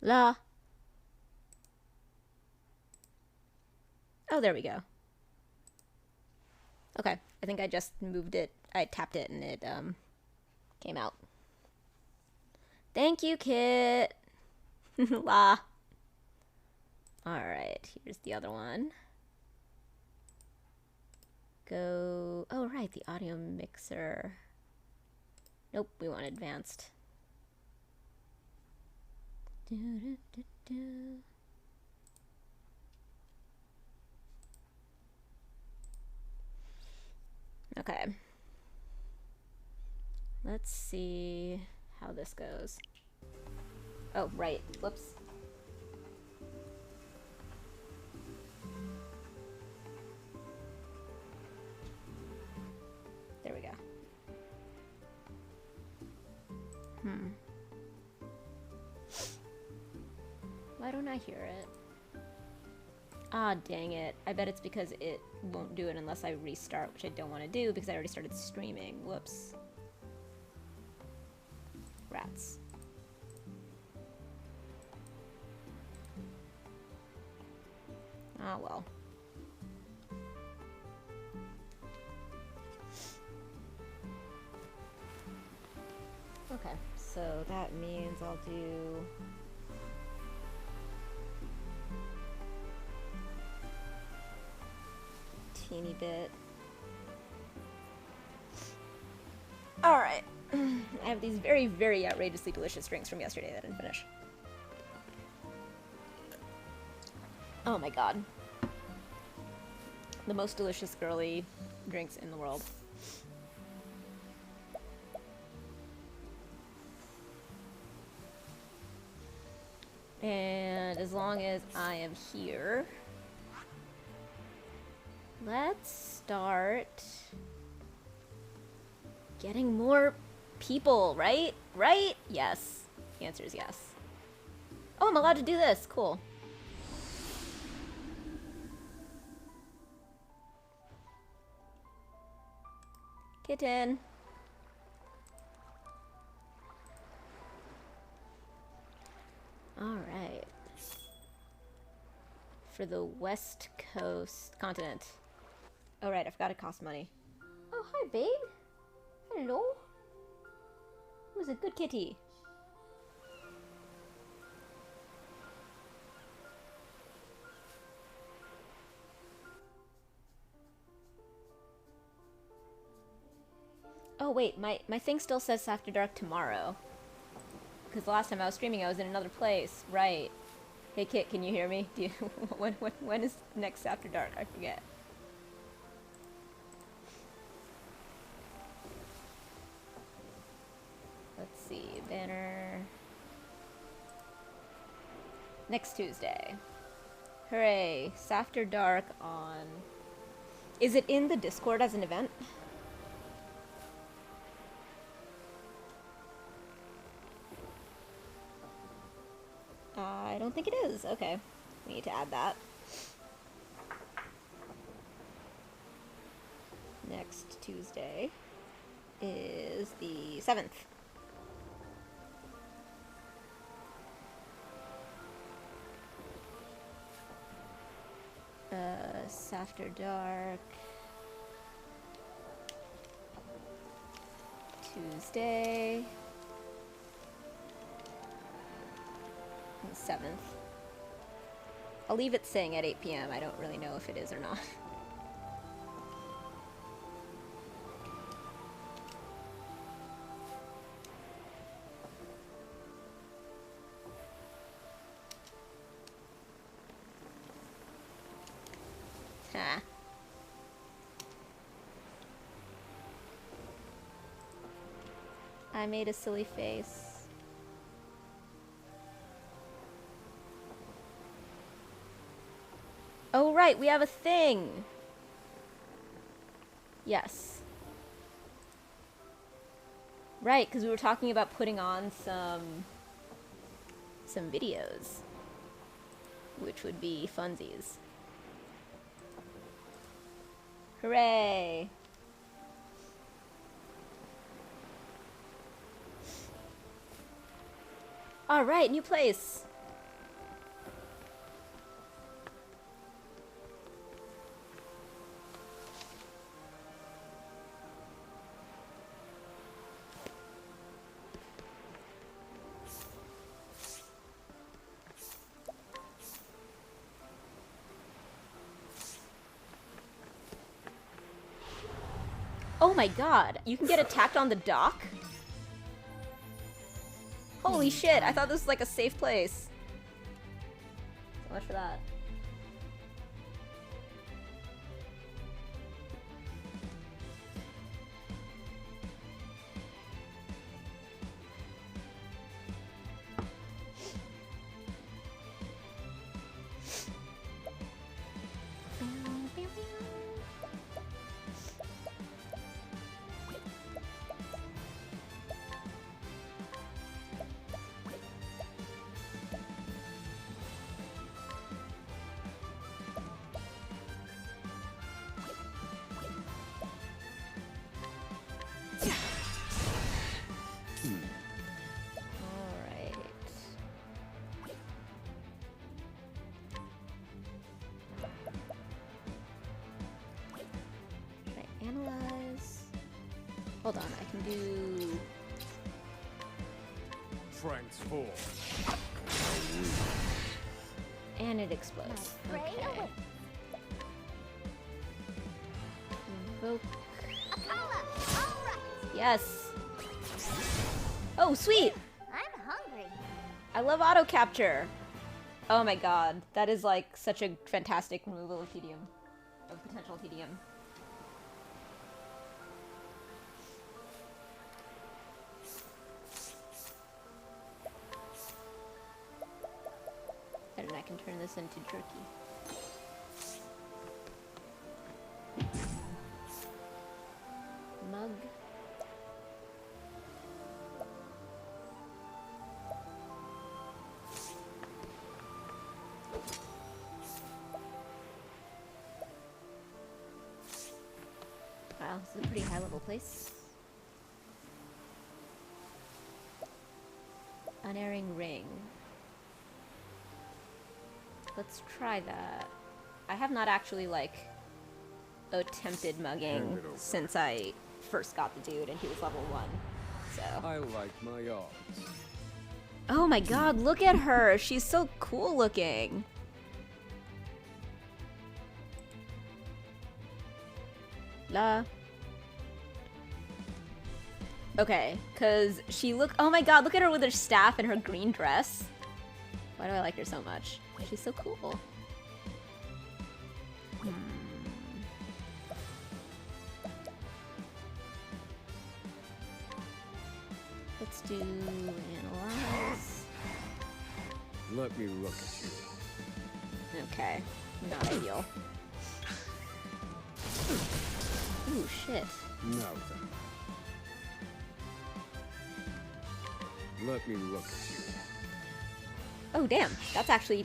La. Oh, there we go. Okay, I think I just moved it. I tapped it and it came out. Thank you, Kit. La. Alright, here's the other one. Go. Oh, right, the audio mixer. Nope, we want advanced. Okay. Let's see how this goes. Oh, right. Whoops. There we go. Why don't I hear it? Ah, dang it. I bet it's because it won't do it unless I restart, which I don't want to do because I already started streaming. Whoops. Rats. Ah, well. Okay, so that means I'll do... teeny bit. Alright. I have these very, very outrageously delicious drinks from yesterday that I didn't finish. Oh my god. The most delicious girly drinks in the world. And as long as I am here, let's start getting more people, right? Right? Yes. The answer is yes. Oh, I'm allowed to do this. Cool. Kitten. Alright. For the West Coast continent. Oh, right, I forgot it costs money. Oh, hi, babe. Hello. Who's a good kitty? Oh, wait, my thing still says After Dark tomorrow. Because the last time I was streaming, I was in another place. Right. Hey, Kit, can you hear me? Do you, when is next After Dark? I forget. Let's see. Banner. Next Tuesday. Hooray. After Dark on... Is it in the Discord as an event? I don't think it is. Okay. We need to add that. Next Tuesday is the 7th. After Dark. Tuesday. The 7th. I'll leave it saying at 8 p.m. I don't really know if it is or not. Ha. I made a silly face. Oh, right, we have a thing! Yes. Right, because we were talking about putting on some videos. Which would be funsies. Hooray! Alright, new place! Oh my god, you can get attacked on the dock? Holy shit, I thought this was like a safe place. So much for that. Analyze. Hold on, I can do. Transform. And it explodes. Okay. Invoke. Yes. Oh, sweet. I'm hungry. I love auto capture. Oh my god, that is like such a fantastic removal of tedium, of potential tedium. And I can turn this into jerky. Mug. Wow, this is a pretty high level place. Unerring ring. Let's try that. I have not actually, like, attempted mugging since I first got the dude and he was level 1, so. I like my odds. Oh my god, look at her! She's so cool looking! La. Okay, cause she oh my god, look at her with her staff and her green dress. Why do I like her so much? She's so cool. Let's do analyze. Let me look at you. Okay, not ideal. Ooh, shit. Now then. Let me look at you. Oh, damn. That's actually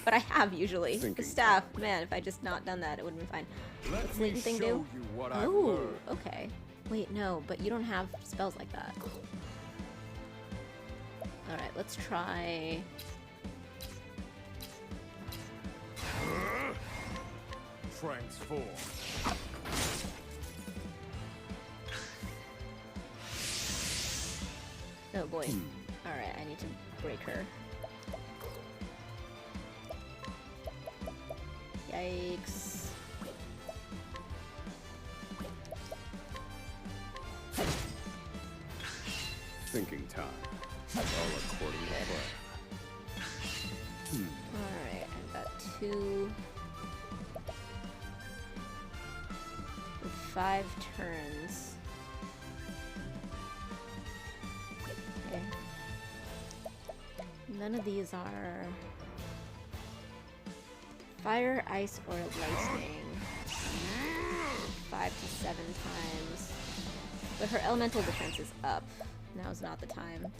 what I have usually. The Thinking staff. Man, if I just not done that, it would have been fine. What's the latent thing do? Oh, okay. Wait, no, but you don't have spells like that. Alright, let's try... Transform. Oh boy. Alright, I need to break her. Yikes. Thinking time. All according to plan. Alright, I've got 2... with 5 turns. Okay. None of these are... Fire, ice, or lightning. 5 to 7 times. But her elemental defense is up. Now's not the time.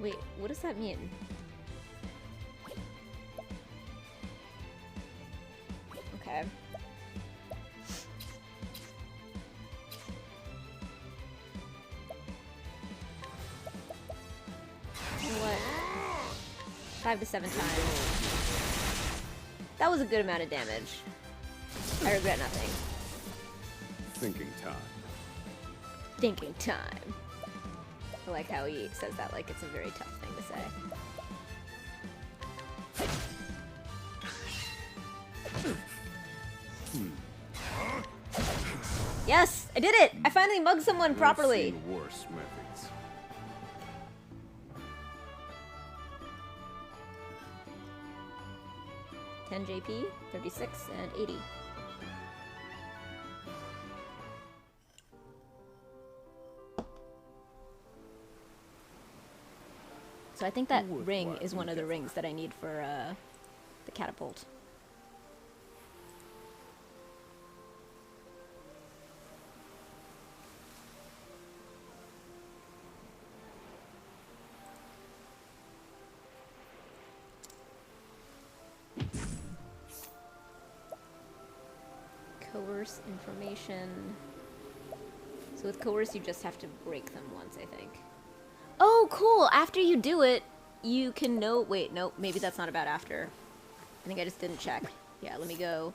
Wait, what does that mean? Okay. You know what? 5 to 7 times. That was a good amount of damage. I regret nothing. Thinking time. Thinking time. I like how he says that like it's a very tough thing to say. Yes! I did it! I finally mugged someone properly! I've seen worse methods. $10 JP, 36, and 80. So I think that ring is one of the rings that I need for the catapult. Coerce information. So with coerce, you just have to break them once, I think. Oh, cool! After you do it, you can know. Wait, no, maybe that's not about after. I think I just didn't check. Yeah, let me go.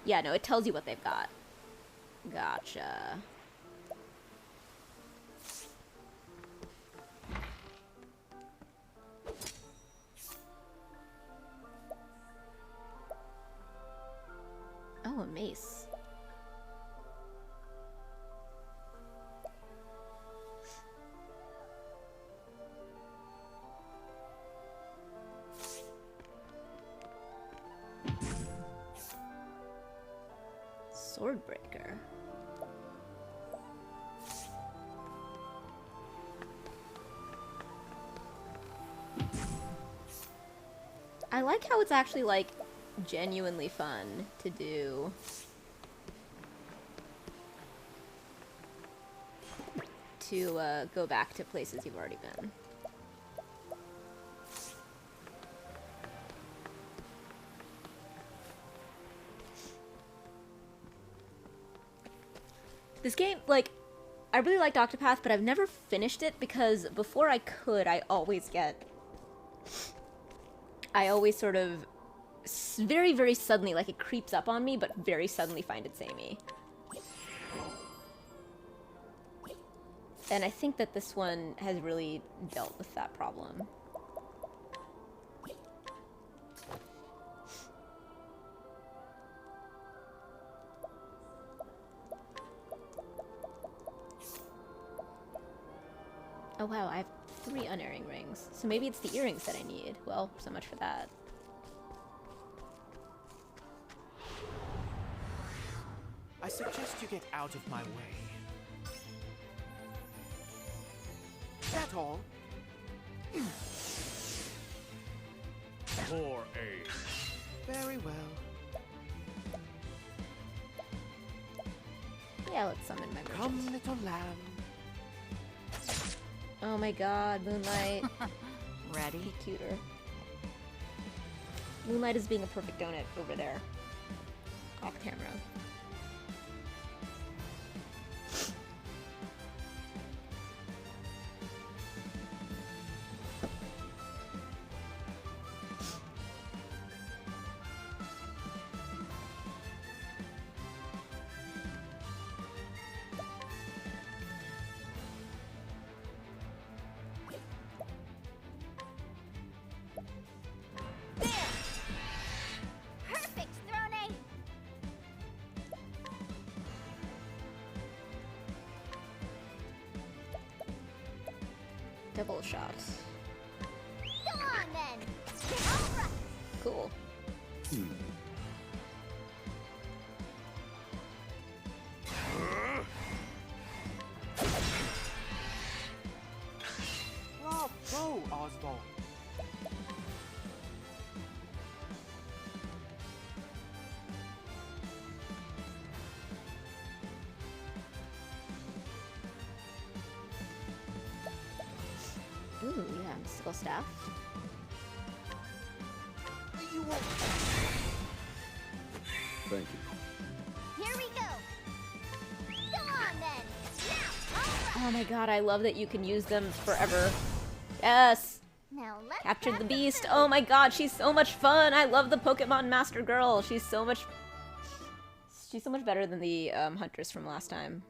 Yeah, no, it tells you what they've got. Gotcha. Oh, a mace. Swordbreaker. I like how it's actually like genuinely fun to do. To go back to places you've already been. This game, like, I really liked Octopath, but I've never finished it because before I could, I always sort of very, very suddenly, like it creeps up on me, but very suddenly find it samey. And I think that this one has really dealt with that problem. Oh wow, I have 3 unerring rings. So maybe it's the earrings that I need. Well, so much for that. I suggest you get out of my way. That all? Poor aim. Very well. Yeah, let's summon my merchant. Come, little lamb. Oh my god, Moonlight. Ready? Be cuter. Moonlight is being a perfect donut over there. Off camera. Double shots. Go on then. All right. Cool. Bravo, Oswald. Ooh, yeah, mystical staff. You won't. Thank you. Here we go. Go on then. Now. All right. Oh my god, I love that you can use them forever. Yes! Now let's Captured the have beast. fun. Oh my god, she's so much fun. I love the Pokemon Master Girl. She's so much... She's so much better than the Huntress from last time.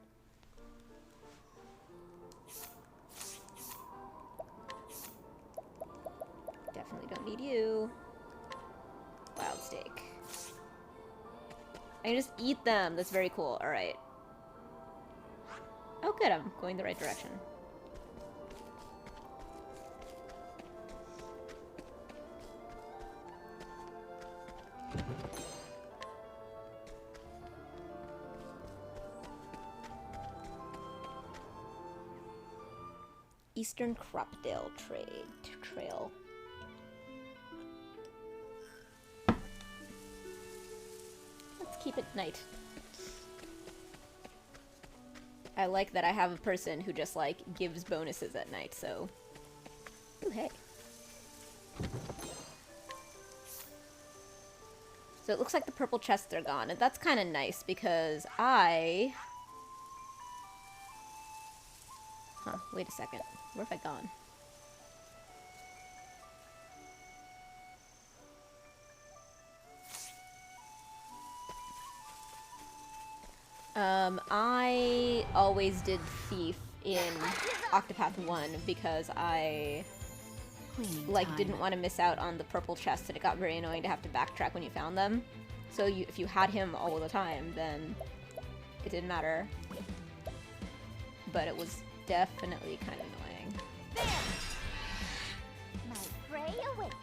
Definitely don't need you. Wild steak. I can just eat them. That's very cool. Alright. Oh good, I'm going the right direction. Eastern Cropdale Trail. Let's keep it night. I like that I have a person who just, like, gives bonuses at night, so... Ooh, hey. So it looks like the purple chests are gone, and that's kind of nice, because I... Huh, wait a second. Where have I gone? I always did Thief in Octopath 1 because I, like, didn't want to miss out on the purple chest, and it got very annoying to have to backtrack when you found them. So if you had him all the time, then it didn't matter. But it was definitely kind of annoying. There! My prey awaits.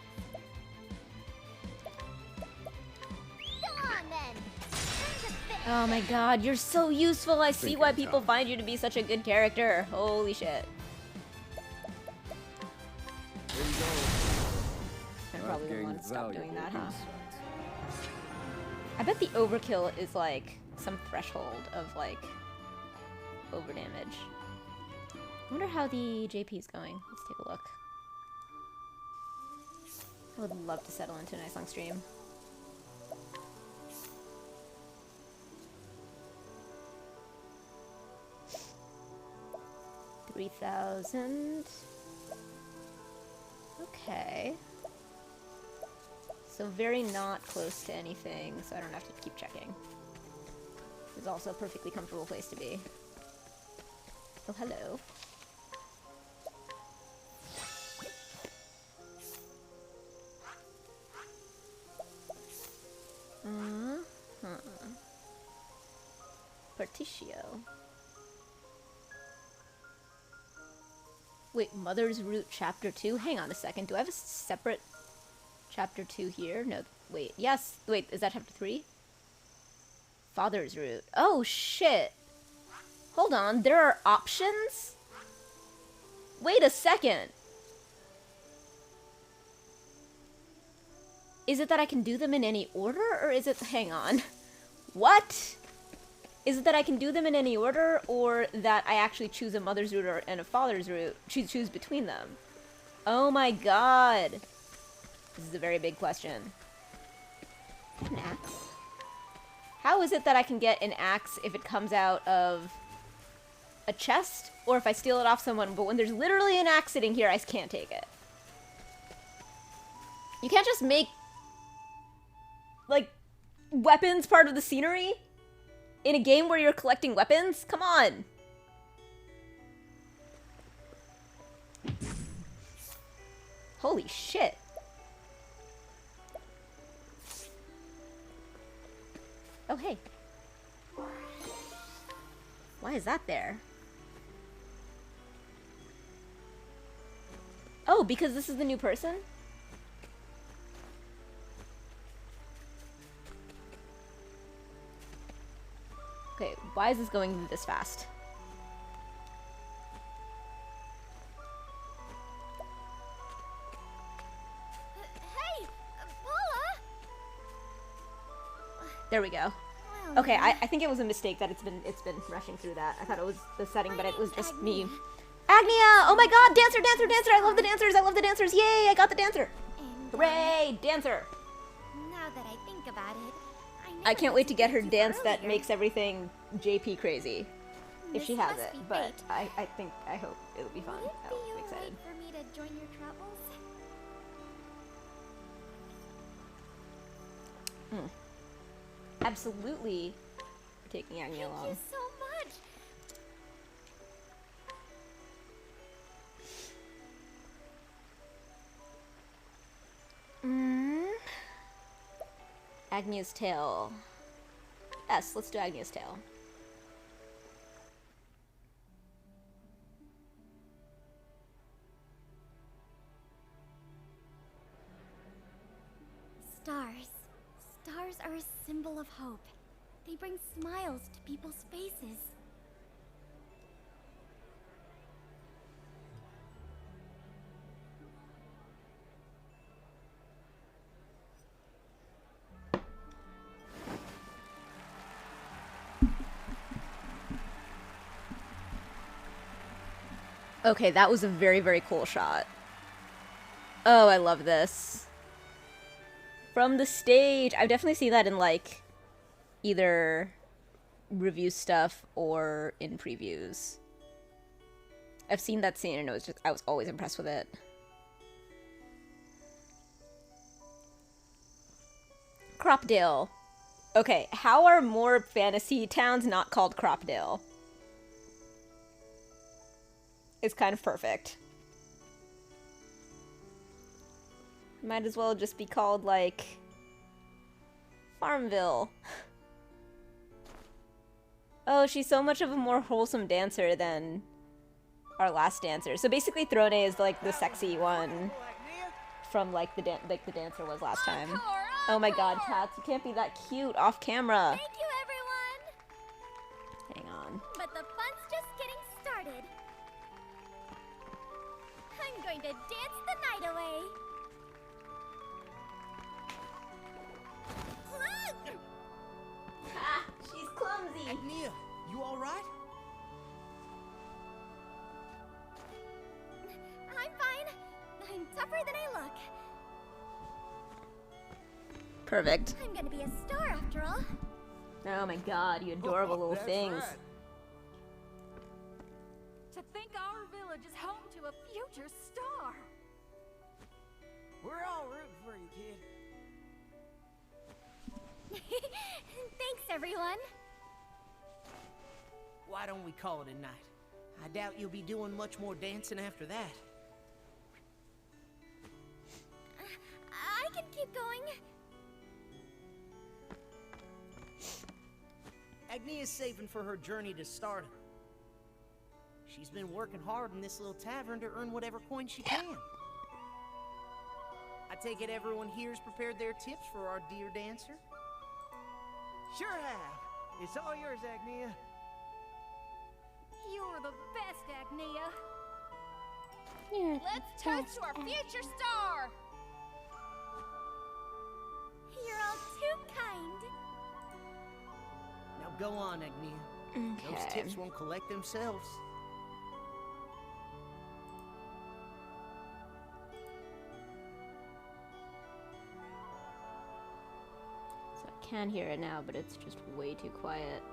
Go on then! Turn to bit. Oh my god, you're so useful! I see why Thinking people time. find you to be such a good character. Holy shit. There you go. I I've probably don't gained want to stop doing that, huh? insights. I bet the overkill is like some threshold of like overdamage. I wonder how the JP's going. Let's take a look. I would love to settle into a nice long stream. $3,000. Okay. So very not close to anything, so I don't have to keep checking. It's also a perfectly comfortable place to be. Oh, hello. Particio. Wait, Mother's Root Chapter 2? Hang on a second. Do I have a separate Chapter 2 here? No, wait. Yes. Wait, is that Chapter 3? Father's Root. Oh, shit. Hold on. There are options? Wait a second. Is it that I can do them in any order, or is it... Hang on. What? Is it that I can do them in any order, or that I actually choose a Mother's Root and a Father's Root? Choose between them? Oh my god. This is a very big question. An axe? How is it that I can get an axe if it comes out of a chest, or if I steal it off someone, but when there's literally an axe sitting here, I can't take it? You can't just make, like, weapons part of the scenery? In a game where you're collecting weapons? Come on! Holy shit. Oh, hey. Why is that there? Oh, because this is the new person? Okay, why is this going this fast? Hey, Paula! There we go. Well, Okay, I think it was a mistake that it's been rushing through that. I thought it was the setting, but it was just me. Agnia! Oh my god, dancer, dancer, dancer! I love the dancers! I love the dancers! Yay, I got the dancer! And, Hooray, dancer! now that I think about it, I can't wait to get her super dance that earlier. makes everything JP crazy. If she This has must it, be but fate. I hope it'll be fun. Would it be I'm excited. alright for me to join your travels? Absolutely taking Agni Thank along. you so much. Agnia's tail. Yes, let's do Agnia's tail. Stars. Stars are a symbol of hope. They bring smiles to people's faces. Okay, that was a very, very cool shot. Oh, I love this. From the stage. I've definitely seen that in, like, either review stuff or in previews. I've seen that scene and I was always impressed with it. Cropdale. Okay, how are more fantasy towns not called Cropdale? It's kind of perfect. Might as well just be called, like, Farmville. Oh, she's so much of a more wholesome dancer than our last dancer. So basically Throne is, like, the sexy one from, like, the dancer was last time. Oh my god, Cats, you can't be that cute off camera. Thank you, everyone. Hang on. But the fun's just getting started. I'm going to dance the night away. Ah, she's clumsy. Agnia, you alright? I'm fine. I'm tougher than I look. Perfect. I'm gonna be a star after all. Oh my god, you adorable little That's things. right. To think our village is home to a future star. We're all rooting for you, kid. Thanks, everyone. Why don't we call it a night? I doubt you'll be doing much more dancing after that. I can keep going. Agnia's saving for her journey to stardom. She's been working hard in this little tavern to earn whatever coin she can. I take it everyone here's prepared their tips for our dear dancer? Sure have. It's all yours, Agnia. You're the best, Agnia. Let's toast to our future star. You're all too kind. Now go on, Agnia. Those Okay. tips won't collect themselves. So I can hear it now, but it's just way too quiet.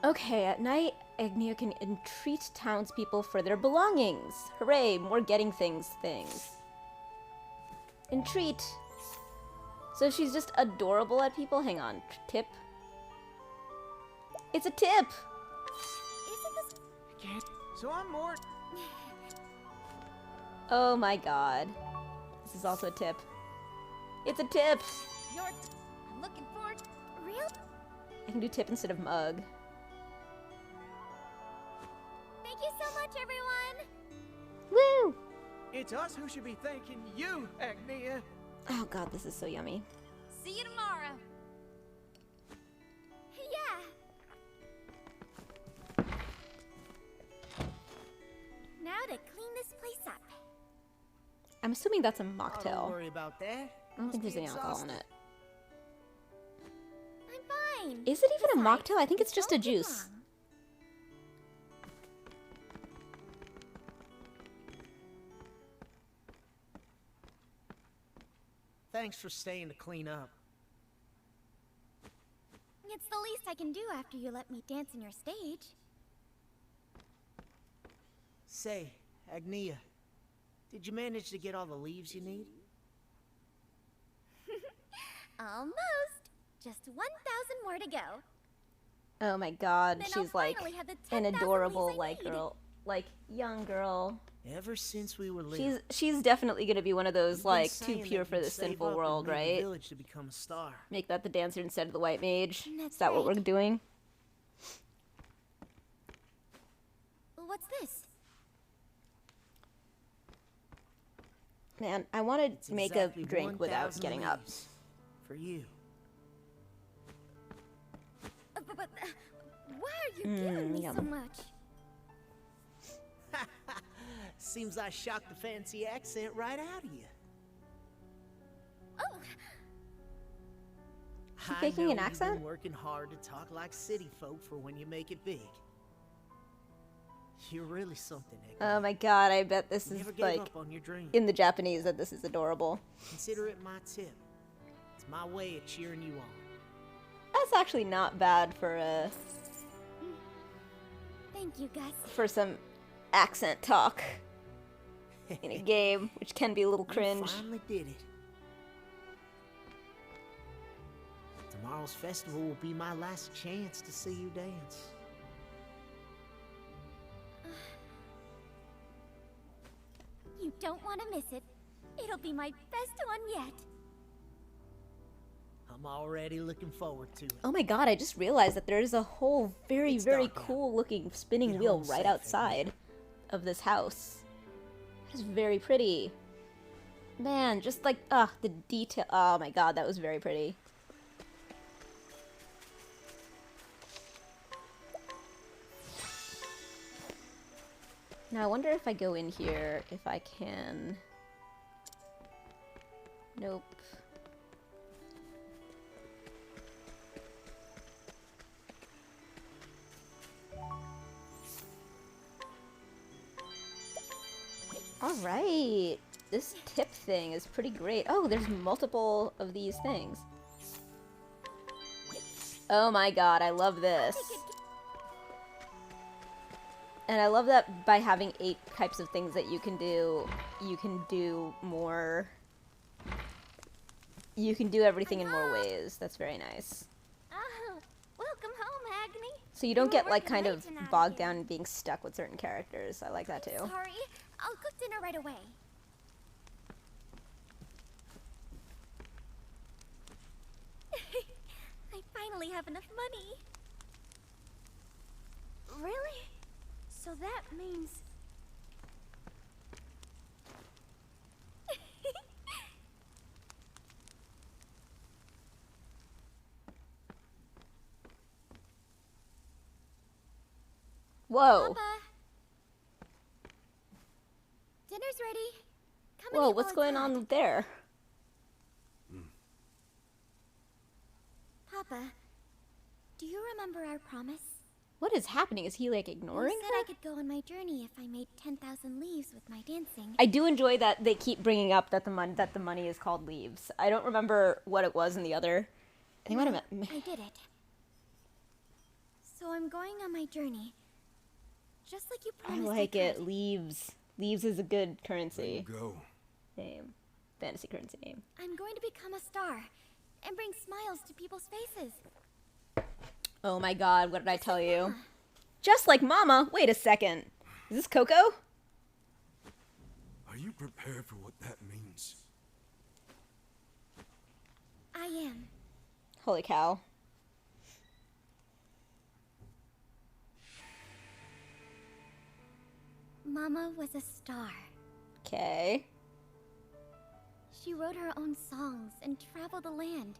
Okay, at night, Agnia can entreat townspeople for their belongings. Hooray, more getting things. Entreat. So she's just adorable at people? Hang on. Tip? It's a tip! Isn't this... I can't. So I'm more... Oh my god. This is also a tip. It's a tip! I'm looking forward. real? I can do tip instead of mug. Thank you so much, everyone. Woo! It's us who should be thanking you, Agnia. Oh god, this is so yummy. See you tomorrow. Yeah. I'm assuming that's a Oh, don't mocktail. worry about that. I don't think there's any alcohol in it. I'm fine. Is it even a Besides, mocktail? I think it's it just a won't be juice. long. Thanks for staying to clean up. It's the least I can do after you let me dance in your stage. Say, Agnia, did you manage to get all the leaves you need? Almost. Just 1,000 more to go. Oh my god, Then I'll she's like finally have the an 10,000 adorable leaves I like need. girl, like young girl. Ever since we were little. She's definitely gonna be one of those you've been like too saying pure that for you'd this save sinful up and world, leave the right? village to become a star. Make that the dancer instead of the white mage. That's Is that what right. we're doing? What's this? Man, I want It's to make exactly a drink without 1,000 getting up. leaves. For you. Why are you giving me so yum. much? Seems I shocked the fancy accent right out of you. Oh, She I faking know an you've accent? been working hard to talk like city folk for when you make it big. You're really something, Agnia. Oh my god, I bet this You is never gave like up on your dream. in the Japanese that this is adorable. Consider it my tip. It's my way of cheering you on. That's actually not bad for thank you, Gus. some accent talk in a game, which can be a little You cringe. finally did it. Tomorrow's festival will be my last chance to see you dance. You don't want to miss it. It'll be my best one yet. I'm already looking forward to it. Oh my god, I just realized that there is a whole very, It's very dark out. cool looking spinning Get wheel home right safe, outside of this house. It's very pretty. Man, just like, the detail. Oh my god, that was very pretty. Now I wonder if I go in here, if I can... Nope. Alright. This tip thing is pretty great. Oh, there's multiple of these things. Oh my god, I love this. And I love that by having 8 types of things that you can do more... You can do everything in more ways. That's very nice. Oh, welcome home, Agni. So you don't You get were like working kind late of tonight bogged again. down and being stuck with certain characters. I like that too. Sorry, I'll cook dinner right away. I finally have enough money. Really? So that means Whoa. Papa. Dinner's ready. Come and Whoa, eat what's while it's going hot. on there? Papa, do you remember our promise? What is happening? Is he like ignoring You said her? I could go on my journey if I made 10,000 leaves with my dancing. I do enjoy that they keep bringing up that the money is called leaves. I don't remember what it was in the other. I think what I meant. I did it. So I'm going on my journey. Just like you I promised. like it. could. Leaves. Leaves is a good currency Go. name. Fantasy currency name. I'm going to become a star and bring smiles to people's faces. Oh my god, what did I tell you? Just like Mama! Wait a second. Is this Coco? Are you prepared for what that means? I am. Holy cow. Mama was a star. Okay. She wrote her own songs and traveled the land,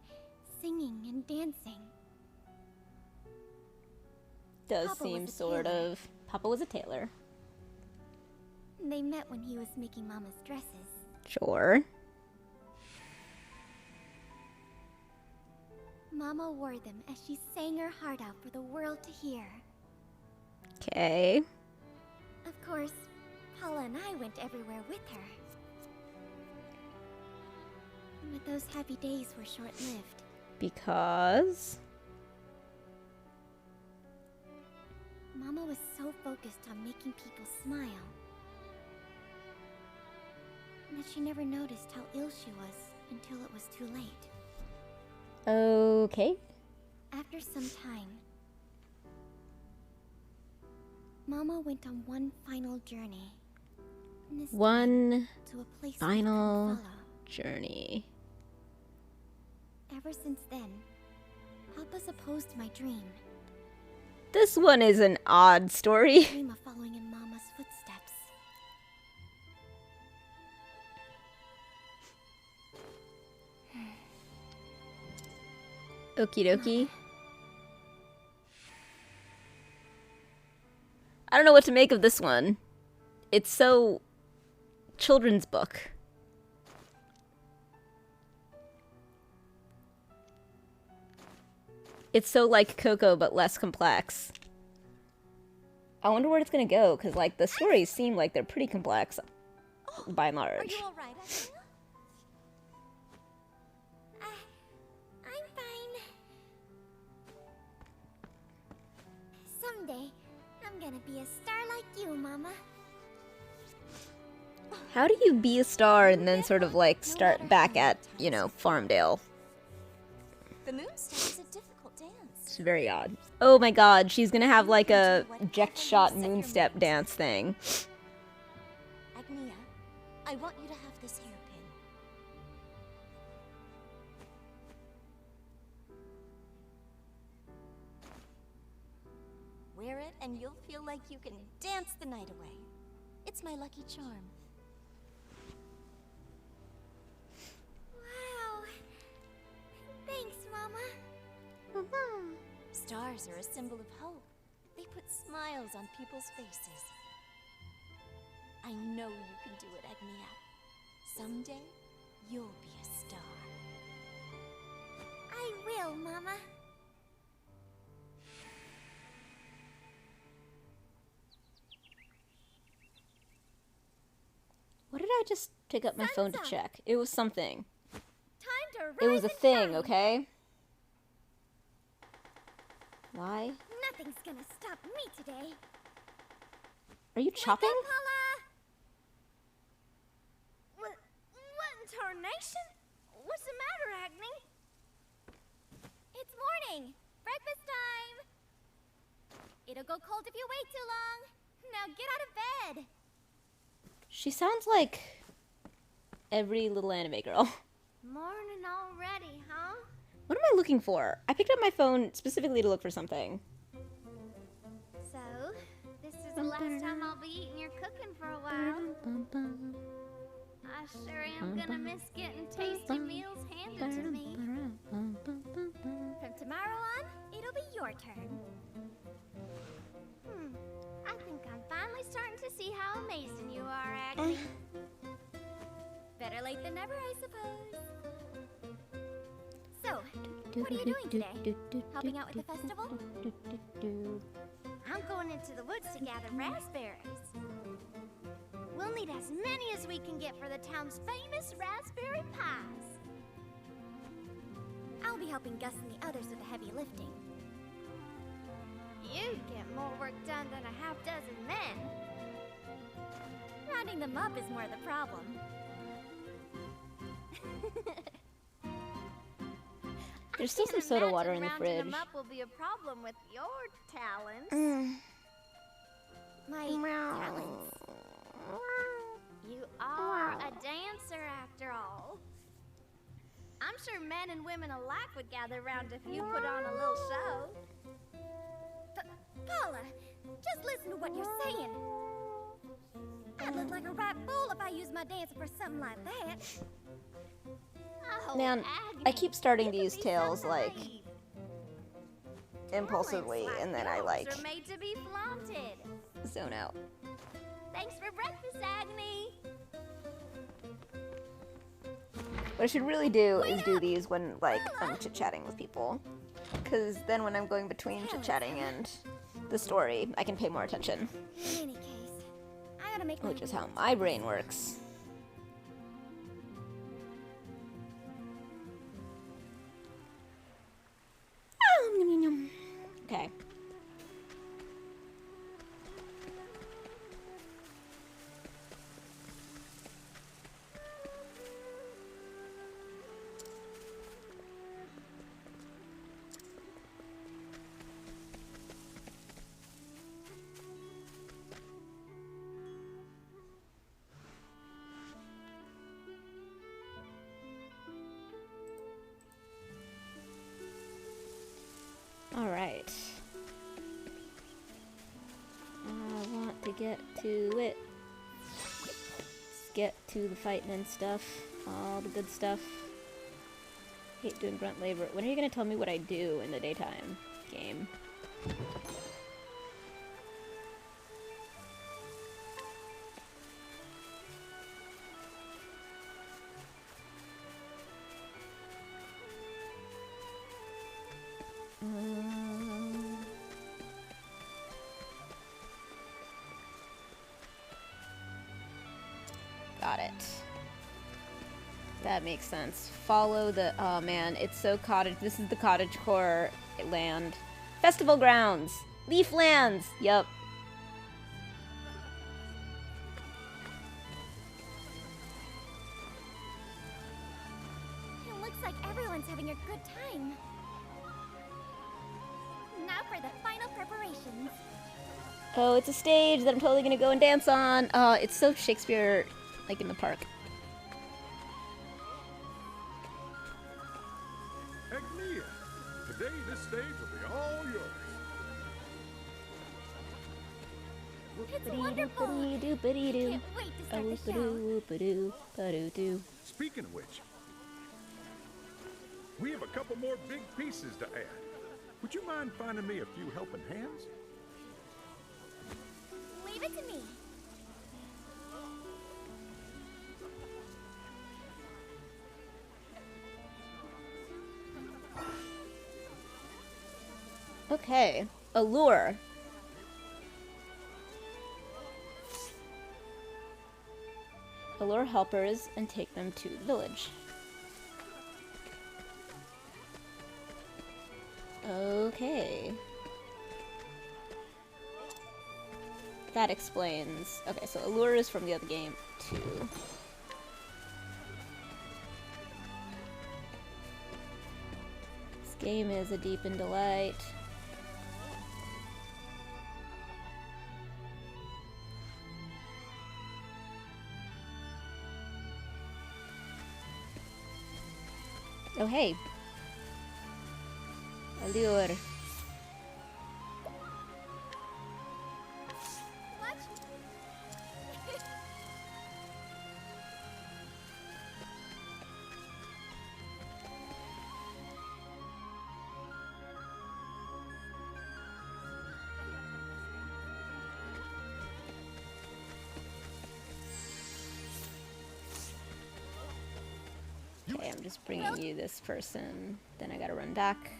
singing and dancing. Does Papa seem was a sort tailor. of. Papa was a tailor. They met when he was making Mama's dresses. Sure. Mama wore them as she sang her heart out for the world to hear. Okay. Of course, Paula and I went everywhere with her. But those happy days were short-lived. Because? Mama was so focused on making people smile that she never noticed how ill she was until it was too late. Okay. After some time, Mama went on one final journey. And this One time to a place we final couldn't follow. journey. Ever since then, Papa's opposed my dream. This one is an odd story. Dream of following in Mama's footsteps. Okie dokie. I don't know what to make of this one. It's so children's book. It's so like Coco, but less complex. I wonder where it's gonna go, because like the stories seem like they're pretty complex by and Are large. you alright, Agnes? I'm fine. Someday, I'm gonna be a star like you, Mama. How do you be a star and then sort of like start back at, you know, Farmdale? The moonstone is a difficult dance. It's very odd. Oh my god, she's gonna have like a eject shot moonstep dance thing. Agnia, I want you to have this hairpin. Wear it and you'll feel like you can dance the night away. It's my lucky charm. Wow. Thanks, Mama. Stars are a symbol of hope. They put smiles on people's faces. I know you can do it, Agnia. Someday, you'll be a star. I will, Mama. What did I just pick up my phone to Sun's up. check? It was something. Time to rise It was a and thing, shine. okay? Why? Nothing's gonna stop me today. Are you chopping? Wake up, Paula! What in tarnation? What's the matter, Agni? It's morning. Breakfast time. It'll go cold if you wait too long. Now get out of bed. She sounds like every little anime girl. Morning already, huh? What am I looking for? I picked up my phone specifically to look for something. So, this is the last time I'll be eating your cooking for a while. I sure am gonna miss getting tasty meals handed to me. From tomorrow on, it'll be your turn. I think I'm finally starting to see how amazing you are, Agni. Better late than never, I suppose. So, what are you doing today? Helping out with the festival? I'm going into the woods to gather raspberries. We'll need as many as we can get for the town's famous raspberry pies. I'll be helping Gus and the others with the heavy lifting. You get more work done than a half dozen men. Rounding them up is more the problem. There's still some soda water in the fridge. Rounding them up will be a problem with your talents. My talents. You are a dancer, after all. I'm sure men and women alike would gather round if you put on a little show. Paula, just listen to what you're saying. I'd look like a right fool if I used my dancer for something like that. Oh, Man, Agni, I keep starting you to could use be tales so like naive. impulsively, Talents and then I yours like are made to be flaunted. zone out. Thanks for breakfast, Agni. What I should really do is do these when, like, I'm chit-chatting with people. Because then when I'm going between chit-chatting and the story, I can pay more attention. In any case, I gotta make Which is how my brain works. Okay. Alright. I want to get to it. Let's get to the fighting and stuff. All the good stuff. Hate doing grunt labor. When are you gonna tell me what I do in the daytime game? Got it. That makes sense. Follow the... Oh man, it's so cottage... This is the cottagecore land. Festival grounds! Leaf lands! Yup. It looks like everyone's having a good time. Now for the final preparations. Oh, it's a stage that I'm totally gonna go and dance on. It's so Shakespeare, like in the park. Agnia, today this stage will be all yours. It's wonderful. Can't Can't wait to start the show. Speaking of which, we have a couple more big pieces to add. Would you mind finding me a few helping hands? Leave it to me. Okay. Allure. Allure helpers and take them to the village. Okay. That explains... Okay, so allure is from the other game, too. This game is a deep in delight. Oh, hey. Allure. What? Okay, I'm just bringing you this person. Then I gotta run back.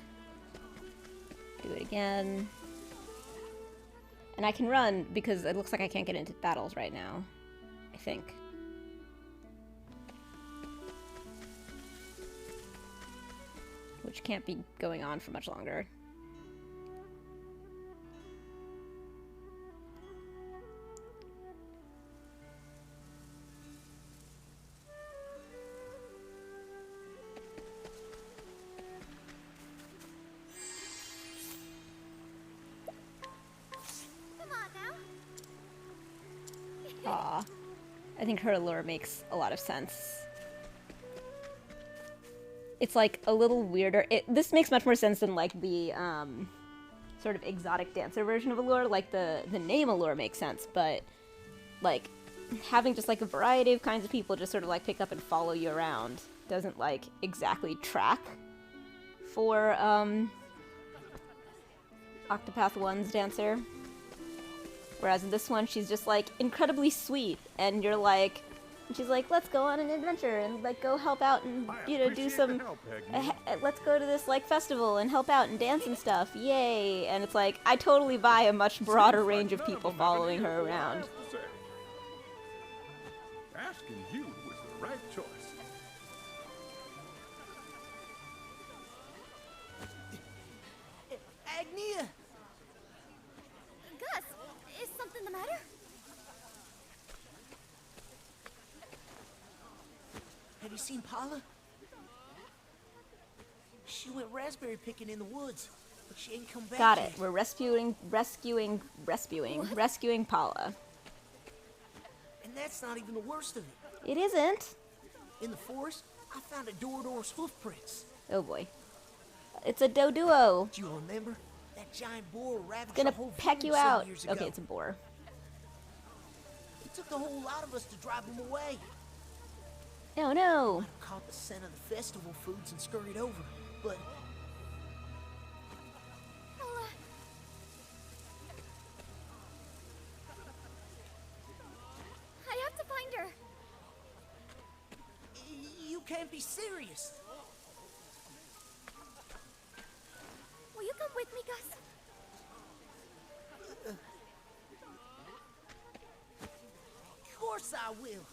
Do it again. And I can run because it looks like I can't get into battles right now. I think. Which can't be going on for much longer. Aw. I think her allure makes a lot of sense. It's like a little weirder. This makes much more sense than like the sort of exotic dancer version of allure. Like the name allure makes sense, but like having just like a variety of kinds of people just sort of like pick up and follow you around doesn't like exactly track for Octopath 1's dancer. Whereas in this one, she's just like incredibly sweet, and you're like, And she's like, let's go on an adventure and like go help out and I do appreciate some. the help, Agni. Let's go to this like festival and help out and dance and stuff. Yay! And it's like I totally buy a much broader Seems like range of none people them have an following ear her for what I around. have to say. Asking you was the right choice. Agnia! Gus, is something the matter? Have you seen Paula? She went raspberry picking in the woods, but she ain't come back Got yet. it. We're rescuing Paula. And that's not even the worst of it. It isn't. In the forest, I found a Dorador's hoof prints. Oh boy. It's a Doduo. Do you remember? That giant boar ravaged Gonna the whole peck you village some out. years ago. Okay, it's a boar. It took the whole lot of us to drive him away. Oh no. I caught the scent of the festival foods and scurried over, but Paula. I have to find her. you can't be serious. Will you come with me, Gus? Of course I will.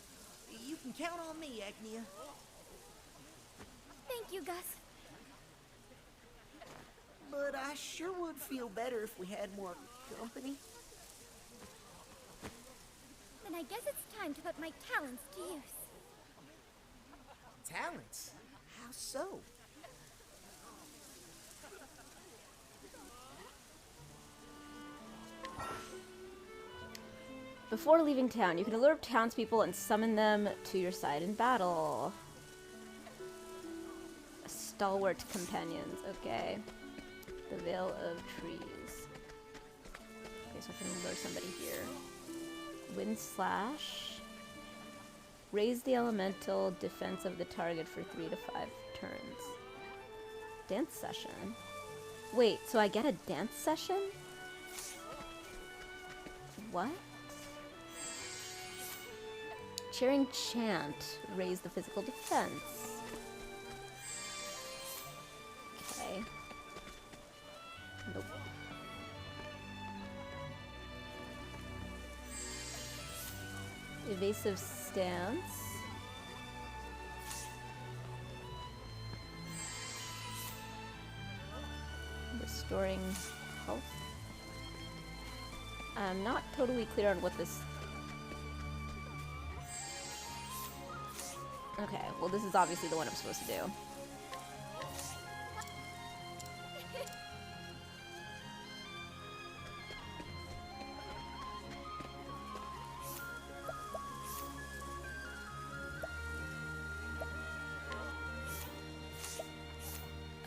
You can count on me, Agnia. Thank you, Gus. But I sure would feel better if we had more company. Then I guess it's time to put my talents to use. Talents? How so? Before leaving town, you can allure townspeople and summon them to your side in battle. Stalwart companions. Okay. The Veil of Trees. Okay, so I can lure somebody here. Wind Slash. Raise the elemental defense of the target for 3 to 5 turns. Dance session. Wait, so I get a dance session? What? Cheering chant. Raise the physical defense. Okay. Nope. Evasive stance. Restoring health. I'm not totally clear on what this... Okay, well this is obviously the one I'm supposed to do.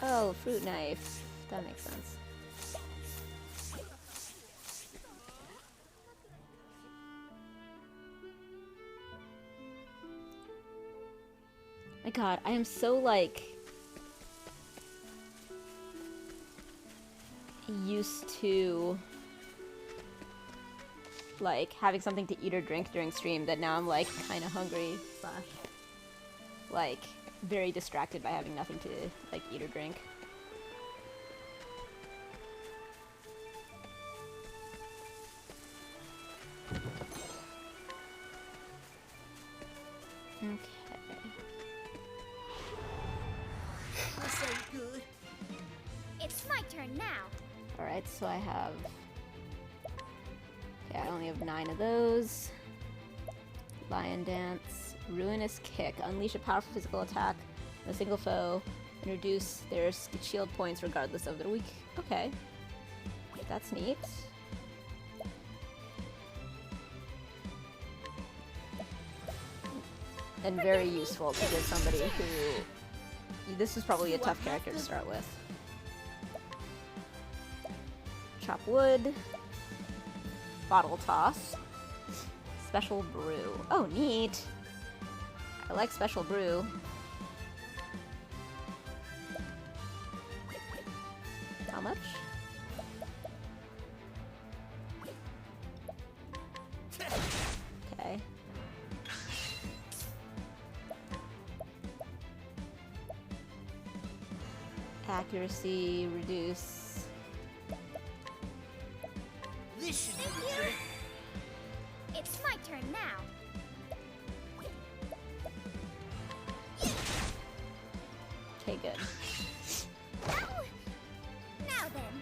Oh, fruit knife. That makes sense. My god, I am so, like, used to, like, having something to eat or drink during stream that now I'm, like, kind of hungry slash, like, very distracted by having nothing to, like, eat or drink. Okay. This ain't good. It's my turn now. Alright, so I have... Okay, I only have 9 of those. Lion Dance. Ruinous Kick. Unleash a powerful physical attack on a single foe. And reduce their shield points regardless of their weak... Okay. That's neat. And very useful to give somebody who... This is probably a tough character to start with. Chop wood. Bottle toss. Special brew. Oh, neat. I like special brew. How much? Okay. Accuracy, reduce. This should do Thank the you. trick. It's my turn now. Okay, good. Oh. Now then.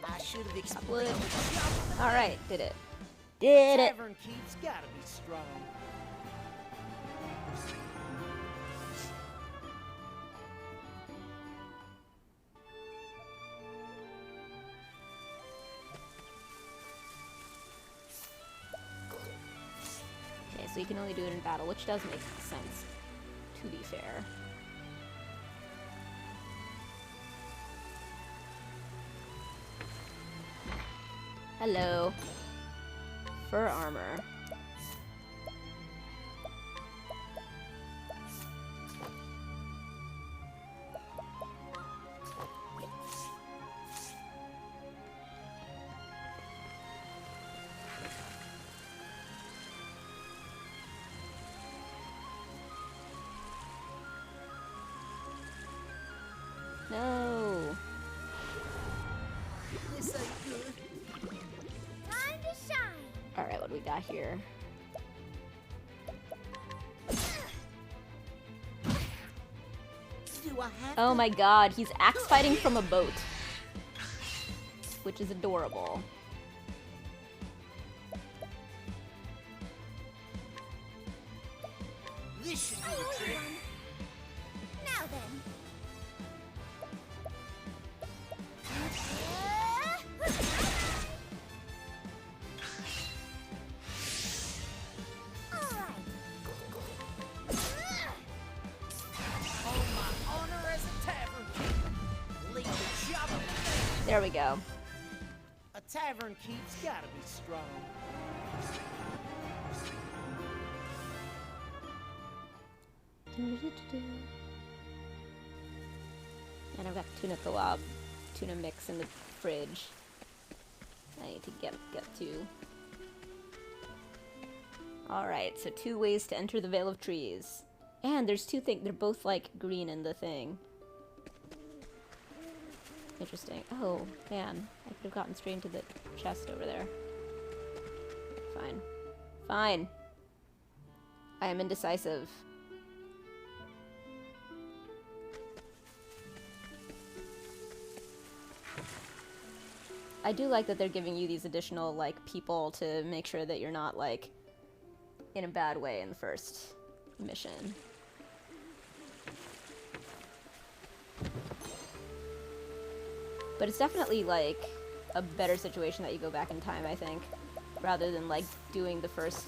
I should have Wood. explained. Alright, did it. Did it! Tavern keep's gotta be strong. Okay, so you can only do it in battle, which does make sense, to be fair. Hello. Fur armor. No. This ain't good. Time to shine. Alright, what do we got here? Do I have Oh to? my god, he's axe fighting from a boat. Which is adorable. This should do I the owe you trick. one. Now then. Alright. On my honor as a tavern keep. Leave the job of the There we go. A tavern keep's gotta be strong. And I've got tuna kebab, tuna mix in the fridge. I need to get to. Alright, so 2 ways to enter the Vale of Trees. And there's 2 things, they're both like green in the thing. Interesting. Oh, man. I could have gotten straight into the chest over there. Fine. Fine. I am indecisive. I do like that they're giving you these additional, like, people to make sure that you're not, like, in a bad way in the first mission. But it's definitely, like, a better situation that you go back in time, I think, rather than, like, doing the first,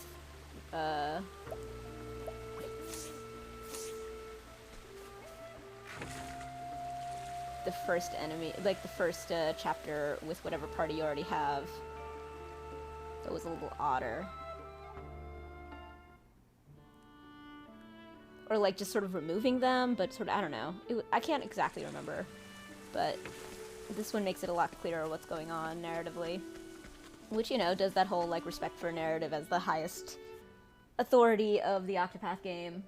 enemy, like the first chapter with whatever party you already have. That was a little odder. Or like just sort of removing them, but sort of, I don't know. I can't exactly remember, but this one makes it a lot clearer what's going on narratively. Which, you know, does that whole like respect for narrative as the highest authority of the Octopath game.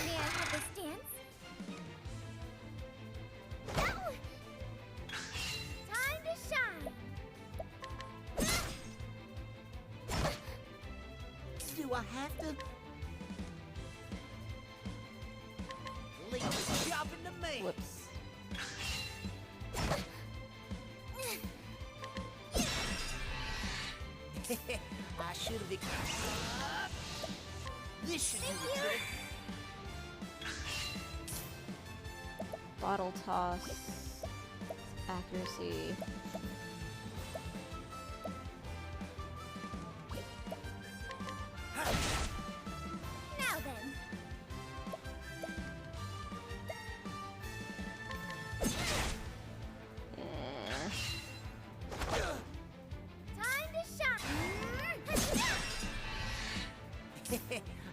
May I have this dance? Oh! Time to shine. Do I have to? Leave the job in the man. Whoops. I should have. This should do the trick. Bottle toss. Accuracy. Now then. Eh. Time to shine.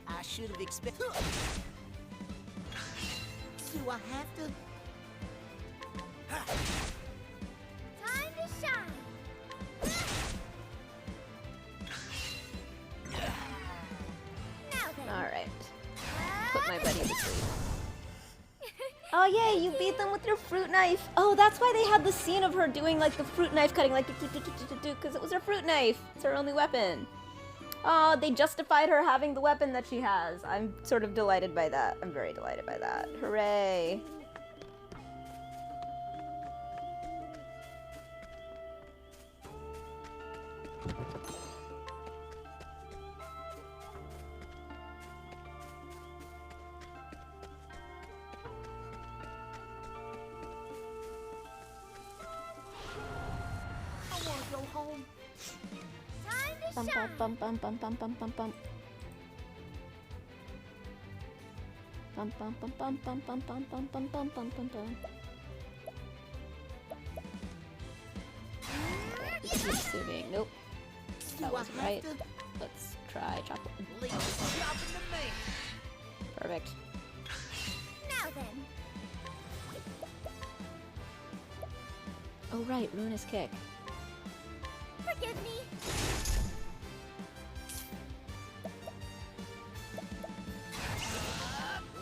I should have expected. Do I have to? Time to shine. Now then. Alright. Put my buddy to sleep. Oh yay, you beat them with your fruit knife! Oh, that's why they had the scene of her doing like the fruit knife cutting, like because it was her fruit knife. It's her only weapon. Oh, they justified her having the weapon that she has. I'm sort of delighted by that. I'm very delighted by that. Hooray. I want to go home. Time to Bum shine. bum bum bum bum bum bum bum. Bum bum bum bum bum bum bum bum bum bum bum bum bum. Keep assuming. Nope. That Do I wasn't have right. to? Let's try chocolate. Leave the shopping to me. Perfect. Now then. Oh right, ruinous kick. Forgive me.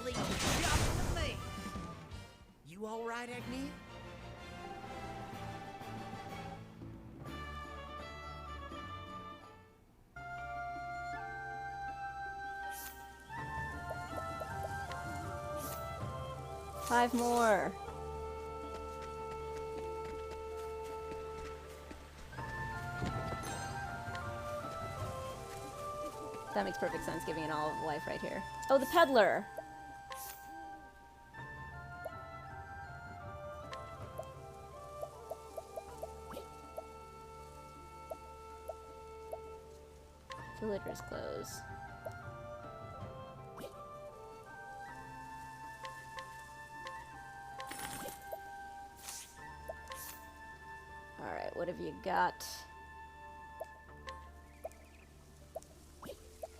Leave the shopping to me. You all right, Agnia? Five more. That makes perfect sense, giving it all of life right here. Oh, the peddler! Villager's clothes. Alright, what have you got?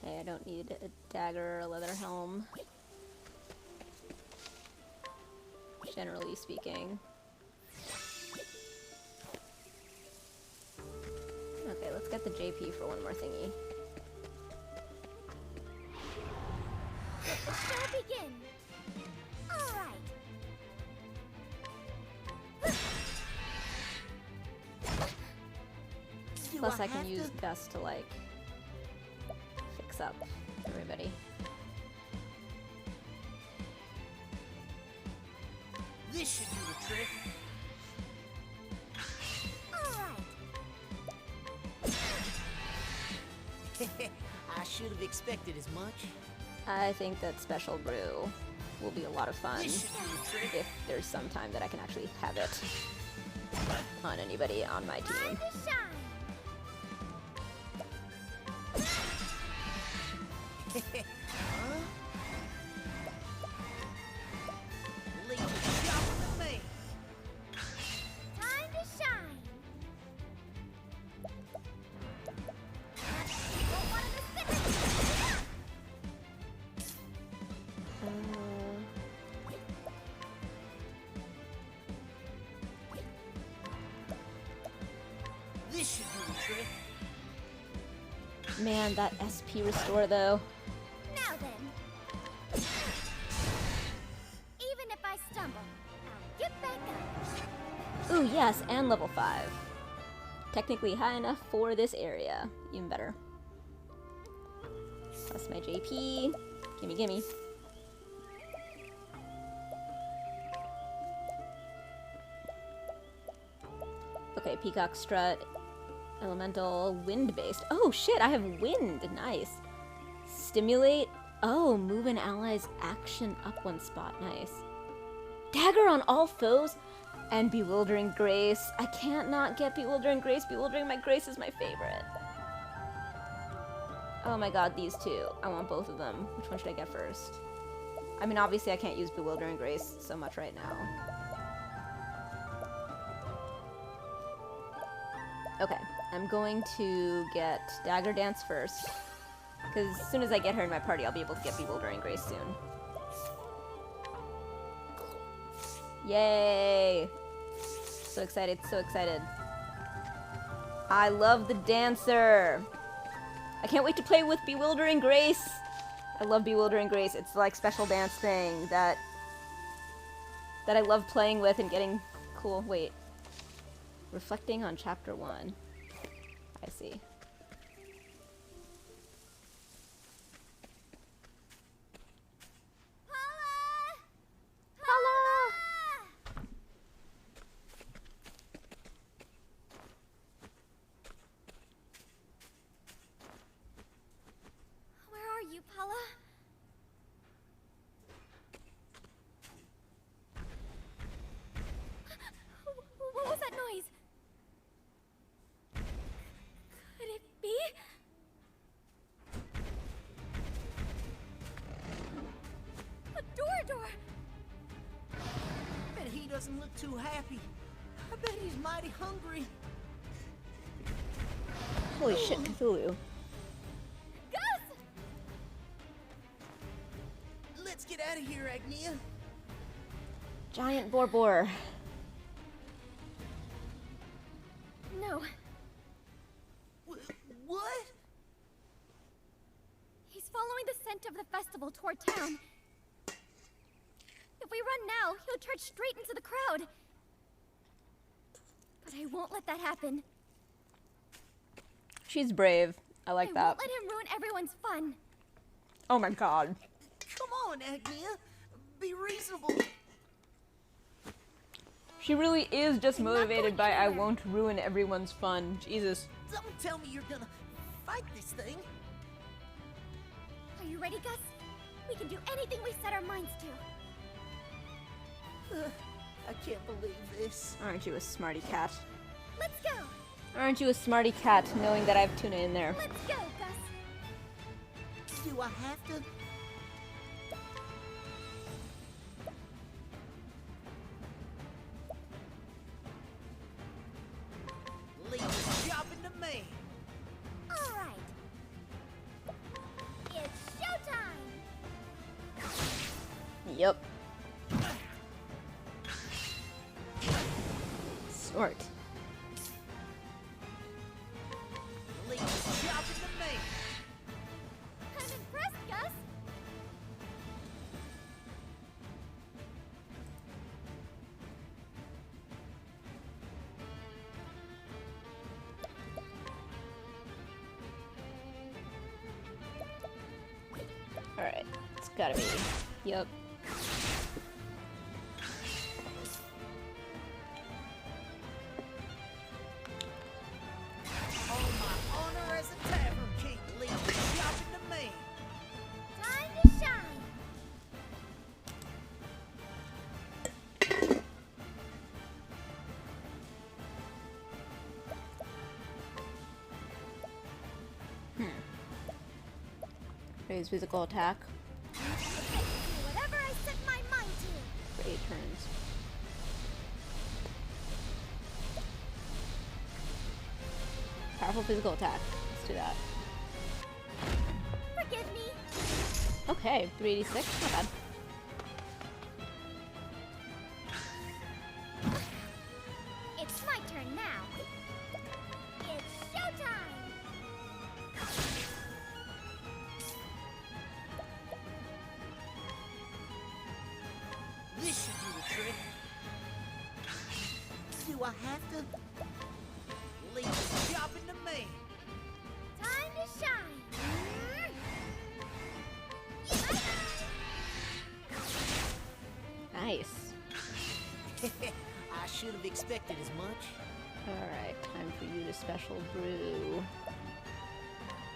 Hey, I don't need a dagger or a leather helm. Generally speaking. Okay, let's get the JP for one more thingy. Let the show begin. All right. Do Plus I can have use to? Gus to, like, fix up everybody. This should do the trick. All right. I should have expected as much. I think that Special Brew will be a lot of fun This should do the trick. if there's some time that I can actually have it on anybody on my Time team. to shine. Huh? Leave the shopping to me. Time to shine. Don't want to miss it. This should do the trick. Man, that SP restore though. Now then. Even if I stumble, I'll get back up. Ooh, yes, and level 5. Technically high enough for this area. Even better. Plus my JP. Gimme, gimme. Okay, Peacock Strut. Elemental, wind-based. Oh shit, I have wind. Nice. Stimulate. Oh, move an ally's action up one spot. Nice. Dagger on all foes. And Bewildering Grace. I can't not get Bewildering Grace. Bewildering my Grace is my favorite. Oh my god, these two. I want both of them. Which one should I get first? I mean, obviously I can't use Bewildering Grace so much right now. Okay, I'm going to get Dagger Dance first. Because as soon as I get her in my party, I'll be able to get Bewildering Grace soon. Yay! So excited, so excited. I love the dancer! I can't wait to play with Bewildering Grace! I love Bewildering Grace. It's like special dance thing that I love playing with and getting cool. Wait. Reflecting on chapter 1. I see. Where are you, Paula? What was that noise? Could it be? A door! Bet he doesn't look too happy. I bet he's mighty hungry. Holy shit, Cthulhu. Gus! Let's get out of here, Agnia. Giant Borbor. No, What? he's following the scent of the festival toward town. If we run now, he'll charge straight into the crowd. But I won't let that happen. She's brave. I like I that. won't let him ruin everyone's fun. Oh my god. Come on, Agnia. Be reasonable. She really is just I'm not motivated going by I anywhere. won't ruin everyone's fun. Jesus. Don't tell me you're gonna fight this thing. Are you ready, Gus? We can do anything we set our minds to. I can't believe this. Aren't you a smarty cat? Let's go! Aren't you a smarty cat knowing that I have tuna in there? Let's go, Gus! Do I have to? Leave the shopping to me. All right. It's showtime! Yep. Sort. Leave the shopping to me. I'm impressed, Gus! Alright. It's gotta be. Yep. On my honor as a tavern king, leave the shopping to me. Time to shine! Raise physical attack Do whatever I set my mind to! for 8 turns. Powerful physical attack. Let's do that. Forgive me! Okay, 386. Not bad. It's my turn now! It's showtime! This should do the trick. Do I have to? Leave the shopping to me. Time to shine! Nice. I should have expected as much. Alright, time for you to special brew.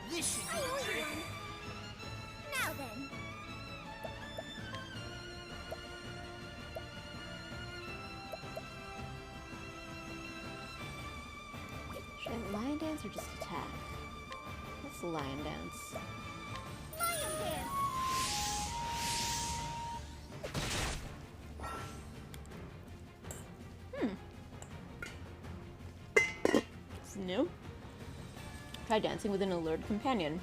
This should I do owe the you trick. one! Now then! Should I lion dance or just attack? Let's lion dance. Lion dance! It's new. Try dancing with an allured companion.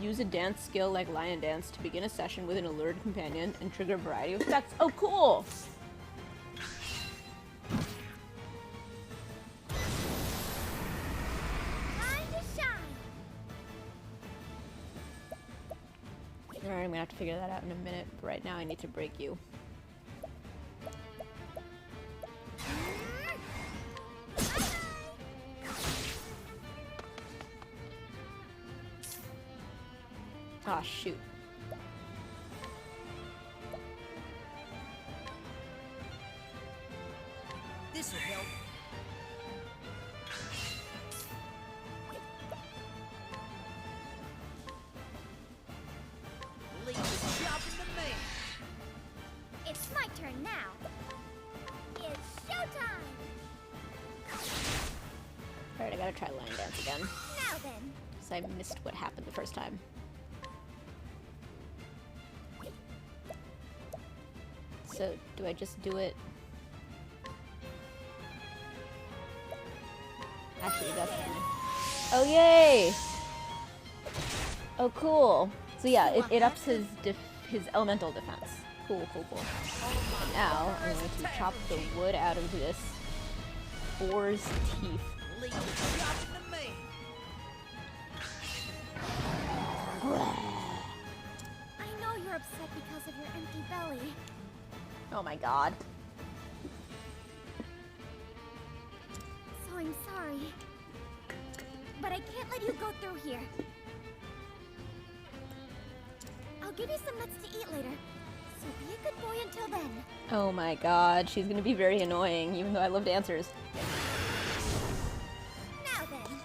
Use a dance skill like lion dance to begin a session with an allured companion and trigger a variety of effects. Oh, cool! Alright, I'm gonna have to figure that out in a minute, but right now I need to break you. Aw, shoot. This will help. Leave the job in the man. It's my turn now. It's showtime! Alright, I gotta try line dance again. Now then. Because I missed what happened the first time. So, do I just do it? Actually, that's fine. Oh, yay! Oh, cool. So yeah, it ups his elemental defense. Cool, cool, cool. And now, I'm going to chop the wood out of this boar's teeth. Leave the job in the man. I know you're upset because of your empty belly. Oh my god. So I'm sorry. But I can't let you go through here. I'll give you some nuts to eat later. So be a good boy until then. Oh my god, she's gonna be very annoying, even though I love dancers. Now then.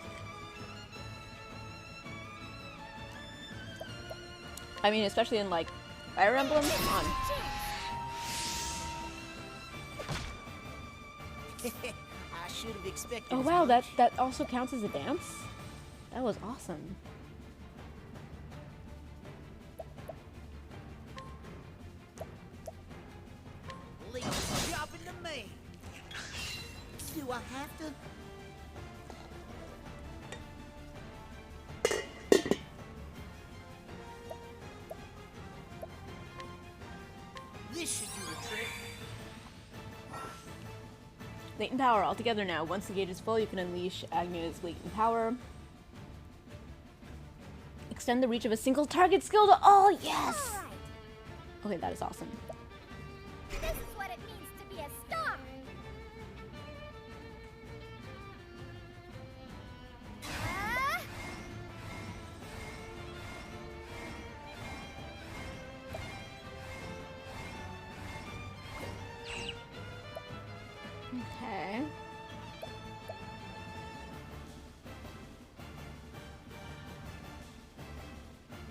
I mean, especially in, like, Fire Emblem? Come on. I should have expected. Oh as wow, much. that also counts as a dance? That was awesome. Leave the job in the man. Do I have to? This should do the trick. Latent power all together now. Once the gauge is full, you can unleash Agnia's latent power. Extend the reach of a single target skill to all. Yes! All right. Okay, that is awesome. This is what it means to be a star. Ah! Okay.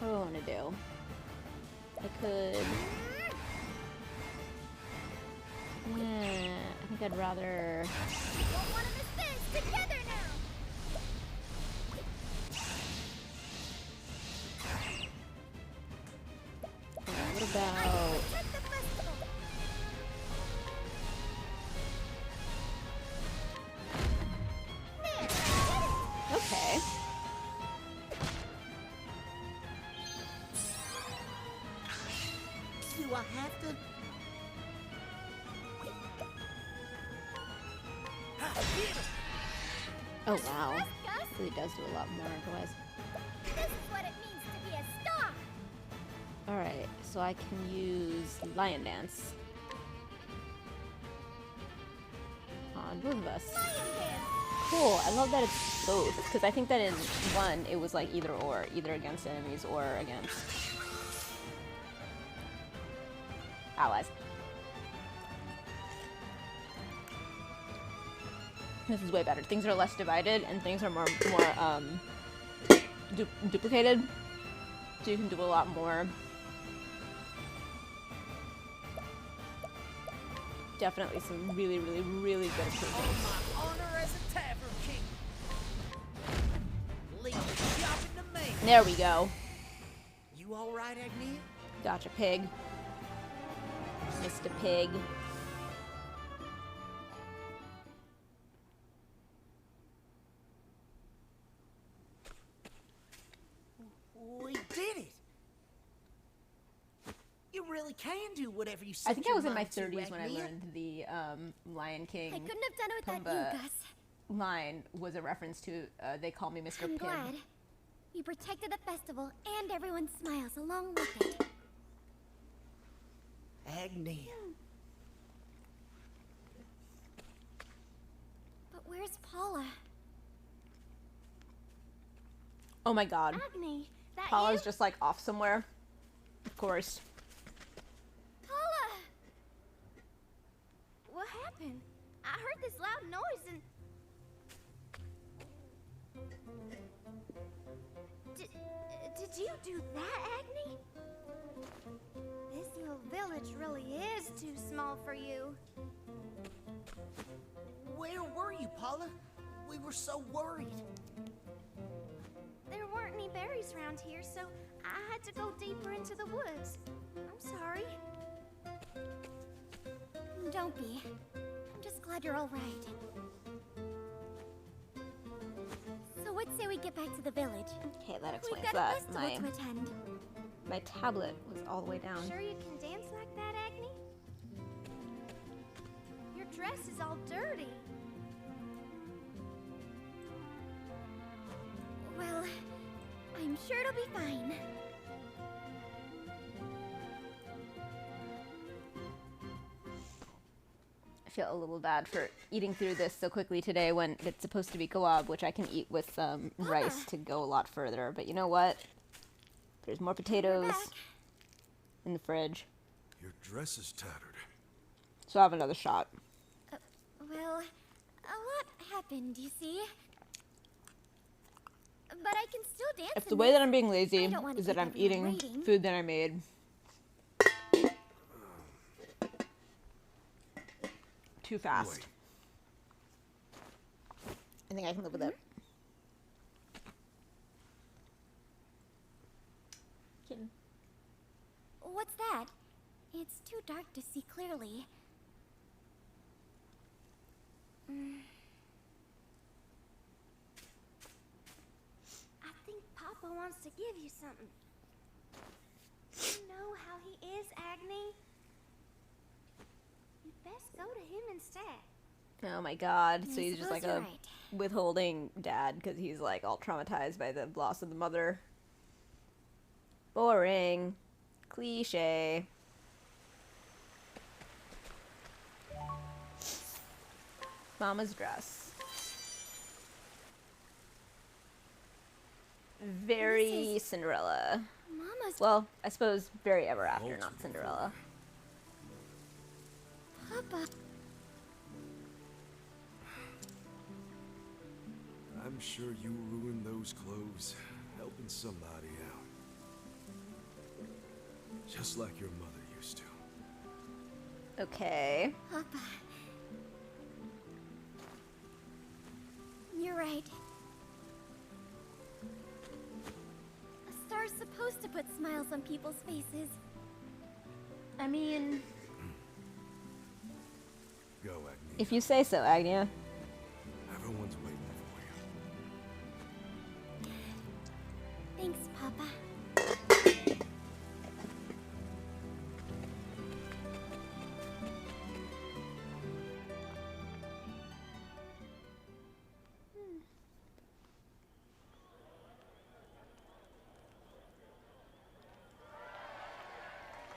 What do I want to do? I could... Yeah, I think I'd rather... Don't want to miss this. Together now. What about... Protect the festival. There, I did it. Okay. Do I have to? Oh wow. Trust Gus. Really does do a lot more otherwise. This is what it means to be a star. Alright, so I can use Lion Dance on both of us. Lion dance. Cool, I love that it's both, because I think that in one it was like either or, either against enemies or against allies. This is way better. Things are less divided and things are more duplicated, so you can do a lot more. Definitely some really, really, really good improvements. My honor as a tavern king. Leave the job in the man. There we go. You all right, Agnia? Gotcha, pig. Mr. Pig. We did it. You really can do whatever you set I think I your was in my mind to, 30s when I Agnia. learned the Lion King I couldn't have done it without Pumbaa you, Gus. line was a reference to they call me Mr. I'm Pig. glad. You protected the festival and everyone's smiles along with it. Agni. But where's Paula? Oh my god. Agni, that Paula's you? just like off somewhere. Of course. Paula! What happened? I heard this loud noise and... Did you do that, Agni? This little village really is too small for you. Where were you, Paula? We were so worried. There weren't any berries around here, so I had to go deeper into the woods. I'm sorry. Don't be. I'm just glad you're all right. So what say we get back to the village? Okay, that We've explains got a that. festival to attend. My tablet was all the way down. Sure you can dance like that, Agni? Your dress is all dirty. Well, I'm sure it'll be fine. I feel a little bad for eating through this so quickly today when it's supposed to be kebab, which I can eat with rice to go a lot further. But you know what? There's more potatoes back. in the fridge. Your dress is tattered. So I'll have another shot. Well, a lot happened, you see. But I can still dance. If in the way this. that I'm being lazy I don't want to is that keep I'm everyone eating waiting. food that I made. Too fast. Wait. I think I can live with it. Kitten. What's that? It's too dark to see clearly. I think Papa wants to give you something. You know how he is, Agni. You'd best go to him instead. Oh my god. So I he's just suppose like you're a right. withholding dad because he's like all traumatized by the loss of the mother. Boring. Cliche. Mama's dress. Very Cinderella. Mama's Well, I suppose very ever after, not Cinderella. Papa. I'm sure you ruined those clothes, helping somebody out. Just like your mother used to. Okay. Papa. You're right. A star's supposed to put smiles on people's faces. I mean, Go, Agni. if you say so, Agnia. Everyone's waiting for you. Thanks, Papa.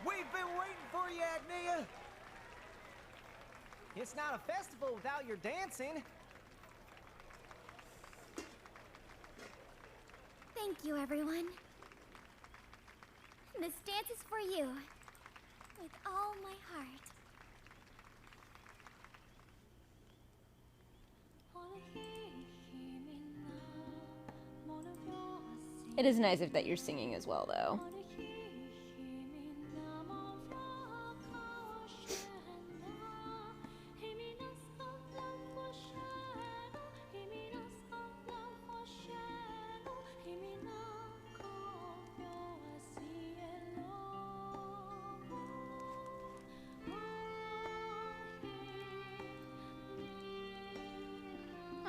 We've been waiting for you, Agnia! It's not a festival without your dancing. Thank you, everyone. This dance is for you. With all my heart. It is nice if that you're singing as well, though.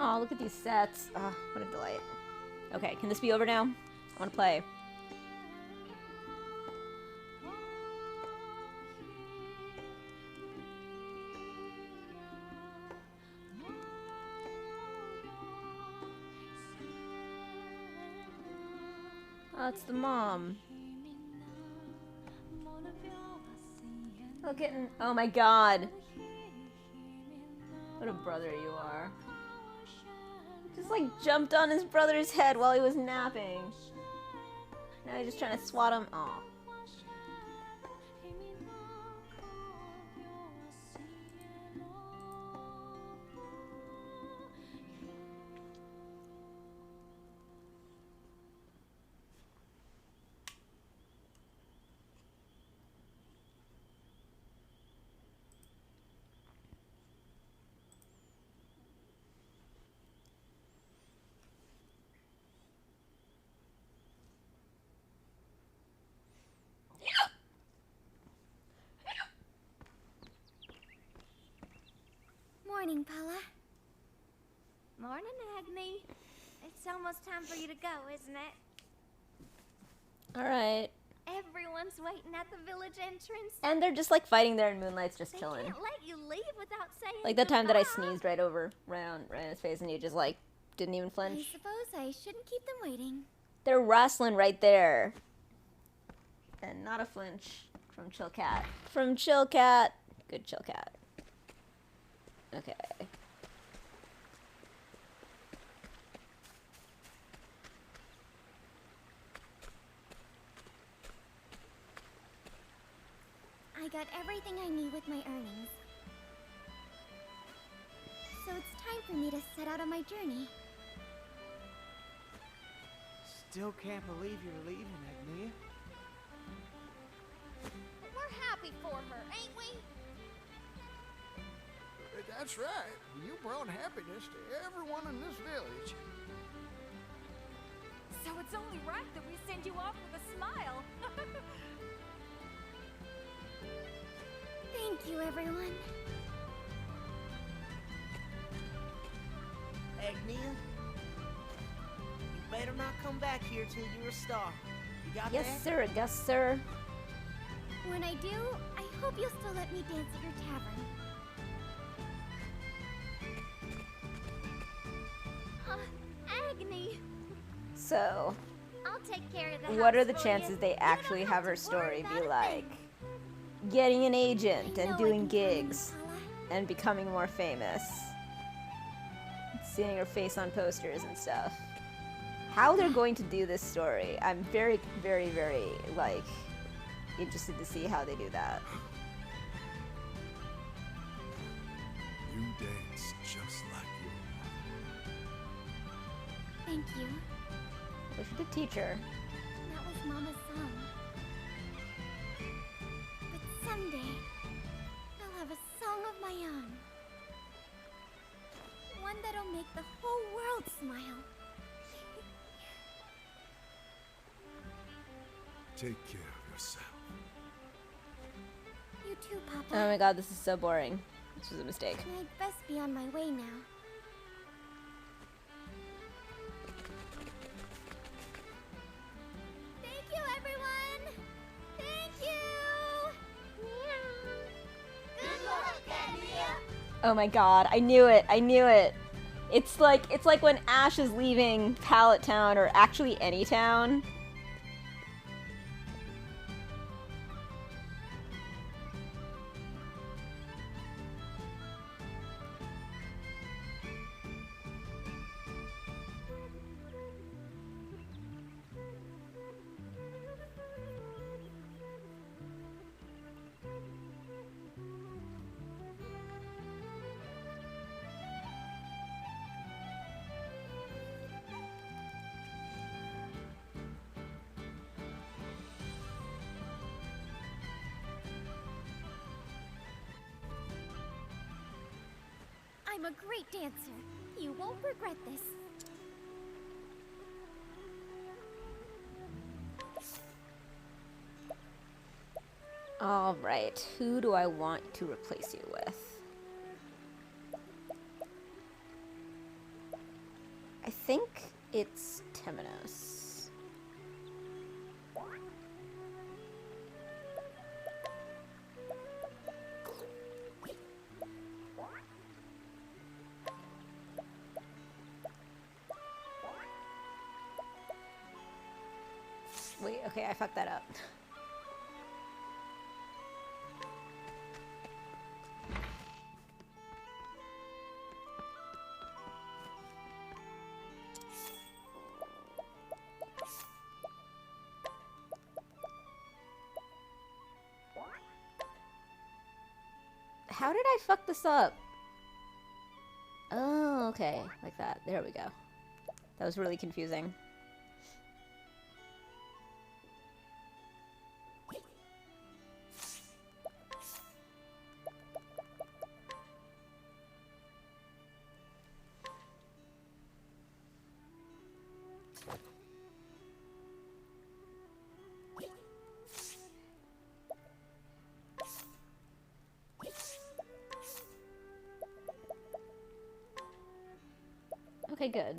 Oh, look at these sets. Oh, what a delight. Okay, can this be over now? I want to play. Oh, it's the mom. Look at oh my god. What a brother you are. Just like jumped on his brother's head while he was napping. Now he's just trying to swat him. Aw. Morning, Paula. Morning, Agni. It's almost time for you to go, isn't it? Alright. Everyone's waiting at the village entrance. And they're just like fighting there and Moonlight's just They chilling. can't let you leave without saying Like the time that I goodbye. sneezed right in his face and he just like didn't even I flinch. suppose I shouldn't keep them waiting. They're wrestling right there. And not a flinch from Chill Cat. From Chill Cat. Good Chill Cat. Okay. I got everything I need with my earnings. So it's time for me to set out on my journey. Still can't believe you're leaving, Agnia. We're happy for her, ain't we? That's right. You brought happiness to everyone in this village. So it's only right that we send you off with a smile. Thank you, everyone. Agnia, you better not come back here till you're a star. You got Yes, that? sir. Yes, sir. When I do, I hope you'll still let me dance at your tavern. Agni, So, I'll take care of the what are house the for chances you. they You don't actually have to her worry story about be a like thing. getting an I agent know and I doing can count on you, gigs Paula. and becoming more famous? Seeing her face on posters and stuff. How they're going to do this story, I'm very, very, very, like, interested to see how they do that. You dance just like your mother. Thank you. We should teach her. That was Mama's song. But someday, I'll have a song of my own. One that'll make the whole world smile. Take care of yourself. You too, Papa. Oh my god, this is so boring. This was a mistake. I'd best be on my way now. Thank you, everyone! Thank you! Good luck, Agnia! Oh my god, I knew it. I knew it. It's like when Ash is leaving Pallet Town or actually any town. I'm a great dancer. You won't regret this. Alright, who do I want to replace you with? I think it's Temenos. Wait, okay, I fucked that up. How did I fuck this up? Oh, okay. Like that. There we go. That was really confusing. Okay, good.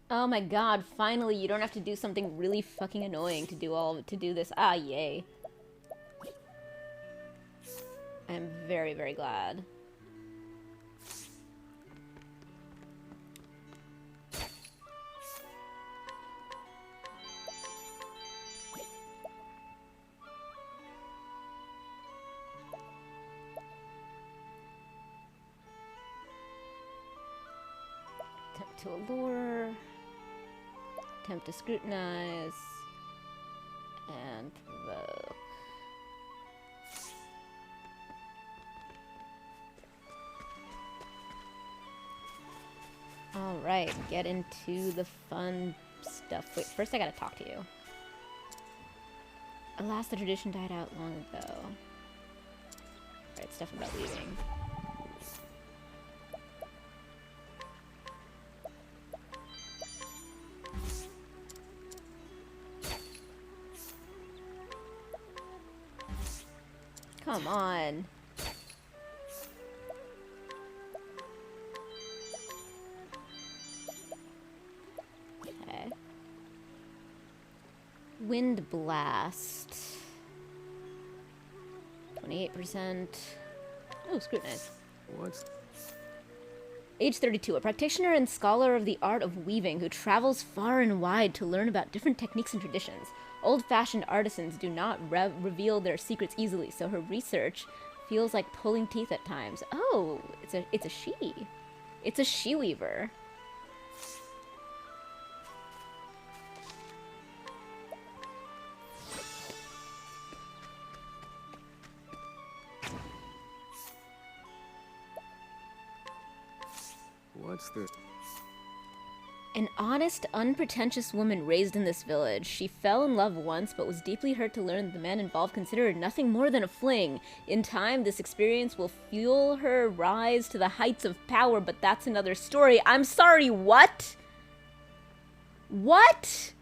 Oh my god, finally you don't have to do something really fucking annoying to do this. Ah, yay. I'm very, very glad. Attempt to allure. Attempt to scrutinize. And provoke. Alright, get into the fun stuff. Wait, first I gotta talk to you. Alas, the tradition died out long ago. Alright, stuff about leaving. Come on. Okay. Wind blast. 28%. Oh, scrutinize. What's... Age 32, a practitioner and scholar of the art of weaving who travels far and wide to learn about different techniques and traditions. Old-fashioned artisans do not reveal their secrets easily, so her research feels like pulling teeth at times. Oh, it's a she. It's a she-weaver. What's this? An honest, unpretentious woman raised in this village. She fell in love once, but was deeply hurt to learn that the man involved considered her nothing more than a fling. In time, this experience will fuel her rise to the heights of power, but that's another story. I'm sorry, what? What?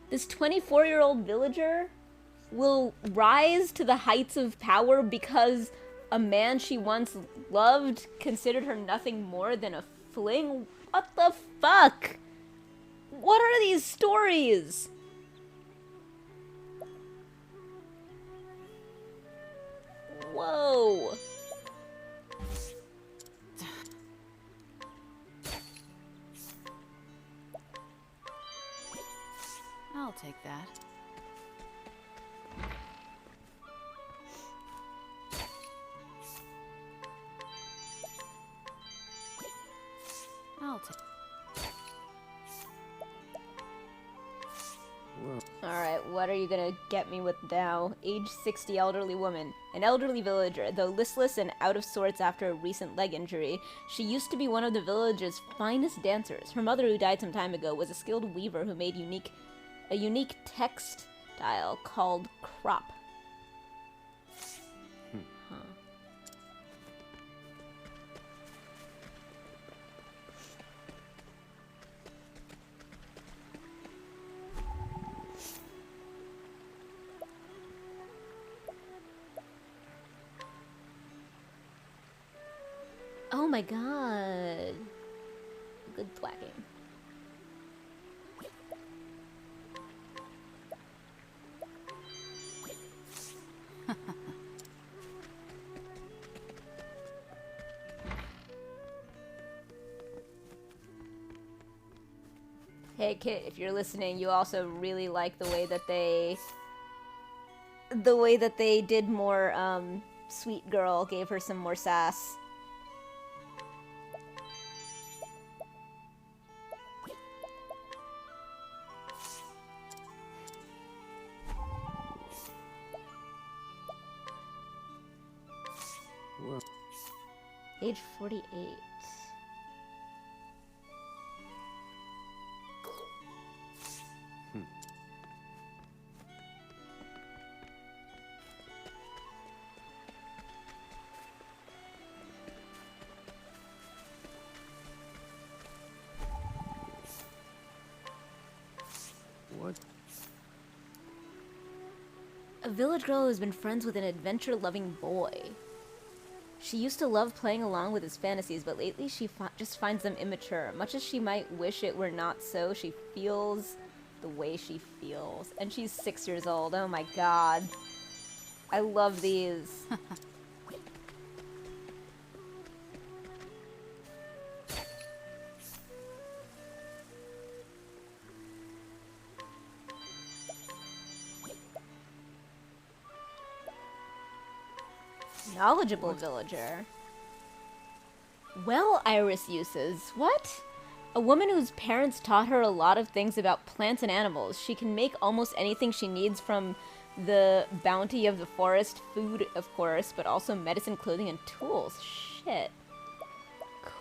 This 24-year-old villager will rise to the heights of power because a man she once loved considered her nothing more than a fling? What the fuck? What are these stories? Whoa. I'll take that. I'll take. Alright, what are you gonna get me with now? Age 60 elderly woman. An elderly villager, though listless and out of sorts after a recent leg injury. She used to be one of the village's finest dancers. Her mother, who died some time ago, was a skilled weaver who made a unique textile called crop. Huh. Oh my god. Good thwacking. Hey Kit, if you're listening, you also really like the way that they did more Sweet Girl, gave her some more sass. Age 48. What? A village girl who's been friends with an adventure-loving boy. She used to love playing along with his fantasies, but lately she just finds them immature. Much as she might wish it were not so, she feels the way she feels. And she's 6 years old. Oh my god. I love these. Knowledgeable villager. Well, Iris uses. What? A woman whose parents taught her a lot of things about plants and animals. She can make almost anything she needs from the bounty of the forest, food, of course, but also medicine, clothing, and tools. Shit.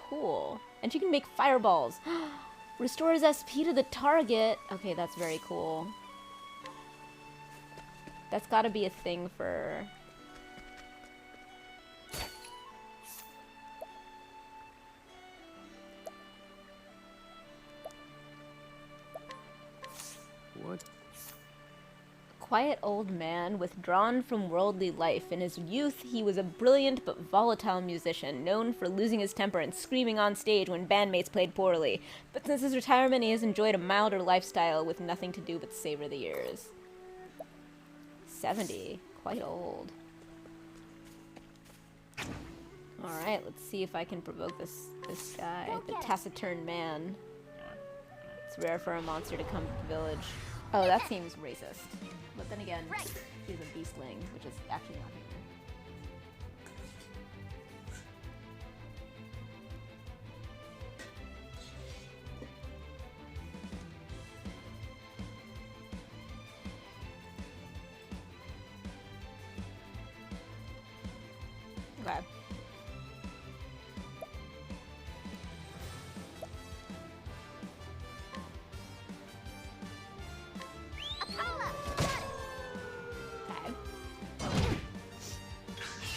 Cool. And she can make fireballs. Restores SP to the target. Okay, that's very cool. That's gotta be a thing for... What? Quiet old man, withdrawn from worldly life. In his youth, he was a brilliant but volatile musician, known for losing his temper and screaming on stage when bandmates played poorly. But since his retirement, he has enjoyed a milder lifestyle with nothing to do but savor the years. 70. Quite old. Alright, let's see if I can provoke this guy. The taciturn man. It's rare for a monster to come to the village. Oh, that seems racist. But then again, he's a beastling, which is actually not okay.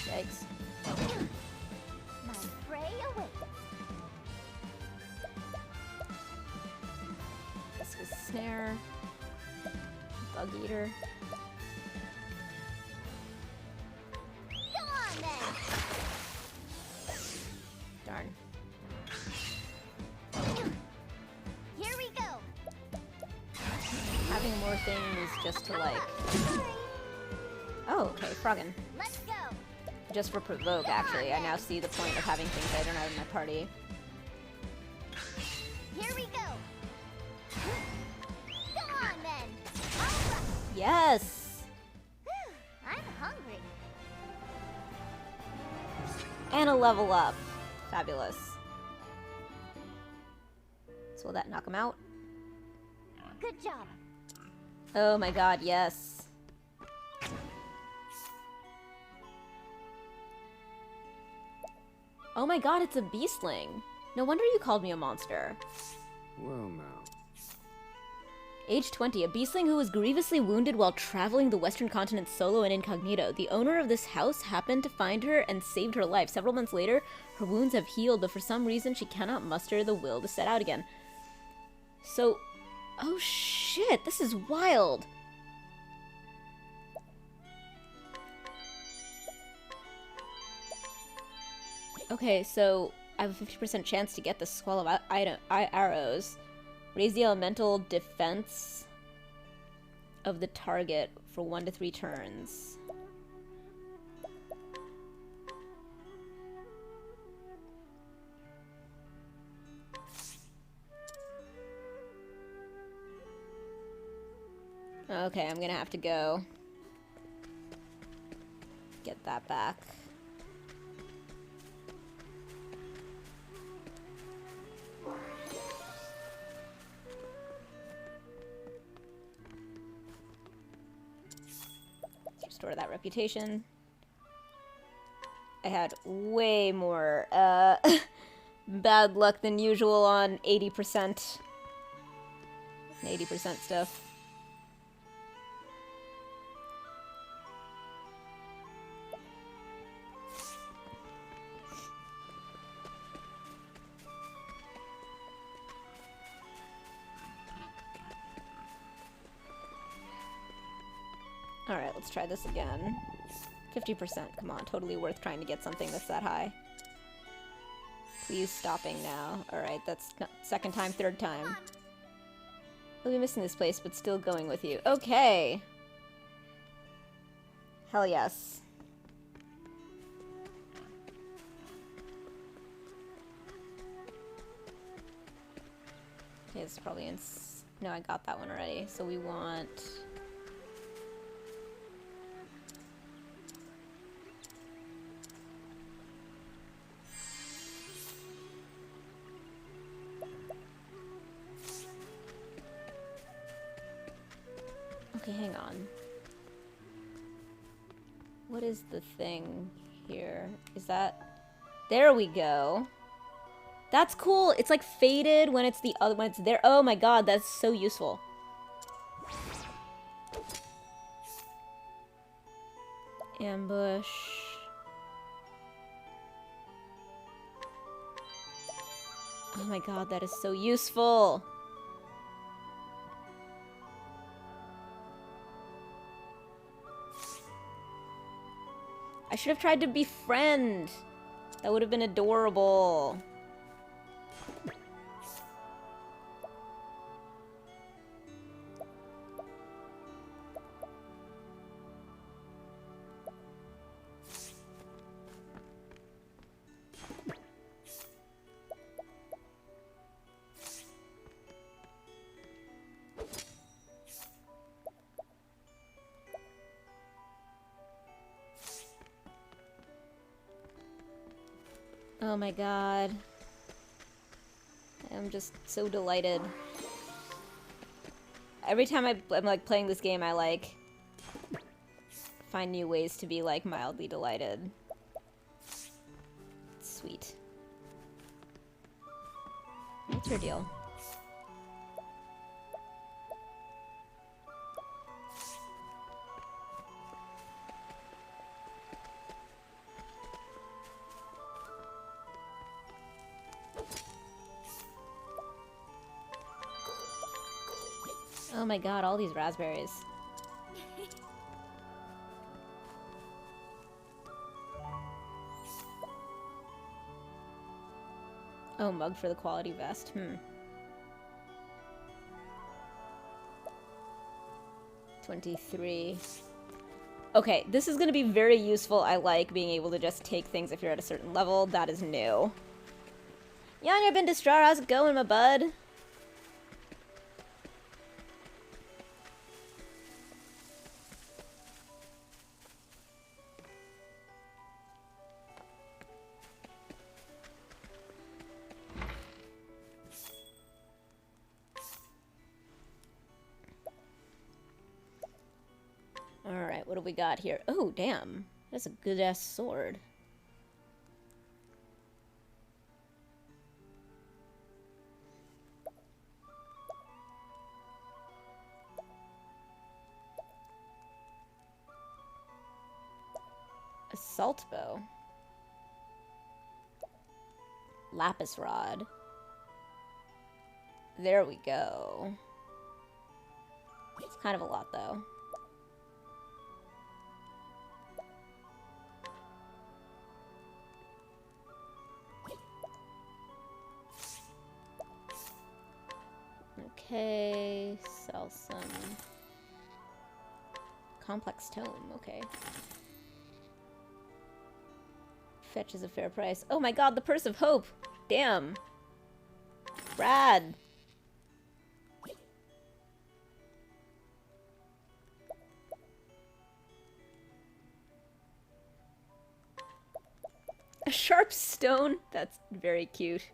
Yikes. My prey awaits. This is snare. Bug eater. Go on then. Darn. Here we go. Having more things just to like... Oh, okay, Froggin. Let's go. Just for provoke, actually. I now see the point of having things I don't have in my party. Here we go. Go on then. All right. Yes! I'm hungry. And a level up. Fabulous. So will that knock him out? Good job. Oh my god, yes. Oh my god, it's a beastling. No wonder you called me a monster. Well, now. Age 20, a beastling who was grievously wounded while traveling the western continent solo and incognito. The owner of this house happened to find her and saved her life. Several months later, her wounds have healed, but for some reason she cannot muster the will to set out again. So, oh shit, this is wild. Okay, so I have a 50% chance to get the Squall of Arrows. Raise the elemental defense of the target for 1 to 3 turns. Okay, I'm gonna have to go get that back. Restore that reputation. I had way more bad luck than usual on 80%. 80% stuff. Alright, let's try this again. 50%, come on, totally worth trying to get something that's that high. Please stopping now. Alright, that's second time, third time. I'll be missing this place, but still going with you. Okay! Hell yes. Okay, this is probably in... No, I got that one already. So we want... Okay, hang on. What is the thing here? Is that... There we go. That's cool. It's like faded when it's the other when it's there. Oh my god, that's so useful. Ambush. Oh my god, that is so useful. I should have tried to befriend. That would have been adorable. Oh my god. I'm just so delighted. Every time I'm like playing this game, I like find new ways to be like mildly delighted. Sweet. What's your deal? Oh my god, all these raspberries. Oh, mug for the quality vest. 23. Okay, this is gonna be very useful. I like being able to just take things if you're at a certain level. That is new. Young, I've been distraught. How's it going, my bud? Alright, what do we got here? Oh, damn. That's a good-ass sword. Assault bow. Lapis rod. There we go. It's kind of a lot, though. Okay, sell some complex tome, okay. Fetches a fair price. Oh my god, the Purse of Hope! Damn. Rad. A sharp stone? That's very cute.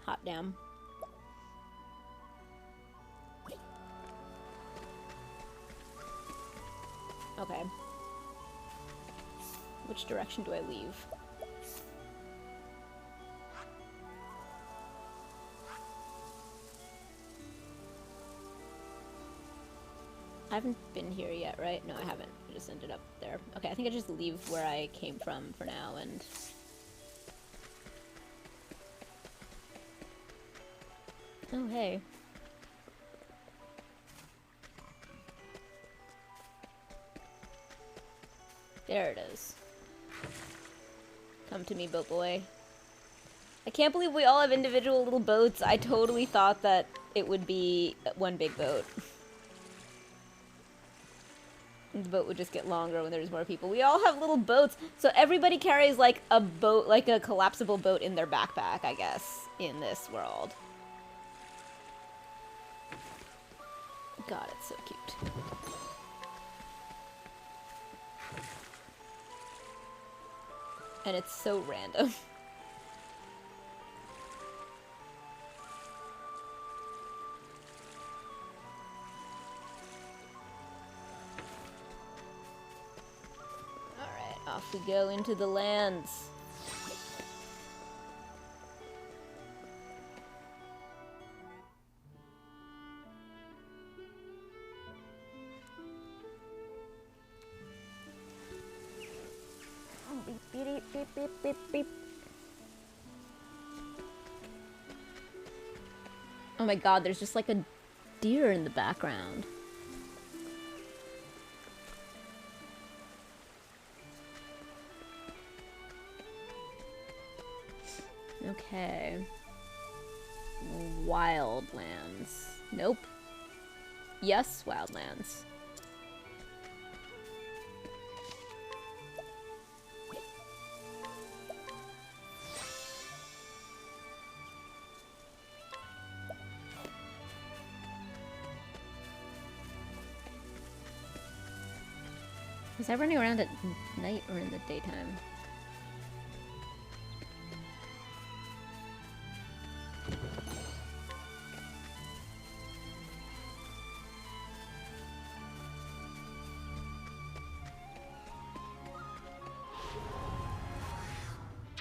Hot damn. Okay. Which direction do I leave? I haven't been here yet, right? No, I haven't. I just ended up there. Okay, I think I just leave where I came from for now and... Oh, hey. There it is. Come to me, boat boy. I can't believe we all have individual little boats. I totally thought that it would be one big boat. The boat would just get longer when there's more people. We all have little boats, so everybody carries like a boat, like a collapsible boat in their backpack, I guess, in this world. God, it's so cute. And it's so random. Alright, off we go into the lands. Beep, beep, beep, beep, beep. Oh my god, there's just like a deer in the background. Okay. Wildlands. Nope. Yes, Wildlands. Was I running around at night or in the daytime?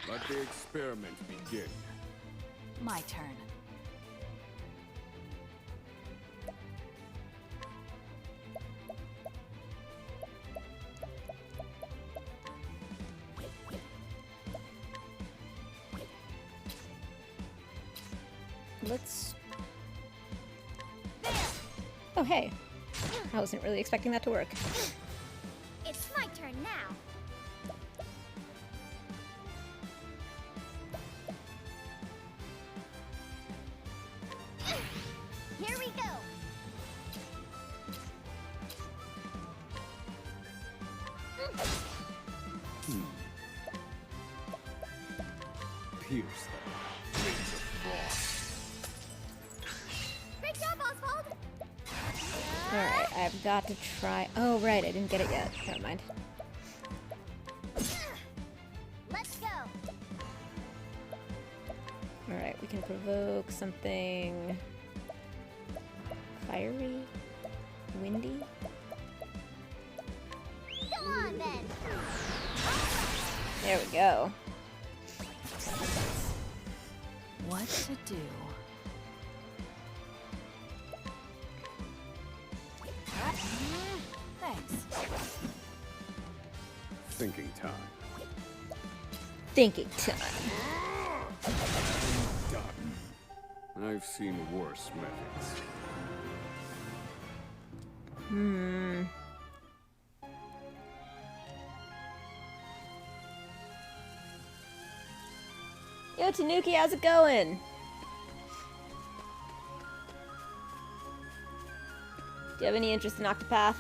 Let the experiment begin. My turn. Let's... Oh, hey. I wasn't really expecting that to work. It's my turn now. Here we go. Pierce them. Wings of frost. Great job, Oswald. Alright, I've got to try... Oh, right, I didn't get it yet. Never mind. Let's go. Alright, we can provoke something... fiery? Windy? Come on, then. There we go. What to do? Thanks. Thinking time. Thinking time. Done. I've seen worse methods. Yo, Tanuki, how's it going? Do you have any interest in Octopath?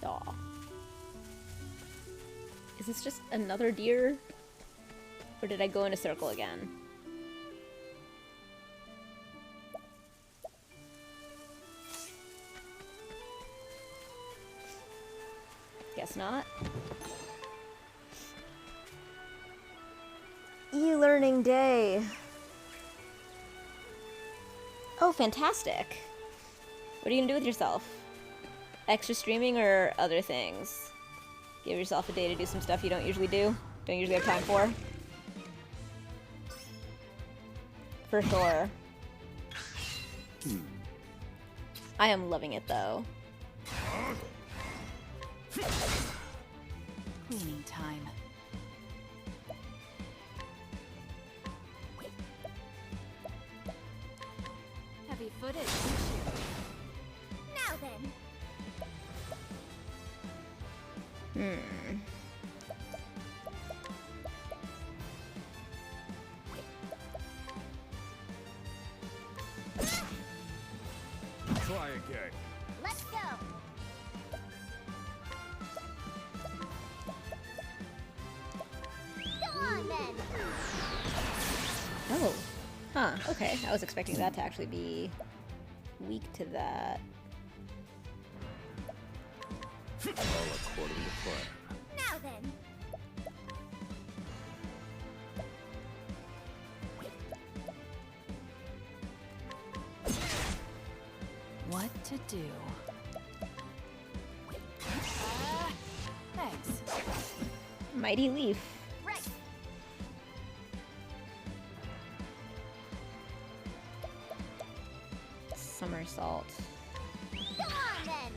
Aw. Is this just another deer? Or did I go in a circle again? Guess not. E-learning day. Oh, fantastic. What are you gonna do with yourself? Extra streaming or other things? Give yourself a day to do some stuff you don't usually do? Don't usually have time for? For sure. I am loving it though. Cleaning time. Heavy footage. Now then. Try again. Let's go. Go on then. Oh. Huh, okay. I was expecting that to actually be weak to that. All according to plan. Now then. What to do? Thanks. Mighty Leaf. Right. Somersault. Go on then.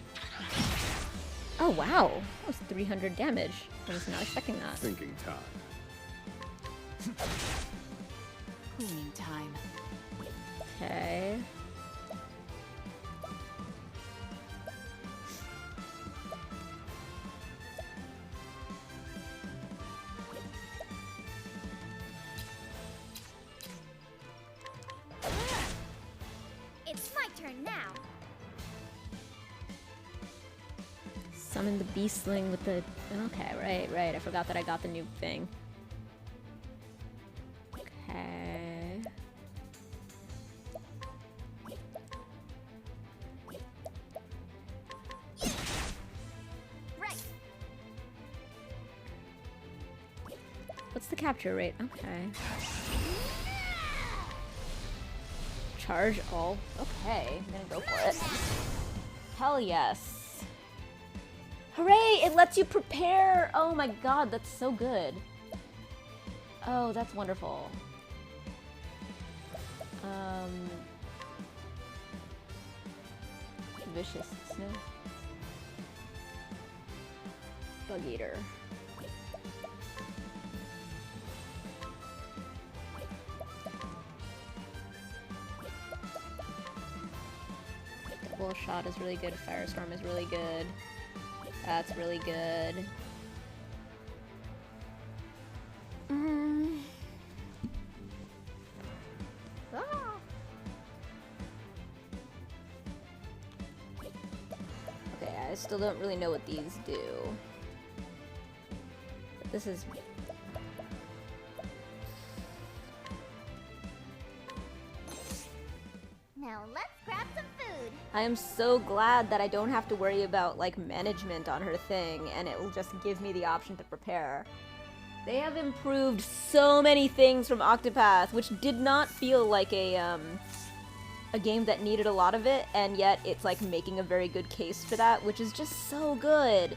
Oh wow! That was 300 damage. I was not expecting that. Thinking time. Cleaning time. Okay. It's my turn now. Summon the beastling with the... Okay, right. I forgot that I got the new thing. Okay. Right. What's the capture rate? Okay. Charge all. Okay, I'm gonna go for it. Hell yes. Hooray! It lets you prepare! Oh my god, that's so good. Oh, that's wonderful. Vicious Sniff. Bug Eater. Double Shot is really good. Firestorm is really good. That's really good. Ah. Okay, I still don't really know what these do. But this is... Now let's grab some food. I am so glad that I don't have to worry about, like, management on her thing, and it will just give me the option to prepare. They have improved so many things from Octopath, which did not feel like a game that needed a lot of it, and yet it's, like, making a very good case for that, which is just so good.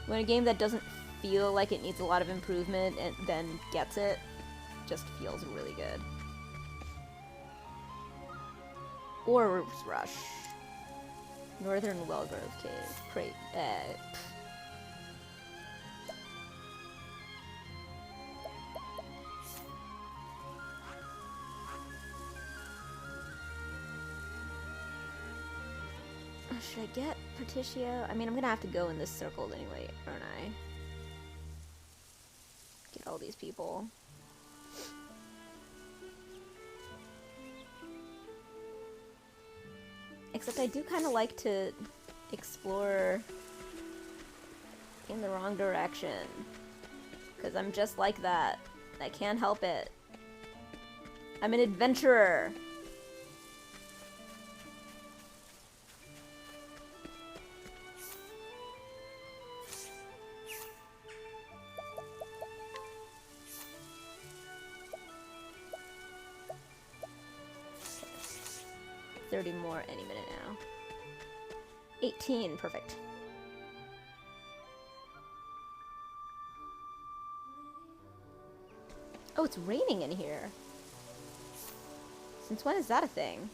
When a game that doesn't feel like it needs a lot of improvement and then gets it, just feels really good. Orbs Rush. Northern Wellgrove Cave. Should I get Patricia? I mean, I'm gonna have to go in this circle anyway, aren't I? Get all these people. Except I do kind of like to explore in the wrong direction. Because I'm just like that. I can't help it. I'm an adventurer. Okay. 30 more any minute now. 18, perfect. Oh, it's raining in here. Since when is that a thing?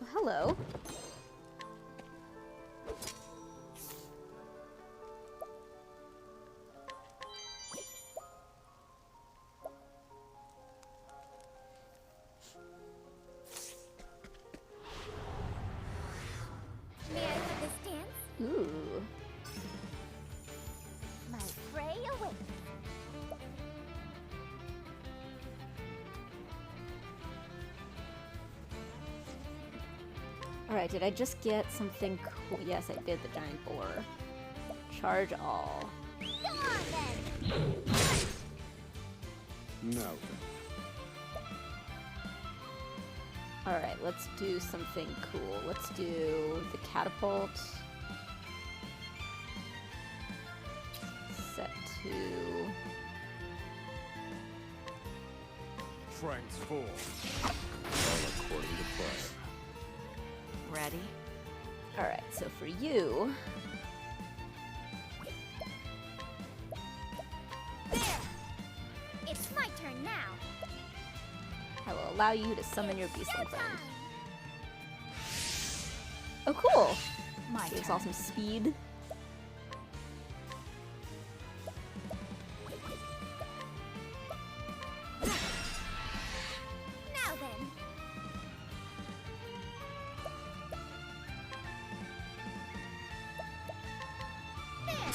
Oh, hello. May I have this dance? Ooh. My prey awaits. Alright, did I just get something cool? Yes, I did, the giant boar. Charge all. Go on then. No. Alright, let's do something cool. Let's do the catapult. Set to... Transform. All according to plan. Ready? Alright, so for you... There. It's my turn now. I will allow you to summon your beastling Showtime. friend. Oh, cool! My Gives turn. all some speed. Now then. There.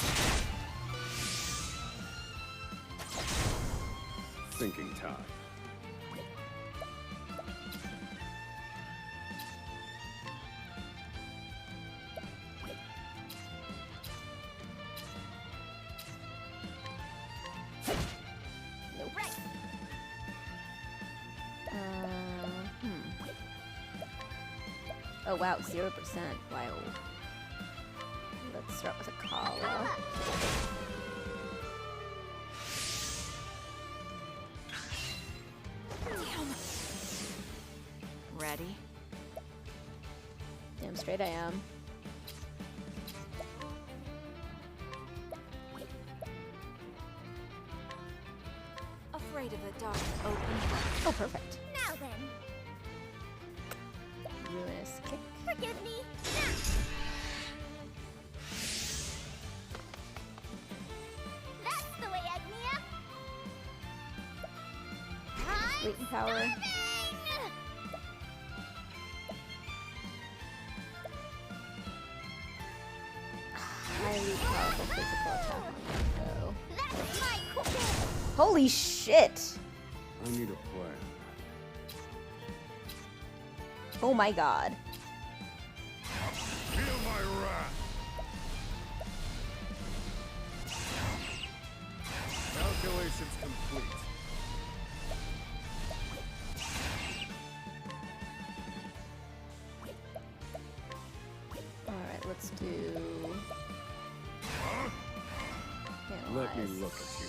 Thinking time. Nope. Right. Oh wow, 0%. Wow. Let's start with a Kala. Ready? Damn straight I am. Afraid of the dark. Open. Oh, perfect. Now then. Ruinous kick. Forgive me. That's the way, Agnia. I'm Latent power. starving! Highly powerful physical attack. Oh. That's my cooking. Holy shit! I need a plan. Oh my god. Feel my wrath. Calculations complete. Alright, let's do... Let me Analyze. look at you.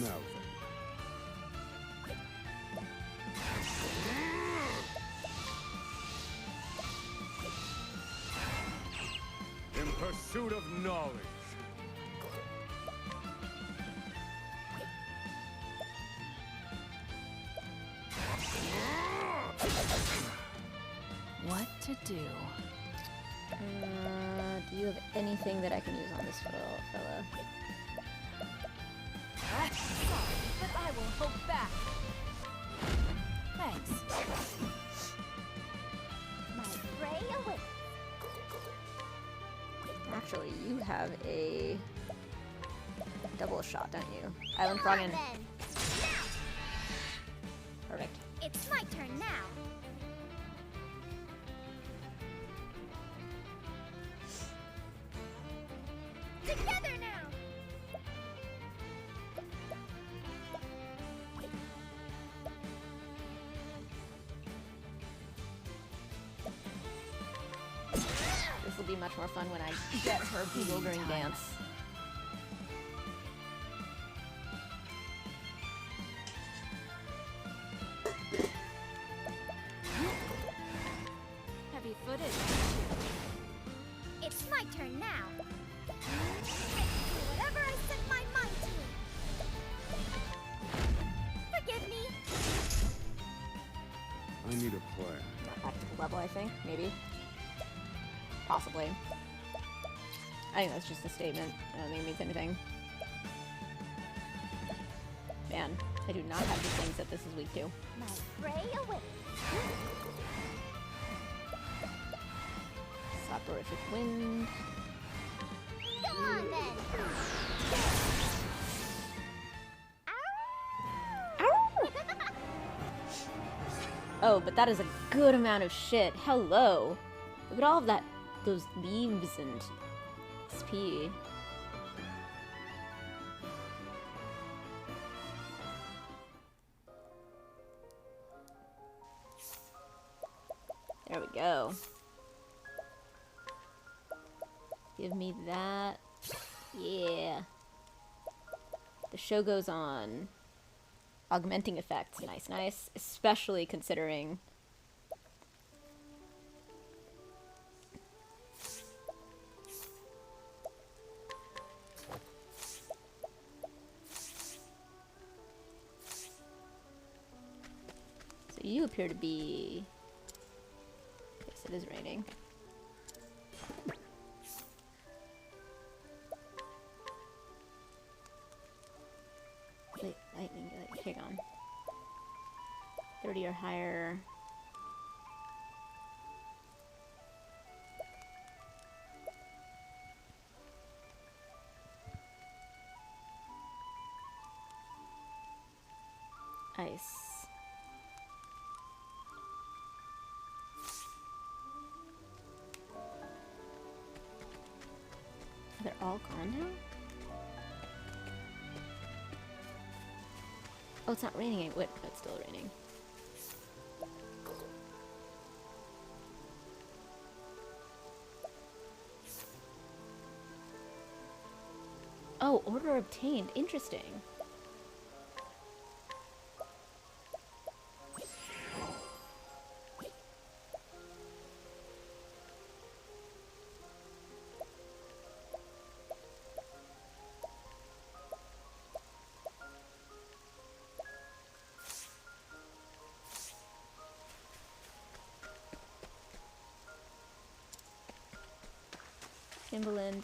Now then. In pursuit of knowledge. What to do? Do you have anything that I can use on this fella? Sorry, but I will hold back. Thanks. My prey awaits. Actually, you have a double shot, don't you? Island Froggen. Then. turn now. Together now. This will be much more fun when I get her bewildering dance. Heavy-footed. It's my turn now. I can do whatever I set my mind to. Forgive me. I need a plan. Not back to the level, I think. Maybe. Possibly. I think that's just a statement. I don't think it means anything. Man, I do not have the things that this is weak to. My prey awaits. Soporific wind. Go on then. Ow! Oh, but that is a good amount of shit. Hello. Look at all of that, those leaves and XP. There we go. Give me that. Yeah. The show goes on. Augmenting effects. Nice, nice. Especially considering... So you appear to be... Yes, it is raining. Lightning, hang on. 30 or higher. Ice. They're all gone now? Oh, it's not raining. Wait, it's still raining. Oh, order obtained. Interesting. Timberland.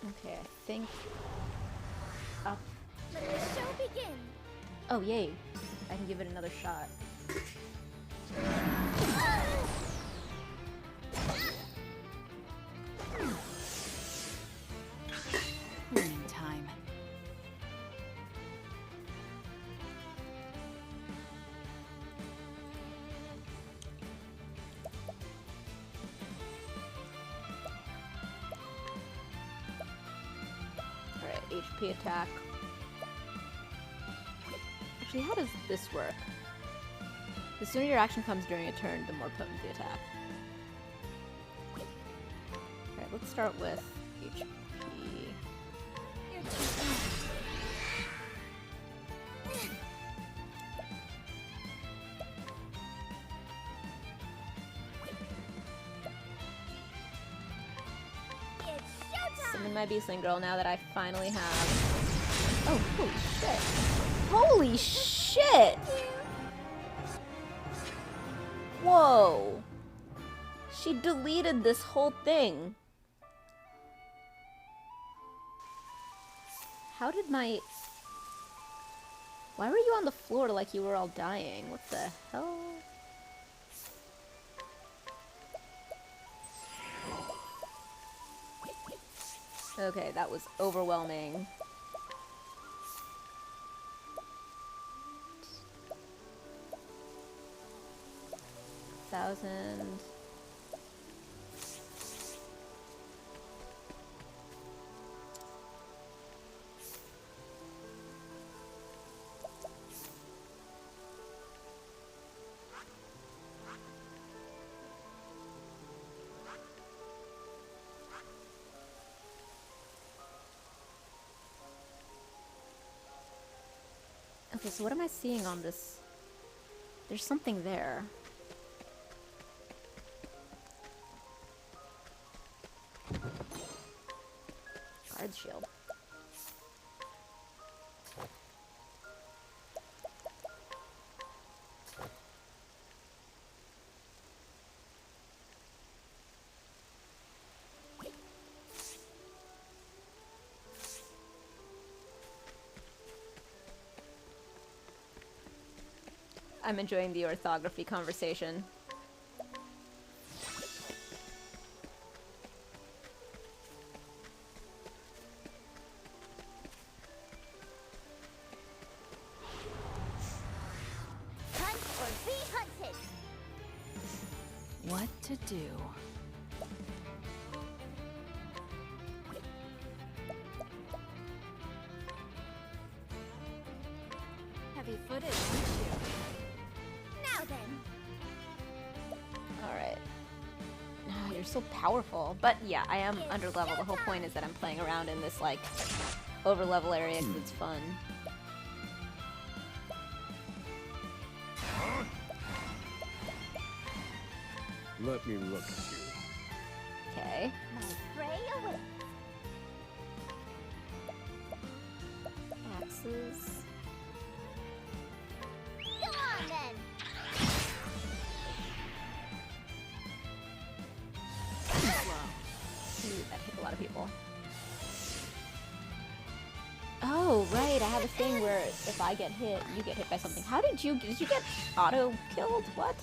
Okay, I think up. Let the show begin. Oh, yay. I can give it another shot. Cleaning time. Alright, HP attack. Actually, how does this work? The sooner your action comes during a turn, the more potent the attack. Alright, let's start with HP. It's showtime. Summon my Beastling Girl now that I finally have... Oh, holy shit. Holy shit! Whoa. She deleted this whole thing. How did my... Why were you on the floor like you were all dying? What the hell? Okay, that was overwhelming. Thousand. Okay, so what am I seeing on this? There's something there. Guard shield. I'm enjoying the orthography conversation. Hunt or be hunted. What to do? Heavy-footed, aren't you? Now then. Alright. Oh, you're so powerful. But yeah, I am under level. The whole point is that I'm playing around in this, like, over level area because it's fun. Let me look at you. Okay. My prey awaits. Axes. Go on then. Ooh, that hit a lot of people. Oh, right, I have a thing where if I get hit, you get hit by something. How did you get auto-killed? What?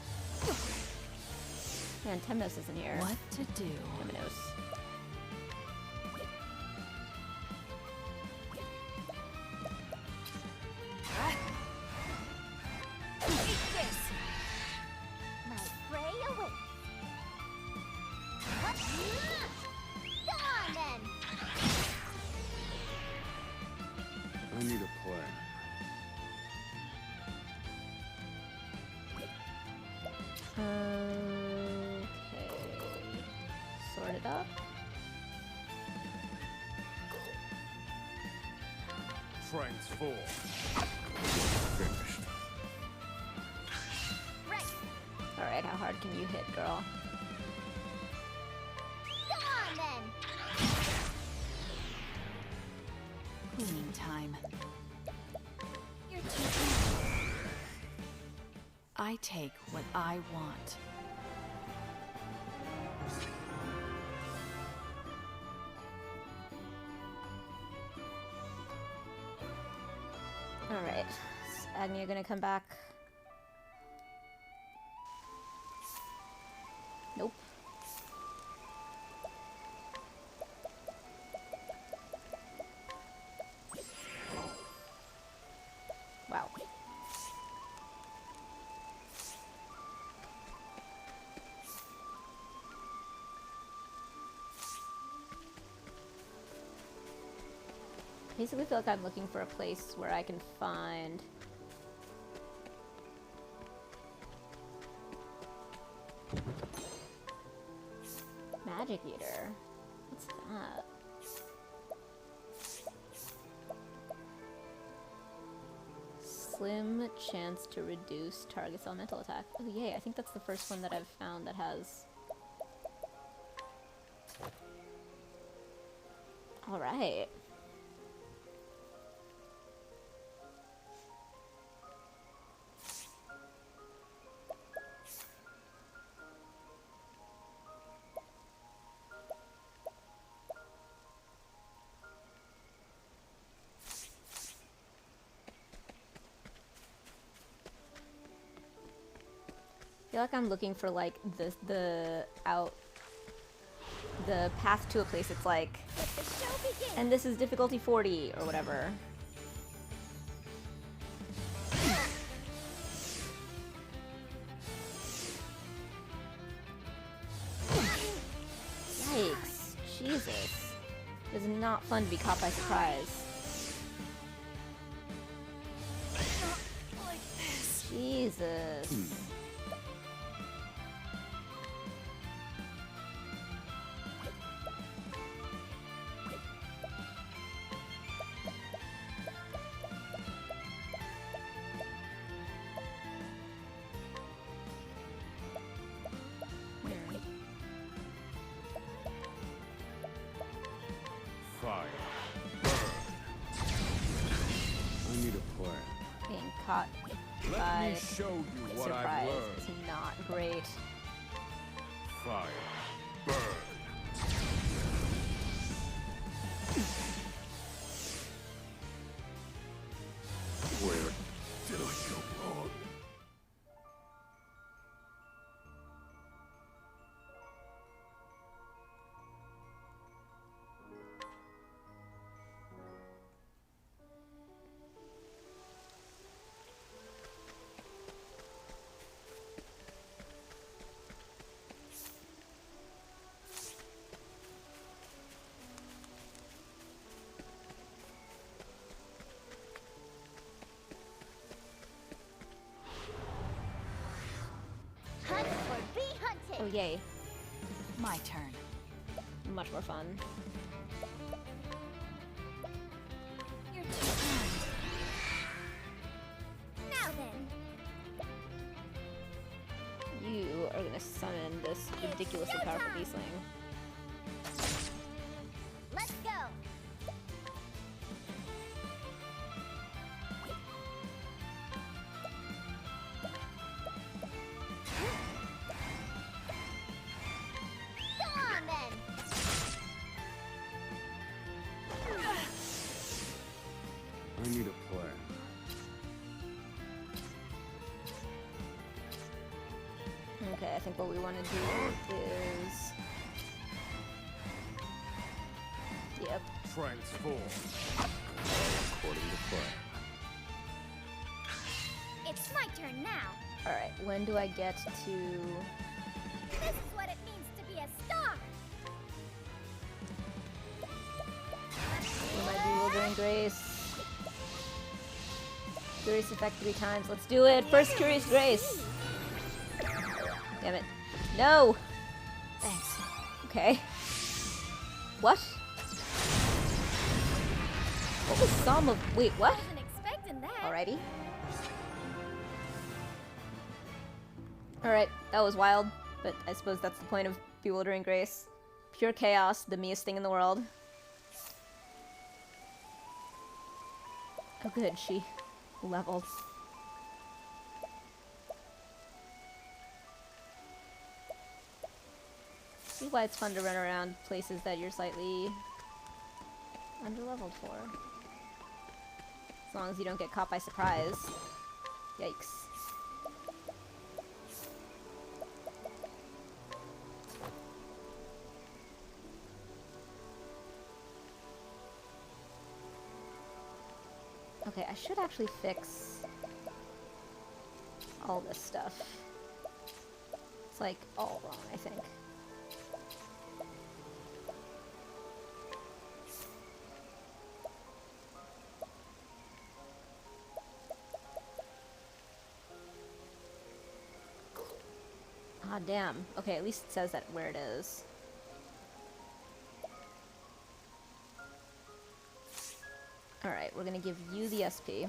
Man, Temnos isn't here. What to do? Temnos. My prey awaits. What? Go on then. I need a plan. Okay. Sort it up. Frank's full. Finished. Right. Alright, how hard can you hit, girl? Go on then. Cleaning time. You're too I take what I want. Alright. Is Agnia gonna come back? Nope. Wow. Basically feel like I'm looking for a place where I can find Magic Eater. What's that? Slim chance to reduce target's elemental attack. Oh yay, I think that's the first one that I've found that has... Alright. feel like I'm looking for like the path to a place it's like, and this is difficulty 40 or whatever. Yikes. Jesus. It is not fun to be caught by surprise. Jesus. Fire. Burn. I need a plan. Being caught Let by me show you what I've surprise learned. is not great. Fire. Burn. Where did I go wrong? Hunt or be hunted. Oh yay. My turn. Much more fun. Your turn. Now then. You are gonna summon this ridiculously powerful beastling. Let's go. Go on then. I need a plan. Okay, I think what we want to do is... Yep. Transform. According to plan. It's my turn now. Alright, when do I get to... This is what it means to be a star. What am I bewildering grace? Curious effect 3 times. Let's do it! First Curious Grace! Damn it. No! Thanks. Okay. What? What was Psalm of... Wait, what? Wasn't expecting that. Alrighty. Alright, that was wild, but I suppose that's the point of Bewildering Grace. Pure chaos, the meest thing in the world. Oh good, she leveled. See why it's fun to run around places that you're slightly underleveled for. As long as you don't get caught by surprise. Yikes. Okay, I should actually fix all this stuff. It's like all wrong, I think. Ah, damn. Okay, at least it says that where it is. Alright, we're gonna give you the SP. I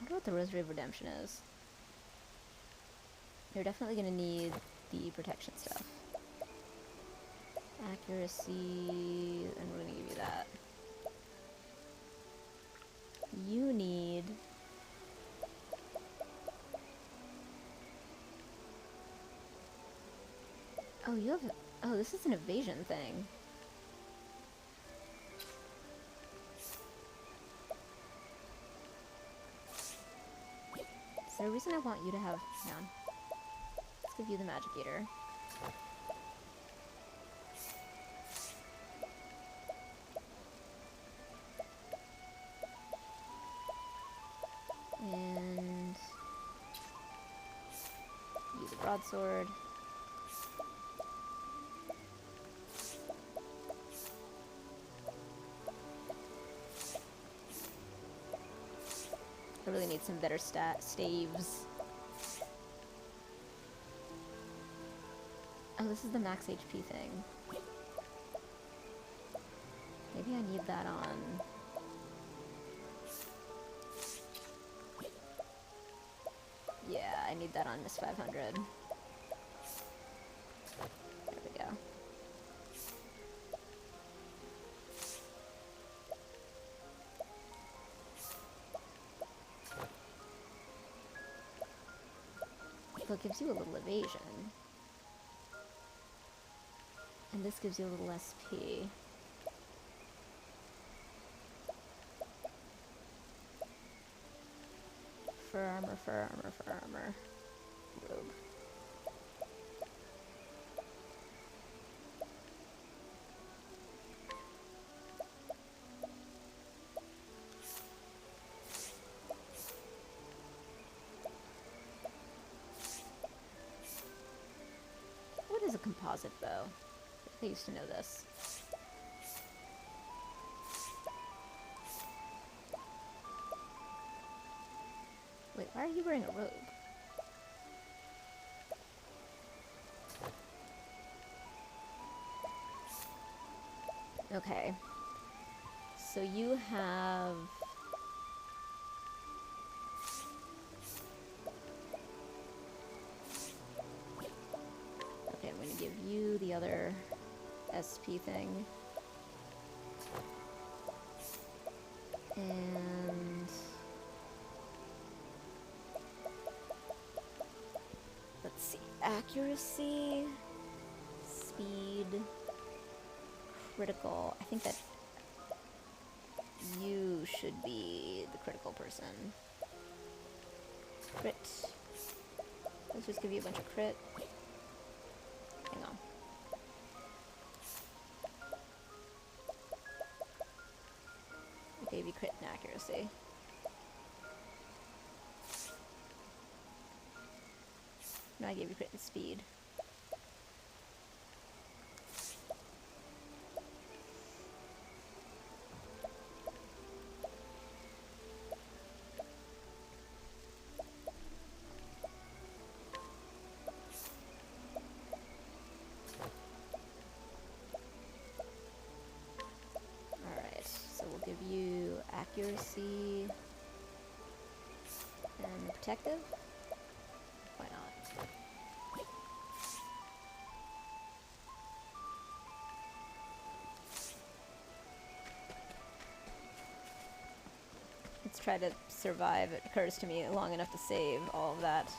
wonder what the Rosary of Redemption is. You're definitely gonna need the protection stuff. Accuracy, and we're gonna give you that. You need... Oh, you have... Oh, this is an evasion thing. there a reason I want you to have... Hang on. Let's give you the magic eater. And... use a broadsword. I really need some better staves. Oh, this is the max HP thing. Maybe I need that on... Yeah, I need that on Miss 500. There we go. So it gives you a little evasion. And this gives you a little SP. Fur armor, fur armor, fur armor. Robe. What is a composite bow? I used to know this. Wait, why are you wearing a robe? Okay. So you have... Okay, I'm gonna give you the other SP thing. And... let's see. Accuracy, speed, critical. I think that you should be the critical person. Crit. Let's just give you a bunch of crit. Hang on. I gave you crit and accuracy. No, I gave you crit and speed. Alright, so we'll give you accuracy and protective. Why not? Let's try to survive. It occurs to me long enough to save all of that.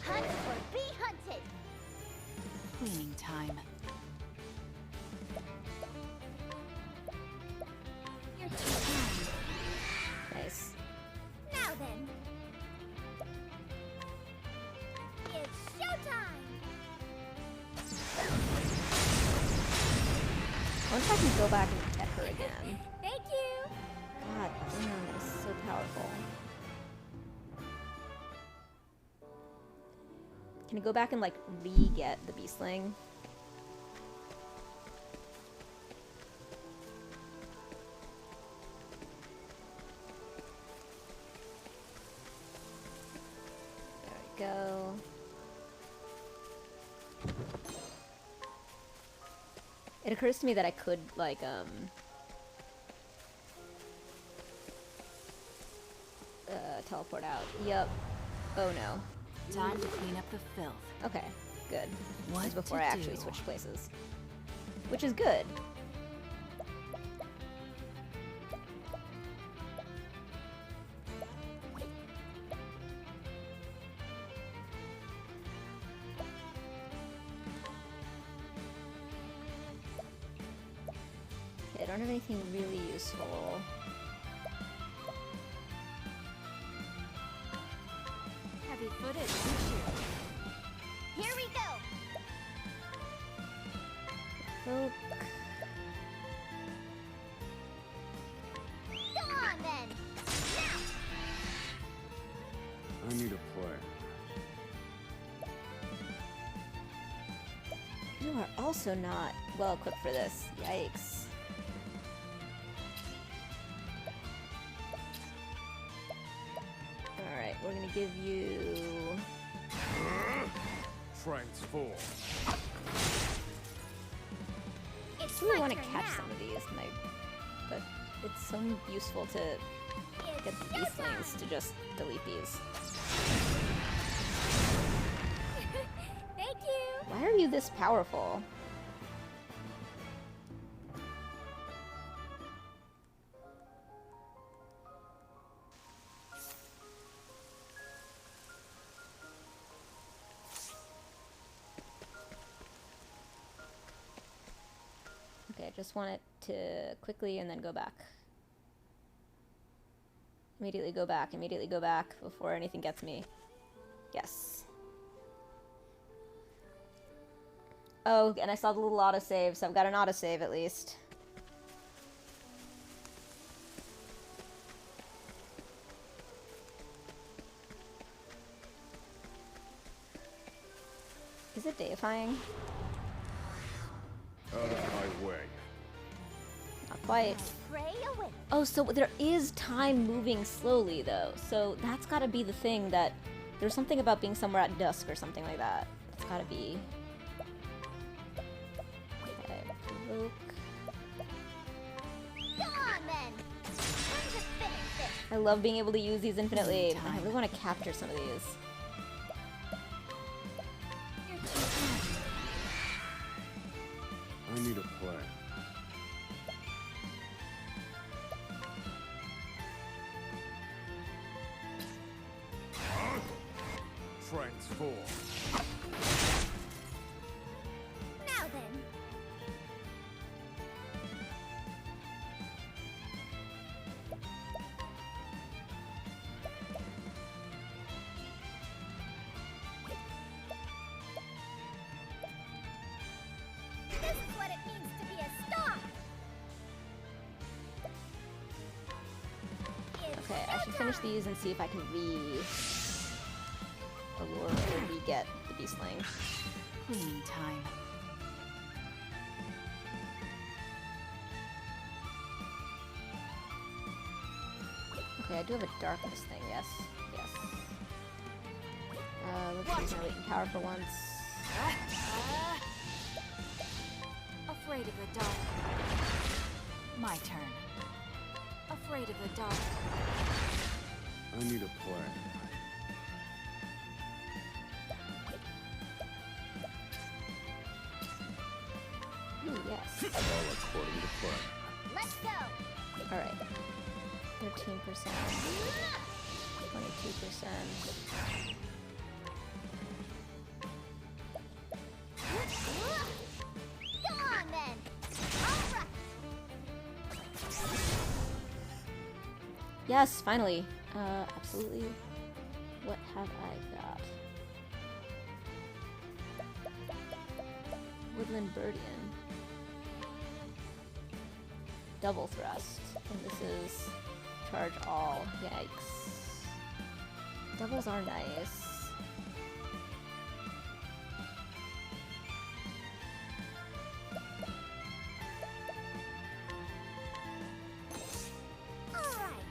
Hunt or be hunted! Cleaning time. You're too kind. Nice. Now then. It's showtime! I wonder if I can go back and pet her again. Thank you! God damn, this is so powerful. Can I go back and, like, re-get the Beastling? There we go. It occurs to me that I could, like, teleport out. Yep. Oh no. Time to clean up the filth. Okay, good. What This is before to I actually do? switch places. Which is good. don't have anything really useful. Heavy footed, aren't you? Here we go. Poke. Go on then. Now. I need a plan. You are also not well equipped for this. Yikes. Alright, we're gonna give you... Transform. I It's really my want to turn catch now. some of these, but it's so useful to get It's these showtime. things to just delete these. Thank you. Why are you this powerful? Okay, I just want it to quickly and then go back. Immediately go back before anything gets me. Yes. Oh, and I saw the little autosave, so I've got an autosave at least. Is it deifying? Out of my way. Not quite. Pray away. Oh, so there is time moving slowly, though. So that's gotta be the thing that... There's something about being somewhere at dusk or something like that. It's gotta be... Okay, provoke. Go on then. Time to finish this. I love being able to use these infinitely. I really want to capture some of these. I need a plan. Transform. Now then. This is what it means to be a star. It's Okay, I should finish these and see if I can allure or re-get the beastling. Cleaning time. Okay, I do have a darkness thing, yes. Yes. Let's use my latent power for once. Afraid of the dark. My turn. Afraid of the dark. I need a plan. Ooh, yes. All according to plan. Let's go. Alright. 13%. 22%. Go on then. All right. Yes, finally. Absolutely. What have I got? Woodland Birdian. Double thrust. And this is charge all. Yikes. Doubles are nice. All right.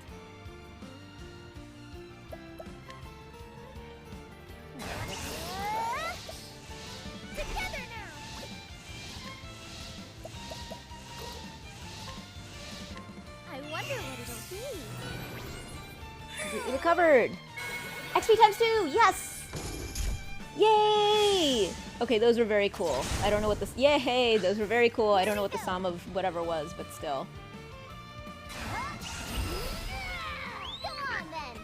Together now. I wonder what it'll be. Completely recovered! XP times 2! Yes! Yay! Okay, those were very cool. I don't know what this... Yay! Those were very cool. I don't know what the sum of whatever was, but still. Go on then.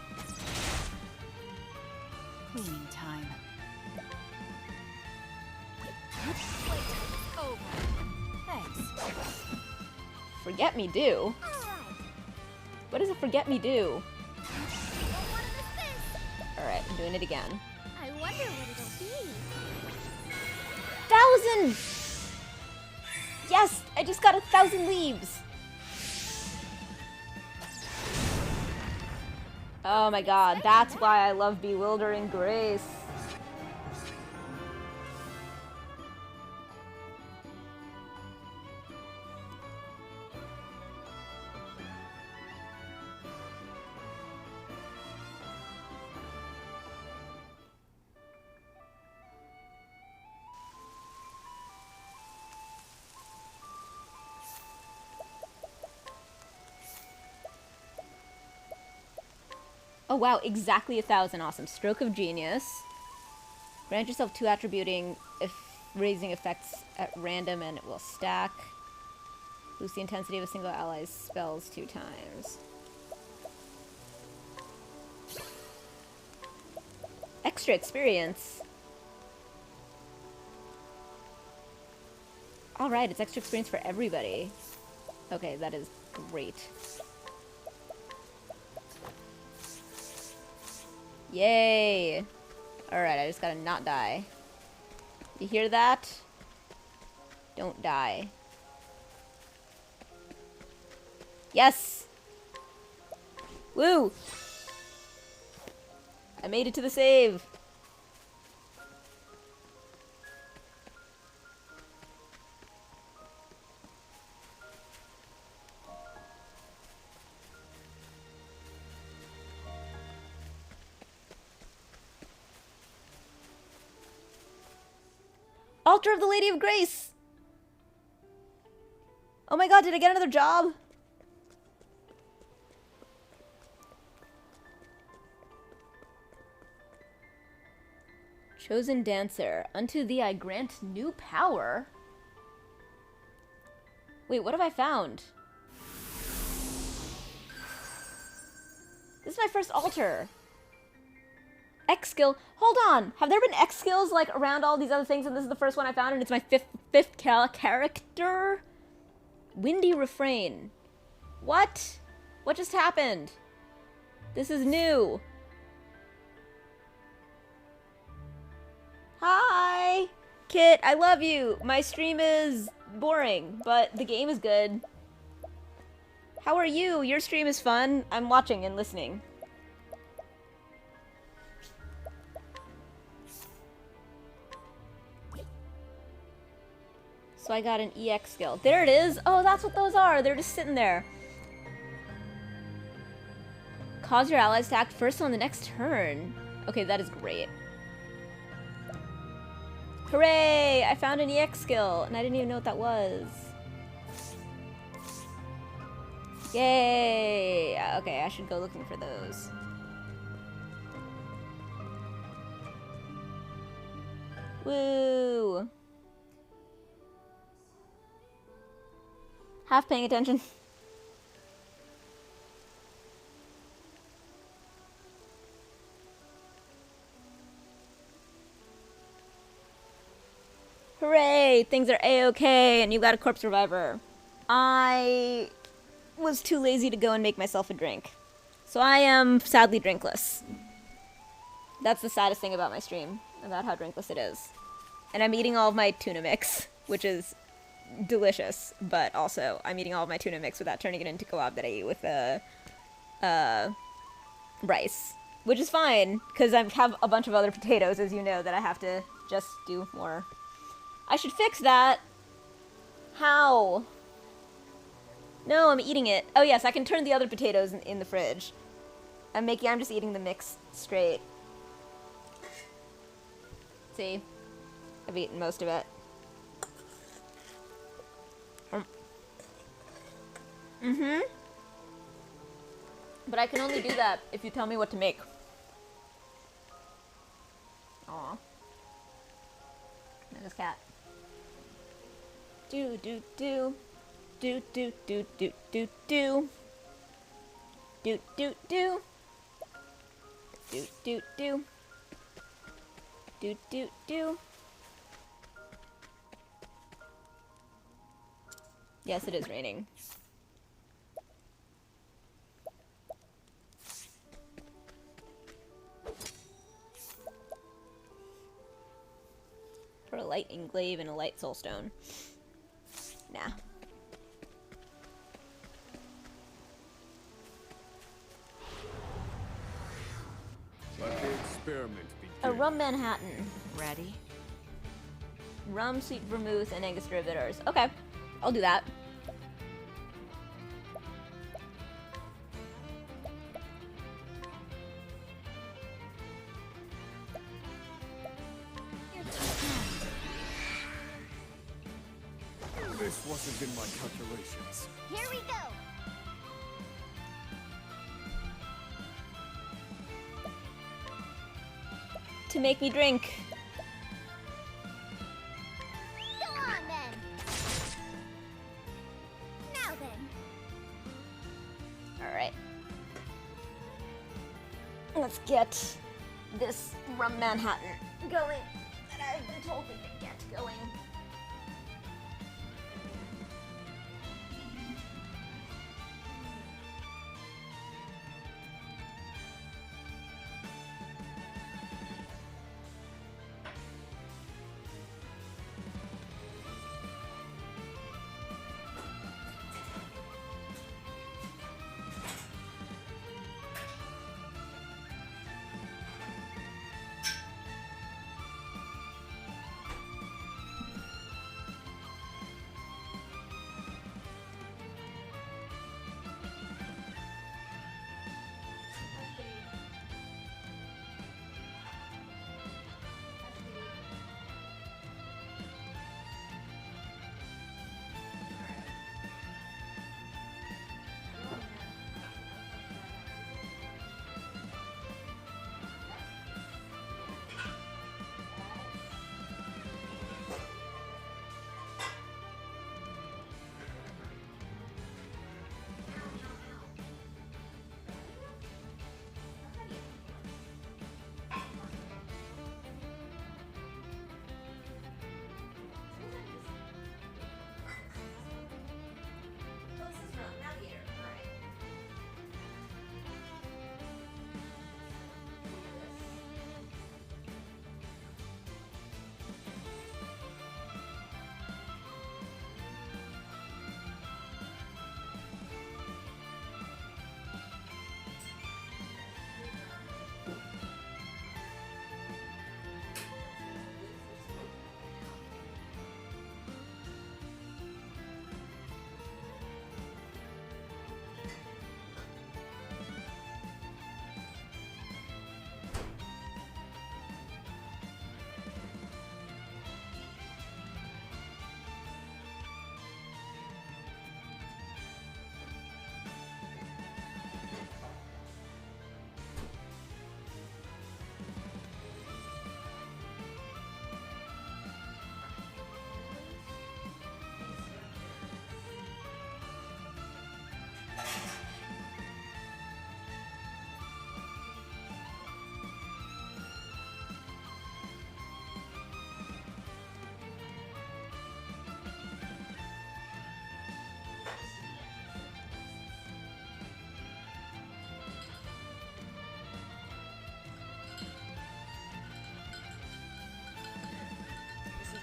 Cleaning time. Playtime is over. Thanks. Forget me do? What does a forget me do? Alright, I'm doing it again. I wonder what it'll be. 1,000! Yes! I just got 1,000 leaves! Oh my god, that's why I love Bewildering Grace. Oh wow, exactly 1,000. Awesome. Stroke of Genius. Grant yourself 2 attributing if raising effects at random and it will stack. Boost the intensity of a single ally's spells 2 times. Extra experience. Alright, it's extra experience for everybody. Okay, that is great. Yay! Alright, I just gotta not die. You hear that? Don't die. Yes! Woo! I made it to the save! Altar of the Lady of Grace! Oh my god, did I get another job? Chosen Dancer. Unto thee I grant new power. Wait, what have I found? This is my first altar. X skill. Hold on. Have there been X skills like around all these other things, and this is the first one I found, and it's my fifth character? Windy refrain. What? What just happened? This is new. Hi, Kit. I love you. My stream is boring, but the game is good. How are you? Your stream is fun. I'm watching and listening. So I got an EX skill. There it is! Oh, that's what those are! They're just sitting there. Cause your allies to act first on the next turn. Okay, that is great. Hooray! I found an EX skill, and I didn't even know what that was. Yay! Okay, I should go looking for those. Woo! Half paying attention. Hooray! Things are a-okay, and you got a corpse reviver. I was too lazy to go and make myself a drink. So I am sadly drinkless. That's the saddest thing about my stream, about how drinkless it is. And I'm eating all of my tuna mix, which is delicious, but also I'm eating all of my tuna mix without turning it into kebab that I eat with rice, which is fine because I have a bunch of other potatoes, as you know, that I have to just do more. I should fix that. How? No, I'm eating it. Oh yes, I can turn the other potatoes in the fridge. I'm just eating the mix straight. See, I've eaten most of it. But I can only do that if you tell me what to make. Aw. Look at this cat. Do do do. Do do do do do do. Do do do. Do do do. Do do do. Yes, it is raining. light englaive and a light soulstone. Nah. Let the experiment begin. A rum Manhattan. Ready? Rum, sweet vermouth, and Angostura bitters. Okay, I'll do that. This wasn't in my calculations. Here we go. To make me drink. Go on then. Now then. Alright. Let's get this rum Manhattan going that I've been told we can get going.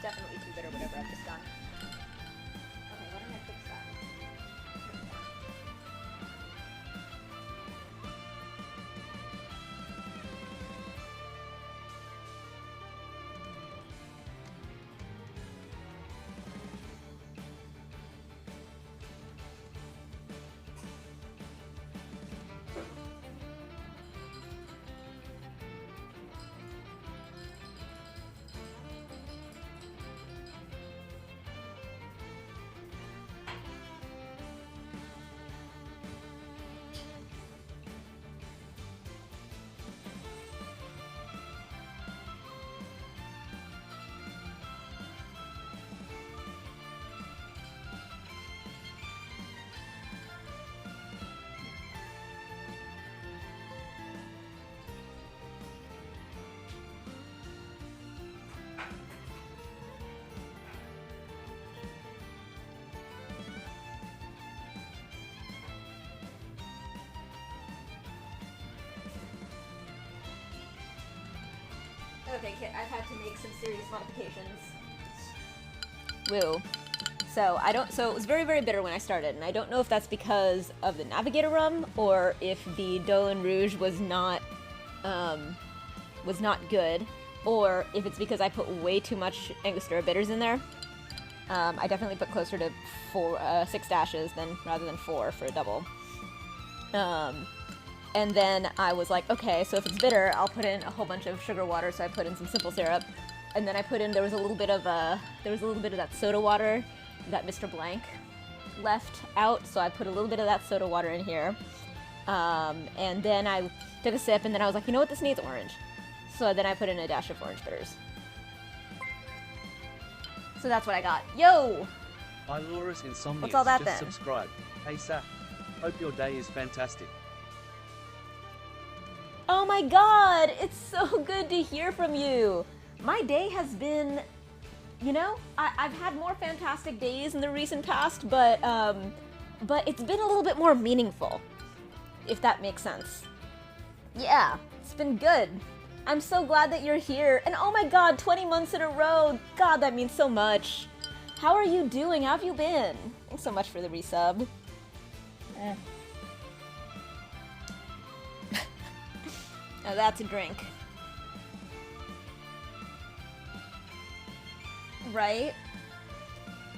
Definitely too bitter, whatever I've just done. Okay, why don't I fix that? Okay, Kit, I've had to make some serious modifications. Woo. So it was very, very bitter when I started, and I don't know if that's because of the Navigator rum, or if the Dolin Rouge was not good, or if it's because I put way too much Angostura bitters in there. I definitely put closer to 6 dashes rather than 4 for a double. And then I was like, okay, so if it's bitter, I'll put in a whole bunch of sugar water, so I put in some simple syrup. And then I put in, there was a little bit of that soda water that Mr. Blank left out, so I put a little bit of that soda water in here. And then I took a sip, and then I was like, you know what, this needs orange. So then I put in a dash of orange bitters. So that's what I got. Yo! Ilura's Insomnia What's all that just then? subscribed. Hey Saf, hope your day is fantastic. Oh my god! It's so good to hear from you! My day has been, you know, I've had more fantastic days in the recent past, but it's been a little bit more meaningful, if that makes sense. Yeah, it's been good. I'm so glad that you're here, and oh my god, 20 months in a row! God, that means so much. How are you doing? How have you been? Thanks so much for the resub. Now that's a drink. Right?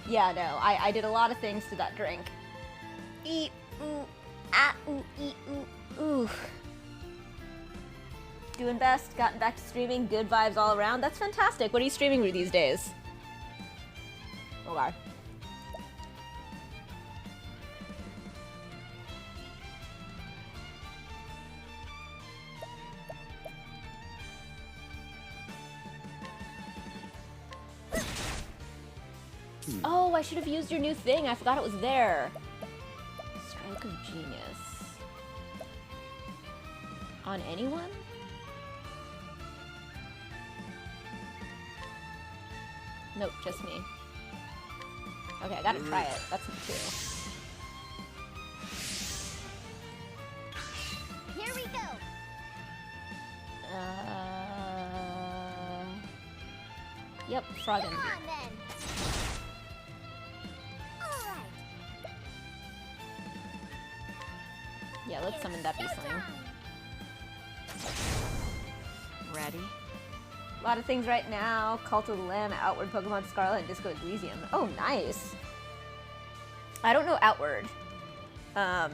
Yeah, no, I did a lot of things to that drink. Eat, ooh, ah, ooh, eat, ooh, ooh. Doing best, gotten back to streaming, good vibes all around. That's fantastic. What are you streaming these days? Oh god. Oh, I should have used your new thing. I forgot it was there. Stroke of genius. On anyone? Nope, just me. Okay, I gotta try it. That's me too. Here we go. Yep, frog Come energy. on then. All right. Yeah, let's summon that beast sling. Ready? A lot of things right now. Cult of the Lamb, Outward, Pokemon Scarlet, and Disco Elysium. Oh, nice. I don't know Outward. But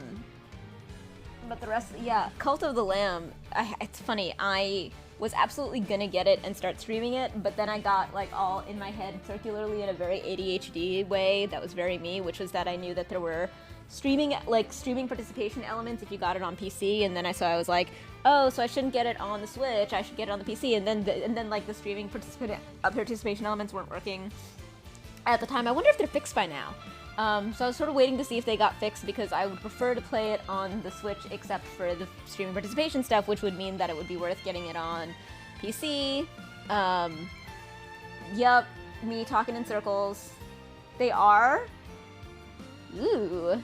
the rest, yeah, Cult of the Lamb, it's funny, I was absolutely gonna get it and start streaming it, but then I got like all in my head circularly in a very ADHD way that was very me, which was that I knew that there were streaming participation elements if you got it on PC, and then I was like, oh, so I shouldn't get it on the Switch, I should get it on the PC, and then like the streaming participation elements weren't working at the time. I wonder if they're fixed by now. So I was sort of waiting to see if they got fixed because I would prefer to play it on the Switch except for the streaming participation stuff, which would mean that it would be worth getting it on PC. Yep, me talking in circles. They are? Ooh.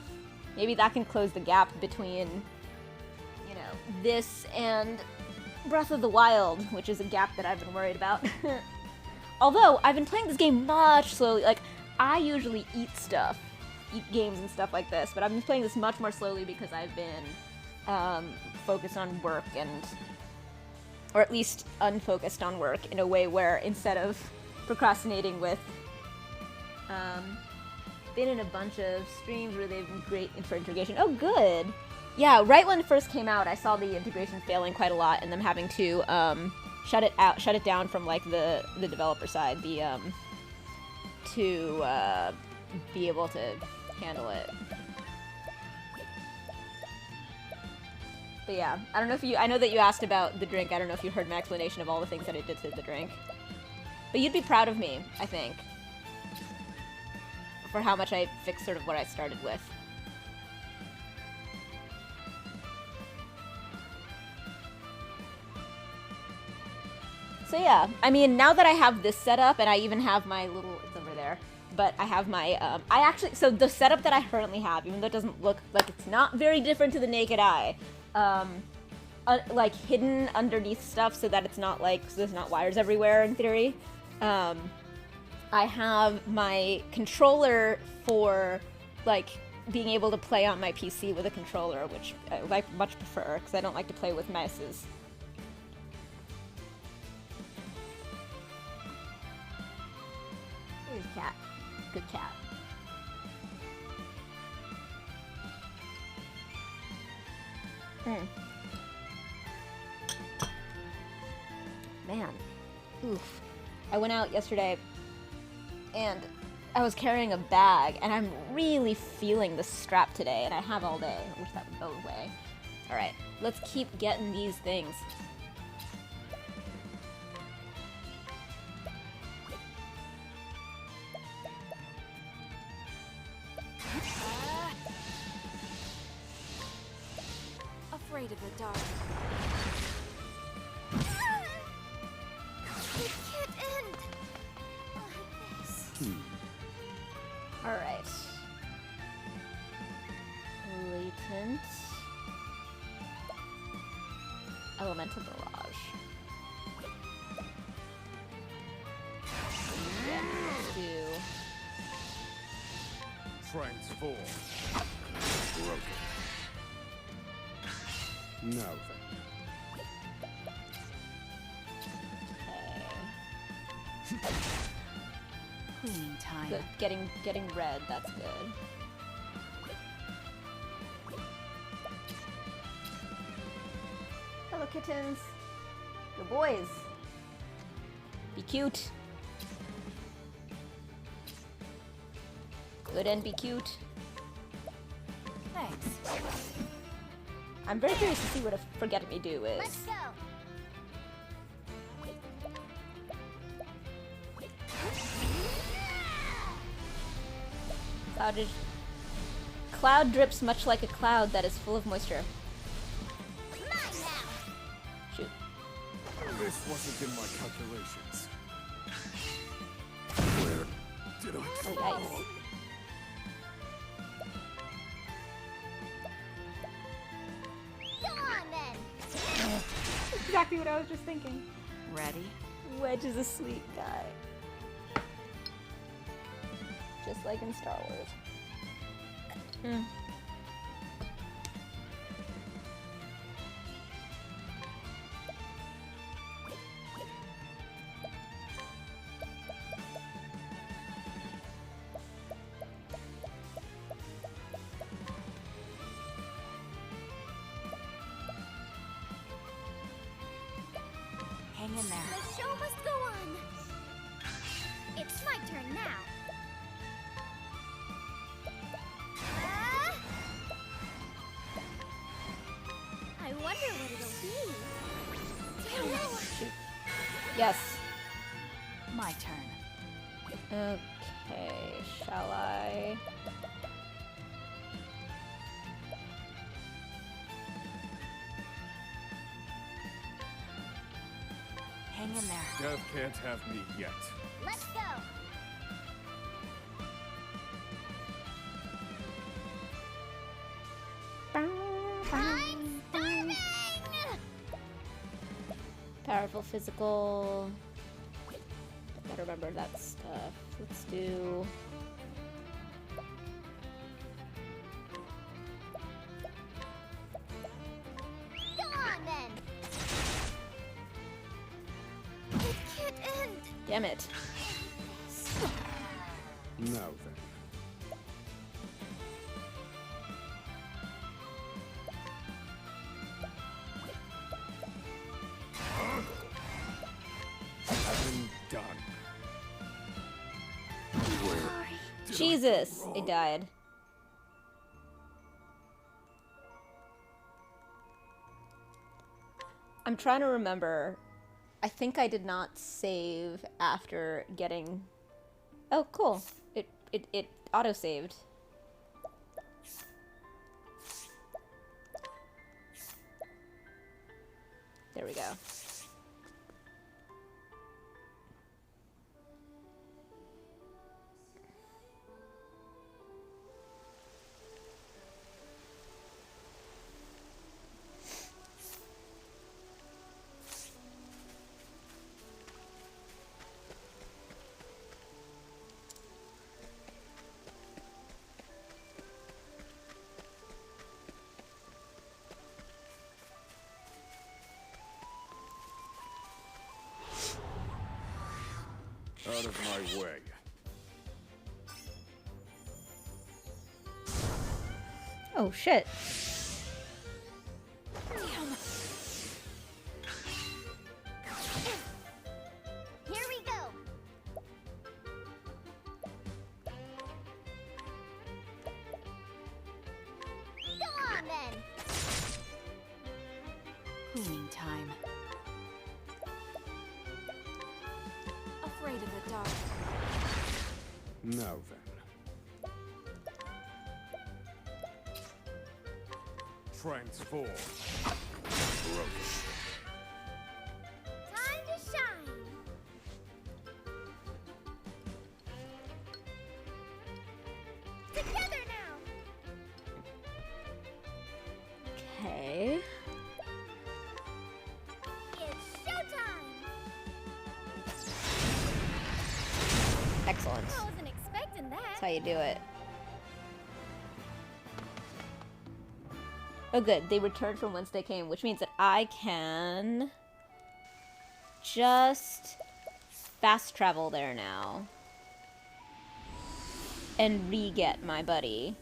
Maybe that can close the gap between, you know, this and Breath of the Wild, which is a gap that I've been worried about. Although, I've been playing this game much slowly. Like, I usually eat games and stuff like this, but I've been playing this much more slowly because I've been focused on work or at least unfocused on work in a way where instead of procrastinating with, been in a bunch of streams where they've been great for integration. Oh, good! Yeah, right when it first came out, I saw the integration failing quite a lot and them having to shut it down from like the developer side, to be able to handle it. But yeah, I know that you asked about the drink. I don't know if you heard my explanation of all the things that I did to the drink. But you'd be proud of me, I think, for how much I fixed sort of what I started with. So yeah, I mean, now that I have this setup, and I even have my little, it's over there, but I have my, so the setup that I currently have, even though it doesn't look like it's not very different to the naked eye, like hidden underneath stuff so that it's not like, so there's not wires everywhere in theory, I have my controller for, like, being able to play on my PC with a controller, which I much prefer, because I don't like to play with mouses. Here's a cat. Good cat. Man. Oof. I went out yesterday and I was carrying a bag and I'm really feeling the strap today, and I have all day. I wish that would go away. Alright, let's keep getting these things. Afraid of the dark. It can't end like this. Alright. Latent. Elemental Barrage. Yeah, let's do... Transform. Broken. Now then. Cleaning time. Good. Getting red, that's good. Hello, kittens. Your boys. Be cute. Good and be cute. Thanks. I'm very curious to see what a Forget-Me-Do is. Let's go. Cloud drips much like a cloud that is full of moisture. Mine now. Shoot. This wasn't in my calculations. Where did I Oh, fall? yikes. Go on then. Exactly what I was just thinking. Ready? Wedge is a sweet guy. Just like in Star Wars. Hang in there. The show must go on. It's my turn now. I wonder what it'll be. Damn it. Yes. My turn. Okay, shall I? Hang in there. Death can't have me yet. Let's go. I'm starving. Powerful physical. Gotta remember that stuff. Let's do. Go on then. It can't end. Damn it. Now then. I've been done. Where did Jesus! I It died. I'm trying to remember. I think I did not save after getting... Oh, cool. It auto-saved. There we go. Out of my way. Oh shit. Here we go. Go on then. Cleaning time. Afraid of the dark. Now then. Transform. Broken. Time to shine. Together now. Okay. It's showtime. Excellent. I wasn't expecting that. That's how you do it. Oh good, they returned from whence they came, which means that I can just fast travel there now. And re-get my buddy.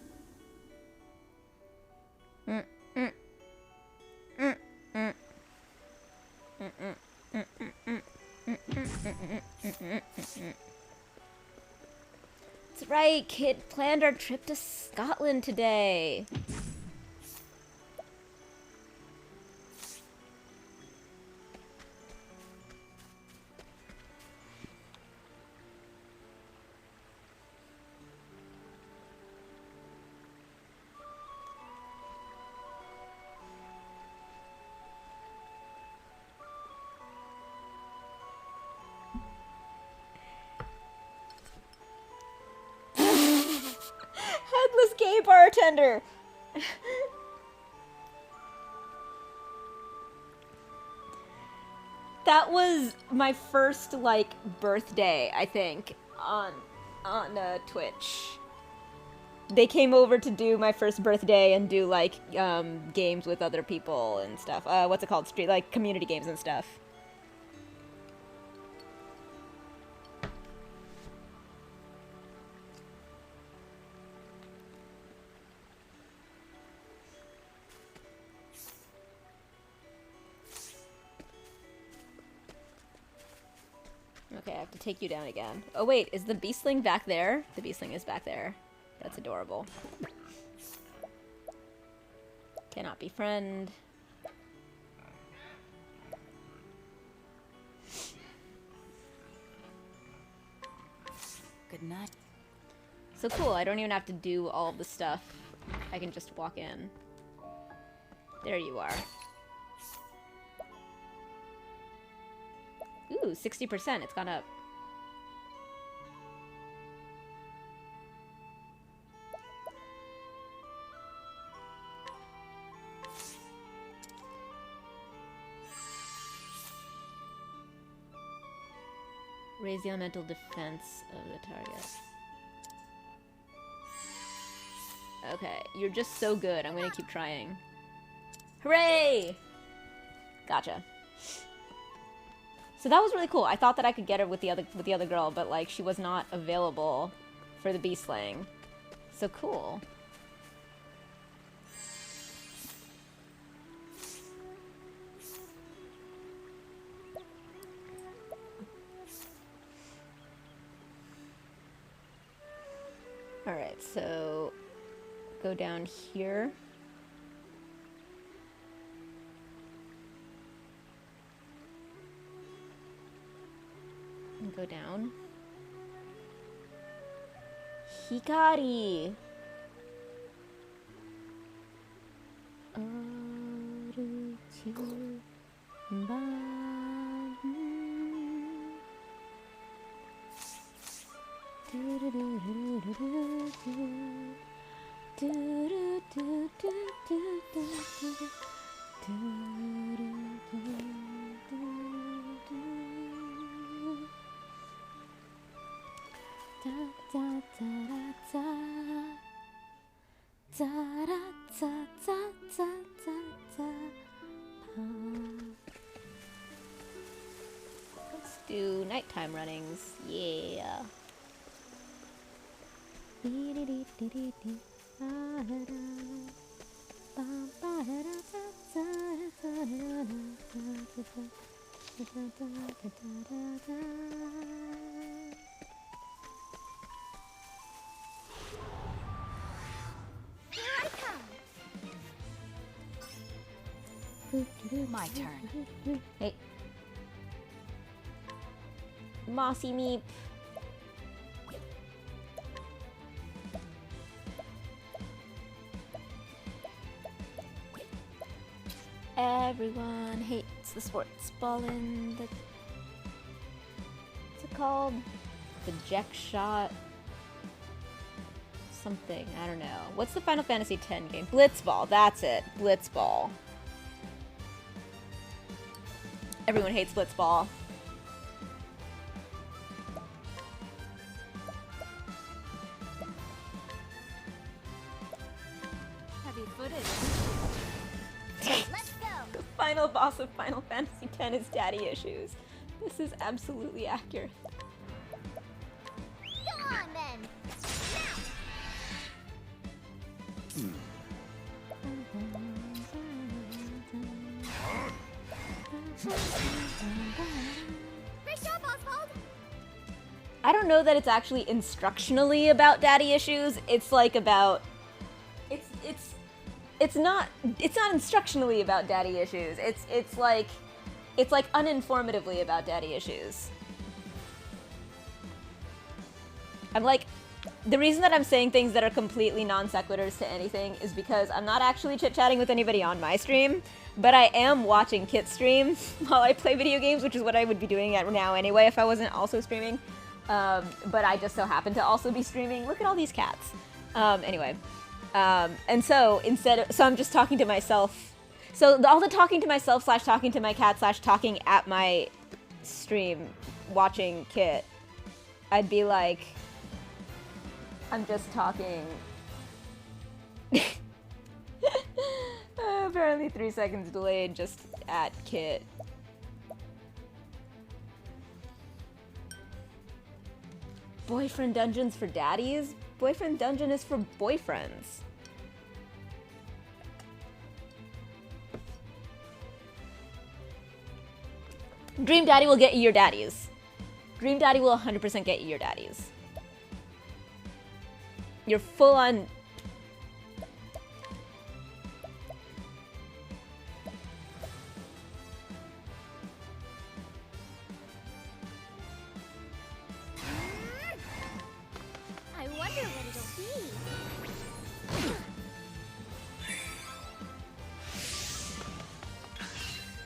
That's right, kid planned our trip to Scotland today. Headless gay bartender. That was my first like birthday, I think, on Twitch. They came over to do my first birthday and do like games with other people and stuff. What's it called? Street like community games and stuff. Okay, I have to take you down again. Oh wait, is the beastling back there? The beastling is back there. That's adorable. Cannot befriend. Good night. So cool, I don't even have to do all of the stuff. I can just walk in. There you are. Ooh, 60%, it's gone up. Raise the elemental defense of the target. Okay, you're just so good. I'm gonna keep trying. Hooray! Gotcha. So that was really cool. I thought that I could get her with the other girl, but like she was not available for the beast slaying. So cool. Alright, so go down here. And go down. Hikari! do nighttime runnings. Yeah. Here I come. My turn. Hey. Mossy Meep. Everyone hates the sports ball in the... What's it called? The Jack Shot? Something, I don't know. What's the Final Fantasy X game? Blitzball, that's it. Blitzball. Everyone hates Blitzball. Heavy-footed. Let's go. The final boss of Final Fantasy X is daddy issues. This is absolutely accurate. Go on then. Great job, Oswald. I don't know that it's actually instructionally about daddy issues. It's like about... It's not instructionally about daddy issues. It's like uninformatively about daddy issues. I'm like, the reason that I'm saying things that are completely non sequiturs to anything is because I'm not actually chit-chatting with anybody on my stream, but I am watching Kit stream while I play video games, which is what I would be doing now anyway if I wasn't also streaming. But I just so happen to also be streaming. Look at all these cats. Anyway. And so so I'm just talking to myself. So all the talking to myself / talking to my cat / talking at my stream, watching Kit, I'd be like, I'm just talking. Apparently 3 seconds delayed just at Kit. Boyfriend dungeons for daddies? Boyfriend dungeon is for boyfriends. Dream Daddy will get you your daddies. Dream Daddy will 100% get you your daddies. You're full on... I wonder what it'll be.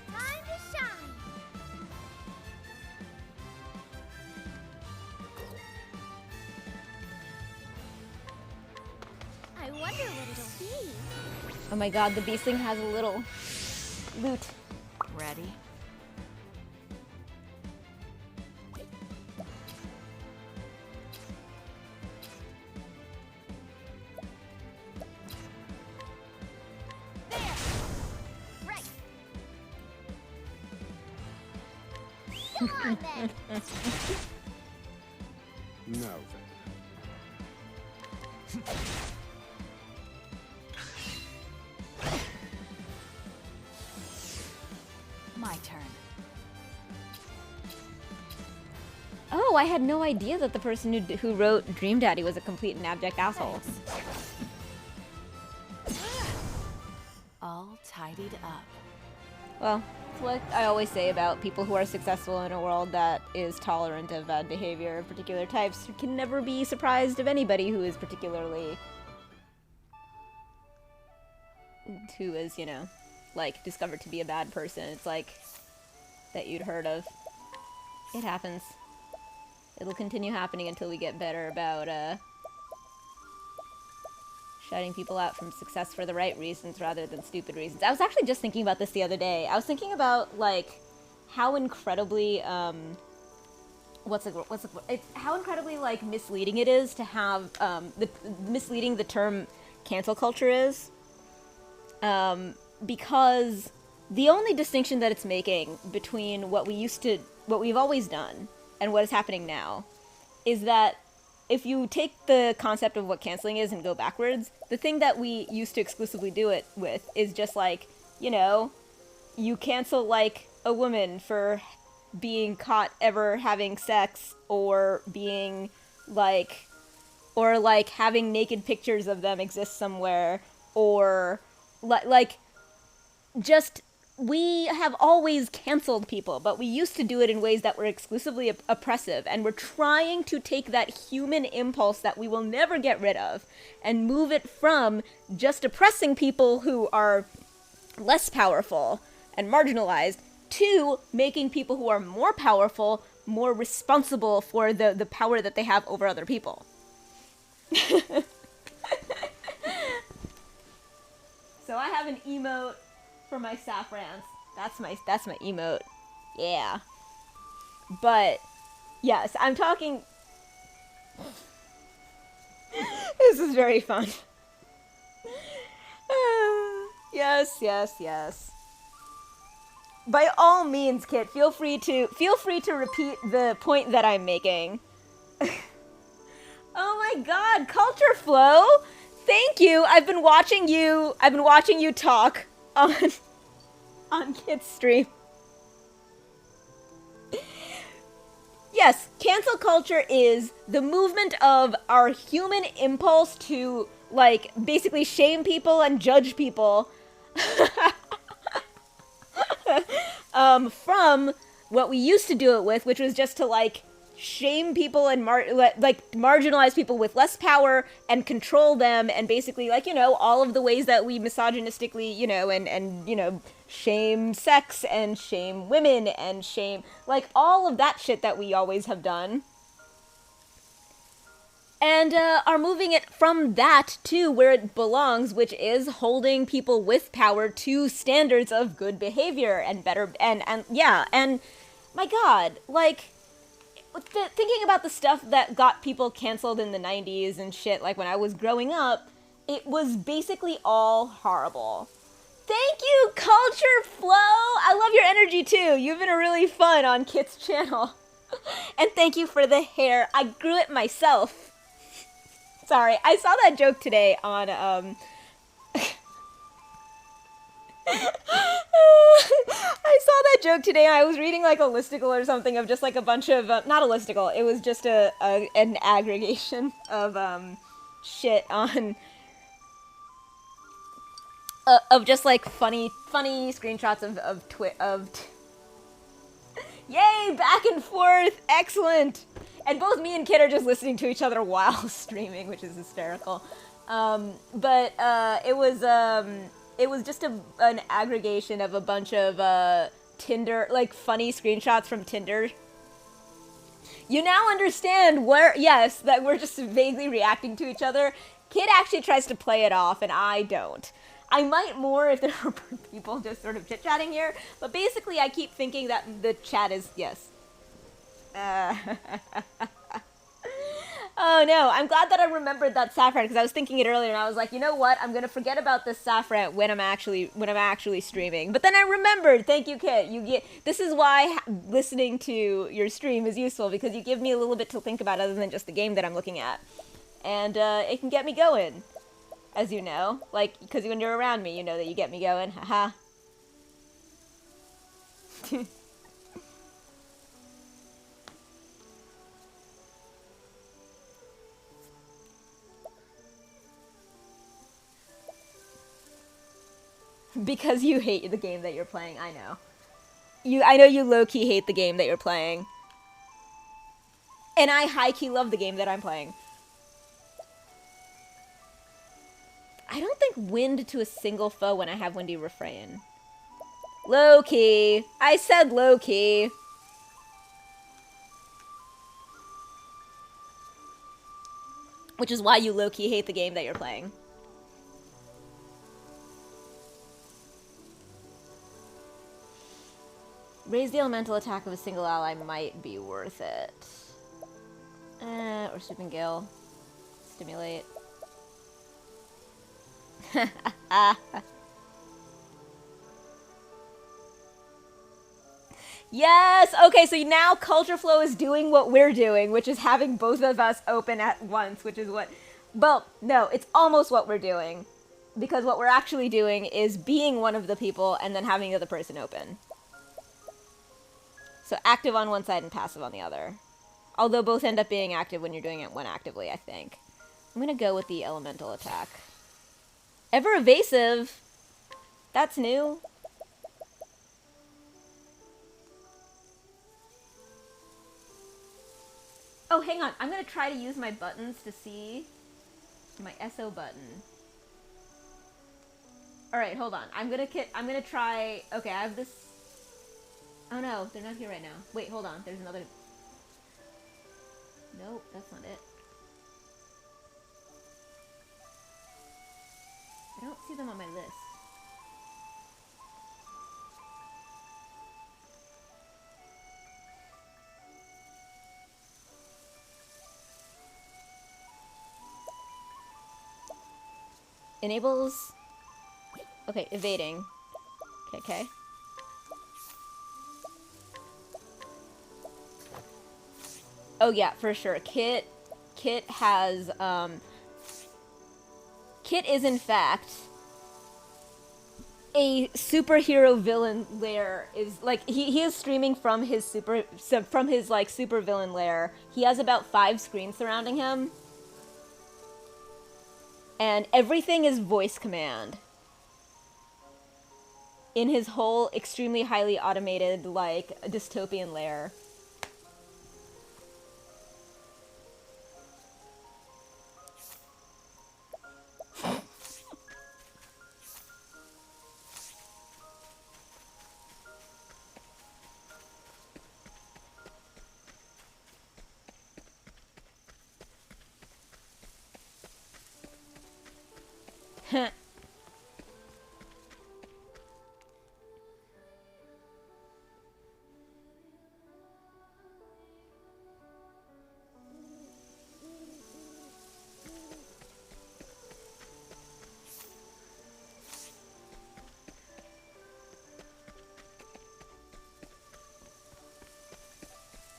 Time to shine. I wonder what it'll be. Oh my god, the beastling has a little loot. Ready? Right. Go on then. No, then. My turn. Oh, I had no idea that the person who wrote Dream Daddy was a complete and abject asshole. All tidied up. Well, it's what I always say about people who are successful in a world that is tolerant of bad behavior of particular types. You can never be surprised of anybody who is particularly... who is, you know, like, discovered to be a bad person. It's like, that you'd heard of. It happens. It'll continue happening until we get better about, shutting people out from success for the right reasons rather than stupid reasons. I was actually just thinking about this the other day. I was thinking about, like, how incredibly, how incredibly, like, misleading it is to have, misleading the term cancel culture is. Because the only distinction that it's making between what we used to we've always done, and what is happening now, is that if you take the concept of what canceling is and go backwards, the thing that we used to exclusively do it with is just like, you know, you cancel like a woman for being caught ever having sex, or being like, or like having naked pictures of them exist somewhere, or like just, we have always canceled people, but we used to do it in ways that were exclusively oppressive, and we're trying to take that human impulse that we will never get rid of and move it from just oppressing people who are less powerful and marginalized to making people who are more powerful more responsible for the power that they have over other people. So I have an emote for my saffrons. That's my emote. Yeah. But yes, I'm talking. This is very fun. Yes. By all means, Kit, feel free to repeat the point that I'm making. Oh my god, Culture Flow! Thank you. I've been watching you talk on Kit's stream. Yes, cancel culture is the movement of our human impulse to, like, basically shame people and judge people from what we used to do it with, which was just to, like, shame people and marginalize people with less power and control them, and basically, like, you know, all of the ways that we misogynistically, you know, and you know, shame sex and shame women and shame, like, all of that shit that we always have done. And are moving it from that to where it belongs, which is holding people with power to standards of good behavior and better, and yeah, and my god, like, thinking about the stuff that got people canceled in the 90s and shit, like when I was growing up, it was basically all horrible. Thank you, Culture Flow! I love your energy too. You've been really fun on Kit's channel. And thank you for the hair. I grew it myself. Sorry, I saw that joke today on, I saw that joke today. I was reading like a listicle or something of just like a bunch of not a listicle. It was just an aggregation of shit on of just like funny screenshots of yay, back and forth, excellent. And both me and Kit are just listening to each other while streaming, which is hysterical. But it was just an aggregation of a bunch of Tinder, like funny screenshots from Tinder. You now understand that we're just vaguely reacting to each other. Kid actually tries to play it off, and I don't. I might more if there were people just sort of chit-chatting here, but basically I keep thinking that the chat is, yes. Oh no, I'm glad that I remembered that saffron, because I was thinking it earlier and I was like, you know what, I'm gonna forget about this saffron when I'm actually streaming. But then I remembered. Thank you, Kit. This is why listening to your stream is useful, because you give me a little bit to think about other than just the game that I'm looking at. And it can get me going, as you know. Like, because when you're around me, you know that you get me going. Haha. Because you hate the game that you're playing, I know. I know you low-key hate the game that you're playing. And I high-key love the game that I'm playing. I don't think wind to a single foe when I have Windy Refrain. Low-key. I said low-key. Which is why you low-key hate the game that you're playing. Raise the elemental attack of a single ally might be worth it. Or Sweeping Gale. Stimulate. Yes! Okay, so now Culture Flow is doing what we're doing, which is having both of us open at once, which is what... Well, no, it's almost what we're doing. Because what we're actually doing is being one of the people and then having the other person open. So active on one side and passive on the other. Although both end up being active when you're doing it one actively, I think. I'm gonna go with the elemental attack. Ever evasive! That's new. Oh, hang on. I'm gonna try to use my buttons to see my SO button. Alright, hold on. I'm gonna try... Okay, I have this... Oh no, they're not here right now. Wait, hold on. There's another... Nope, that's not it. I don't see them on my list. Enables... Okay, evading. Okay. Oh yeah, for sure. Kit has, Kit is in fact a superhero villain lair. Is like he is streaming from his super villain lair. He has about 5 screens surrounding him. And everything is voice command. In his whole extremely highly automated, like, dystopian lair.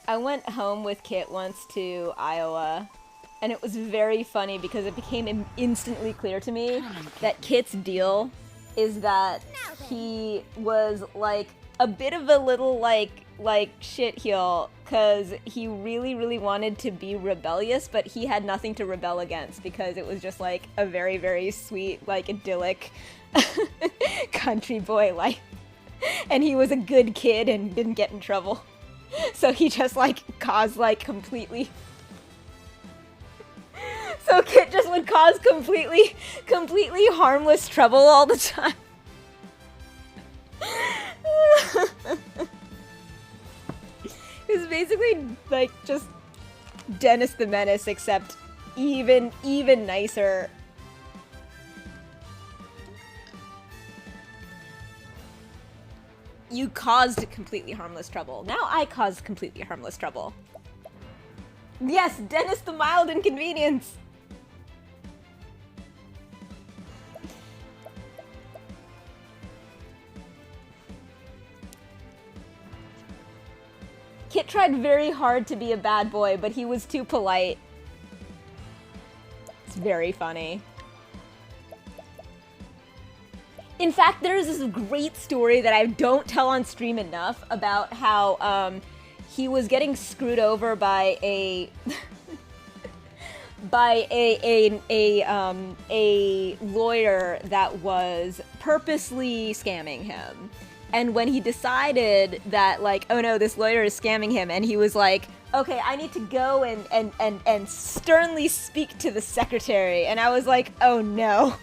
I went home with Kit once to Iowa, and it was very funny because it became instantly clear to me that Kit's deal is that he was, like, a bit of a little, like shitheel, because he really, really wanted to be rebellious, but he had nothing to rebel against because it was just, like, a very, very sweet, like, idyllic country boy life. And he was a good kid and didn't get in trouble. So he just, like, caused, like, completely... So Kit just would cause completely harmless trouble all the time. It was basically, like, just Dennis the Menace, except even nicer. You caused completely harmless trouble. Now I cause completely harmless trouble. Yes, Dennis the Mild Inconvenience! Kit tried very hard to be a bad boy, but he was too polite. It's very funny. In fact, there's this great story that I don't tell on stream enough about how he was getting screwed over by a a lawyer that was purposely scamming him. And when he decided that, like, oh no, this lawyer is scamming him, and he was like, okay, I need to go and sternly speak to the secretary. And I was like, oh no.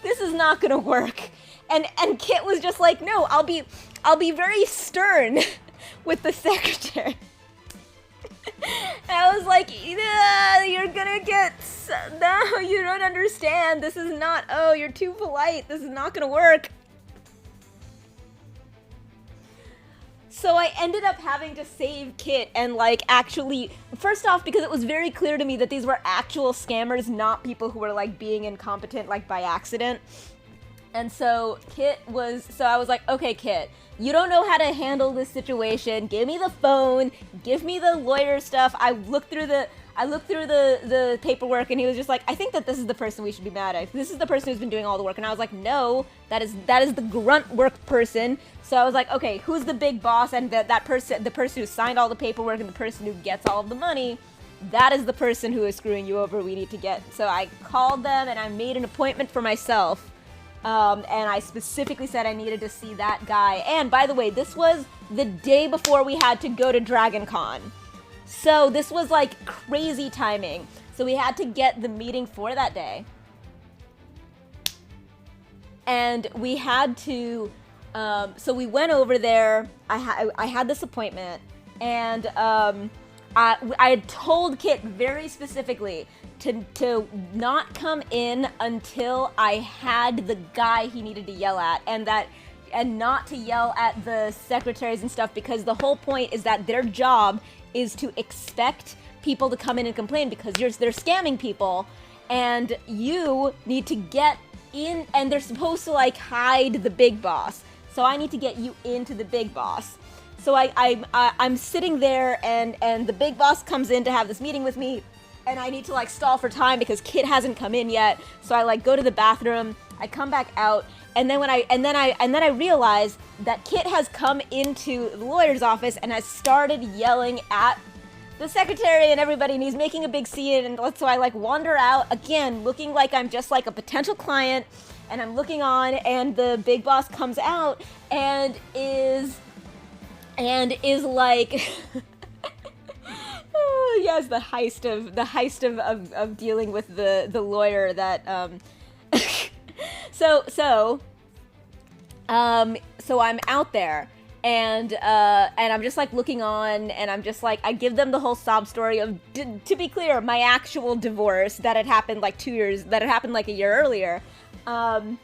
This is not gonna work. And Kit was just like, no, I'll be very stern with the secretary. And I was like, you're gonna get, no, you don't understand. This is not, oh, you're too polite. This is not gonna work. So I ended up having to save Kit and, like, actually, first off, because it was very clear to me that these were actual scammers, not people who were, like, being incompetent, like, by accident. And so I was like, okay, Kit, you don't know how to handle this situation. Give me the phone. Give me the lawyer stuff. I looked through the paperwork, and he was just like, I think that this is the person we should be mad at. This is the person who's been doing all the work. And I was like, no, that is the grunt work person. So I was like, okay, who's the big boss? And that person, the person who signed all the paperwork and the person who gets all of the money, that is the person who is screwing you over. We need to get. So I called them and I made an appointment for myself. And I specifically said I needed to see that guy. And by the way, this was the day before we had to go to Dragon Con. So this was like crazy timing. So we had to get the meeting for that day. And we had to, so we went over there. I had this appointment, and I had told Kit very specifically to not come in until I had the guy he needed to yell at, and not to yell at the secretaries and stuff, because the whole point is that their job is to expect people to come in and complain because they're scamming people, and you need to get in, and they're supposed to like hide the big boss. So I need to get you into the big boss. So I'm sitting there, and the big boss comes in to have this meeting with me, and I need to like stall for time because Kit hasn't come in yet. So I like go to the bathroom, I come back out, and then I realize that Kit has come into the lawyer's office and has started yelling at the secretary and everybody, and he's making a big scene. And so I like wander out again, looking like I'm just like a potential client, and I'm looking on, and the big boss comes out and is like oh, yes, the heist of dealing with the lawyer that so I'm out there, and I'm just like looking on, and I'm just like, I give them the whole sob story of, to be clear, my actual divorce that had happened like a year earlier, and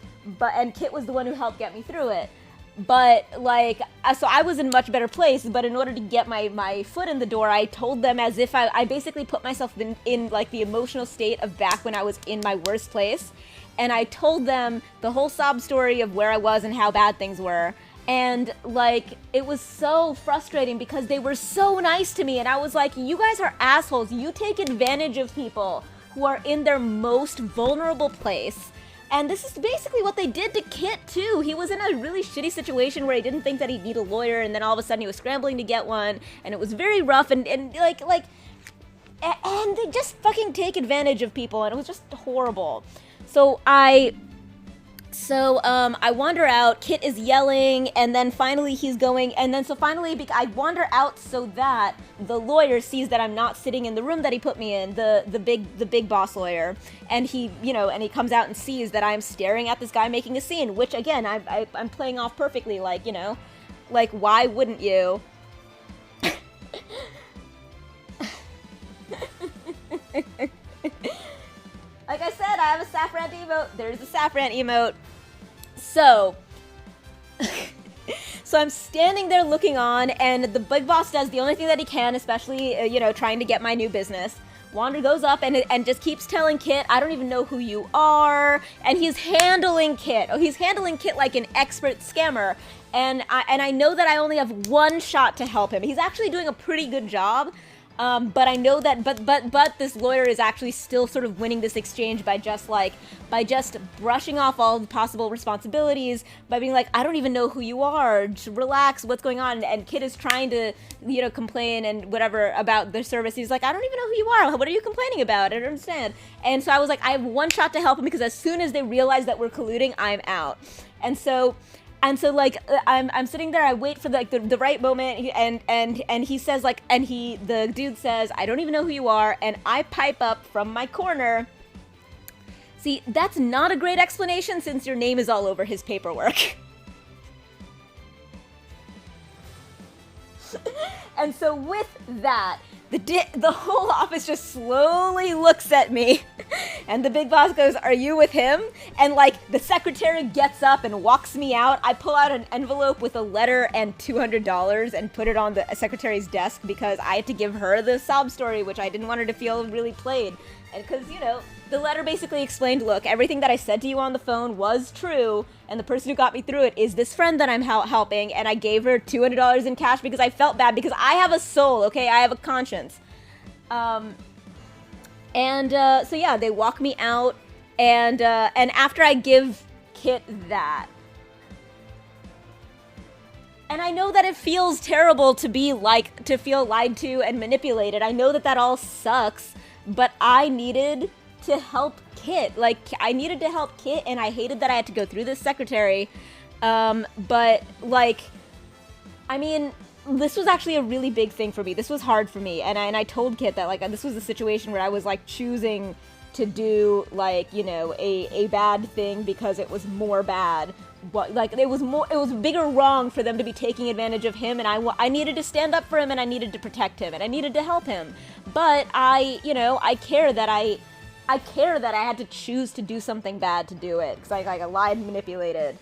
Kit was the one who helped get me through it. But like, so I was in a much better place, but in order to get my foot in the door, I told them as if I basically put myself in like the emotional state of back when I was in my worst place. And I told them the whole sob story of where I was and how bad things were. And like, it was so frustrating because they were so nice to me. And I was like, you guys are assholes. You take advantage of people who are in their most vulnerable place. And this is basically what they did to Kit, too. He was in a really shitty situation where he didn't think that he'd need a lawyer, and then all of a sudden he was scrambling to get one, and it was very rough, and they just fucking take advantage of people, and it was just horrible. So I wander out, Kit is yelling, and then finally he's going, and then so finally I wander out so that the lawyer sees that I'm not sitting in the room that he put me in, the big boss lawyer, and he comes out and sees that I'm staring at this guy making a scene, which again, I'm playing off perfectly, like, like, why wouldn't you? Like I said, I have a Saffron emote. There's a Saffron emote. So I'm standing there looking on, and the big boss does the only thing that he can, especially, trying to get my new business. Wander goes up and just keeps telling Kit, I don't even know who you are. And he's handling Kit. Oh, he's handling Kit like an expert scammer. And I know that I only have one shot to help him. He's actually doing a pretty good job. But I know that, but this lawyer is actually still sort of winning this exchange by just brushing off all the possible responsibilities, by being like, I don't even know who you are, just relax, what's going on? And Kit is trying to, complain and whatever about their service. He's like, I don't even know who you are. What are you complaining about? I don't understand. And so I was like, I have one shot to help him, because as soon as they realize that we're colluding, I'm out. And so like, I'm sitting there, I wait for the right moment, and he says the dude says, I don't even know who you are, and I pipe up from my corner. See, that's not a great explanation since your name is all over his paperwork. And so with that, the whole office just slowly looks at me, and the big boss goes, are you with him? And like, the secretary gets up and walks me out. I pull out an envelope with a letter and $200 and put it on the secretary's desk, because I had to give her the sob story, which I didn't want her to feel really played. And because, the letter basically explained, look, everything that I said to you on the phone was true, and the person who got me through it is this friend that I'm helping, and I gave her $200 in cash because I felt bad, because I have a soul, okay? I have a conscience. So yeah, they walk me out, and after I give Kit that, and I know that it feels terrible to feel lied to and manipulated. I know that that all sucks, but I needed to help Kit. Like, I needed to help Kit, and I hated that I had to go through this secretary. But, like, I mean, this was actually a really big thing for me. This was hard for me, and I told Kit that, like, this was a situation where I was, like, choosing to do, like, you know, a bad thing because it was more bad. But, like, it was bigger wrong for them to be taking advantage of him, and I needed to stand up for him, and I needed to protect him, and I needed to help him. But I care that I had to choose to do something bad to do it, because I lied and manipulated.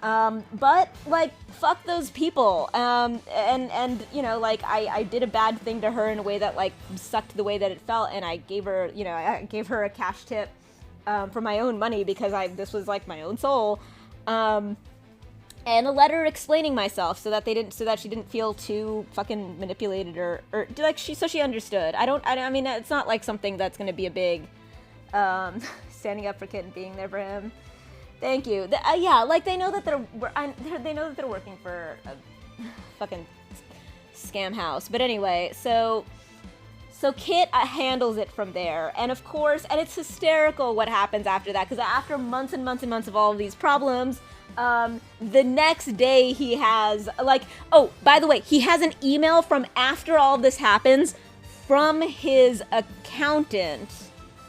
But, like, fuck those people. And you know, like, I did a bad thing to her in a way that, like, sucked the way that it felt, and I gave her, you know, I gave her a cash tip, for my own money, because this was, like, my own soul. And a letter explaining myself so that she didn't feel too fucking manipulated or like so she understood. I mean, it's not like something that's gonna be a big, standing up for Kit and being there for him. Thank you. Yeah, like, they know that they're working for a fucking scam house. But anyway, so Kit handles it from there, and of course, and it's hysterical what happens after that, because after months and months and months of all of these problems, the next day he has, like, oh, by the way, he has an email from after all this happens from his accountant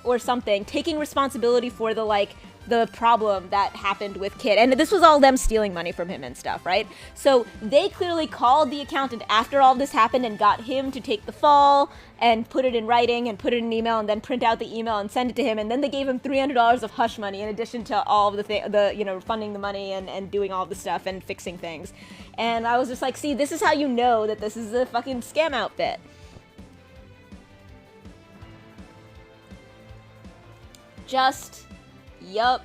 or something, taking responsibility for the problem that happened with Kit. And this was all them stealing money from him and stuff, right? So they clearly called the accountant after all this happened and got him to take the fall and put it in writing and put it in an email and then print out the email and send it to him. And then they gave him $300 of hush money in addition to all of the you know, funding the money and doing all the stuff and fixing things. And I was just like, see, this is how you know that this is a fucking scam outfit. Yup.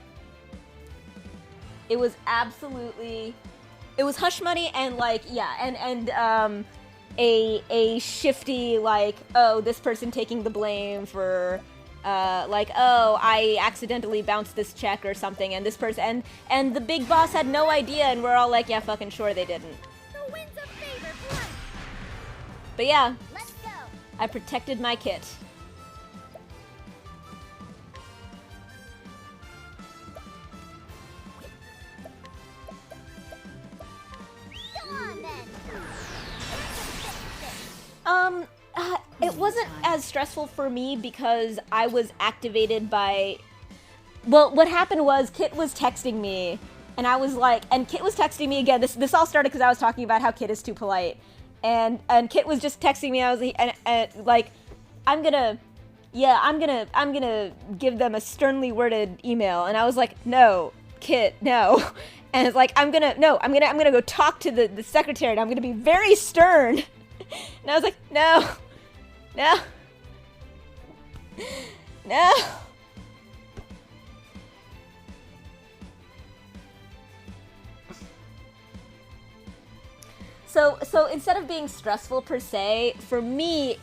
It was hush money and, like, yeah, and a shifty, like, oh, this person taking the blame for, like, oh, I accidentally bounced this check or something, and this person, and the big boss had no idea, and we're all like, yeah, fucking sure they didn't. The winds of favor blood. But yeah, Let's go. I protected my Kit. It wasn't as stressful for me because I was activated by... Well, what happened was Kit was texting me, and I was like... And Kit was texting me again. This all started because I was talking about how Kit is too polite. And Kit was just texting me, I was like, I'm gonna give them a sternly worded email. And I was like, no, Kit, no. And it's like, I'm gonna go talk to the secretary, and I'm gonna be very stern. And I was like, no. So instead of being stressful per se, for me,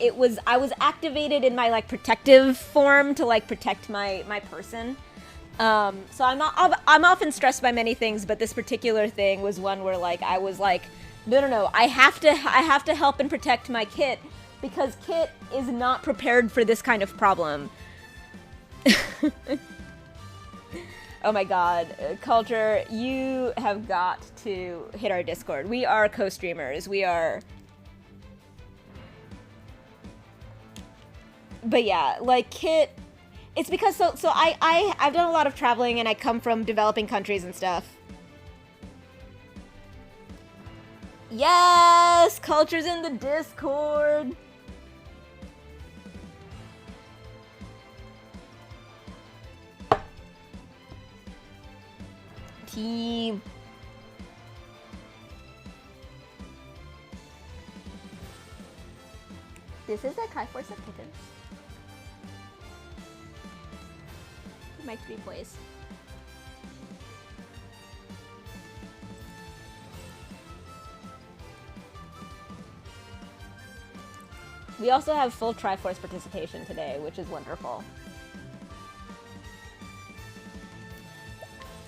I was activated in my, like, protective form to, like, protect my person. So I'm often stressed by many things, but this particular thing was one where, like, I was like, no, I have to help and protect my Kit, because Kit is not prepared for this kind of problem. Oh my god, Culture, you have got to hit our Discord. We are co-streamers. We are... But yeah, like, Kit... It's because, so I've done a lot of traveling, and I come from developing countries and stuff. Yes! Culture's in the Discord! Team. This is a Kai Force of Pickens. Mike 3 plays. We also have full Triforce participation today, which is wonderful.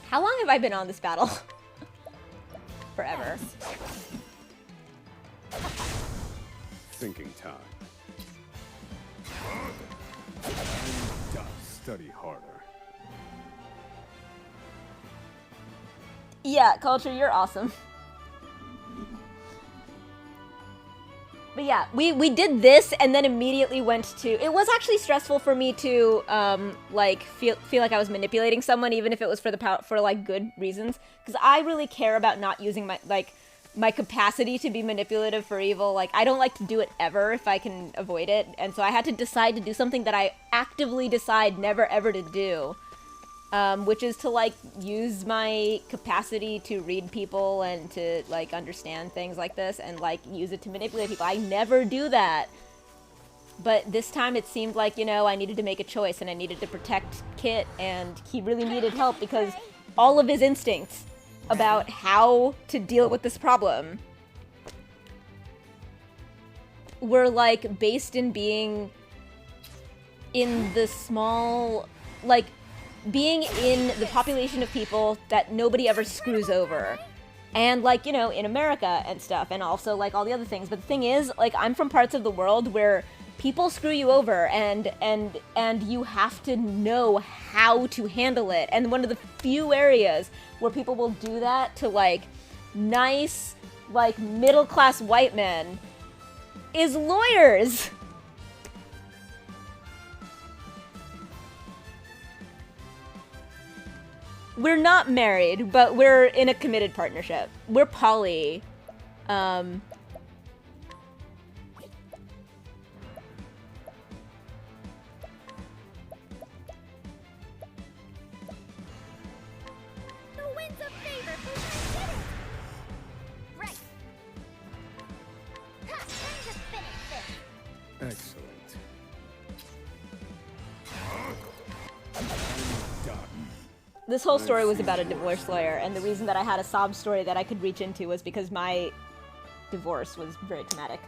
How long have I been on this battle? Forever. Thinking time. Study harder. Yeah, Culture, you're awesome. But yeah, we did this and then immediately went to... It was actually stressful for me to, like, feel like I was manipulating someone, even if it was for like, good reasons. Because I really care about not using my capacity to be manipulative for evil. Like, I don't like to do it ever if I can avoid it. And so I had to decide to do something that I actively decide never ever to do. Which is to, like, use my capacity to read people and to, like, understand things like this and, like, use it to manipulate people. I never do that. But this time it seemed like, you know, I needed to make a choice and I needed to protect Kit, and he really needed help because all of his instincts about how to deal with this problem were, like, based in being in the small, like, being in the population of people that nobody ever screws over. And, like, you know, in America and stuff, and also, like, all the other things. But the thing is, like, I'm from parts of the world where people screw you over, and you have to know how to handle it. And one of the few areas where people will do that to, like, nice, like, middle-class white men is lawyers. We're not married, but we're in a committed partnership. We're poly. Who wins a favor for my minute? Right. Ha! Time to finish this. Excellent. This whole story was about a divorce lawyer, and the reason that I had a sob story that I could reach into was because my divorce was very traumatic.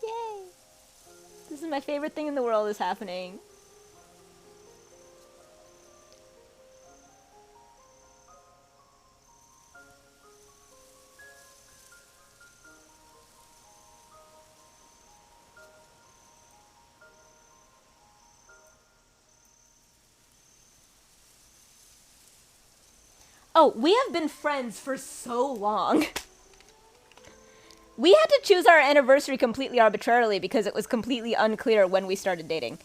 Yay! This is my favorite thing in the world is happening. Oh, we have been friends for so long. We had to choose our anniversary completely arbitrarily because it was completely unclear when we started dating.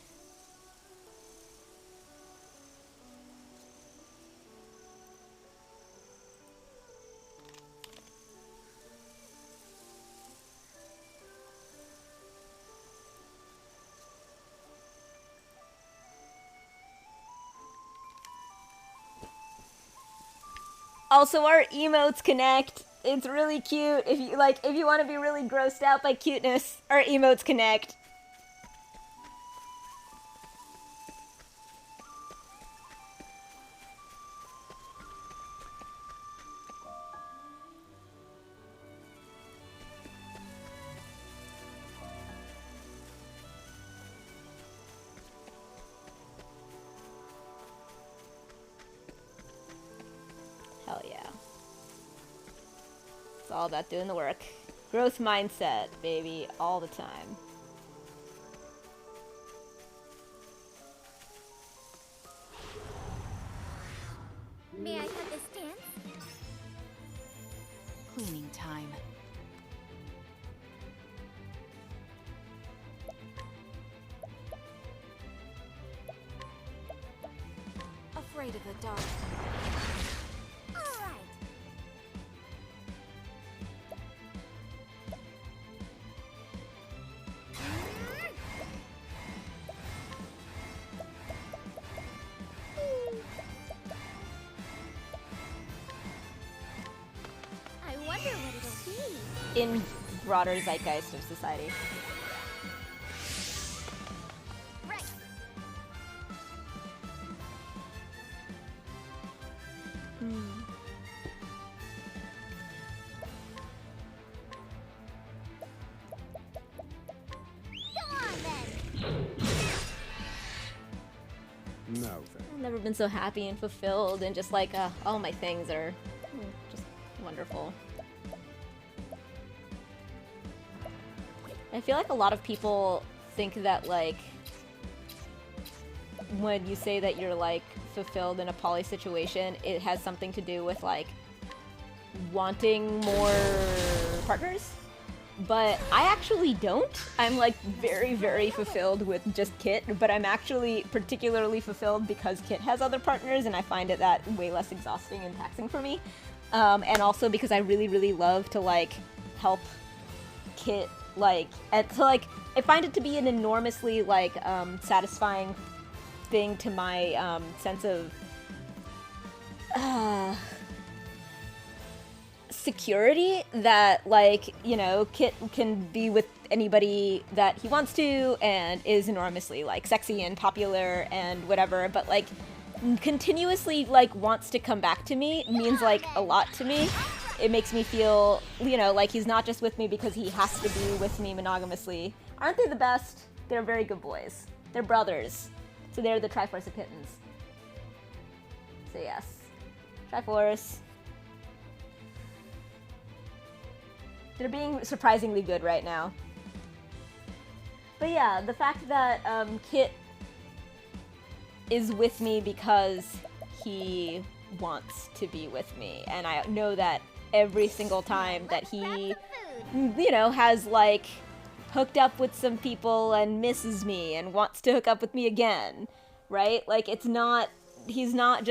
Also, our emotes connect. It's really cute. If you want to be really grossed out by cuteness, our emotes connect. Hell yeah. It's all about doing the work. Growth mindset, baby, all the time. May I have this dance? Cleaning time. Afraid of the dark. All right. in broader zeitgeist of society. Right. Go on then. Now then. I've never been so happy and fulfilled, and just like all my things are just wonderful. I feel like a lot of people think that, like, when you say that you're, like, fulfilled in a poly situation, it has something to do with, like, wanting more partners. But I actually don't. I'm, like, very, very fulfilled with just Kit, but I'm actually particularly fulfilled because Kit has other partners, and I find it that way less exhausting and taxing for me. And also because I really, really love to, like, help Kit, like, and so, like, I find it to be an enormously, like, satisfying thing to my, sense of, security that, like, you know, Kit can be with anybody that he wants to and is enormously, like, sexy and popular and whatever, but, like, continuously, like, wants to come back to me means, like, a lot to me. It makes me feel, you know, like he's not just with me because he has to be with me monogamously. Aren't they the best? They're very good boys. They're brothers. So they're the Triforce of Kittens. So yes. Triforce. They're being surprisingly good right now. But yeah, the fact that Kit is with me because he wants to be with me, and I know that every single time that he, you know, has, like, hooked up with some people and misses me and wants to hook up with me again, right? Like, it's not, he's not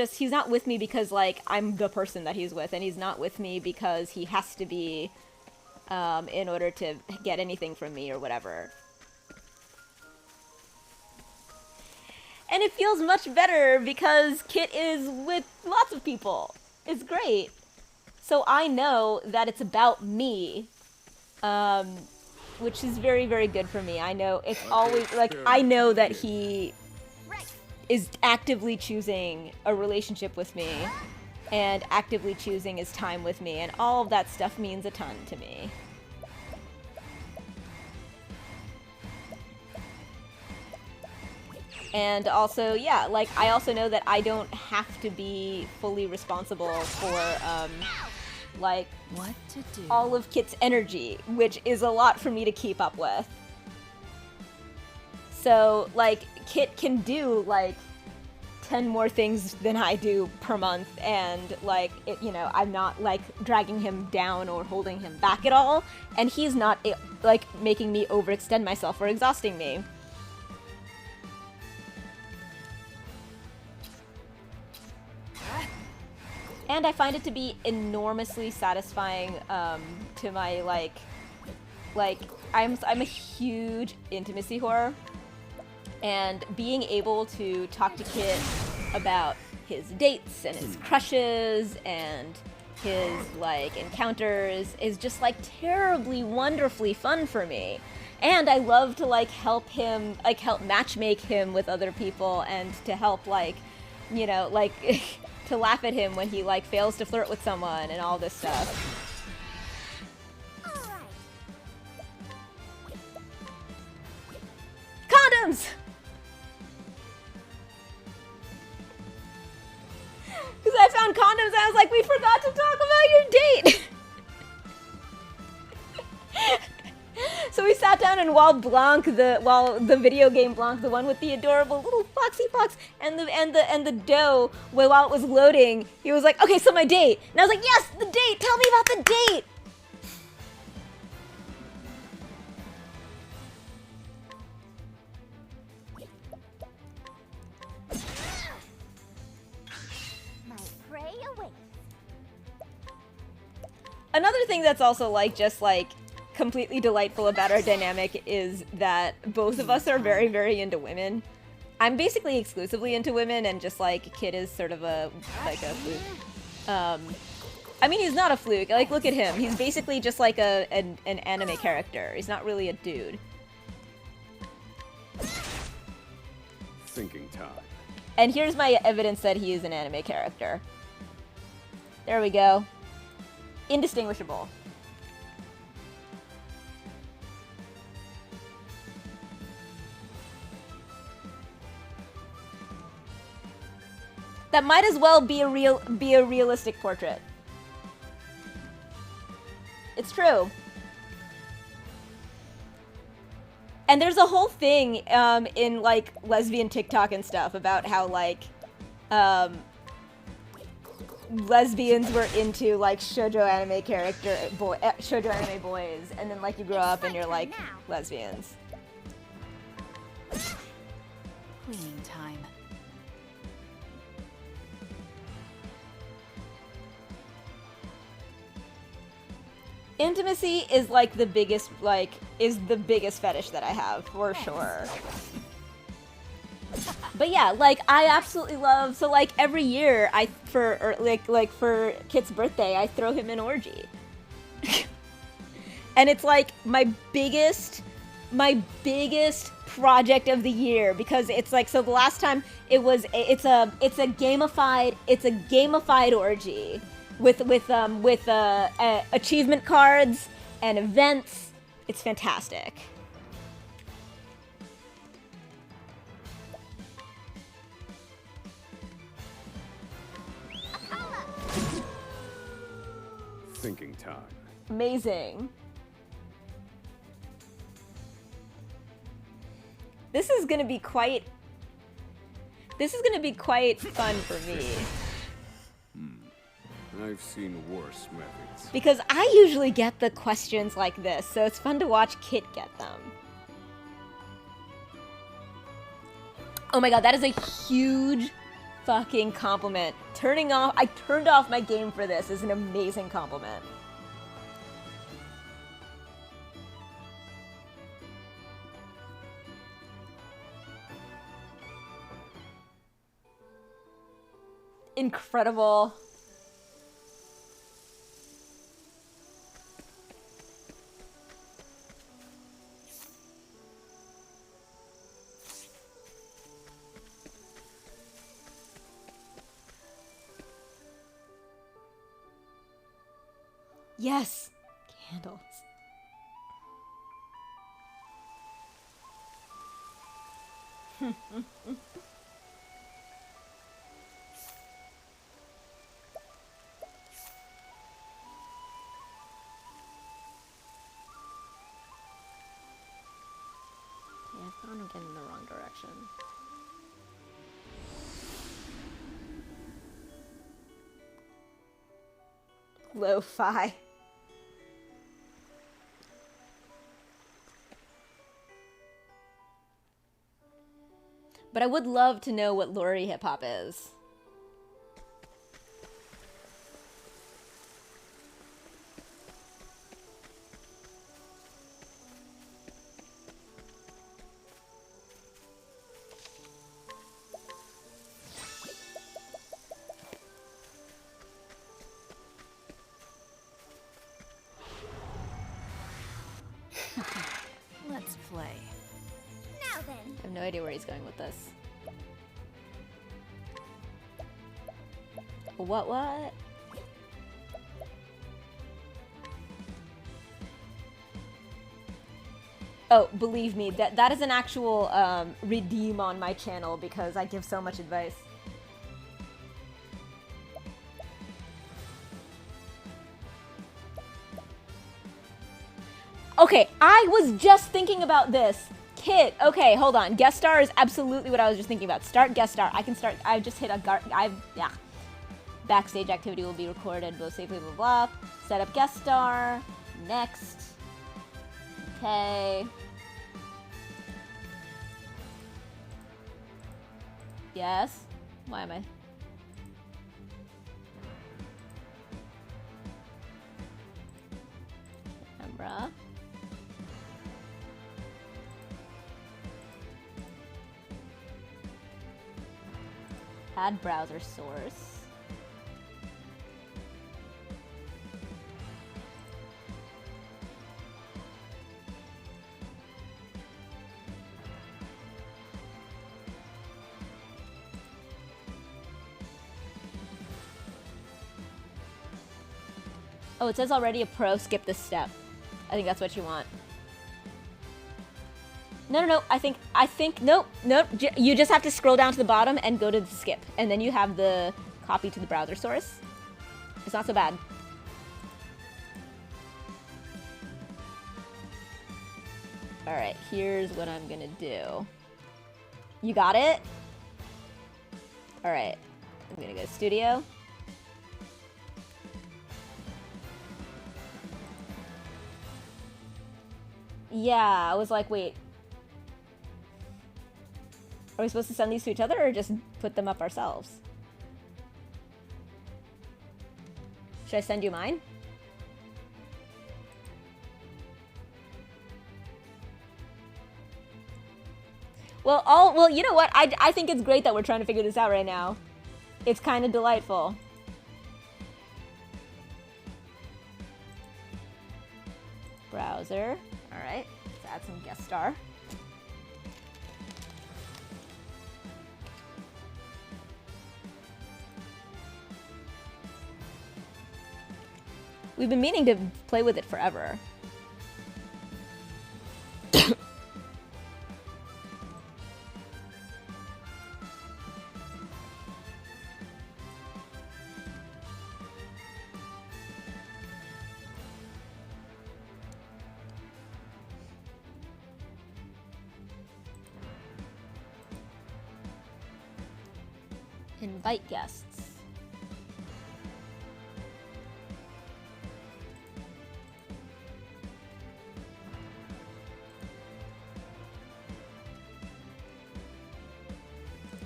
with me because, like, I'm the person that he's with, and he's not with me because he has to be, in order to get anything from me or whatever. And it feels much better because Kit is with lots of people. It's great. So I know that it's about me, which is very, very good for me. I know it's always, like, I know that he is actively choosing a relationship with me and actively choosing his time with me, and all of that stuff means a ton to me. And also, yeah, like, I also know that I don't have to be fully responsible for, like, What to do? all of Kit's energy, which is a lot for me to keep up with. So, like, Kit can do, like, 10 more things than I do per month, and, like, it, you know, I'm not, like, dragging him down or holding him back at all, and he's not, like, making me overextend myself or exhausting me. And I find it to be enormously satisfying, to my, like, I'm a huge intimacy whore, and being able to talk to Kit about his dates and his crushes and his, like, encounters is just, like, terribly wonderfully fun for me. And I love to, like, help him, like, help matchmake him with other people, and to help, like, you know, like, to laugh at him when he, like, fails to flirt with someone and all this stuff. Condoms! Because I found condoms and I was like, we forgot to talk about your date! So we sat down, and while the video game Blanc, the one with the adorable little foxy fox, and the doe, while it was loading, he was like, okay, so my date. And I was like, yes, the date! Tell me about the date! My prey awaits. Another thing that's also, like, just, like, completely delightful about our dynamic is that both of us are very, very into women. I'm basically exclusively into women, and just, like, Kit is sort of a, like, a fluke. I mean, he's not a fluke. Like, look at him. He's basically just like an anime character. He's not really a dude. Thinking time. And here's my evidence that he is an anime character. There we go. Indistinguishable. That might as well be a realistic portrait. It's true. And there's a whole thing in like lesbian TikTok and stuff about how like lesbians were into like shoujo anime shoujo anime boys, and then like you grow up and you're like lesbians. Cleaning time. Intimacy is like the biggest fetish that I have for sure. But yeah, like I absolutely love, so like every year for Kit's birthday I throw him an orgy. And it's like my biggest project of the year, because it's like, so the last time it's a gamified orgy with achievement cards and events. It's fantastic. Thinking time. Amazing. This is gonna be quite fun for me. I've seen worse methods. Because I usually get the questions like this, so it's fun to watch Kit get them. Oh my god, that is a huge fucking compliment. I turned off my game for this is an amazing compliment. Incredible. Yes! Candles. Okay, I've gone again in the wrong direction. Lo-fi. But I would love to know what Lori hip hop is. Let's play. Now then. I have no idea where he's going with this. What? Oh, believe me, that is an actual redeem on my channel because I give so much advice. Okay, I was just thinking about this. Kit, okay, hold on. Guest star is absolutely what I was just thinking about. Start guest star. I can start. I've just hit yeah. Backstage activity will be recorded, both safely, blah, blah, blah. Set up guest star. Next. Okay. Yes. Why am I? Camera. Add browser source. Oh, it says already a pro, skip this step. I think that's what you want. No. I think, nope. You just have to scroll down to the bottom and go to the skip. And then you have the copy to the browser source. It's not so bad. Alright, here's what I'm gonna do. You got it? Alright, I'm gonna go to studio. Yeah, I was like, wait. Are we supposed to send these to each other or just put them up ourselves? Should I send you mine? Well, you know what? I think it's great that we're trying to figure this out right now. It's kind of delightful. Browser. All right, let's add some guest star. We've been meaning to play with it forever. Invite guests.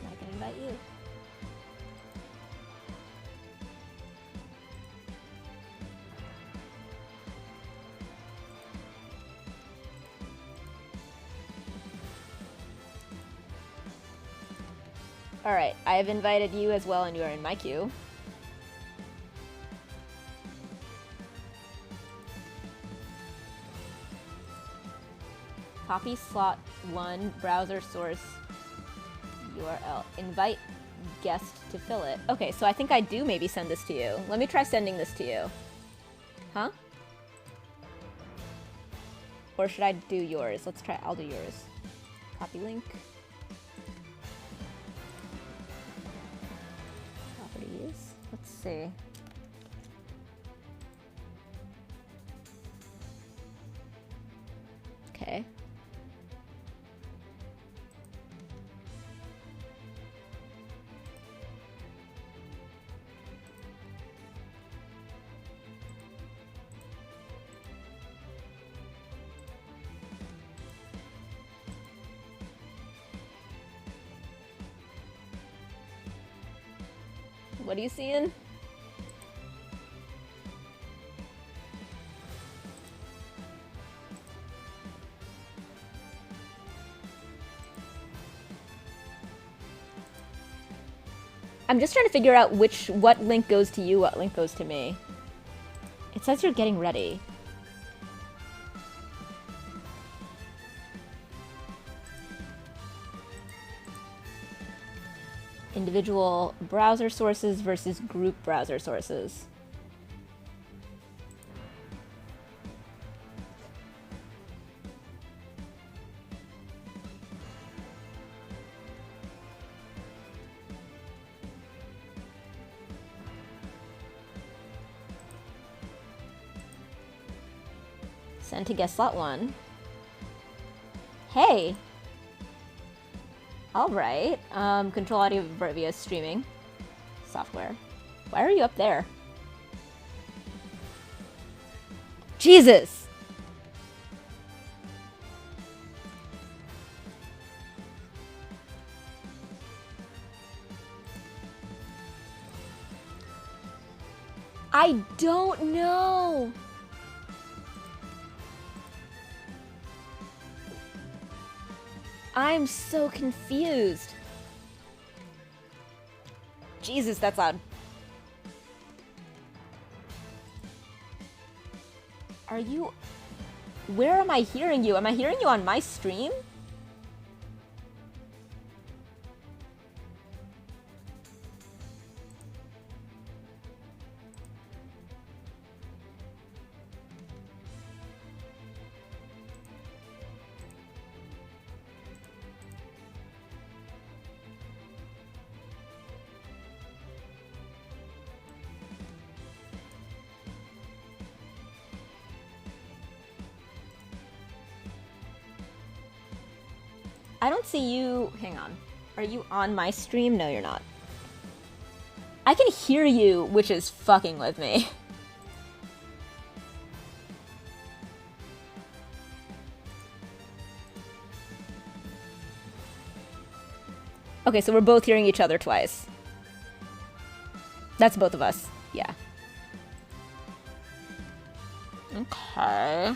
I can invite you. Alright, I have invited you as well and you are in my queue. Copy slot 1, browser source URL. Invite guest to fill it. Okay, so I think I do maybe send this to you. Let me try sending this to you. Huh? Or should I do yours? Let's try, I'll do yours. Copy link. Let's see. Okay. What are you seeing? I'm just trying to figure out what link goes to you, what link goes to me. It says you're getting ready. Individual browser sources versus group browser sources. Send to guest slot 1. Hey! Alright. Control audio via streaming software. Why are you up there? Jesus! I don't know! I'm so confused. Jesus, that's loud. Are you... Where am I hearing you? Am I hearing you on my stream? I don't see you. Hang on. Are you on my stream? No, you're not. I can hear you, which is fucking with me. Okay, so we're both hearing each other twice. That's both of us. Yeah. Okay.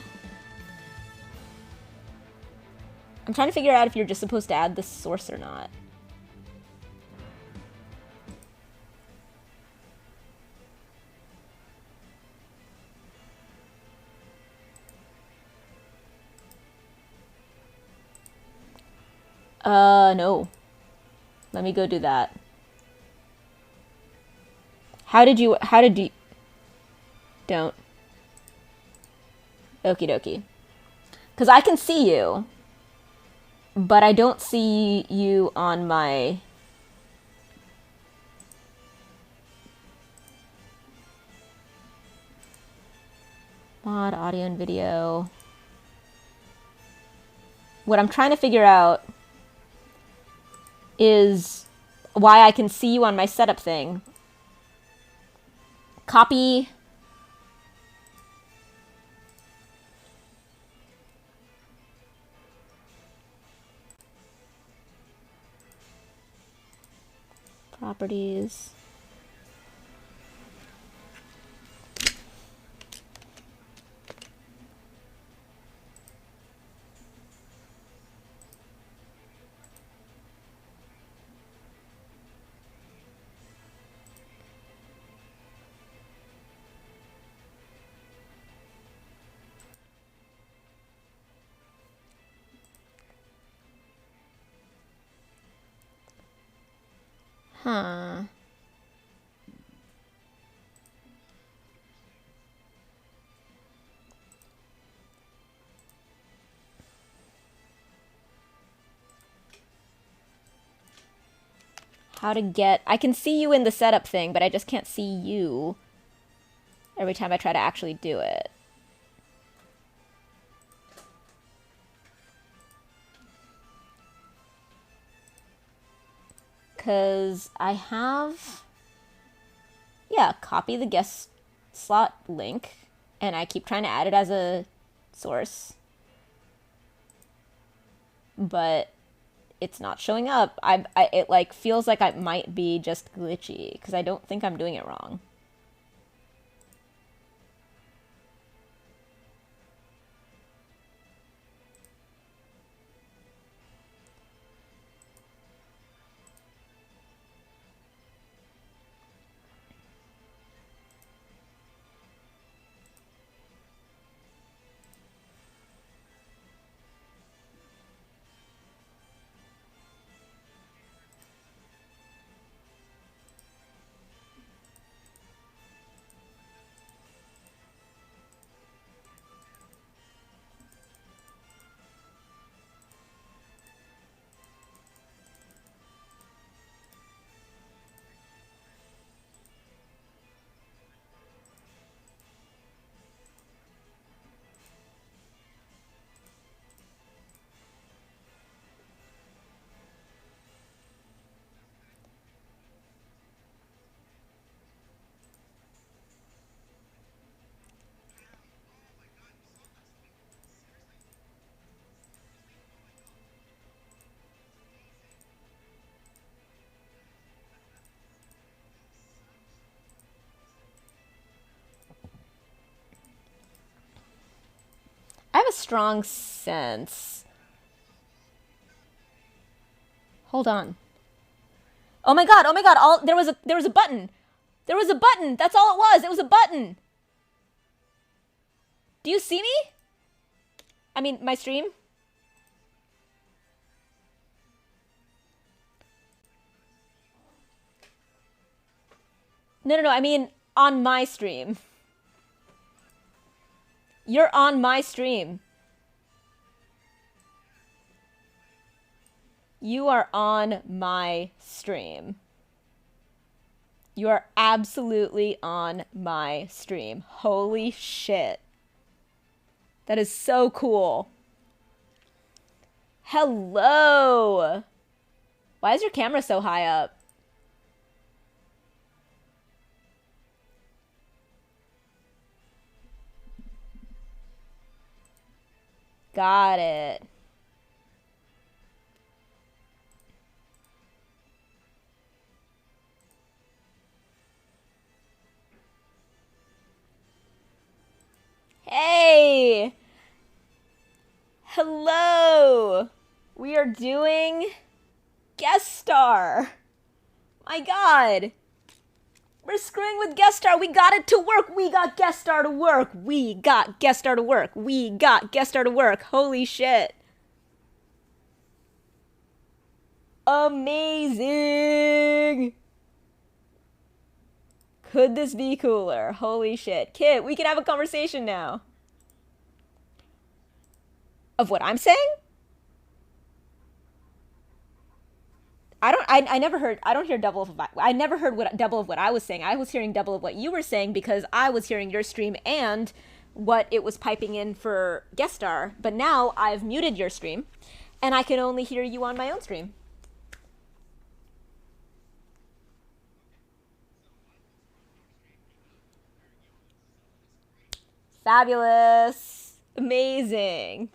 I'm trying to figure out if you're just supposed to add the source or not. No. Let me go do that. How did you... Don't. Okie dokie. Because I can see you, but I don't see you on my... Mod, audio, and video. What I'm trying to figure out is why I can see you on my setup thing. Copy. Properties. Huh. How to get... I can see you in the setup thing, but I just can't see you every time I try to actually do it. Because I have... Yeah, copy the guest slot link, and I keep trying to add it as a source. But it's not showing up. It like feels like it might be just glitchy, because I don't think I'm doing it wrong. I have a strong sense. Hold on. Oh my god, there was a button. There was a button. That's all it was. It was a button. Do you see me? I mean, my stream? No, I mean on my stream. You're on my stream. You are on my stream. You are absolutely on my stream. Holy shit. That is so cool. Hello! Why is your camera so high up? Got it. Hey! Hello! We are doing guest star. My god. We're screwing with guest star. We got it to work. We got guest star to work. We got guest star to work. We got guest star to work. Holy shit. Amazing. Could this be cooler? Holy shit. Kit, we can have a conversation now. Of what I'm saying? I never heard, I don't hear double of, I never heard double of what I was saying. I was hearing double of what you were saying because I was hearing your stream and what it was piping in for guest star. But now I've muted your stream and I can only hear you on my own stream. Fabulous. Amazing.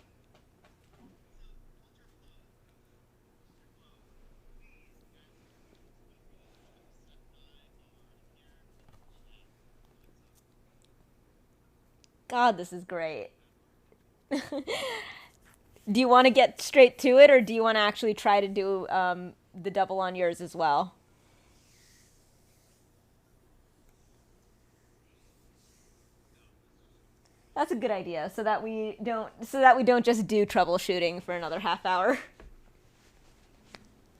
God, this is great. Do you want to get straight to it, or do you want to actually try to do the double on yours as well? That's a good idea, so that we don't just do troubleshooting for another half hour.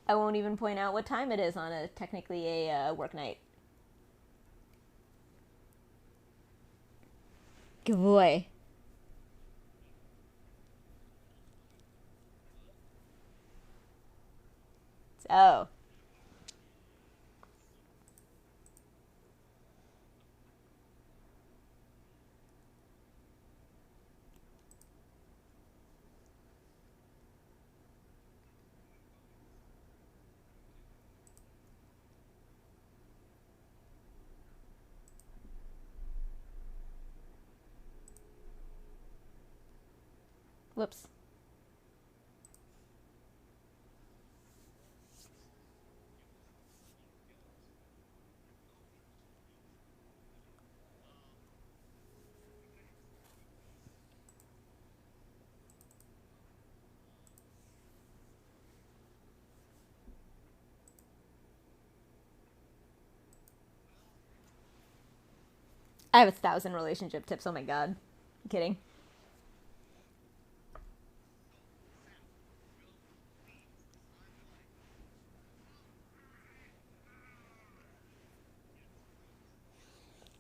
I won't even point out what time it is on a technically a work night. Good boy. So. Whoops. I have 1,000 relationship tips. Oh my god. I'm kidding.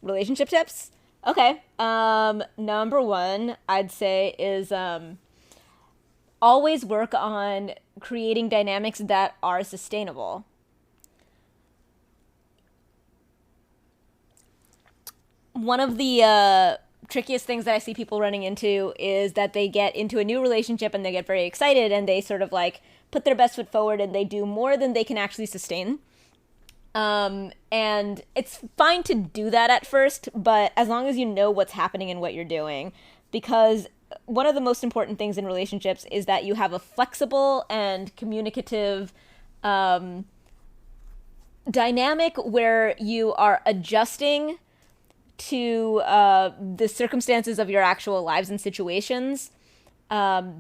Relationship tips? Okay. Number one, I'd say is always work on creating dynamics that are sustainable. One of the trickiest things that I see people running into is that they get into a new relationship and they get very excited and they sort of like put their best foot forward and they do more than they can actually sustain. And it's fine to do that at first, but as long as you know what's happening and what you're doing, because one of the most important things in relationships is that you have a flexible and communicative dynamic where you are adjusting to the circumstances of your actual lives and situations,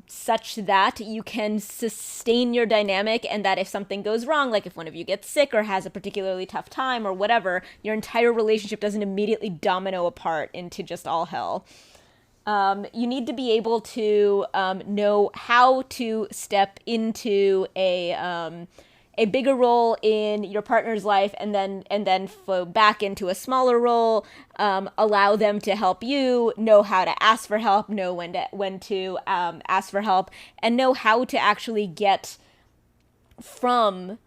such that you can sustain your dynamic, and that if something goes wrong, like if one of you gets sick or has a particularly tough time or whatever, your entire relationship doesn't immediately domino apart into just all hell. You need to be able to know how to step into a bigger role in your partner's life and then flow back into a smaller role, allow them to help you, know how to ask for help, know when to ask for help, and know how to actually get from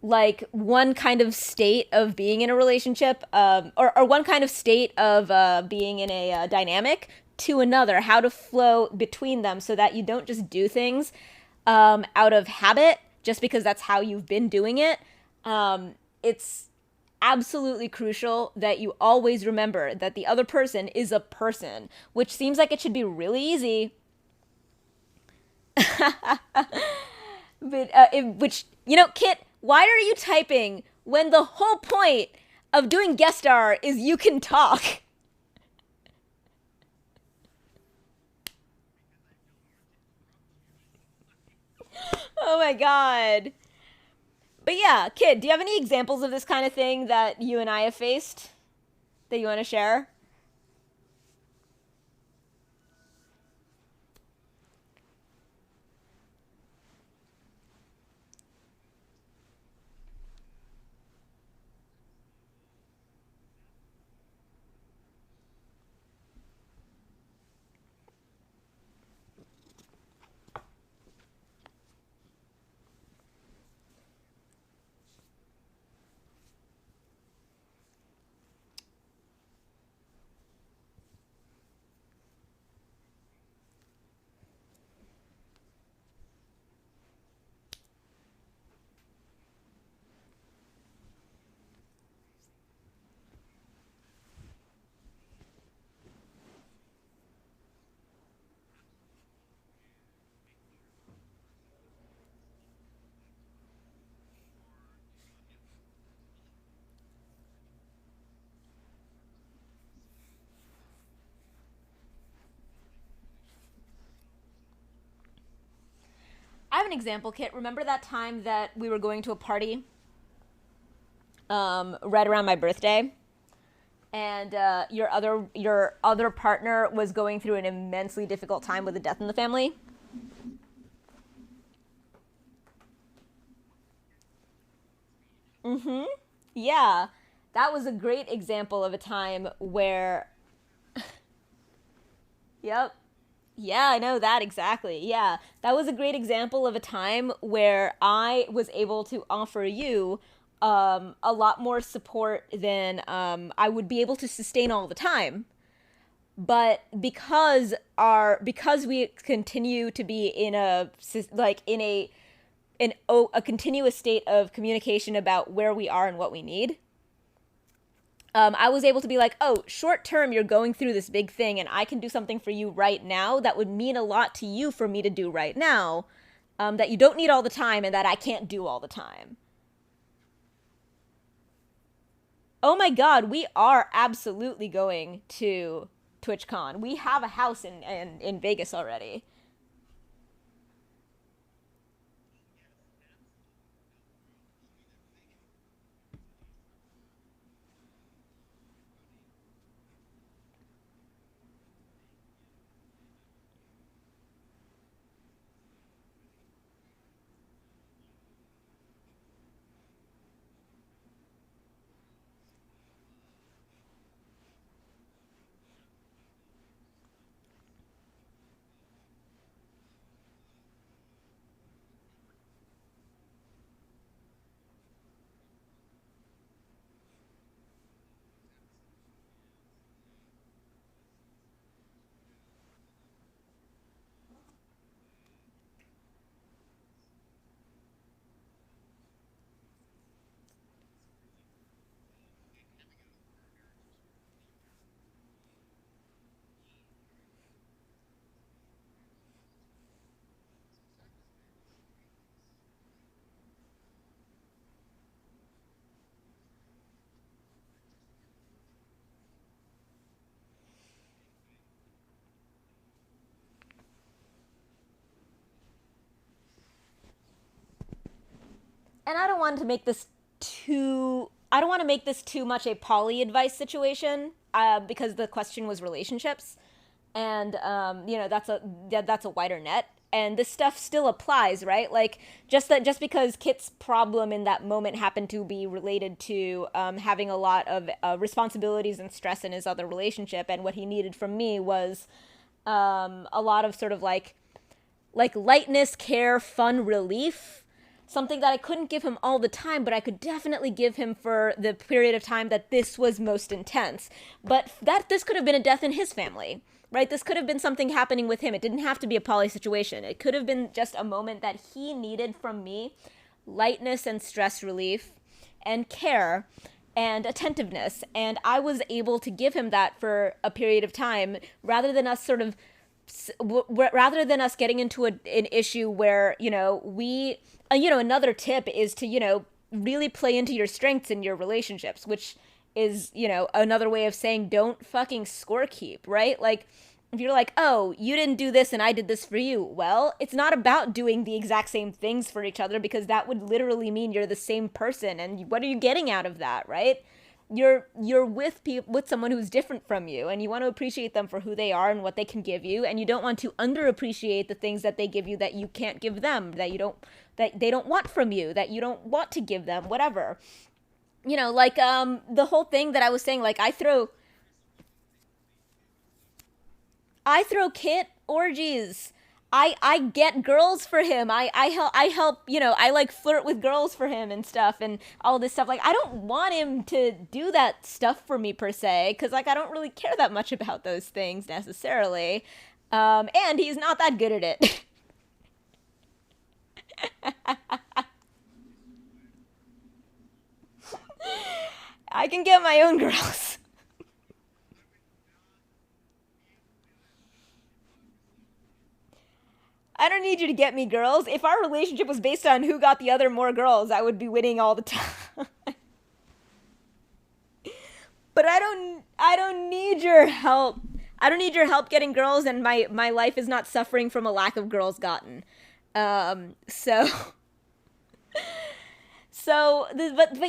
like one kind of state of being in a relationship or one kind of state of being in a dynamic to another, how to flow between them so that you don't just do things out of habit, just because that's how you've been doing it, it's absolutely crucial that you always remember that the other person is a person, which seems like it should be really easy. But which, Kit, why are you typing when the whole point of doing guest star is you can talk? Oh my god. But yeah, Kid, do you have any examples of this kind of thing that you and I have faced that you want to share? I have an example, Kit. Remember that time that we were going to a party right around my birthday? And your other partner was going through an immensely difficult time with a death in the family? Mm-hmm. Yeah. That was a great example of a time where... Yep. Yeah, I know that exactly. Yeah. That was a great example of a time where I was able to offer you a lot more support than I would be able to sustain all the time. But because we continue to be in a continuous state of communication about where we are and what we need, I was able to be like, oh, short term, you're going through this big thing, and I can do something for you right now that would mean a lot to you for me to do right now, that you don't need all the time and that I can't do all the time. Oh my god, we are absolutely going to TwitchCon. We have a house in Vegas already. And I don't want to make this too much a poly advice situation, because the question was relationships, and that's a wider net, and this stuff still applies, right? Like, just because Kit's problem in that moment happened to be related to having a lot of responsibilities and stress in his other relationship, and what he needed from me was a lot of sort of like lightness, care, fun, relief. Something that I couldn't give him all the time, but I could definitely give him for the period of time that this was most intense. But this could have been a death in his family. right? This could have been something happening with him. It didn't have to be a poly situation. It could have been just a moment that he needed from me, lightness and stress relief and care and attentiveness. And I was able to give him that for a period of time rather than us sort of rather than us getting into an issue where, another tip is to, really play into your strengths in your relationships, which is, another way of saying don't fucking scorekeep, right? Like, if you're like, oh, you didn't do this and I did this for you. Well, it's not about doing the exact same things for each other, because that would literally mean you're the same person. And what are you getting out of that, right? You're with someone who's different from you, and you want to appreciate them for who they are and what they can give you, and you don't want to underappreciate the things that they give you that you can't give them, that they don't want from you, that you don't want to give them, whatever. The whole thing that I was saying, like, I throw Kit orgies. I get girls for him. I help, I like flirt with girls for him and stuff and all this stuff. Like, I don't want him to do that stuff for me per se, because, like, I don't really care that much about those things necessarily. And he's not that good at it. I can get my own girls. I don't need you to get me girls. If our relationship was based on who got the other more girls, I would be winning all the time. But I don't need your help. I don't need your help getting girls, and my life is not suffering from a lack of girls gotten. But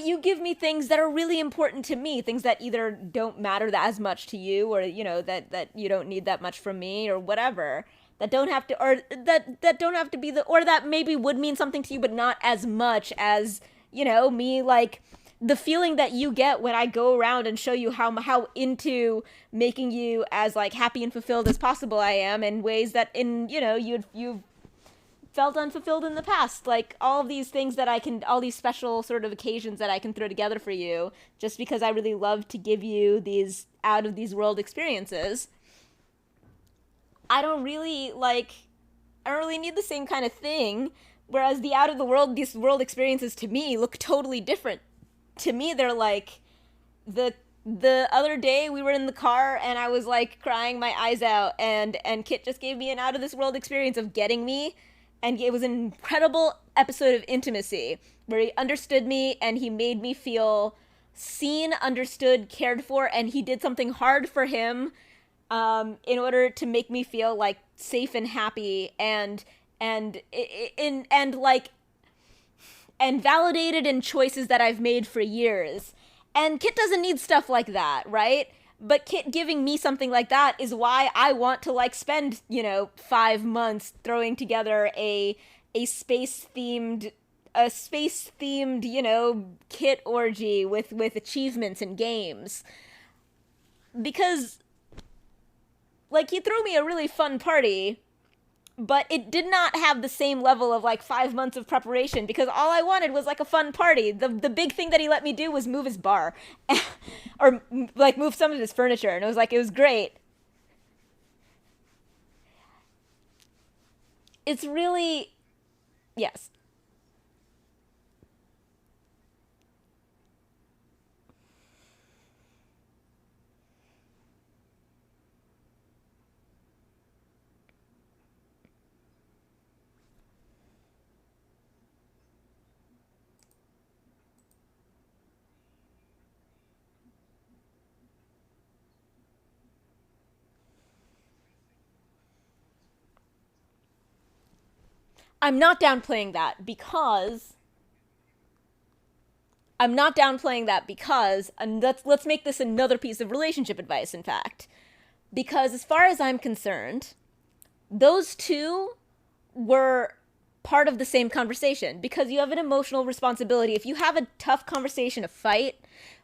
you give me things that are really important to me, things that either don't matter as much to you, or, that you don't need that much from me, or whatever. That don't have to, or that don't have to be or that maybe would mean something to you, but not as much as, me, like, the feeling that you get when I go around and show you how into making you as, like, happy and fulfilled as possible I am, in ways that you've felt unfulfilled in the past. Like, all these things that all these special sort of occasions that I can throw together for you, just because I really love to give you these out of these world experiences. I don't really need the same kind of thing, whereas these world experiences to me look totally different. To me, they're like, the other day we were in the car and I was, like, crying my eyes out, and Kit just gave me an out of this world experience of getting me, and it was an incredible episode of intimacy where he understood me and he made me feel seen, understood, cared for, and he did something hard for him in order to make me feel, like, safe and happy and validated in choices that I've made for years. And Kit doesn't need stuff like that, right? But Kit giving me something like that is why I want to, like, spend, 5 months throwing together a space-themed, Kit orgy with achievements and games. Because, like, he threw me a really fun party, but it did not have the same level of, like, 5 months of preparation, because all I wanted was, like, a fun party. The big thing that he let me do was move his bar. Or, like, move some of his furniture, and it was great. It's really... Yes. I'm not downplaying that because, and let's make this another piece of relationship advice, in fact. Because as far as I'm concerned, those two were part of the same conversation, because you have an emotional responsibility. If you have a tough conversation, a fight,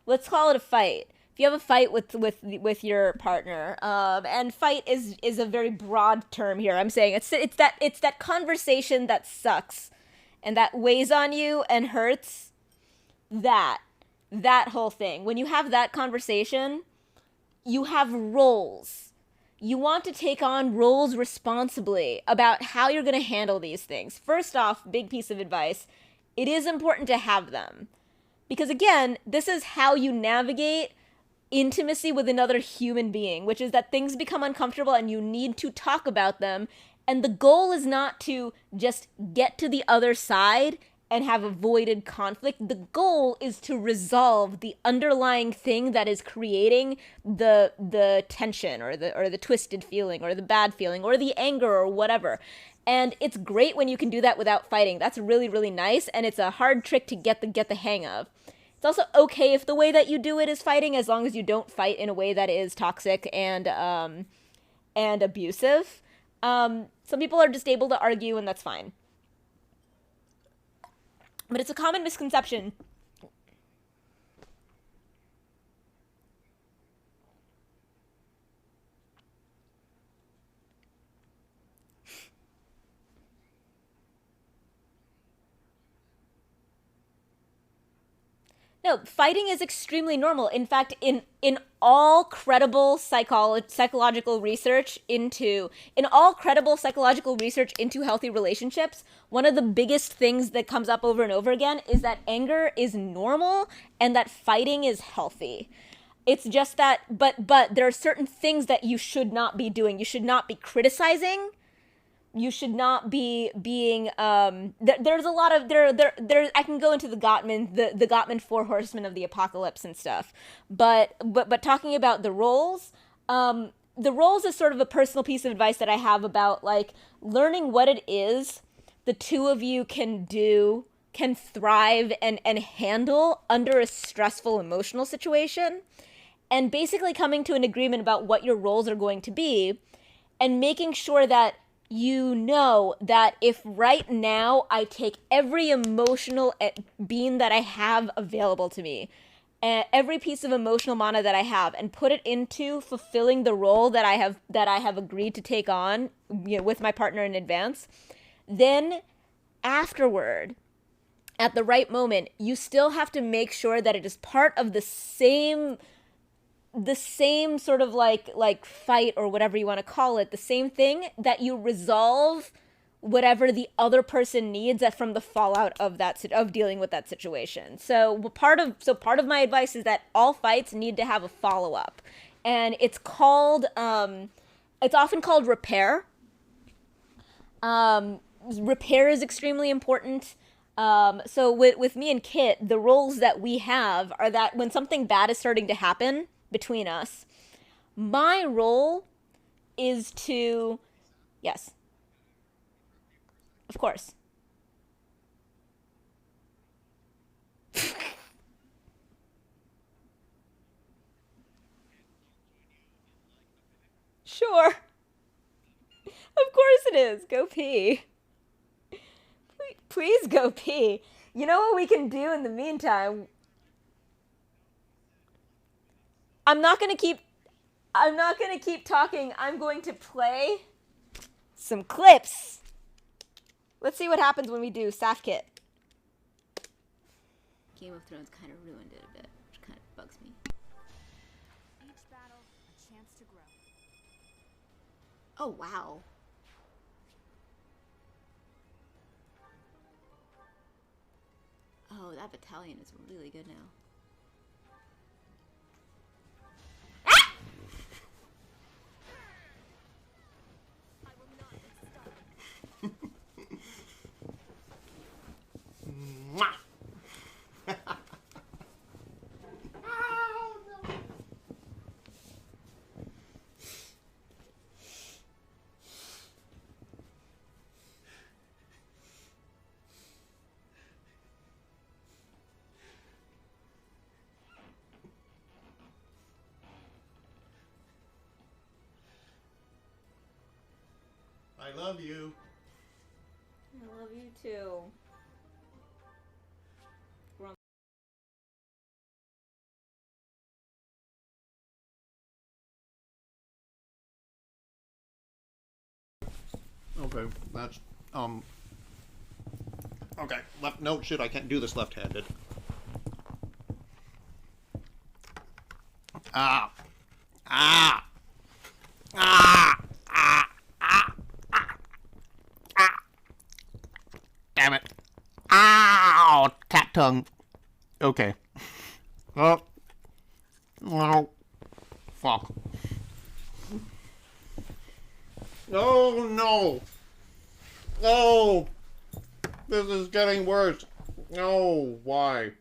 let's call it a fight. If you have a fight with your partner, and fight is a very broad term here. I'm saying it's that conversation that sucks, and that weighs on you and hurts. That whole thing. When you have that conversation, you have roles. you want to take on roles responsibly about how you're going to handle these things. First off, big piece of advice, it is important to have them. Because again, this is how you navigate intimacy with another human being, which is that things become uncomfortable and you need to talk about them. And the goal is not to just get to the other side and have avoided conflict. The goal is to resolve the underlying thing that is creating the tension or the twisted feeling or the bad feeling or the anger or whatever. And it's great when you can do that without fighting. That's really, really nice, and it's a hard trick to get the hang of. It's also okay if the way that you do it is fighting, as long as you don't fight in a way that is toxic and abusive. Some people are just able to argue, and that's fine. But it's a common misconception. No, fighting is extremely normal. In fact, in all credible psychological research into healthy relationships, one of the biggest things that comes up over and over again is that anger is normal and that fighting is healthy. It's just that, but there are certain things that you should not be doing. You should not be criticizing. You should not be being, there's a lot of, I can go into the Gottman 4 Horsemen of the Apocalypse and stuff, but talking about the roles is sort of a personal piece of advice that I have about, like, learning what it is the two of you can thrive and handle under a stressful emotional situation, and basically coming to an agreement about what your roles are going to be, and making sure that you know that if right now I take every emotional bean that I have available to me, every piece of emotional mana that I have, and put it into fulfilling the role that I have agreed to take on, you know, with my partner in advance, then afterward, at the right moment, you still have to make sure that it is part of the same sort of like fight or whatever you want to call it, the same thing, that you resolve whatever the other person needs from the fallout of dealing with that situation. So part of my advice is that all fights need to have a follow-up, and it's called it's often called repair. Repair is extremely important. So with me and Kit, the roles that we have are that when something bad is starting to happen between us, my role is to, yes, of course. Sure. Of course it is. Go pee. Please go pee. You know what we can do in the meantime? I'm not gonna keep talking. I'm going to play some clips. Let's see what happens when we do Saf Kit. Game of Thrones kind of ruined it a bit, which kind of bugs me. Each battle, a chance to grow. Oh, wow. Oh, that battalion is really good now. I love you. I love you too. Okay, that's okay, left, no, shit, I can't do this left-handed. Ah. Ah. Ah. tongue. Okay. Oh. Oh. Fuck. Oh, no. No. This is getting worse. No, why?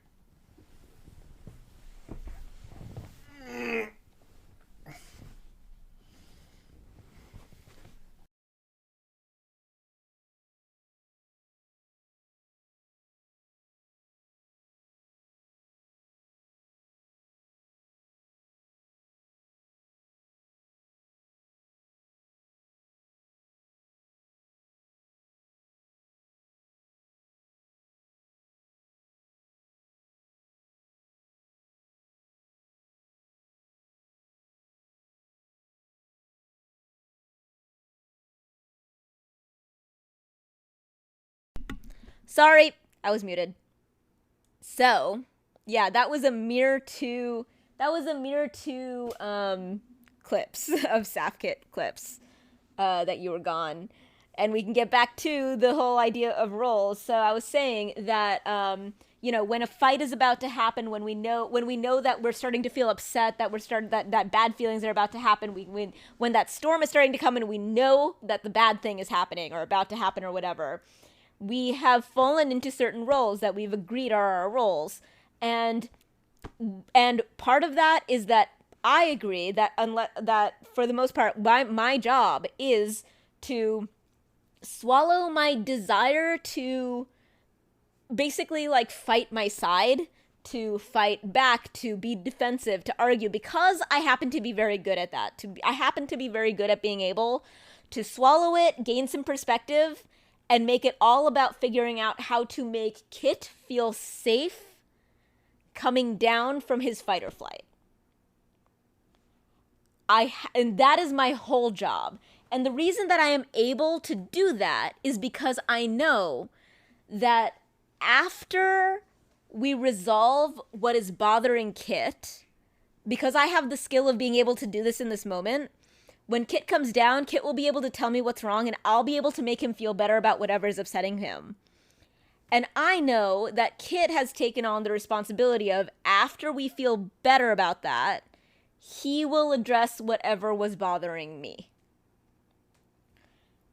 Sorry, I was muted. So, yeah, that was a mere two clips of Safkit clips that you were gone. And we can get back to the whole idea of roles. So I was saying that when a fight is about to happen, when we know that we're starting to feel upset, that bad feelings are about to happen, when that storm is starting to come and we know that the bad thing is happening or about to happen or whatever, we have fallen into certain roles that we've agreed are our roles. And part of that is that I agree that that for the most part my job is to swallow my desire to basically like fight my side, to fight back, to be defensive, to argue, because I happen to be very good at that. I happen to be very good at being able to swallow it, gain some perspective, and make it all about figuring out how to make Kit feel safe coming down from his fight or flight. And that is my whole job. And the reason that I am able to do that is because I know that after we resolve what is bothering Kit, because I have the skill of being able to do this in this moment, when Kit comes down, Kit will be able to tell me what's wrong, and I'll be able to make him feel better about whatever is upsetting him. And I know that Kit has taken on the responsibility of, after we feel better about that, he will address whatever was bothering me.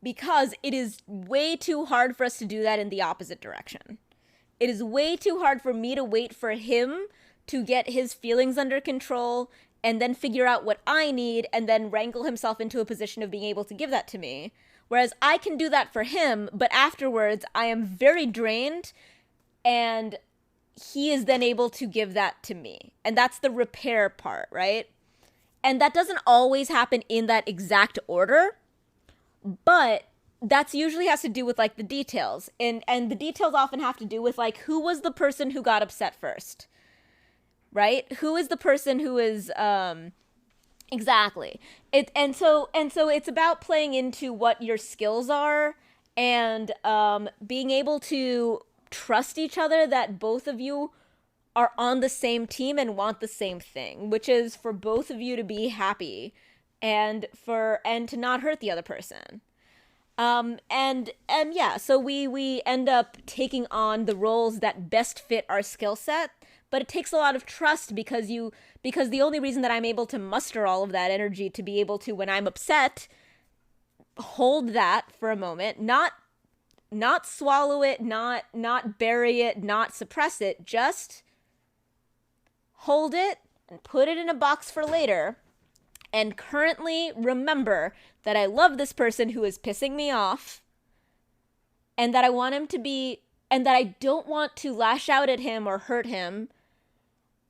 Because it is way too hard for us to do that in the opposite direction. It is way too hard for me to wait for him to get his feelings under control and then figure out what I need and then wrangle himself into a position of being able to give that to me. Whereas I can do that for him, but afterwards I am very drained and he is then able to give that to me. And that's the repair part, right? And that doesn't always happen in that exact order, but that's usually has to do with like the details. And the details often have to do with like, who was the person who got upset first? Right? Who is the person who is exactly. And so it's about playing into what your skills are and being able to trust each other, that both of you are on the same team and want the same thing, which is for both of you to be happy and to not hurt the other person. And yeah, so we end up taking on the roles that best fit our skill set. But it takes a lot of trust because the only reason that I'm able to muster all of that energy to be able to, when I'm upset, hold that for a moment, not swallow it, not bury it, not suppress it, just hold it and put it in a box for later. And currently remember that I love this person who is pissing me off, and that I want him to be, and that I don't want to lash out at him or hurt him,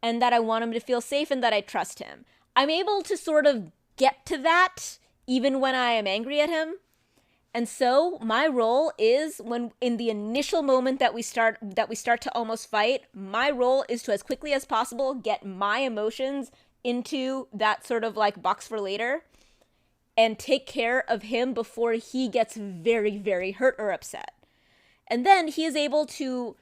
and that I want him to feel safe and that I trust him. I'm able to sort of get to that even when I am angry at him. And so my role is, when in the initial moment that we start to almost fight, my role is to, as quickly as possible, get my emotions into that sort of like box for later and take care of him before he gets very, very hurt or upset. And then he is able to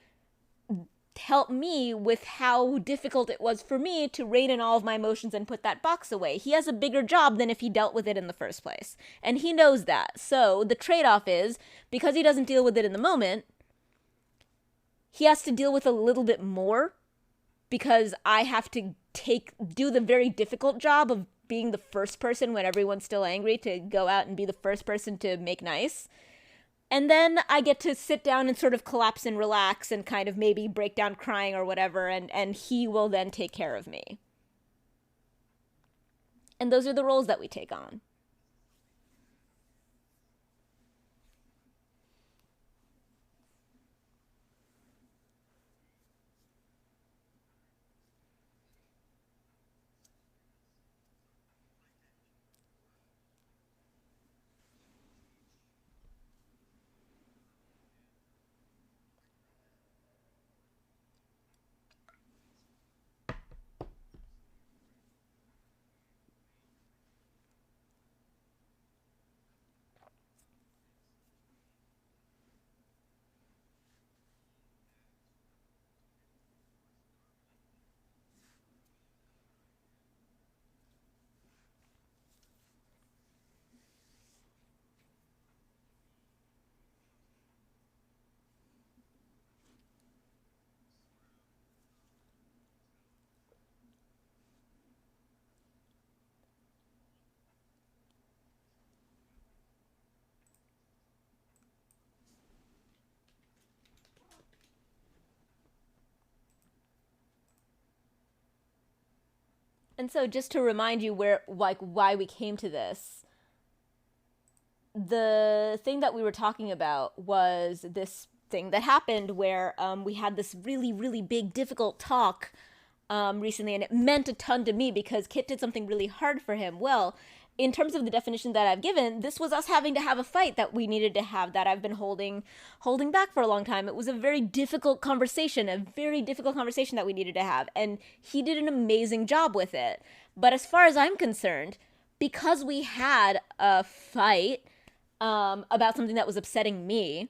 help me with how difficult it was for me to rein in all of my emotions and put that box away. He has a bigger job than if he dealt with it in the first place. And he knows that. So the trade-off is, because he doesn't deal with it in the moment, he has to deal with a little bit more because I have to do the very difficult job of being the first person when everyone's still angry to go out and be the first person to make nice. And then I get to sit down and sort of collapse and relax and kind of maybe break down crying or whatever, and he will then take care of me. And those are the roles that we take on. And so just to remind you why we came to this, the thing that we were talking about was this thing that happened where we had this really, really big, difficult talk recently, and it meant a ton to me because Kit did something really hard for him. Well, in terms of the definition that I've given, this was us having to have a fight that we needed to have that I've been holding back for a long time. It was a very difficult conversation that we needed to have, and he did an amazing job with it. But as far as I'm concerned, because we had a fight about something that was upsetting me,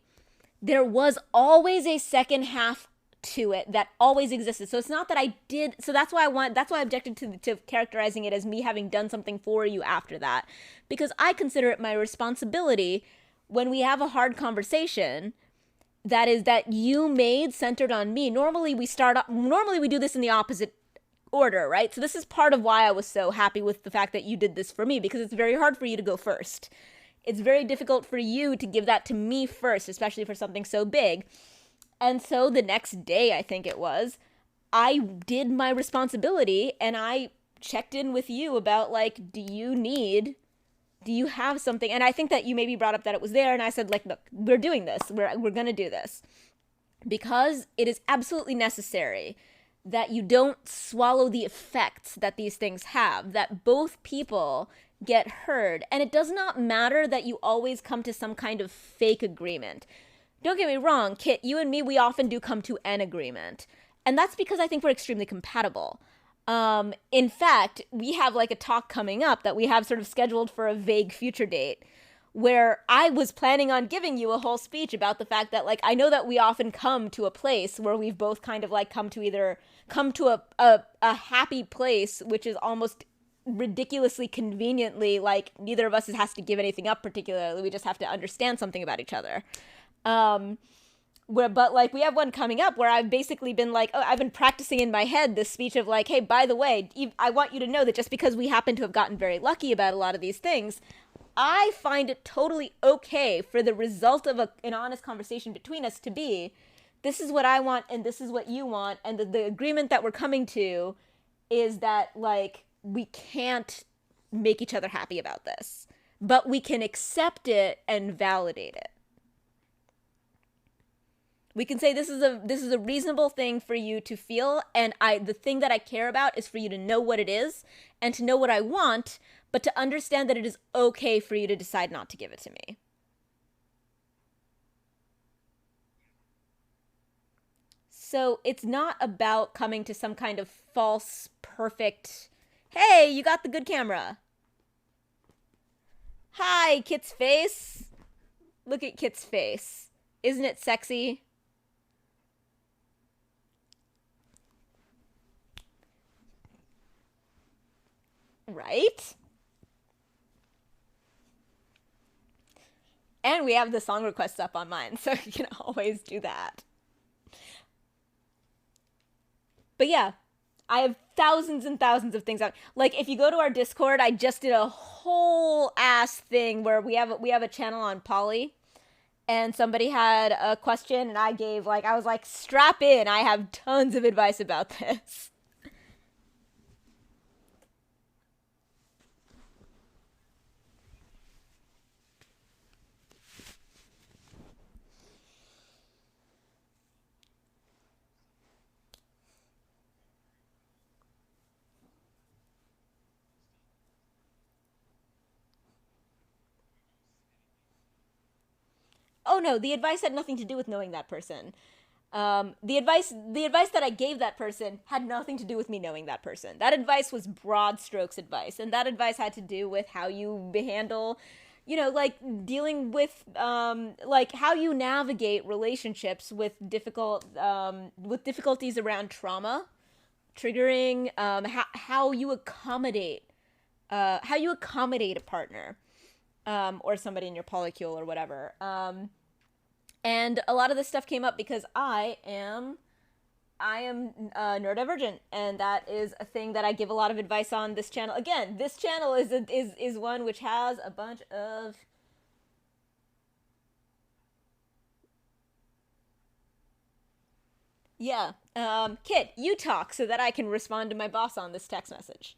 there was always a second half to it that always existed. So it's not that I did, so that's why I objected to characterizing it as me having done something for you after that, because I consider it my responsibility when we have a hard conversation that you made centered on me. Normally we do this in the opposite order, right? So this is part of why I was so happy with the fact that you did this for me, because it's very hard for you to go first. It's very difficult for you to give that to me first, especially for something so big. And so the next day, I think it was, I did my responsibility and I checked in with you about, like, do you have something? And I think that you maybe brought up that it was there, and I said, like, look, we're doing this. We're going to do this. Because it is absolutely necessary that you don't swallow the effects that these things have, that both people get heard. And it does not matter that you always come to some kind of fake agreement. Don't get me wrong, Kit, you and me, we often do come to an agreement. And that's because I think we're extremely compatible. In fact, we have like a talk coming up that we have sort of scheduled for a vague future date, where I was planning on giving you a whole speech about the fact that, like, I know that we often come to a place where we've both kind of like come to a happy place, which is almost ridiculously conveniently like neither of us has to give anything up particularly. We just have to understand something about each other. But like we have one coming up where I've basically been like, oh, I've been practicing in my head this speech of like, hey, by the way, I want you to know that just because we happen to have gotten very lucky about a lot of these things, I find it totally okay for the result of an honest conversation between us to be, this is what I want and this is what you want, and the agreement that we're coming to is that, like, we can't make each other happy about this, but we can accept it and validate it. We can say this is a reasonable thing for you to feel, and the thing that I care about is for you to know what it is and to know what I want, but to understand that it is okay for you to decide not to give it to me. So it's not about coming to some kind of false, perfect, hey, you got the good camera. Hi, Kit's face. Look at Kit's face. Isn't it sexy? Right? And we have the song requests up on mine, so you can always do that. But yeah, I have thousands and thousands of things out. Like, if you go to our Discord, I just did a whole ass thing where we have a channel on poly, and somebody had a question, and I was like, strap in. I have tons of advice about this. Oh no, the advice had nothing to do with knowing that person. The advice that I gave that person had nothing to do with me knowing that person. That advice was broad strokes advice, and that advice had to do with how you handle, like dealing with, like how you navigate relationships with difficulties around trauma, triggering, how you accommodate, a partner, or somebody in your polycule or whatever. And a lot of this stuff came up because I am neurodivergent, and that is a thing that I give a lot of advice on this channel. Again, this channel is one which has a bunch of Kit, you talk so that I can respond to my boss on this text message.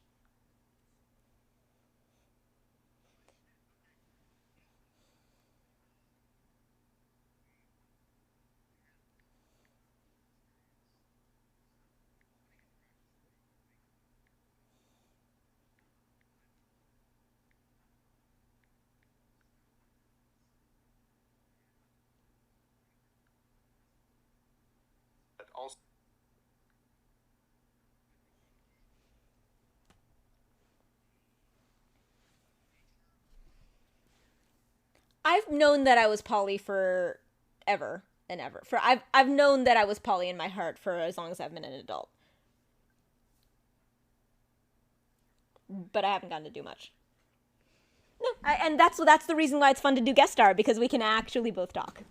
I've known that I was poly for ever and ever. I've known that I was poly in my heart for as long as I've been an adult. But I haven't gotten to do much. No, and that's the reason why it's fun to do guest star, because we can actually both talk.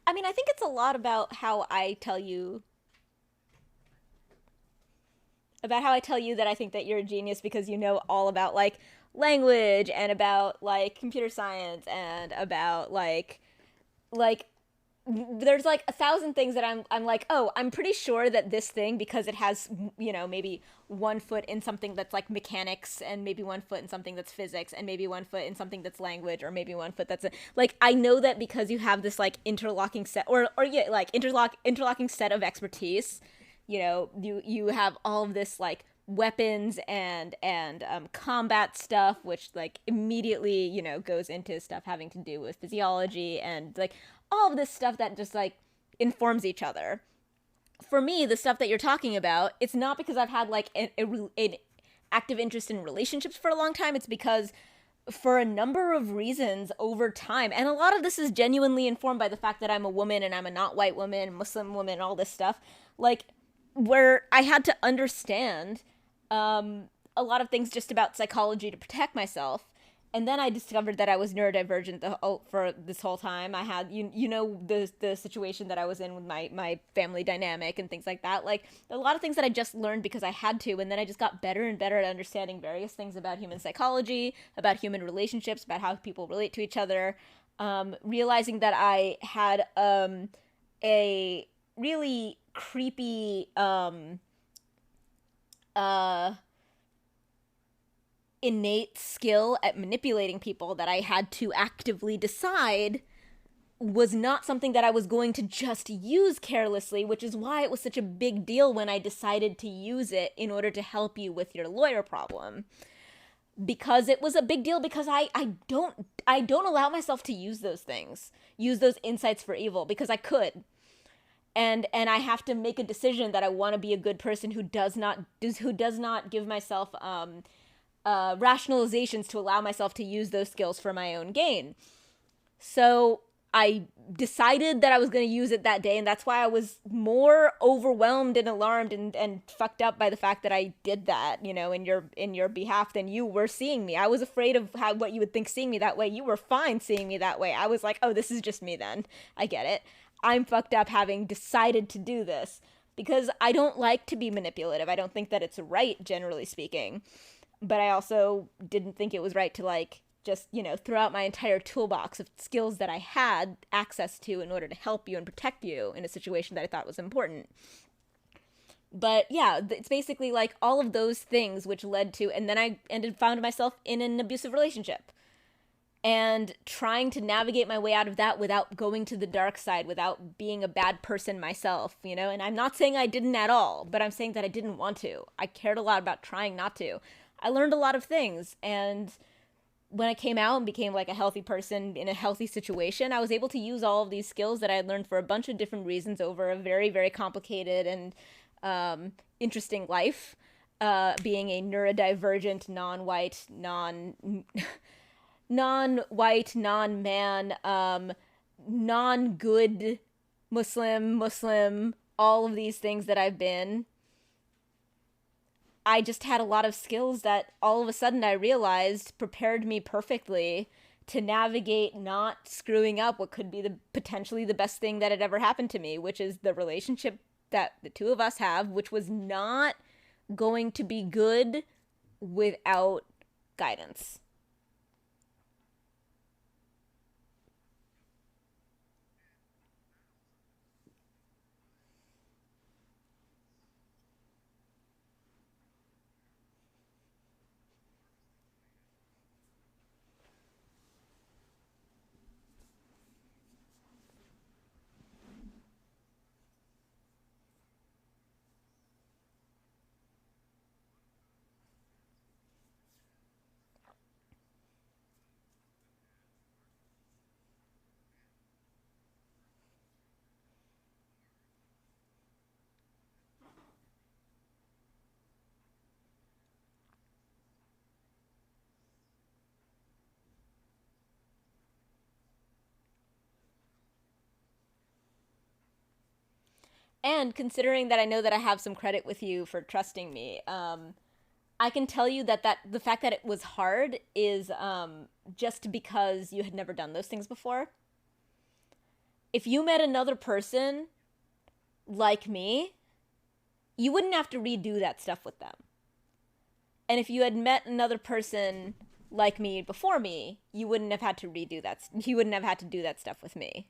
I mean, I think it's a lot about how I tell you that I think that you're a genius because you know all about like language and about like computer science and about like there's like 1,000 things that I'm like, oh, I'm pretty sure that this thing, because it has, maybe one foot in something that's like mechanics, and maybe one foot in something that's physics, and maybe one foot in something that's language, or maybe one foot that's like, I know that because you have this like interlocking set, or yeah, like interlocking set of expertise. You have all of this like weapons and combat stuff, which like immediately goes into stuff having to do with physiology and like all of this stuff that just like informs each other. For me, the stuff that you're talking about, it's not because I've had like an active interest in relationships for a long time. It's because for a number of reasons over time, and a lot of this is genuinely informed by the fact that I'm a woman and I'm a not white woman, Muslim woman, all this stuff, like where I had to understand a lot of things just about psychology to protect myself. And then I discovered that I was neurodivergent for this whole time. I had, the situation that I was in with my family dynamic and things like that. Like, a lot of things that I just learned because I had to, and then I just got better and better at understanding various things about human psychology, about human relationships, about how people relate to each other, realizing that I had a really creepy innate skill at manipulating people that I had to actively decide was not something that I was going to just use carelessly, which is why it was such a big deal when I decided to use it in order to help you with your lawyer problem. Because it was a big deal, because I don't allow myself to use those things, use those insights for evil, because I could. And I have to make a decision that I want to be a good person who does not give myself rationalizations to allow myself to use those skills for my own gain. So I decided that I was going to use it that day, and that's why I was more overwhelmed and alarmed and fucked up by the fact that I did that, you know, in your behalf than you were seeing me. I was afraid of what you would think seeing me that way. You were fine seeing me that way. I was like, oh, this is just me then. I get it. I'm fucked up having decided to do this because I don't like to be manipulative. I don't think that it's right, generally speaking. But I also didn't think it was right to, like, just, you know, throw out my entire toolbox of skills that I had access to in order to help you and protect you in a situation that I thought was important. But yeah, it's basically like all of those things which led to, and then I found myself in an abusive relationship. And trying to navigate my way out of that without going to the dark side, without being a bad person myself, you know? And I'm not saying I didn't at all, but I'm saying that I didn't want to. I cared a lot about trying not to. I learned a lot of things, and when I came out and became like a healthy person in a healthy situation, I was able to use all of these skills that I had learned for a bunch of different reasons over a very, very complicated and interesting life, being a neurodivergent, non-white, non-white, non-man, non-good Muslim, all of these things that I've been. I just had a lot of skills that all of a sudden I realized prepared me perfectly to navigate not screwing up what could be potentially the best thing that had ever happened to me, which is the relationship that the two of us have, which was not going to be good without guidance. And considering that I know that I have some credit with you for trusting me, I can tell you that the fact that it was hard is just because you had never done those things before. If you met another person like me, you wouldn't have to redo that stuff with them. And if you had met another person like me before me, you wouldn't have had to redo that. You wouldn't have had to do that stuff with me.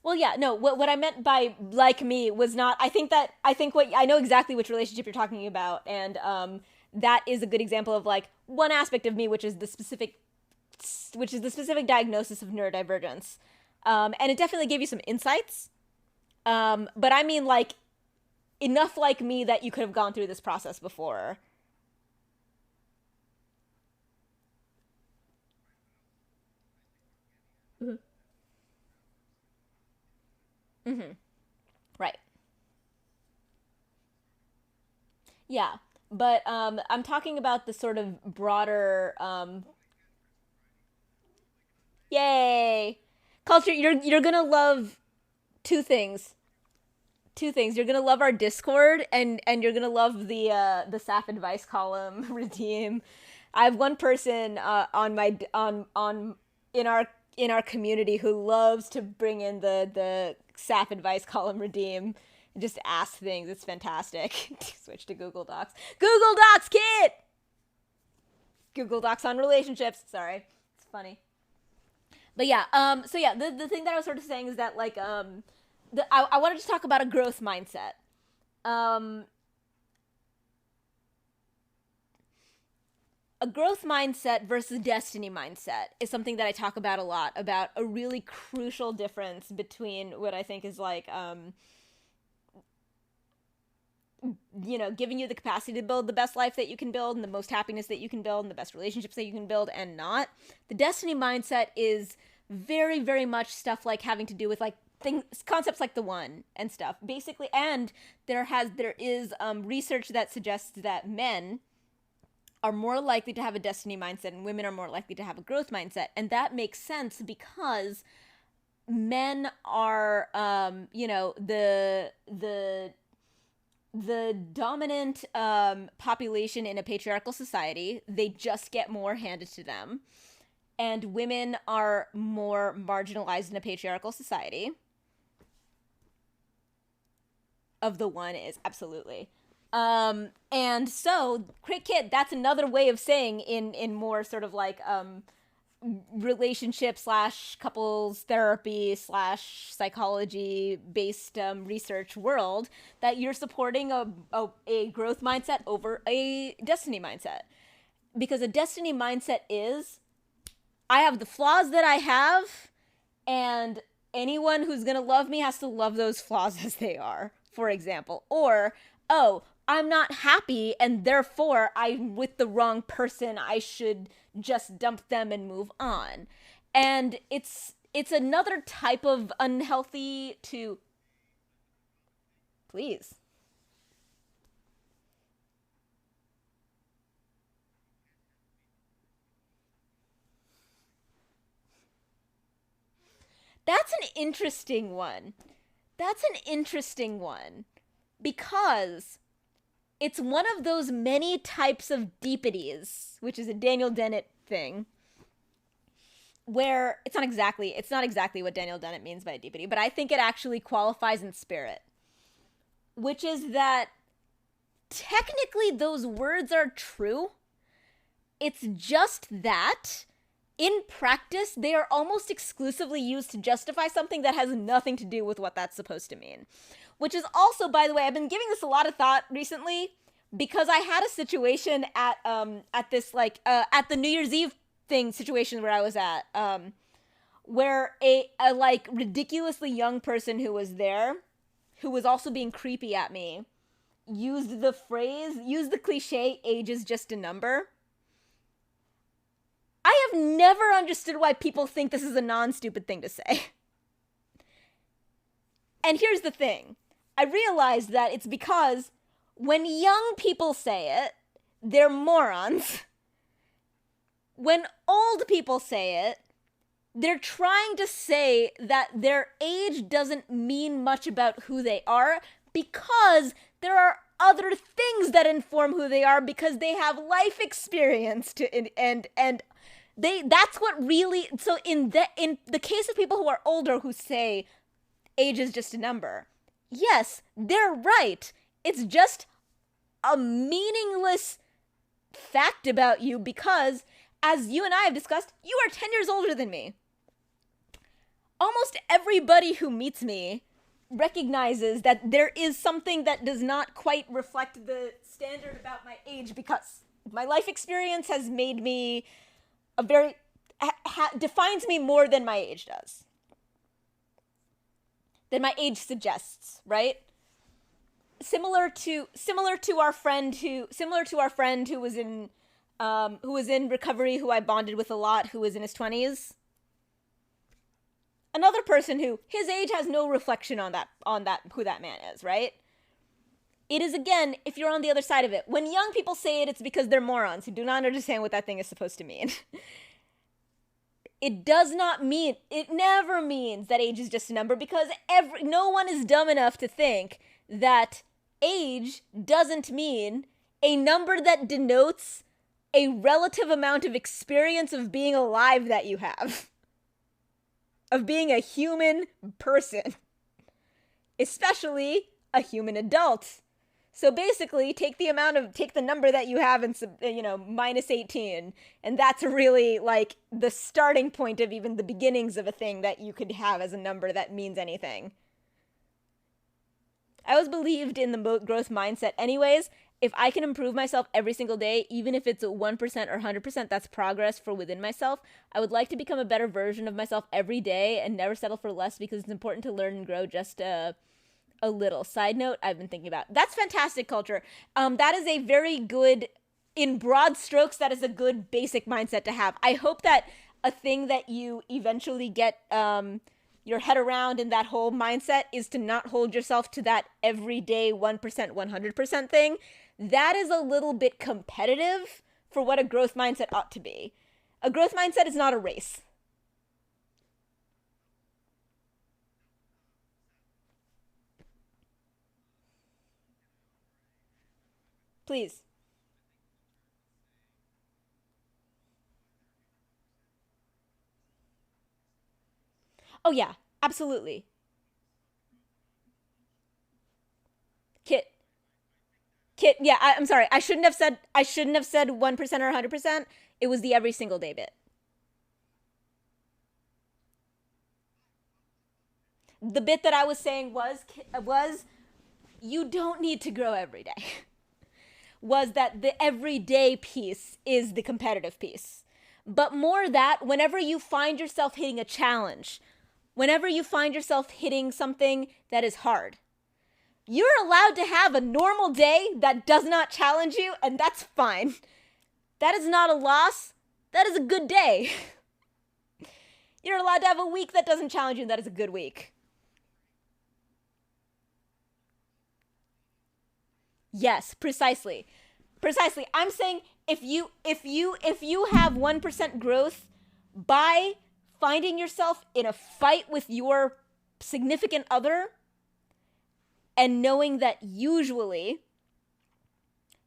Well, yeah, no, what I meant by like me was not, I think I know exactly which relationship you're talking about, and that is a good example of like one aspect of me, which is the specific diagnosis of neurodivergence. And it definitely gave you some insights. But I mean like enough like me that you could have gone through this process before. Mm-hmm. Mm-hmm. Right. Yeah. But I'm talking about the sort of broader yay. Culture, you're gonna love two things. Two things. You're gonna love our Discord, and you're gonna love the SAF advice column redeem. I have one person on in our community who loves to bring in the sap advice column redeem and just ask things. It's fantastic. Switch to Google Docs. Google Docs, kid! Google Docs on relationships. Sorry. It's funny. But yeah, so yeah, the thing that I was sort of saying is that, like, I wanted to talk about a growth mindset. A growth mindset versus destiny mindset is something that I talk about a lot, about a really crucial difference between what I think is, like, you know, giving you the capacity to build the best life that you can build and the most happiness that you can build and the best relationships that you can build, and not. The destiny mindset is very, very much stuff like having to do with, like, concepts like the one and stuff, basically. And there is research that suggests that men are more likely to have a destiny mindset and women are more likely to have a growth mindset. And that makes sense because men are, you know, the dominant population in a patriarchal society. They just get more handed to them. And women are more marginalized in a patriarchal society. Of the one is, absolutely. And so, Great Kid, that's another way of saying in more sort of like relationship / couples therapy / psychology based research world, that you're supporting a growth mindset over a destiny mindset. Because a destiny mindset is, I have the flaws that I have, and anyone who's gonna love me has to love those flaws as they are, for example. Or, oh, I'm not happy and therefore I'm with the wrong person, I should just dump them and move on. And it's another type of unhealthy to... Please. That's an interesting one. Because it's one of those many types of deepities, which is a Daniel Dennett thing, where it's not exactly what Daniel Dennett means by a deepity, but I think it actually qualifies in spirit, which is that technically those words are true. It's just that in practice, they are almost exclusively used to justify something that has nothing to do with what that's supposed to mean. Which is also, by the way, I've been giving this a lot of thought recently, because I had a situation at this, like, at the New Year's Eve thing situation where I was at, where a like ridiculously young person who was there, who was also being creepy at me, used the cliche, age is just a number. I have never understood why people think this is a non-stupid thing to say. And here's the thing. I realized that it's because when young people say it, they're morons. When old people say it, they're trying to say that their age doesn't mean much about who they are, because there are other things that inform who they are, because they have life experience and that's what really... So in the case of people who are older who say age is just a number, yes, they're right. It's just a meaningless fact about you because, as you and I have discussed, you are 10 years older than me. Almost everybody who meets me recognizes that there is something that does not quite reflect the standard about my age, because my life experience has made me defines me more than my age does. Than my age suggests, right? Similar to our friend who was in recovery, who I bonded with a lot, who was in his 20s. Another person who his age has no reflection on that who that man is, right? It is, again, if you're on the other side of it. When young people say it, it's because they're morons who do not understand what that thing is supposed to mean. It never means that age is just a number, because no one is dumb enough to think that age doesn't mean a number that denotes a relative amount of experience of being alive that you have. Of being a human person. especially a human adult. So basically, take the number that you have and, minus 18. And that's really like the starting point of even the beginnings of a thing that you could have as a number that means anything. I always believed in the growth mindset anyways. If I can improve myself every single day, even if it's 1% or 100%, that's progress for within myself. I would like to become a better version of myself every day and never settle for less, because it's important to learn and grow just a little. Side note, I've been thinking about. That's fantastic, Culture. That is a very good, in broad strokes, that is a good basic mindset to have. I hope that a thing that you eventually get your head around in that whole mindset is to not hold yourself to that everyday 1%, 100% thing. That is a little bit competitive for what a growth mindset ought to be. A growth mindset is not a race. Please. Oh yeah, absolutely. Kit, yeah, I'm sorry. I shouldn't have said 1% or 100%. It was the every single day bit. The bit that I was saying was you don't need to grow every day. Was that the everyday piece is the competitive piece. But more that whenever you find yourself hitting a challenge, whenever you find yourself hitting something that is hard, you're allowed to have a normal day that does not challenge you, and that's fine. That is not a loss. That is a good day. You're allowed to have a week that doesn't challenge you, and that is a good week. Yes, precisely. Precisely. I'm saying if you have 1% growth by finding yourself in a fight with your significant other, and knowing that usually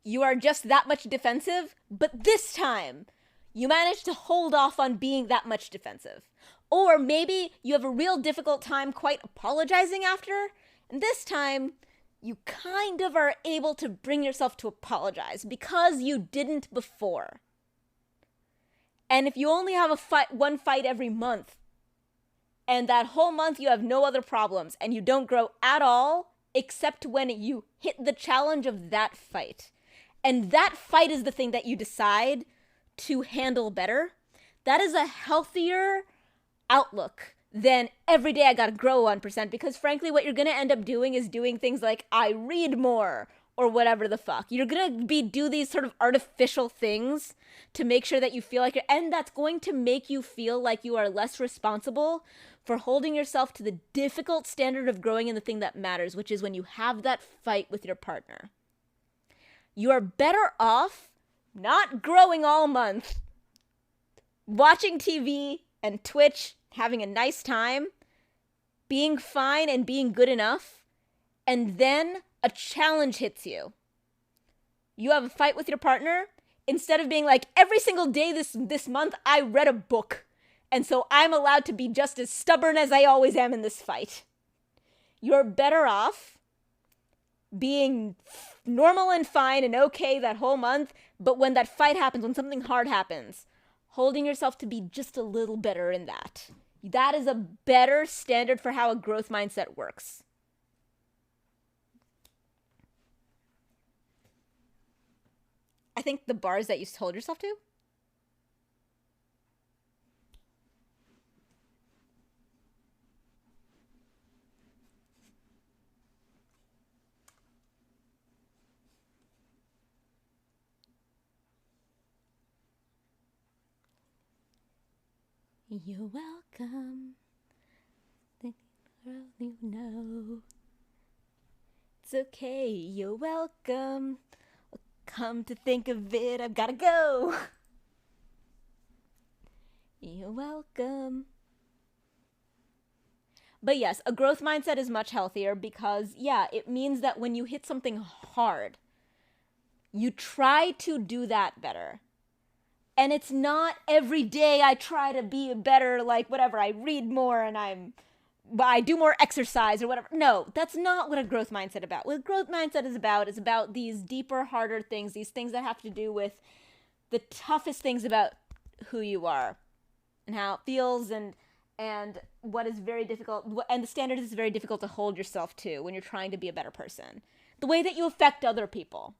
you are just that much defensive, but this time you manage to hold off on being that much defensive. Or maybe you have a real difficult time quite apologizing after, and this time you kind of are able to bring yourself to apologize because you didn't before. And if you only have one fight every month, and that whole month you have no other problems, and you don't grow at all, except when you hit the challenge of that fight. And that fight is the thing that you decide to handle better. That is a healthier outlook than every day I gotta grow 1%, because frankly what you're gonna end up doing is doing things like I read more or whatever the fuck. You're gonna do these sort of artificial things to make sure that you feel like and that's going to make you feel like you are less responsible for holding yourself to the difficult standard of growing in the thing that matters, which is when you have that fight with your partner. You are better off not growing all month, watching TV and Twitch, having a nice time, being fine and being good enough, and then a challenge hits you. You have a fight with your partner, instead of being like, every single day this month I read a book, and so I'm allowed to be just as stubborn as I always am in this fight. You're better off being normal and fine and okay that whole month, but when that fight happens, when something hard happens, holding yourself to be just a little better in that. That is a better standard for how a growth mindset works. I think the bars that you hold yourself to? You're welcome. The world you know. It's okay, you're welcome. Come to think of it, I've gotta go. You're welcome. But yes, a growth mindset is much healthier because, yeah, it means that when you hit something hard, you try to do that better. And it's not every day I try to be better, like whatever, I read more and I'm I do more exercise or whatever. No, that's not what a growth mindset about. What a growth mindset is about these deeper, harder things, these things that have to do with the toughest things about who you are and how it feels and what is very difficult, and the standard is very difficult to hold yourself to when you're trying to be a better person. The way that you affect other people.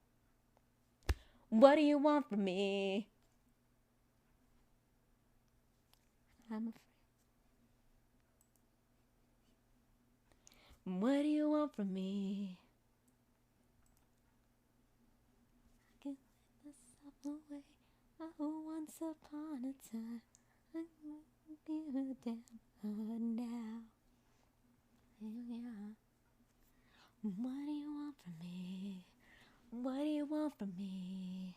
What do you want from me? I'm afraid. What do you want from me? I can let myself away. Oh, once upon a time, I won't give a damn now. Yeah. What do you want from me? What do you want from me?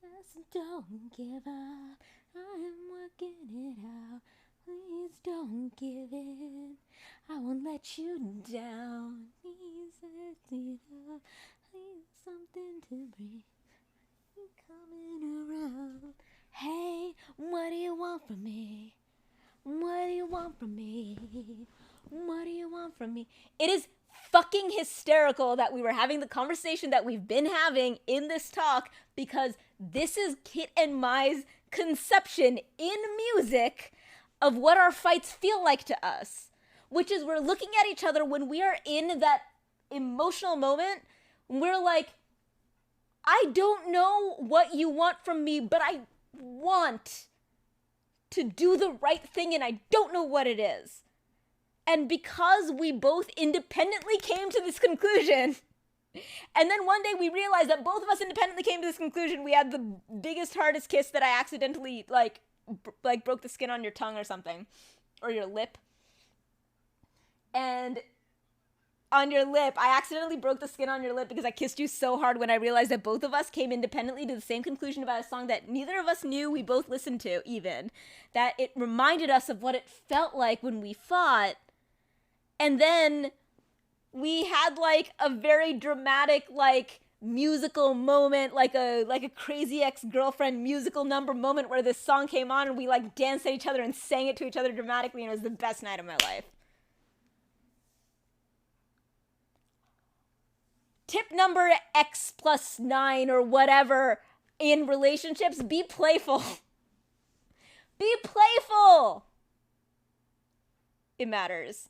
Just don't give up. I'm working it out. Please don't give in. I won't let you down. Please let it up. Please something to breathe. Coming around. Hey, what do you want from me? What do you want from me? What do you want from me? It is fucking hysterical that we were having the conversation that we've been having in this talk, because this is Kit and Mai's conception in music of what our fights feel like to us, which is we're looking at each other when we are in that emotional moment. We're like, I don't know what you want from me, but I want to do the right thing and I don't know what it is. And because we both independently came to this conclusion, and then one day we realized that both of us independently came to this conclusion, we had the biggest, hardest kiss that I accidentally, like broke the skin on your tongue or something, or your lip. And on your lip, I accidentally broke the skin on your lip because I kissed you so hard when I realized that both of us came independently to the same conclusion about a song that neither of us knew we both listened to, even. That it reminded us of what it felt like when we fought. And then we had like a very dramatic, like, musical moment, like a Crazy Ex-Girlfriend musical number moment where this song came on and we like danced at each other and sang it to each other dramatically, and it was the best night of my life. Tip number X+9 or whatever in relationships: be playful. Be playful. It matters.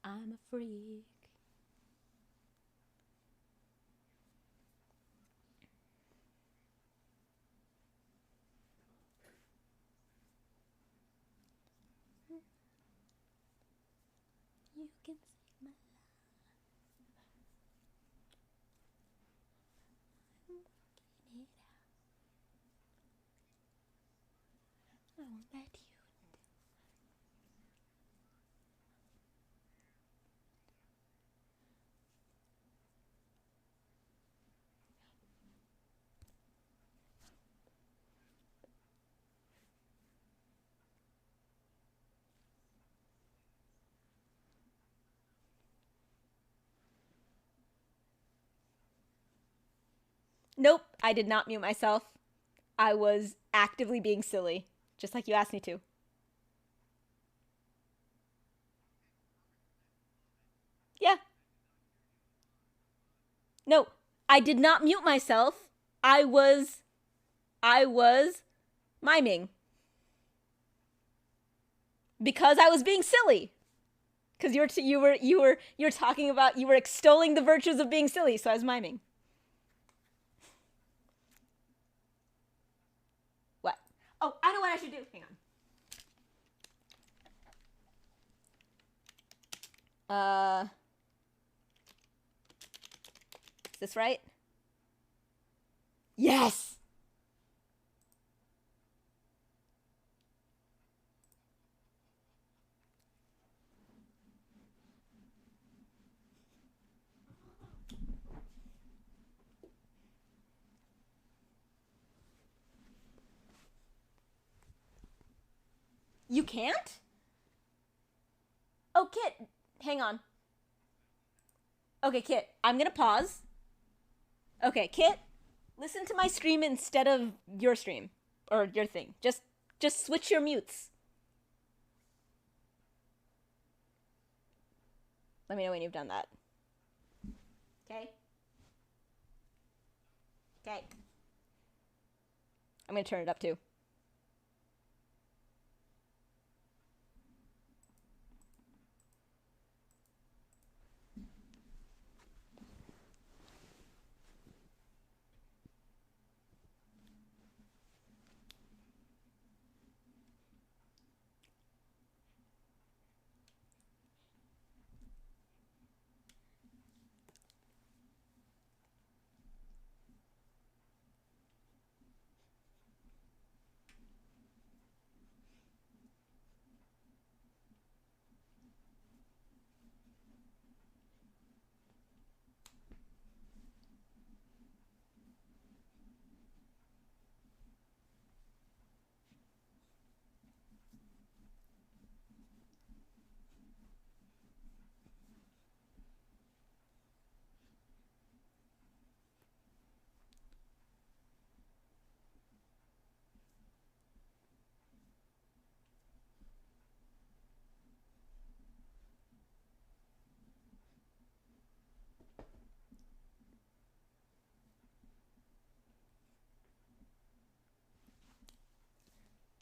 I'm a freak. You can save my life. I'm working it out. I won't let you. Nope, I did not mute myself. I was actively being silly, just like you asked me to. Yeah. No, I did not mute myself. I was miming. Because I was being silly. Because you were talking about, you were extolling the virtues of being silly, so I was miming. What? Oh, I know what I should do. Hang on. Is this right? Yes! You can't? Oh, Kit, hang on. Okay, Kit, I'm gonna pause. Okay, Kit, listen to my stream instead of your stream. Or your thing. Just switch your mutes. Let me know when you've done that. Okay? Okay. I'm gonna turn it up too.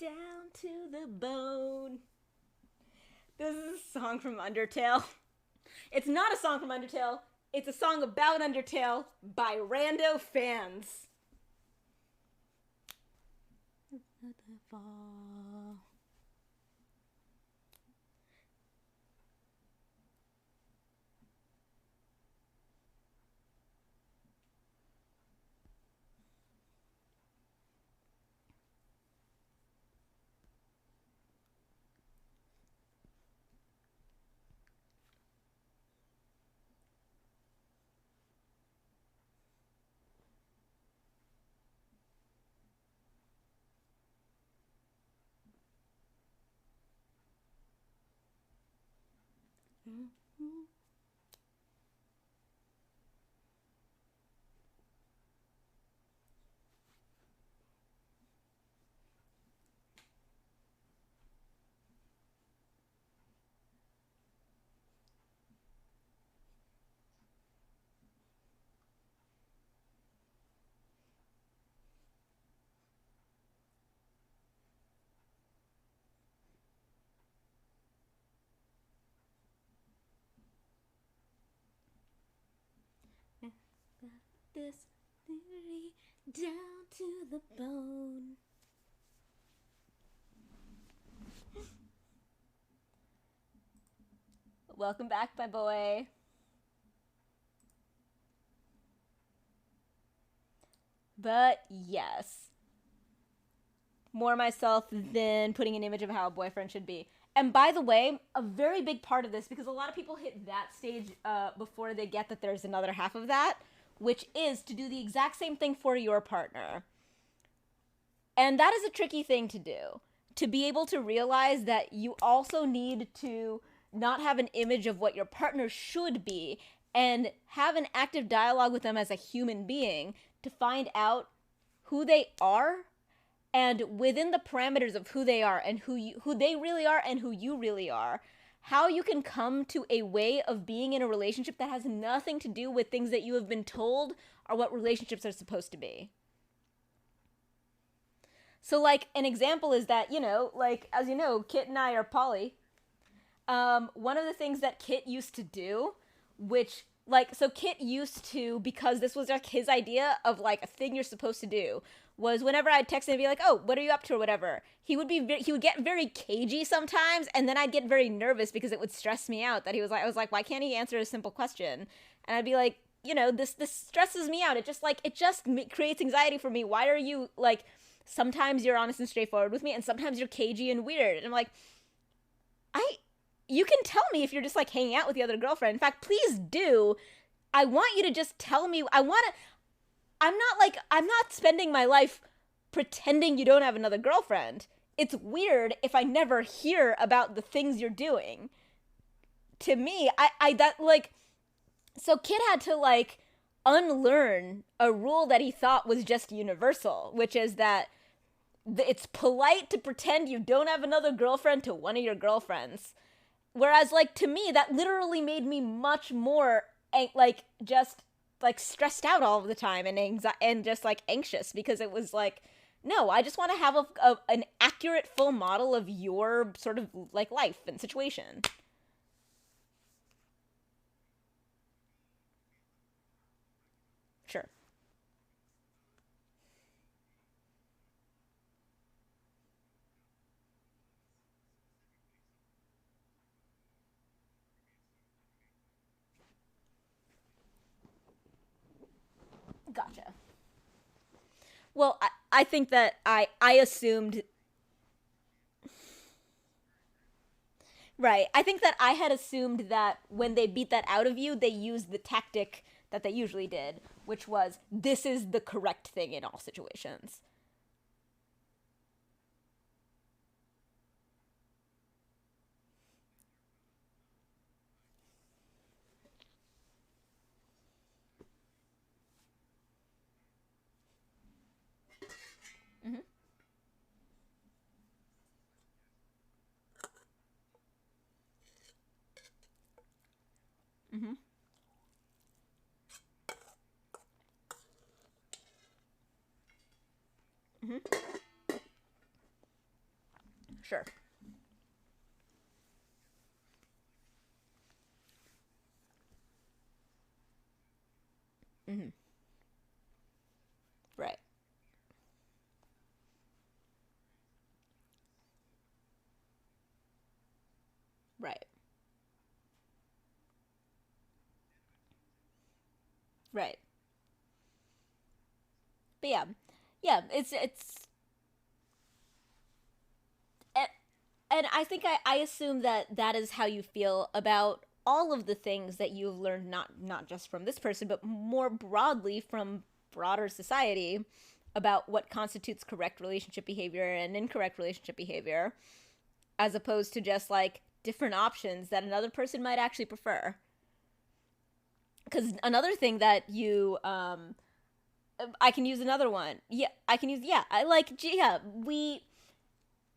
Down to the bone. This is a song from Undertale. It's not a song from Undertale. It's a song about Undertale by rando fans. This theory down to the bone. Welcome back, my boy. But yes, more myself than putting an image of how a boyfriend should be. And by the way, a very big part of this, because a lot of people hit that stage before they get that there's another half of that, which is to do the exact same thing for your partner. And that is a tricky thing to do. To be able to realize that you also need to not have an image of what your partner should be and have an active dialogue with them as a human being to find out who they are and within the parameters of who they are and who they really are and who you really are, how you can come to a way of being in a relationship that has nothing to do with things that you have been told are what relationships are supposed to be. So, like, an example is that, you know, like, as you know, Kit and I are poly. One of the things that Kit used to do, which, like, so Kit used to, because this was, like, his idea of, like, a thing you're supposed to do, was whenever I'd text him and be like, oh, what are you up to or whatever, he would get very cagey sometimes, and then I'd get very nervous because it would stress me out that I was like, why can't he answer a simple question? And I'd be like, you know, this stresses me out. It just creates anxiety for me. Why are you, like, sometimes you're honest and straightforward with me, and sometimes you're cagey and weird. And I'm like, you can tell me if you're just, like, hanging out with the other girlfriend. In fact, please do. I want you to just tell me. I'm not spending my life pretending you don't have another girlfriend. it's weird if I never hear about the things you're doing. To me, so Kid had to, like, unlearn a rule that he thought was just universal, which is that it's polite to pretend you don't have another girlfriend to one of your girlfriends. Whereas, like, to me, that literally made me much more, like, just, like, stressed out all of the time and just, like, anxious, because it was like, no, I just want to have an accurate full model of your sort of, like, life and situation. Sure. Gotcha. Well, I think that I assumed. Right. I think that I had assumed that when they beat that out of you, they used the tactic that they usually did, which was, this is the correct thing in all situations. Mm-hmm. Mm-hmm. Mm-hmm. Sure. Mm-hmm. Right. Right. Right. But yeah. Yeah, and I think I assume that that is how you feel about all of the things that you've learned, not just from this person, but more broadly from broader society, about what constitutes correct relationship behavior and incorrect relationship behavior, as opposed to just, like, different options that another person might actually prefer. Because another thing that you I can use another one. Yeah, I can use, yeah, I like, yeah, we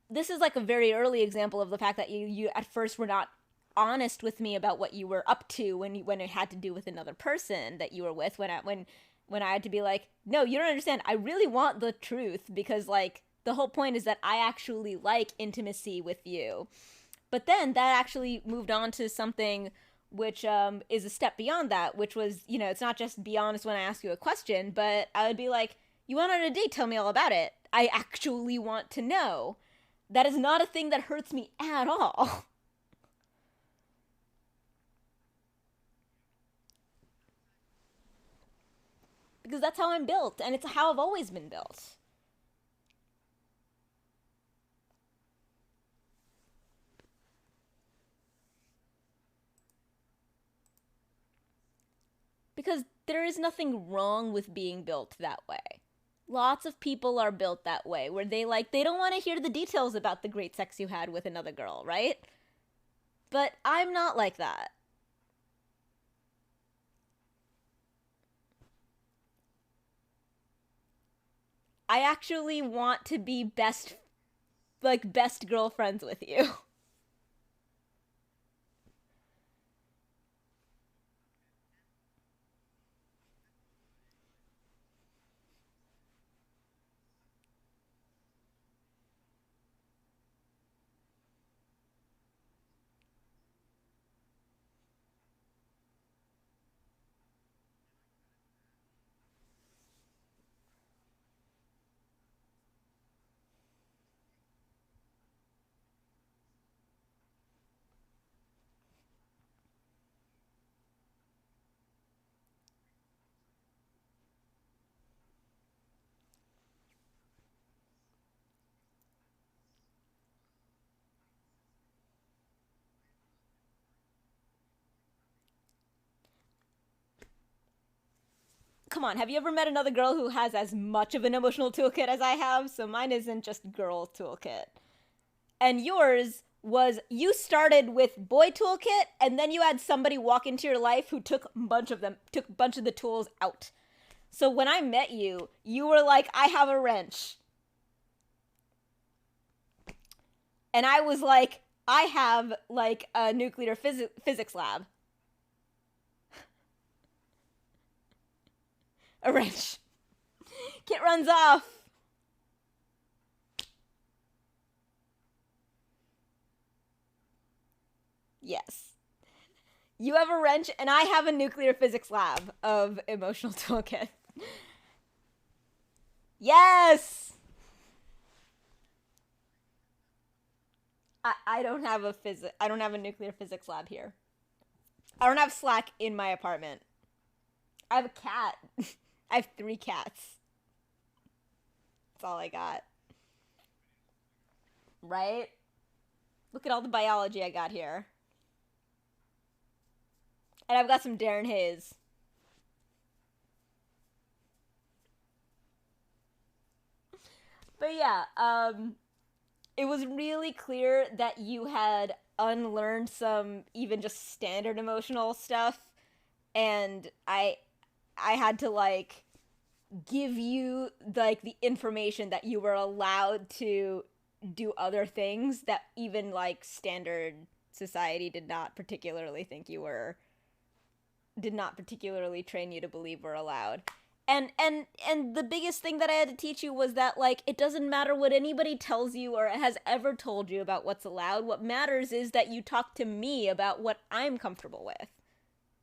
this is like a very early example of the fact that you at first were not honest with me about what you were up to when it had to do with another person that you were with, when I had to be like, no, you don't understand, I really want the truth, because, like, the whole point is that I actually like intimacy with you. But then that actually moved on to something which is a step beyond that, which was, it's not just be honest when I ask you a question, but I would be like, you went on a date, tell me all about it. I actually want to know. That is not a thing that hurts me at all. Because that's how I'm built, and it's how I've always been built. Because there is nothing wrong with being built that way. Lots of people are built that way, where they don't want to hear the details about the great sex you had with another girl, right? But I'm not like that. I actually want to be best girlfriends with you. Come on, have you ever met another girl who has as much of an emotional toolkit as I have? So mine isn't just girl toolkit. And yours was you started with boy toolkit, and then you had somebody walk into your life who took a bunch of the tools out. So when I met you, you were like, I have a wrench. And I was like, I have, like, a nuclear physics lab. A wrench. Kit runs off. Yes. You have a wrench, and I have a nuclear physics lab of emotional toolkit. Yes! I don't have a nuclear physics lab here. I don't have Slack in my apartment. I have a cat. I have 3 cats. That's all I got. Right? Look at all the biology I got here. And I've got some Darren Hayes. But yeah, it was really clear that you had unlearned some even just standard emotional stuff, and I had to, like, give you, like, the information that you were allowed to do other things that even, like, standard society did not particularly train you to believe were allowed. And the biggest thing that I had to teach you was that, like, it doesn't matter what anybody tells you or has ever told you about what's allowed. What matters is that you talk to me about what I'm comfortable with.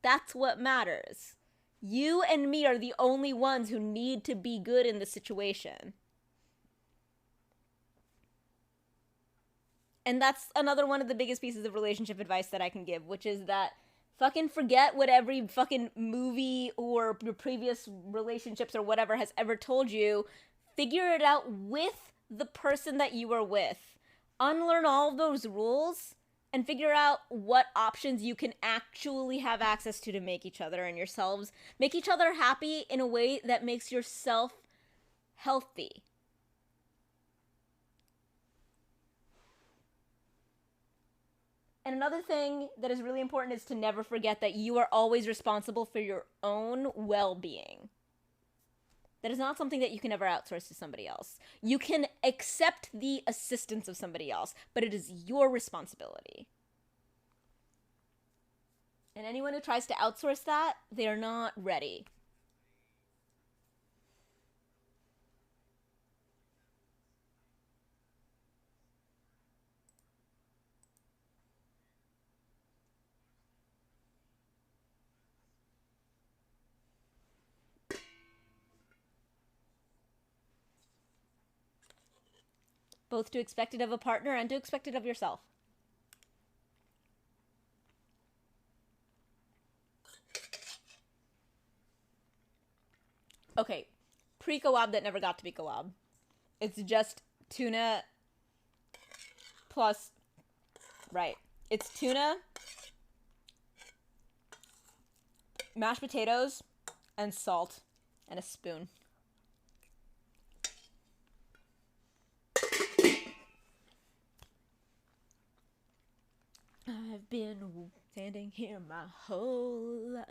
That's what matters. You and me are the only ones who need to be good in the situation. And that's another one of the biggest pieces of relationship advice that I can give, which is that fucking forget what every fucking movie or your previous relationships or whatever has ever told you. Figure it out with the person that you are with. Unlearn all of those rules and figure out what options you can actually have access to make each other and yourselves, make each other happy in a way that makes yourself healthy. And another thing that is really important is to never forget that you are always responsible for your own well-being. That is not something that you can ever outsource to somebody else. You can accept the assistance of somebody else, but it is your responsibility. And anyone who tries to outsource that, they are not ready. Both to expect it of a partner and to expect it of yourself. Okay, pre-collab that never got to be collab. It's just tuna plus, right. It's tuna, mashed potatoes, and salt, and a spoon. I've been standing here my whole life.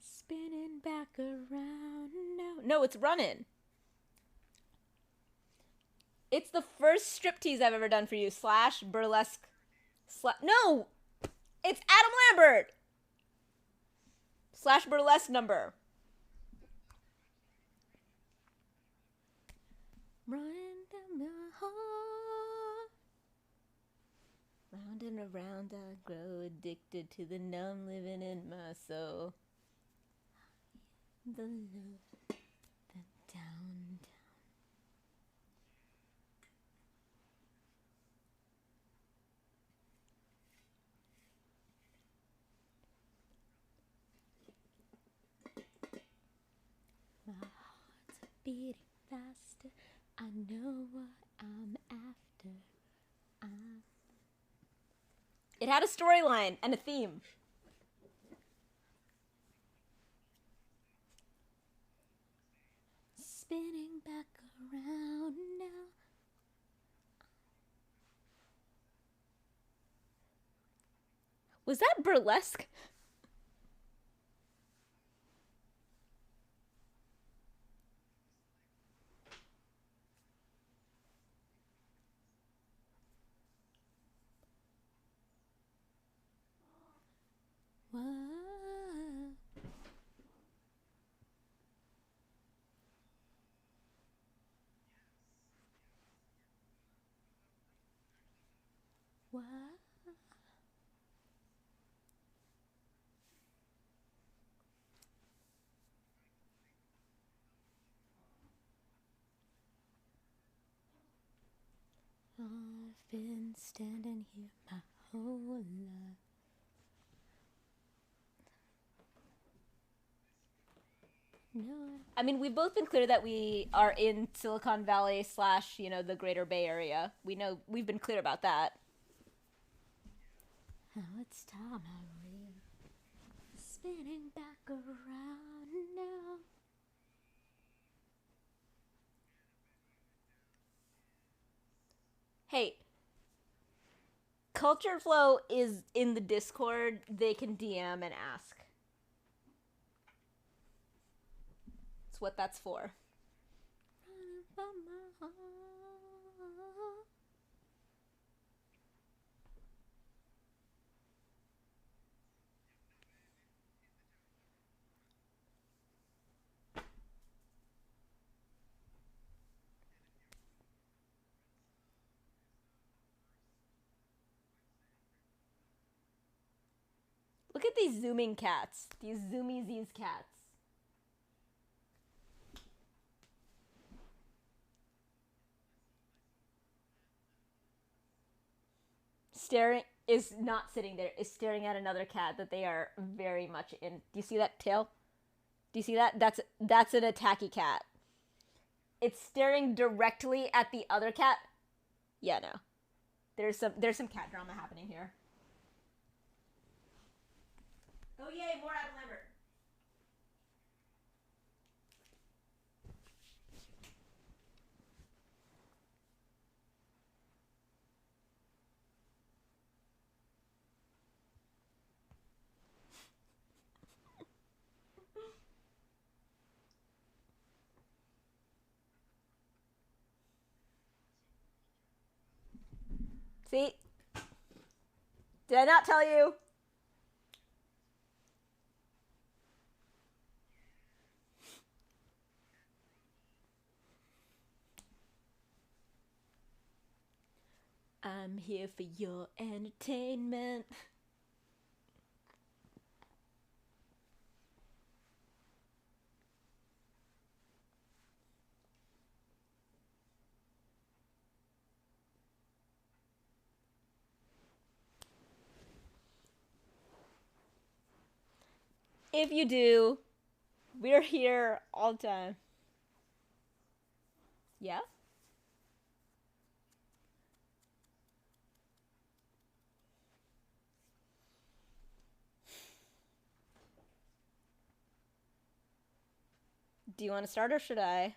Spinning back around now. No, it's running. It's the first striptease I've ever done for you. / burlesque. No! It's Adam Lambert! / burlesque number. Running down the hall. Round and around I grow addicted to the numb living in my soul. The love, the down. My heart's beating faster. I know what I'm after. It had a storyline and a theme. spinning back around now. Was that burlesque? Whoa. What? I've been standing here my whole life. No, I mean, we've both been clear that we are in Silicon Valley / the greater Bay Area. We've been clear about that. Oh, it's time I read. Spinning back around now. Hey, Culture Flow is in the Discord. They can DM and ask. That's what that's for. Look at these zooming cats. These zoomies cats. Staring is not sitting there, is staring at another cat that they are very much in. Do you see that tail? Do you see that? That's an attacky cat. It's staring directly at the other cat. Yeah, no. There's some cat drama happening here. Oh yay, more Adam Lambert. See? Did I not tell you? I'm here for your entertainment. If you do, we're here all the time. Yeah? Do you want to start or should I?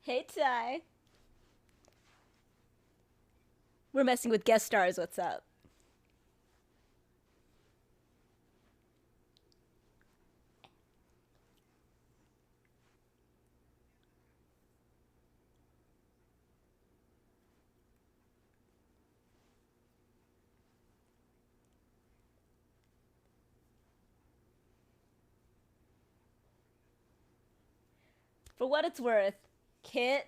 Hey, Ty. We're messing with guest stars. What's up? For what it's worth, Kit.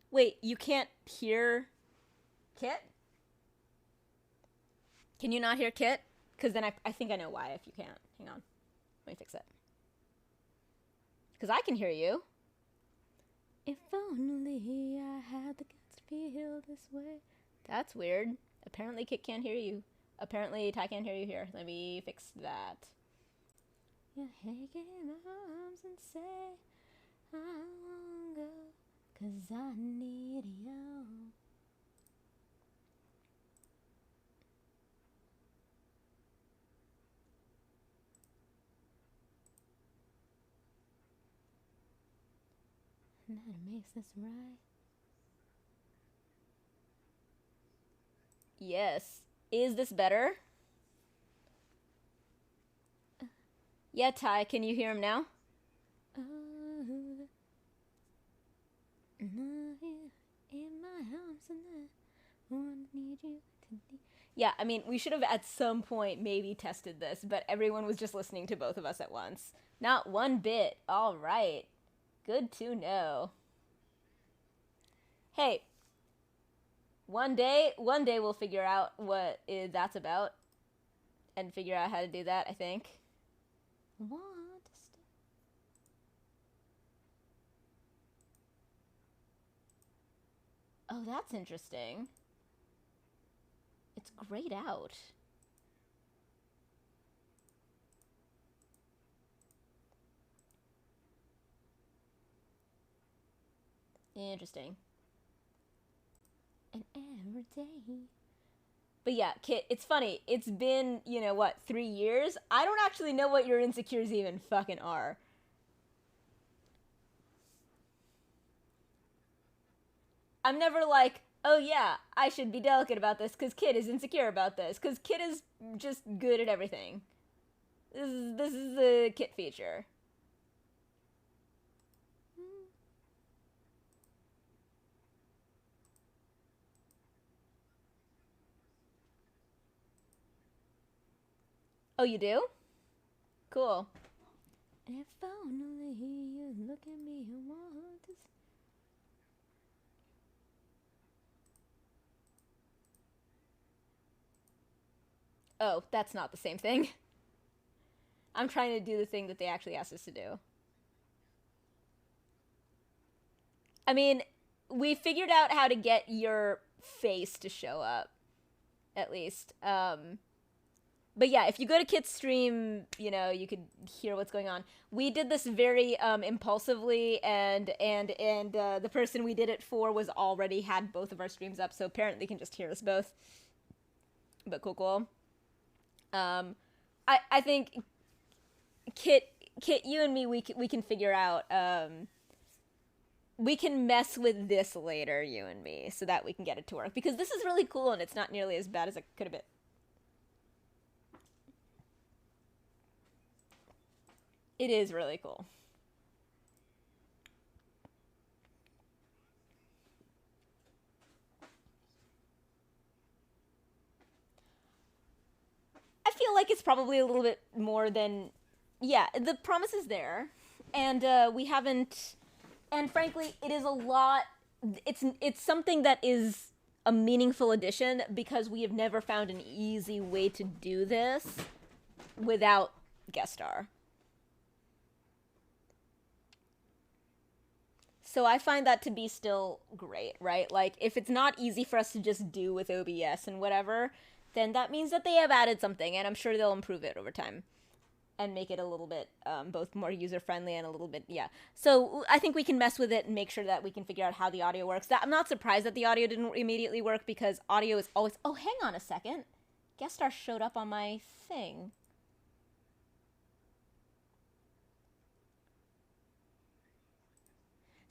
Wait, you can't hear Kit? Can you not hear Kit? Because then I think I know why if you can't. Hang on. Let me fix it. Because I can hear you. If only I had the guts to feel this way. That's weird. Apparently Kit can't hear you. Apparently Ty can't hear you here. Let me fix that. You're taking my arms and say I won't go, 'cause I need you. And that makes this right. Yes. Is this better? Yeah, Ty, can you hear him now? Yeah, I mean, we should have at some point maybe tested this, but everyone was just listening to both of us at once. Not one bit. All right. Good to know. Hey, one day we'll figure out what that's about and figure out how to do that, I think. Oh, that's interesting. It's grayed out. Interesting. And every day. But yeah, Kit, it's funny. It's been, 3 years? I don't actually know what your insecures even fucking are. I'm never like, oh yeah, I should be delicate about this because Kit is insecure about this. Because Kit is just good at everything. This is a Kit feature. Oh, you do? Cool. If only you look at me and want to... Oh, that's not the same thing. I'm trying to do the thing that they actually asked us to do. I mean, we figured out how to get your face to show up. At least. But yeah, if you go to Kit's stream, you could hear what's going on. We did this very impulsively, and the person we did it for was already had both of our streams up, so apparently can just hear us both. But cool. I think Kit, you and me, we can figure out. We can mess with this later, you and me, so that we can get it to work, because this is really cool and it's not nearly as bad as it could have been. It is really cool. I feel like it's probably a little bit more than... Yeah, the promise is there. And we haven't... And frankly, it is a lot... It's something that is a meaningful addition because we have never found an easy way to do this without guest star. So I find that to be still great, right? Like, if it's not easy for us to just do with OBS and whatever, then that means that they have added something, and I'm sure they'll improve it over time and make it a little bit both more user-friendly and a little bit, yeah. So I think we can mess with it and make sure that we can figure out how the audio works. I'm not surprised that the audio didn't immediately work because audio is always... Oh, hang on a second. Guest star showed up on my thing.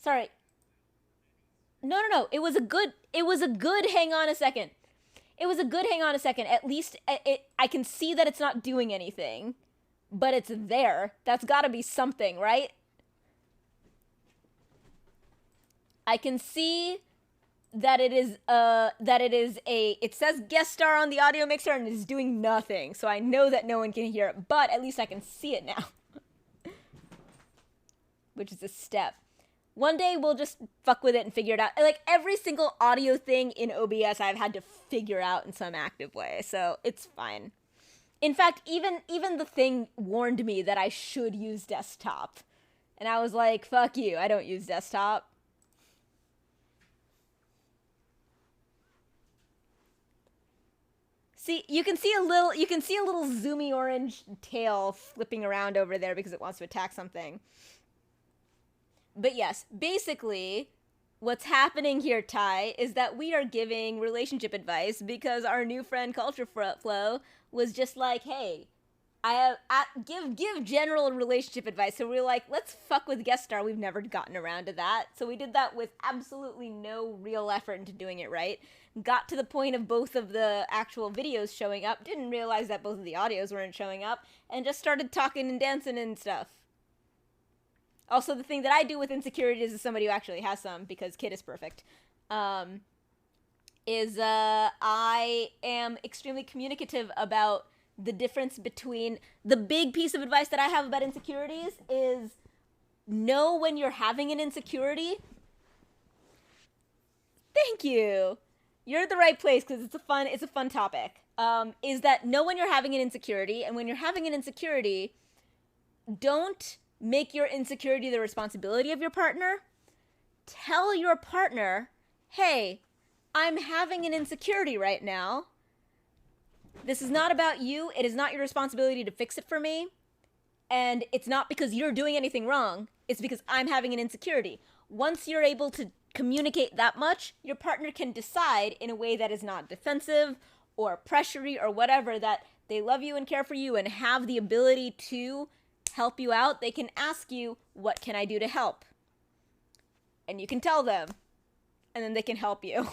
Sorry. No. It was a good hang on a second. It was a good hang on a second. At least I can see that it's not doing anything, but it's there. That's got to be something, right? I can see that it says guest star on the audio mixer and it's doing nothing. So I know that no one can hear it, but at least I can see it now. Which is a step. One day we'll just fuck with it and figure it out. Like every single audio thing in OBS I've had to figure out in some active way. So it's fine. In fact, even the thing warned me that I should use desktop. And I was like, fuck you, I don't use desktop. See, you can see a little zoomy orange tail flipping around over there because it wants to attack something. But yes, basically, what's happening here, Ty, is that we are giving relationship advice because our new friend Culture Flow was just like, hey, give general relationship advice. So we were like, let's fuck with guest star. We've never gotten around to that. So we did that with absolutely no real effort into doing it right. Got to the point of both of the actual videos showing up, didn't realize that both of the audios weren't showing up, and just started talking and dancing and stuff. Also, the thing that I do with insecurities as somebody who actually has some, because Kid is perfect, is I am extremely communicative about the difference between... The big piece of advice that I have about insecurities is know when you're having an insecurity. Thank you. You're at the right place because it's a fun topic. Is that know when you're having an insecurity, and when you're having an insecurity, don't make your insecurity the responsibility of your partner. Tell your partner, hey, I'm having an insecurity right now. This is not about you. It is not your responsibility to fix it for me. And it's not because you're doing anything wrong. It's because I'm having an insecurity. Once you're able to communicate that much, your partner can decide in a way that is not defensive or pressury or whatever, that they love you and care for you and have the ability to help you out. They can ask you, what can I do to help? And you can tell them, and then they can help you.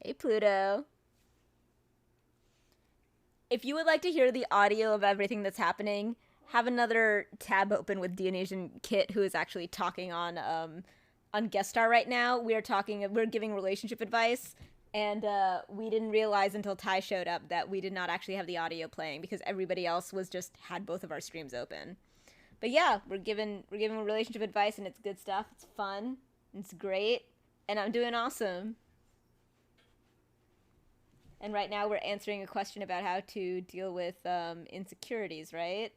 Hey, Pluto. If you would like to hear the audio of everything that's happening, have another tab open with Dionysian Kit, who is actually talking on guest star right now. We're giving relationship advice, and we didn't realize until Ty showed up that we did not actually have the audio playing because everybody else had both of our streams open. But yeah, we're giving relationship advice, and it's good stuff. It's fun. It's great, and I'm doing awesome. And right now we're answering a question about how to deal with insecurities, right?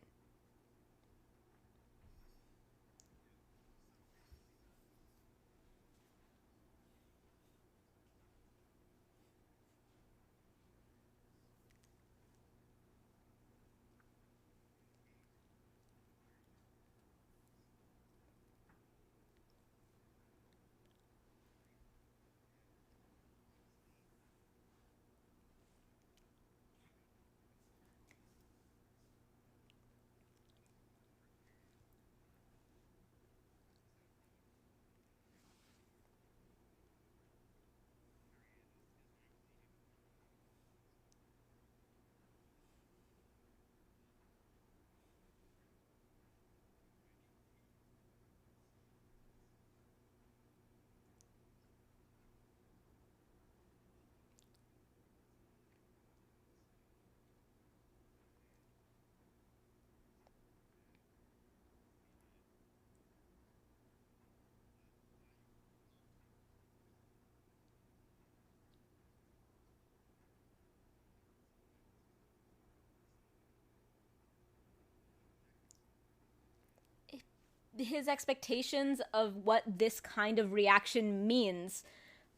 his expectations of what this kind of reaction means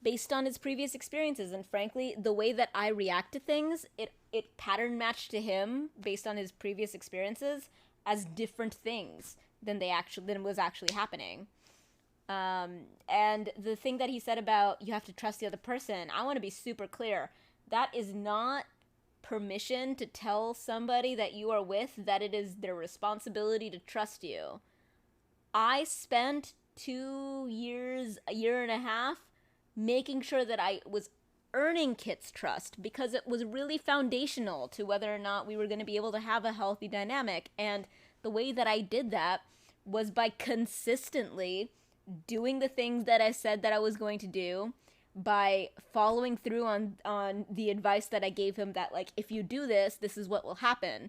based on his previous experiences. And frankly, the way that I react to things, it pattern matched to him based on his previous experiences as different things than was actually happening. And the thing that he said about you have to trust the other person, I want to be super clear. That is not permission to tell somebody that you are with that it is their responsibility to trust you. I spent 2 years, a year and a half, making sure that I was earning Kit's trust because it was really foundational to whether or not we were going to be able to have a healthy dynamic. And the way that I did that was by consistently doing the things that I said that I was going to do, by following through on the advice that I gave him that, like, if you do this, this is what will happen.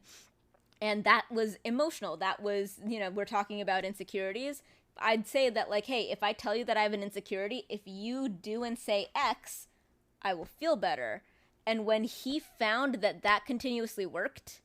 And that was emotional. That was, we're talking about insecurities. I'd say that, like, hey, if I tell you that I have an insecurity, if you do and say X, I will feel better. And when he found that that continuously worked,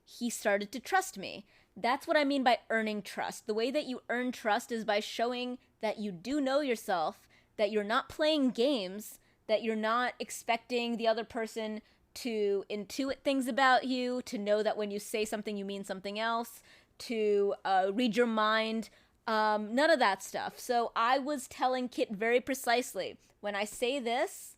he started to trust me. That's what I mean by earning trust. The way that you earn trust is by showing that you do know yourself, that you're not playing games, that you're not expecting the other person to intuit things about you, to know that when you say something you mean something else, to read your mind, none of that stuff. So I was telling Kit very precisely, when I say this,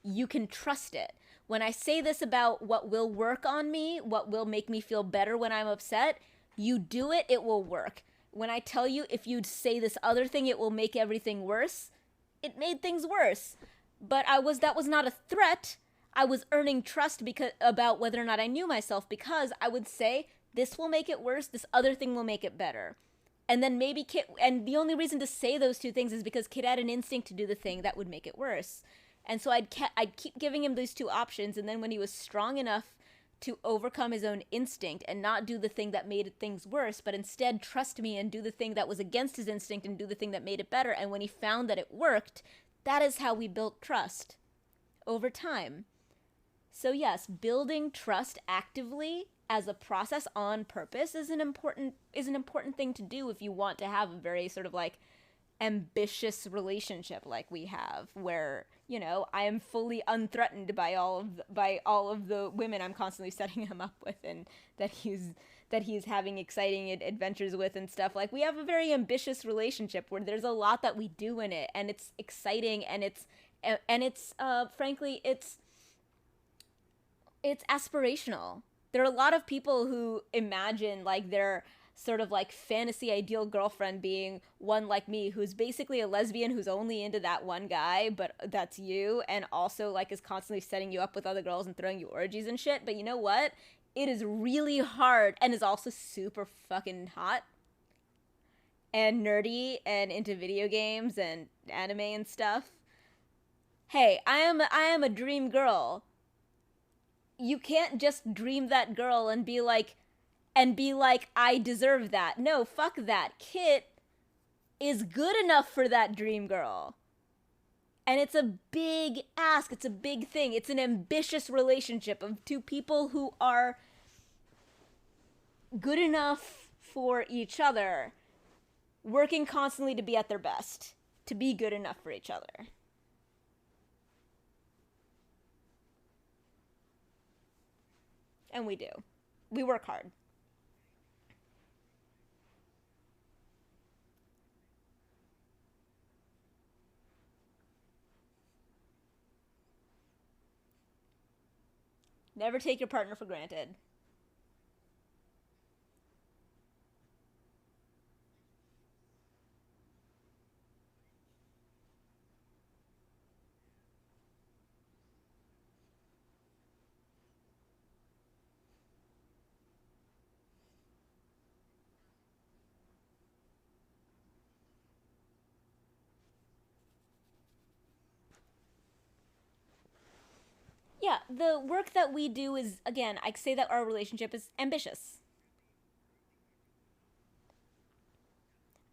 you can trust it. When I say this about what will work on me, what will make me feel better when I'm upset, you do it, it will work. When I tell you if you'd say this other thing, it will make everything worse, it made things worse. But that was not a threat. I was earning trust about whether or not I knew myself, because I would say, this will make it worse, this other thing will make it better. And then maybe Kit, and the only reason to say those two things is because Kit had an instinct to do the thing that would make it worse. And so I'd keep giving him these two options, and then when he was strong enough to overcome his own instinct and not do the thing that made things worse, but instead trust me and do the thing that was against his instinct and do the thing that made it better, and when he found that it worked, that is how we built trust over time. So yes, building trust actively as a process on purpose is an important thing to do if you want to have a very sort of like ambitious relationship like we have, where, I am fully unthreatened by all of the women I'm constantly setting him up with, and that he's having exciting adventures with and stuff. Like, we have a very ambitious relationship where there's a lot that we do in it, and it's exciting, and it's frankly, it's aspirational. There are a lot of people who imagine like their sort of like fantasy ideal girlfriend being one like me, who's basically a lesbian who's only into that one guy, but that's you, and also like is constantly setting you up with other girls and throwing you orgies and shit. But you know what? It is really hard, and is also super fucking hot and nerdy and into video games and anime and stuff. Hey, I am a dream girl. You can't just dream that girl and be like, I deserve that. No, fuck that. Kit is good enough for that dream girl. And it's a big ask. It's a big thing. It's an ambitious relationship of two people who are good enough for each other, working constantly to be at their best, to be good enough for each other. And we do. We work hard. Never take your partner for granted. Yeah, the work that we do is, again, I say that our relationship is ambitious.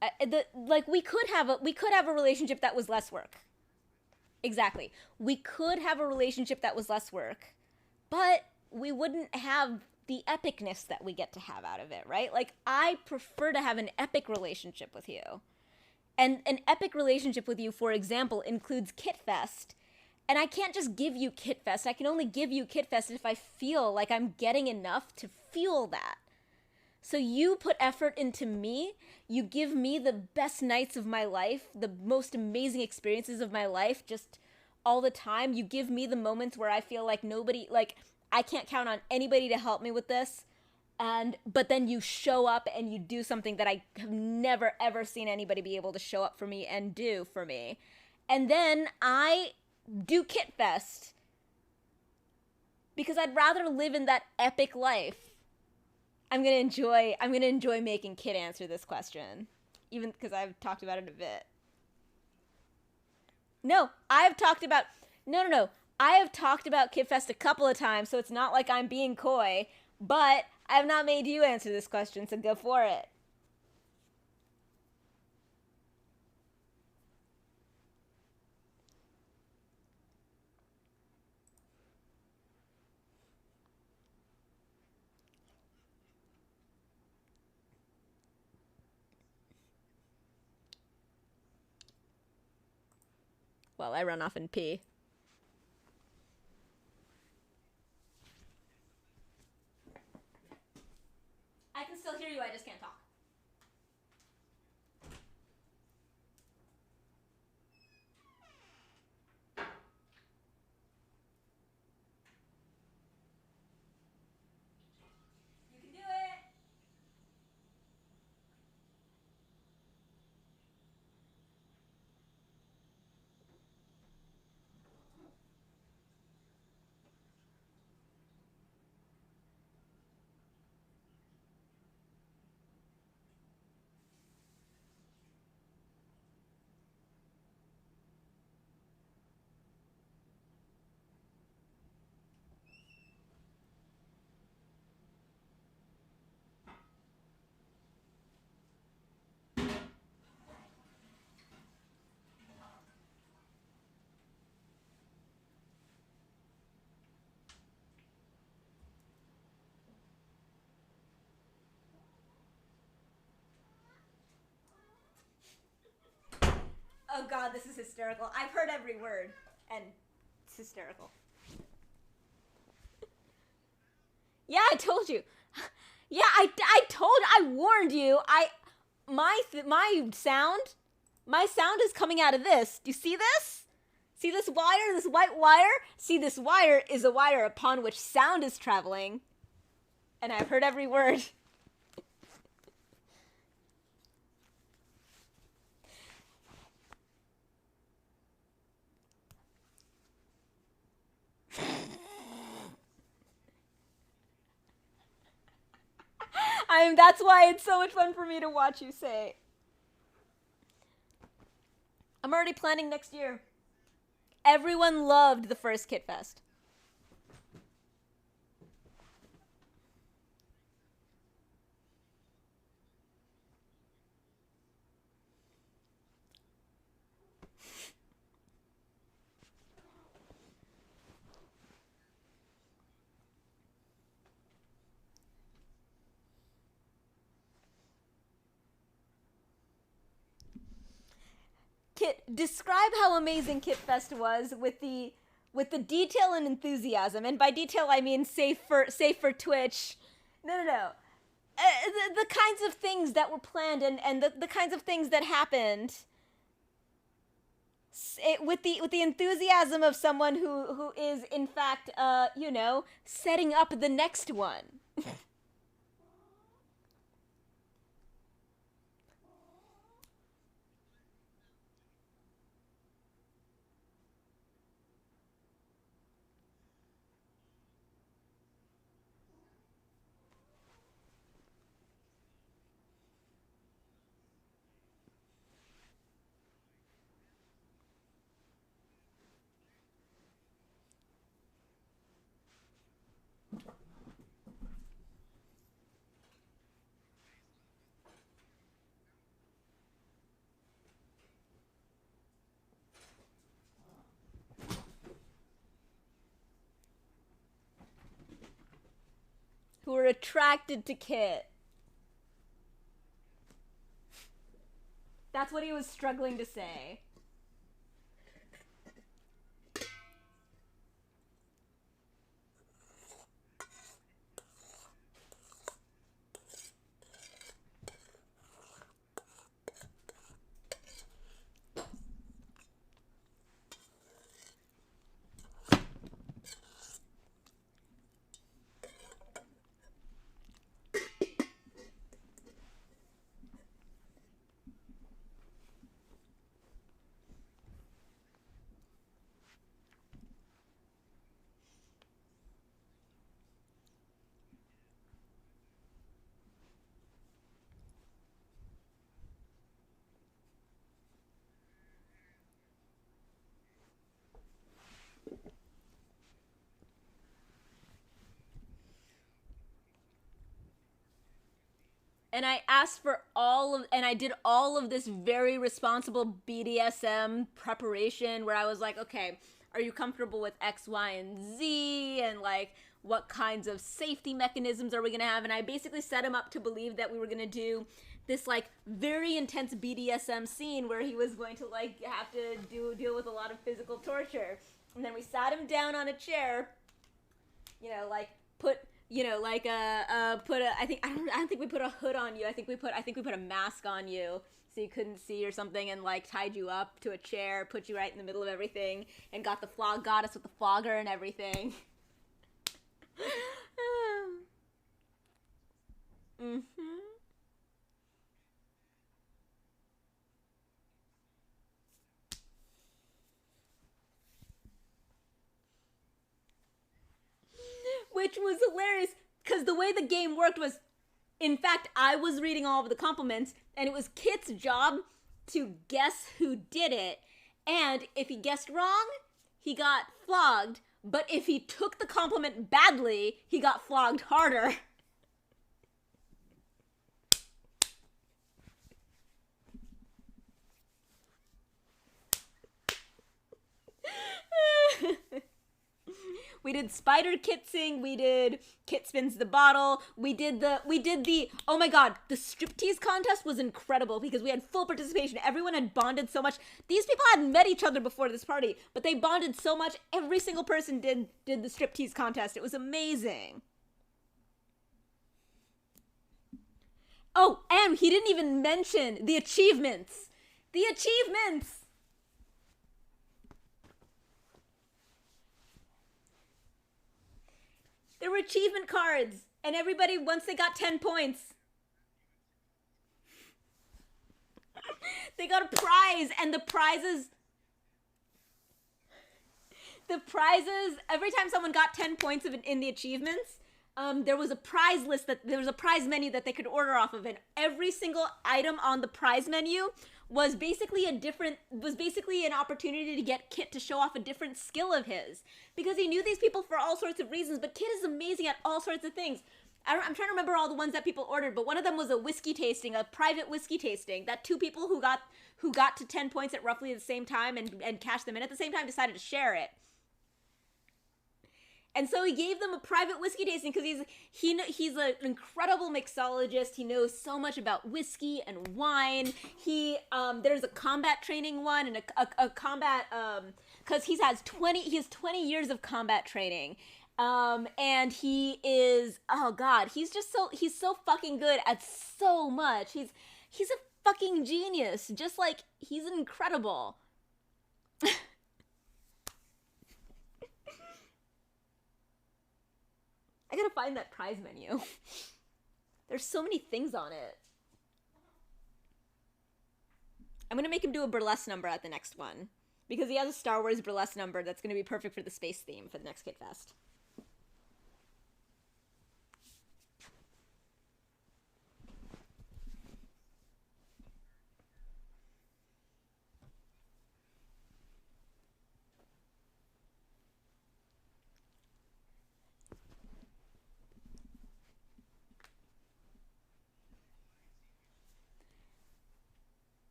We could have a relationship that was less work. Exactly. We could have a relationship that was less work, but we wouldn't have the epicness that we get to have out of it, right? Like, I prefer to have an epic relationship with you. And an epic relationship with you, for example, includes Kitfest. And I can't just give you Kitfest. I can only give you Kitfest if I feel like I'm getting enough to fuel that. So you put effort into me. You give me the best nights of my life, the most amazing experiences of my life, just all the time. You give me the moments where I feel like nobody, like, I can't count on anybody to help me with this. But then you show up and you do something that I have never ever seen anybody be able to show up for me and do for me. And then I do Kitfest because I'd rather live in that epic life. I'm gonna enjoy making Kit answer this question, even because I've talked about it a bit. No, I have talked about Kitfest a couple of times, so it's not like I'm being coy. But I have not made you answer this question, so go for it. Well, I run off and pee. I can still hear you, I just can't talk. You can do it! Oh god, this is hysterical. I've heard every word, and it's hysterical. Yeah, I told you. Yeah, I warned you. My sound is coming out of this. Do you see this? See this wire, this white wire? See, this wire is a wire upon which sound is traveling. And I've heard every word. That's why it's so much fun for me to watch you say. I'm already planning next year. Everyone loved the first Kitfest. Kit, describe how amazing Kitfest was with the detail and enthusiasm, and by detail I mean safe for Twitch. No. The kinds of things that were planned and the kinds of things that happened. With the enthusiasm of someone who is in fact setting up the next one. you're attracted to Kit. That's what he was struggling to say. And I asked for and I did all of this very responsible BDSM preparation where I was like, okay, are you comfortable with X, Y, and Z? And like, what kinds of safety mechanisms are we gonna have? And I basically set him up to believe that we were gonna do this like very intense BDSM scene where he was going to like have to deal with a lot of physical torture. And then we sat him down on a chair, you know, like put I don't think we put a hood on you. I think we put a mask on you so you couldn't see or something, and like tied you up to a chair, put you right in the middle of everything, and got us with the flogger and everything. Mhm. Which was hilarious, because the way the game worked was, in fact, I was reading all of the compliments, and it was Kit's job to guess who did it, and if he guessed wrong, he got flogged, but if he took the compliment badly, he got flogged harder. We did spider kitsing, we did Kit spins the bottle, we did the oh my god, the striptease contest was incredible because we had full participation. Everyone had bonded so much. These people hadn't met each other before this party, but they bonded so much. Every single person did the striptease contest. It was amazing. Oh, and he didn't even mention the achievements. The achievements! There were achievement cards, and everybody, once they got 10 points, they got a prize, and the prizes, every time someone got 10 points in the achievements, there was a prize menu that they could order off of, and every single item on the prize menu was basically an opportunity to get Kit to show off a different skill of his, because he knew these people for all sorts of reasons, but Kit is amazing at all sorts of things. I'm trying to remember all the ones that people ordered, but one of them was a private whiskey tasting, that two people who got to 10 points at roughly the same time and cashed them in at the same time decided to share it. And so he gave them a private whiskey tasting because he's an incredible mixologist. He knows so much about whiskey and wine. There's a combat training one and a combat because he has 20 years of combat training. And he is, oh god, he's so fucking good at so much. He's a fucking genius. Just like, he's incredible. I gotta find that prize menu. There's so many things on it. I'm gonna make him do a burlesque number at the next one, because he has a Star Wars burlesque number that's gonna be perfect for the space theme for the next Kit Fest.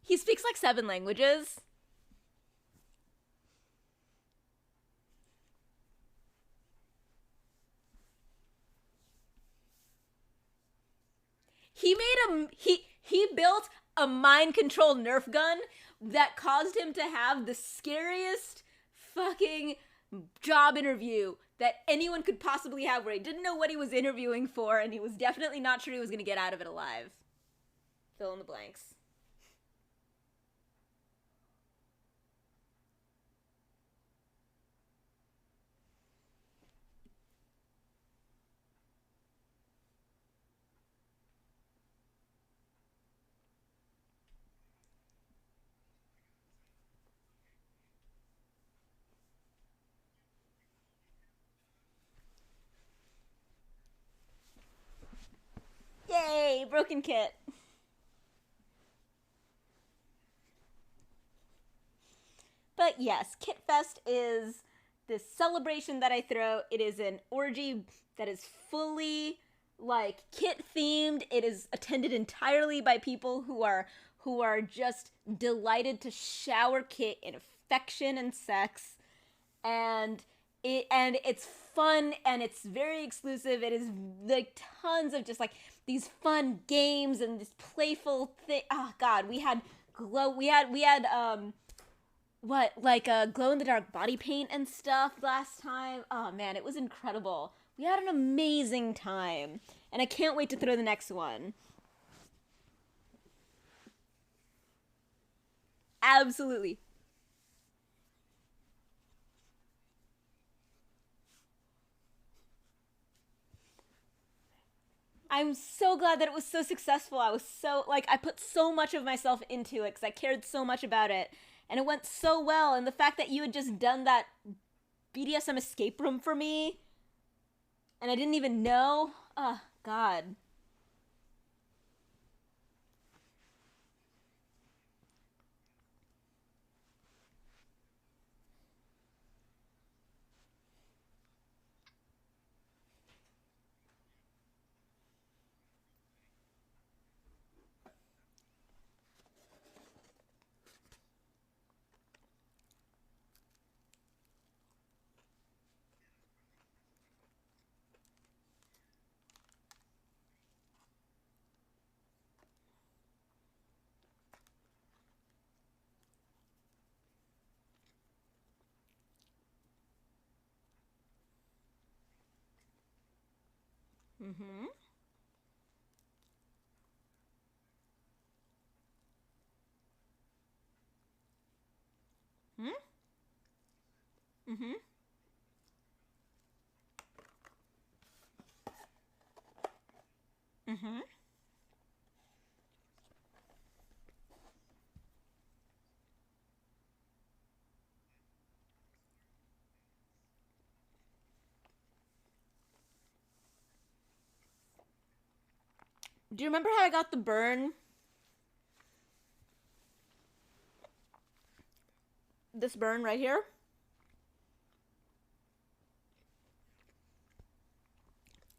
He speaks like 7 languages. he made he built a mind control Nerf gun that caused him to have the scariest fucking job interview that anyone could possibly have, where he didn't know what he was interviewing for, and he was definitely not sure he was going to get out of it alive. Fill in the blanks. Yay, broken kit. But yes, Kit Fest is this celebration that I throw. It is an orgy that is fully like kit themed. It is attended entirely by people who are just delighted to shower Kit in affection and sex. And it's fun and it's very exclusive. It is like tons of just like these fun games and this playful thing. Oh god, we had glow in the dark body paint and stuff last time. Oh man, it was incredible. We had an amazing time, and I can't wait to throw the next one. Absolutely. I'm so glad that it was so successful. I was so, like, I put so much of myself into it because I cared so much about it. And it went so well. And the fact that you had just done that BDSM escape room for me, and I didn't even know. Oh, God. Mm-hmm. Hmm? Mm-hmm. Mm-hmm. Do you remember how I got the burn? This burn right here?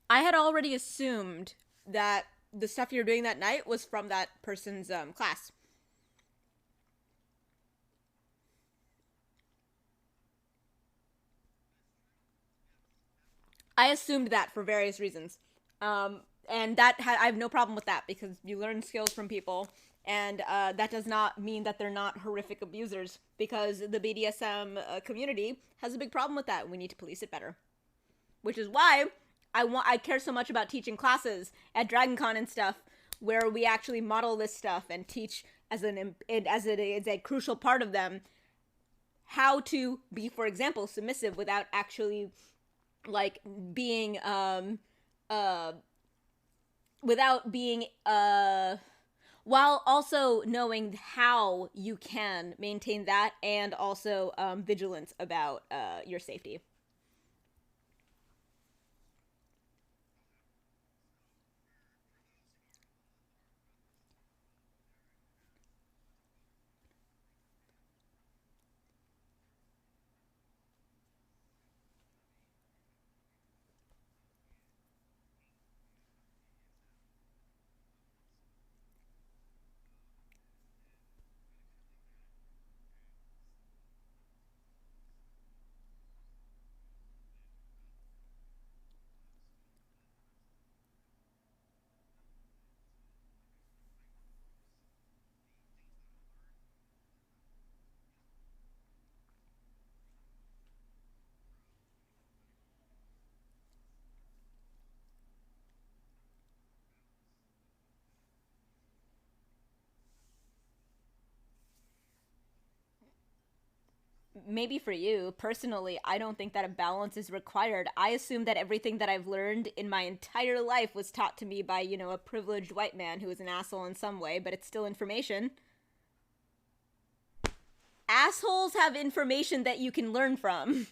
I had already assumed that the stuff you were doing that night was from that person's class. I assumed that for various reasons. And I have no problem with that because you learn skills from people, and that does not mean that they're not horrific abusers, because the BDSM community has a big problem with that. We need to police it better, which is why I care so much about teaching classes at DragonCon and stuff, where we actually model this stuff and teach as it is a crucial part of them how to be, for example, submissive without actually like being without being while also knowing how you can maintain that, and also vigilance about your safety. maybe for you personally, I don't think that a balance is required. I assume that everything that I've learned in my entire life was taught to me by, you know, a privileged white man who is an asshole in some way, but it's still information. Assholes have information that you can learn from.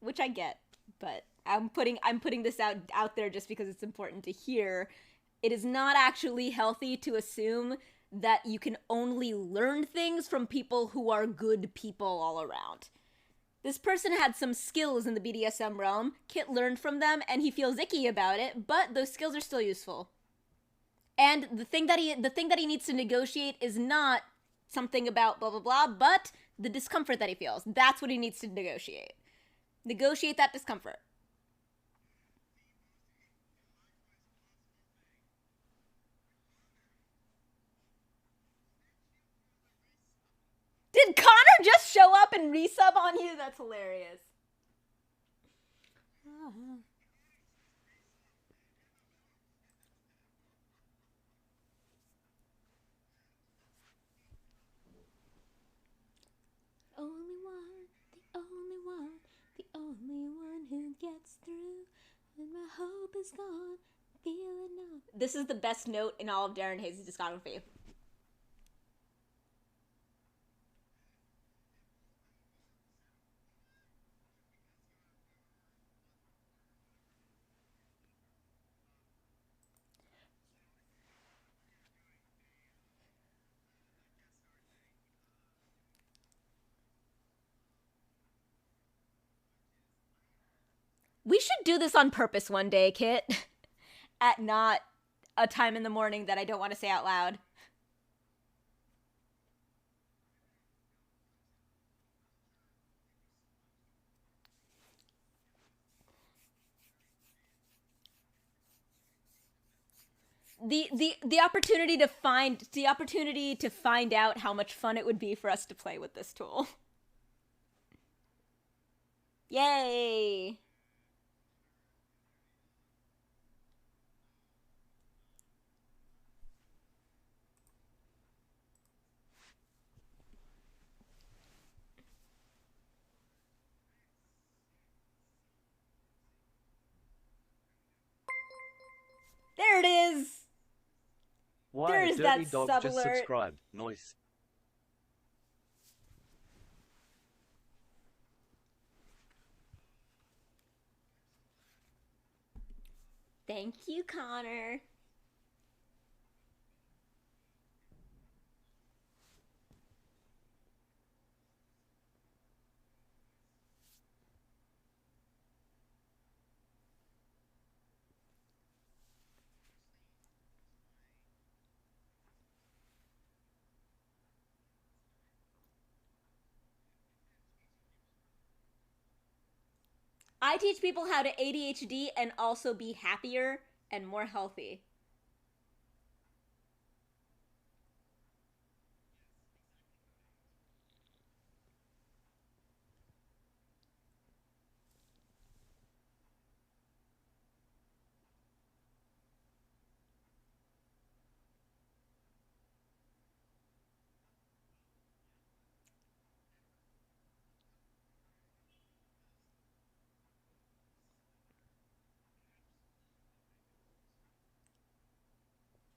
Which I get, but I'm putting this out there just because it's important to hear. It is not actually healthy to assume that you can only learn things from people who are good people all around. This person had some skills in the BDSM realm. Kit learned from them and he feels icky about it, but those skills are still useful. And the thing that he needs to negotiate is not something about blah blah blah, but the discomfort that he feels. That's what he needs to negotiate. Negotiate that discomfort. Did Connor just show up and resub on you? That's hilarious. Only one, the only one who gets through when my hope is gone, feeling numb. This is the best note in all of Darren Hayes' discography. We should do this on purpose one day, Kit. At not a time in the morning that I don't want to say out loud. The opportunity to find out how much fun it would be for us to play with this tool. Yay! There it is! Why There's a that dirty dog sub just alert. subscribed? Nice. Thank you, Connor. I teach people how to ADHD and also be happier and more healthy.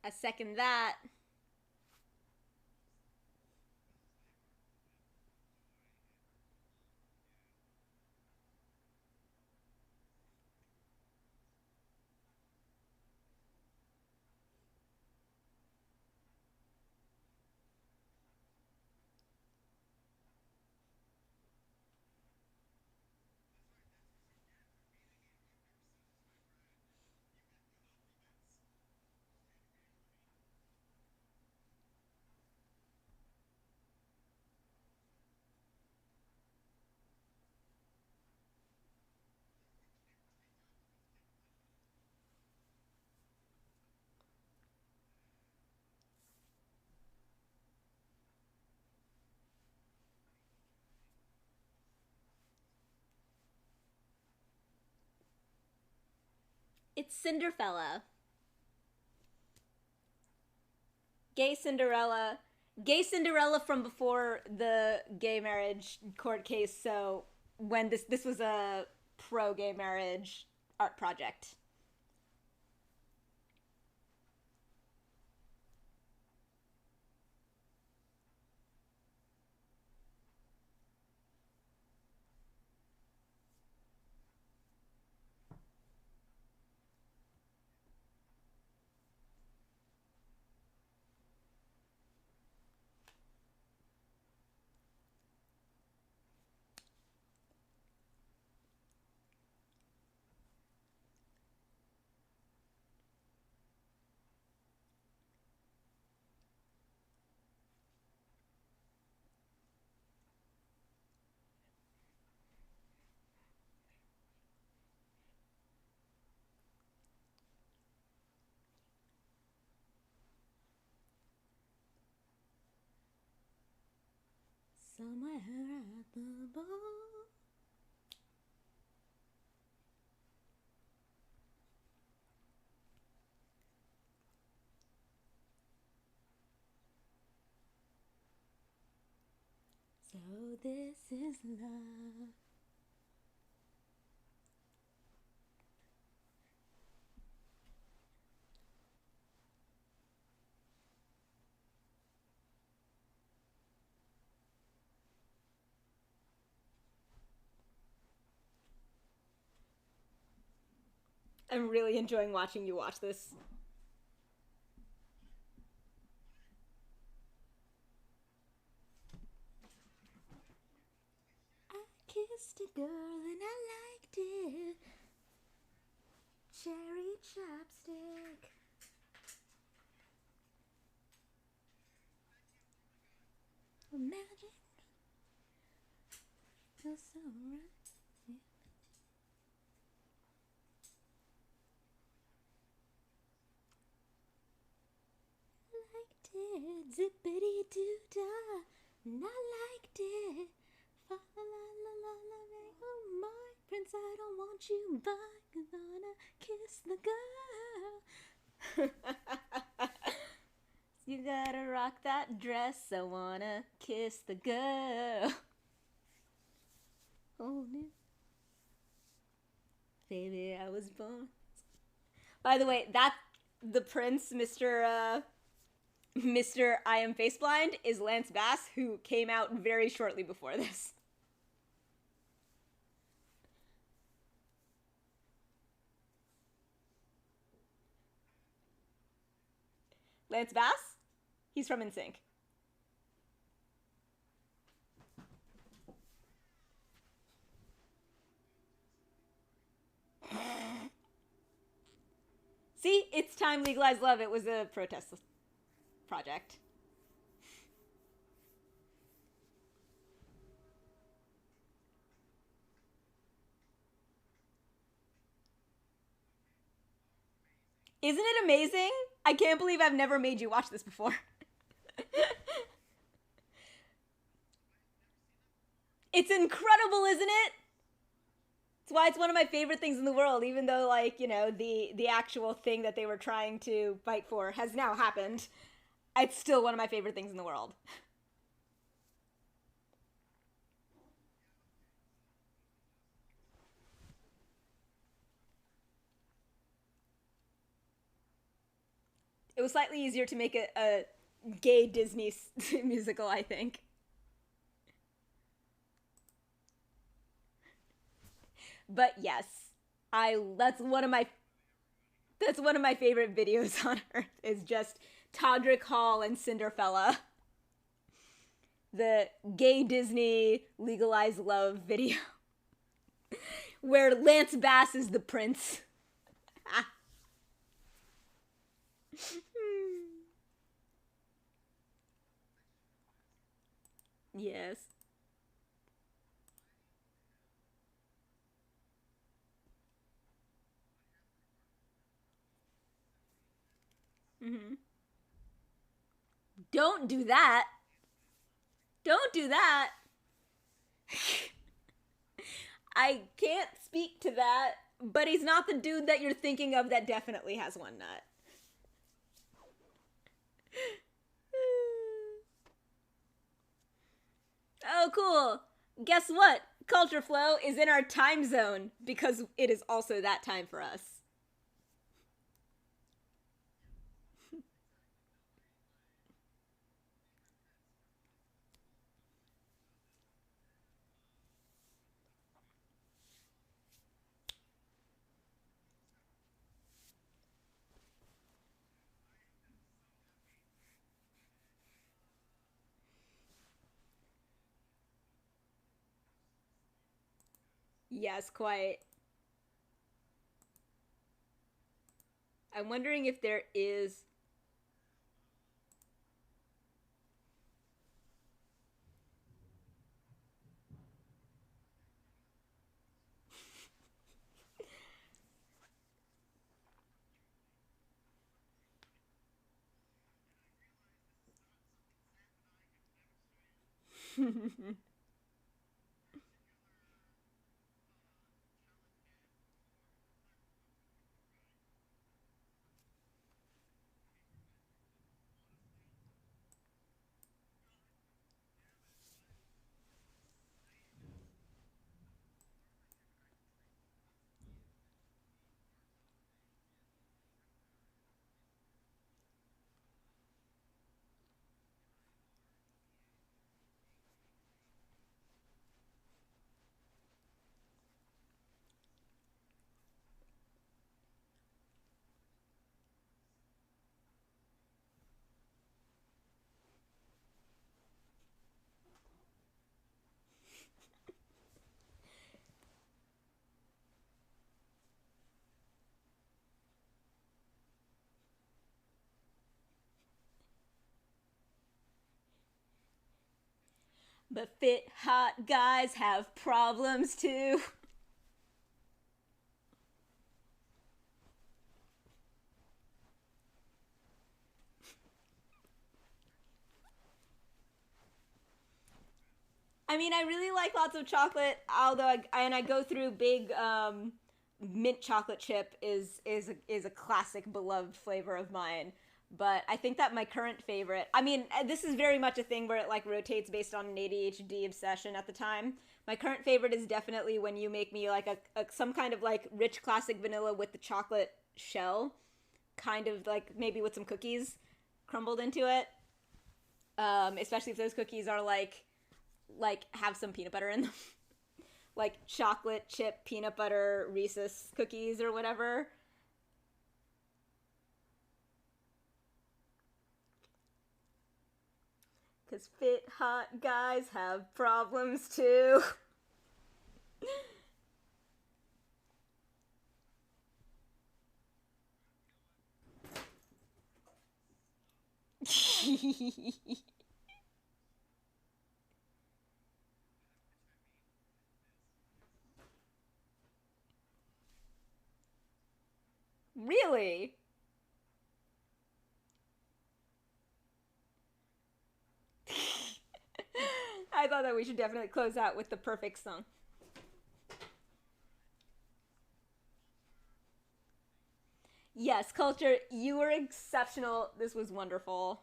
I second that. It's Cinderfella. Gay Cinderella. Gay Cinderella from before the gay marriage court case, so when this was a pro-gay marriage art project. Somewhere at the ball. So this is love. I'm really enjoying watching you watch this. I kissed a girl and I liked it. Cherry chapstick. Magic. Feels so right. Liked it, zippity doo dah, and I liked it. Fa la la la la la, oh my prince, I don't want you back. I'm gonna kiss the girl. You gotta rock that dress. I wanna kiss the girl. Oh no, baby, I was born. By the way, that the prince, Mr. I Am Face Blind, is Lance Bass, who came out very shortly before this. Lance Bass? He's from NSYNC. See? It's time Legalize Love. It was a protest project. Isn't it amazing? I can't believe I've never made you watch this before. It's incredible, isn't it? It's why it's one of my favorite things in the world, even though, like, you know, the actual thing that they were trying to fight for has now happened. It's still one of my favorite things in the world. It was slightly easier to make a gay Disney musical, I think. But yes, that's one of my favorite videos on earth, is just Todrick Hall and Cinderfella. The gay Disney Legalize Love video. Where Lance Bass is the prince. Yes. Mm-hmm. Don't do that. Don't do that. I can't speak to that. But he's not the dude that you're thinking of that definitely has one nut. Oh, cool. Guess what? Culture Flow is in our time zone because it is also that time for us. Yes, quite. I'm wondering if there is... But fit, hot guys have problems too. I mean, I really like lots of chocolate, although I go through big mint chocolate chip is a classic beloved flavor of mine. But I think that my current favorite, I mean, this is very much a thing where it like rotates based on an ADHD obsession at the time. My current favorite is definitely when you make me like some kind of like rich classic vanilla with the chocolate shell, kind of like maybe with some cookies crumbled into it. Especially if those cookies are like have some peanut butter in them. Like chocolate chip peanut butter Reese's cookies or whatever. Cause fit hot guys have problems too. Really? I thought that we should definitely close out with the perfect song. Yes, Culture, you were exceptional. This was wonderful.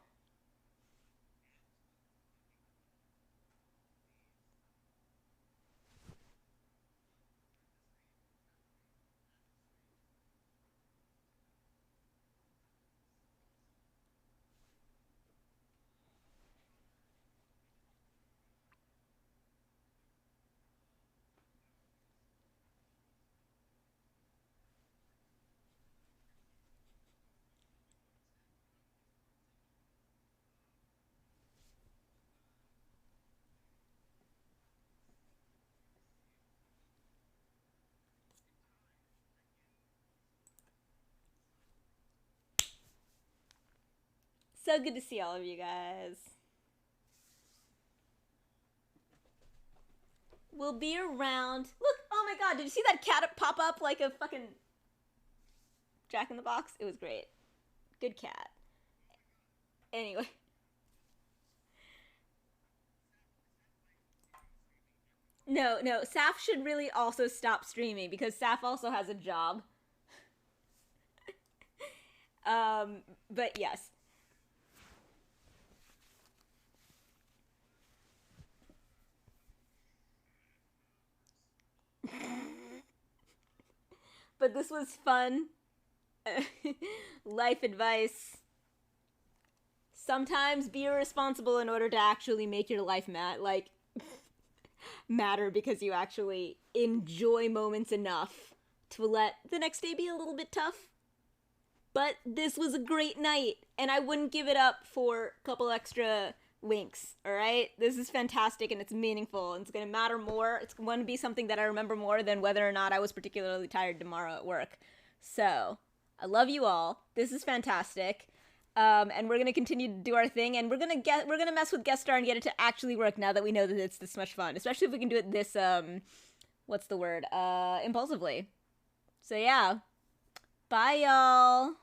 So good to see all of you guys. We'll be around. Look, oh my god, did you see that cat pop up like a fucking Jack in the Box? It was great. Good cat. Anyway. No, Saf should really also stop streaming because Saf also has a job. But yes. But this was fun. Life advice. Sometimes be irresponsible in order to actually make your life matter because you actually enjoy moments enough to let the next day be a little bit tough. But this was a great night, and I wouldn't give it up for a couple extra winks, alright? This is fantastic, and it's meaningful, and it's gonna matter more. It's going to be something that I remember more than whether or not I was particularly tired tomorrow at work. So, I love you all. This is fantastic. And we're gonna continue to do our thing, and we're gonna mess with guest star and get it to actually work now that we know that it's this much fun. Especially if we can do it this, what's the word? Impulsively. So yeah. Bye, y'all.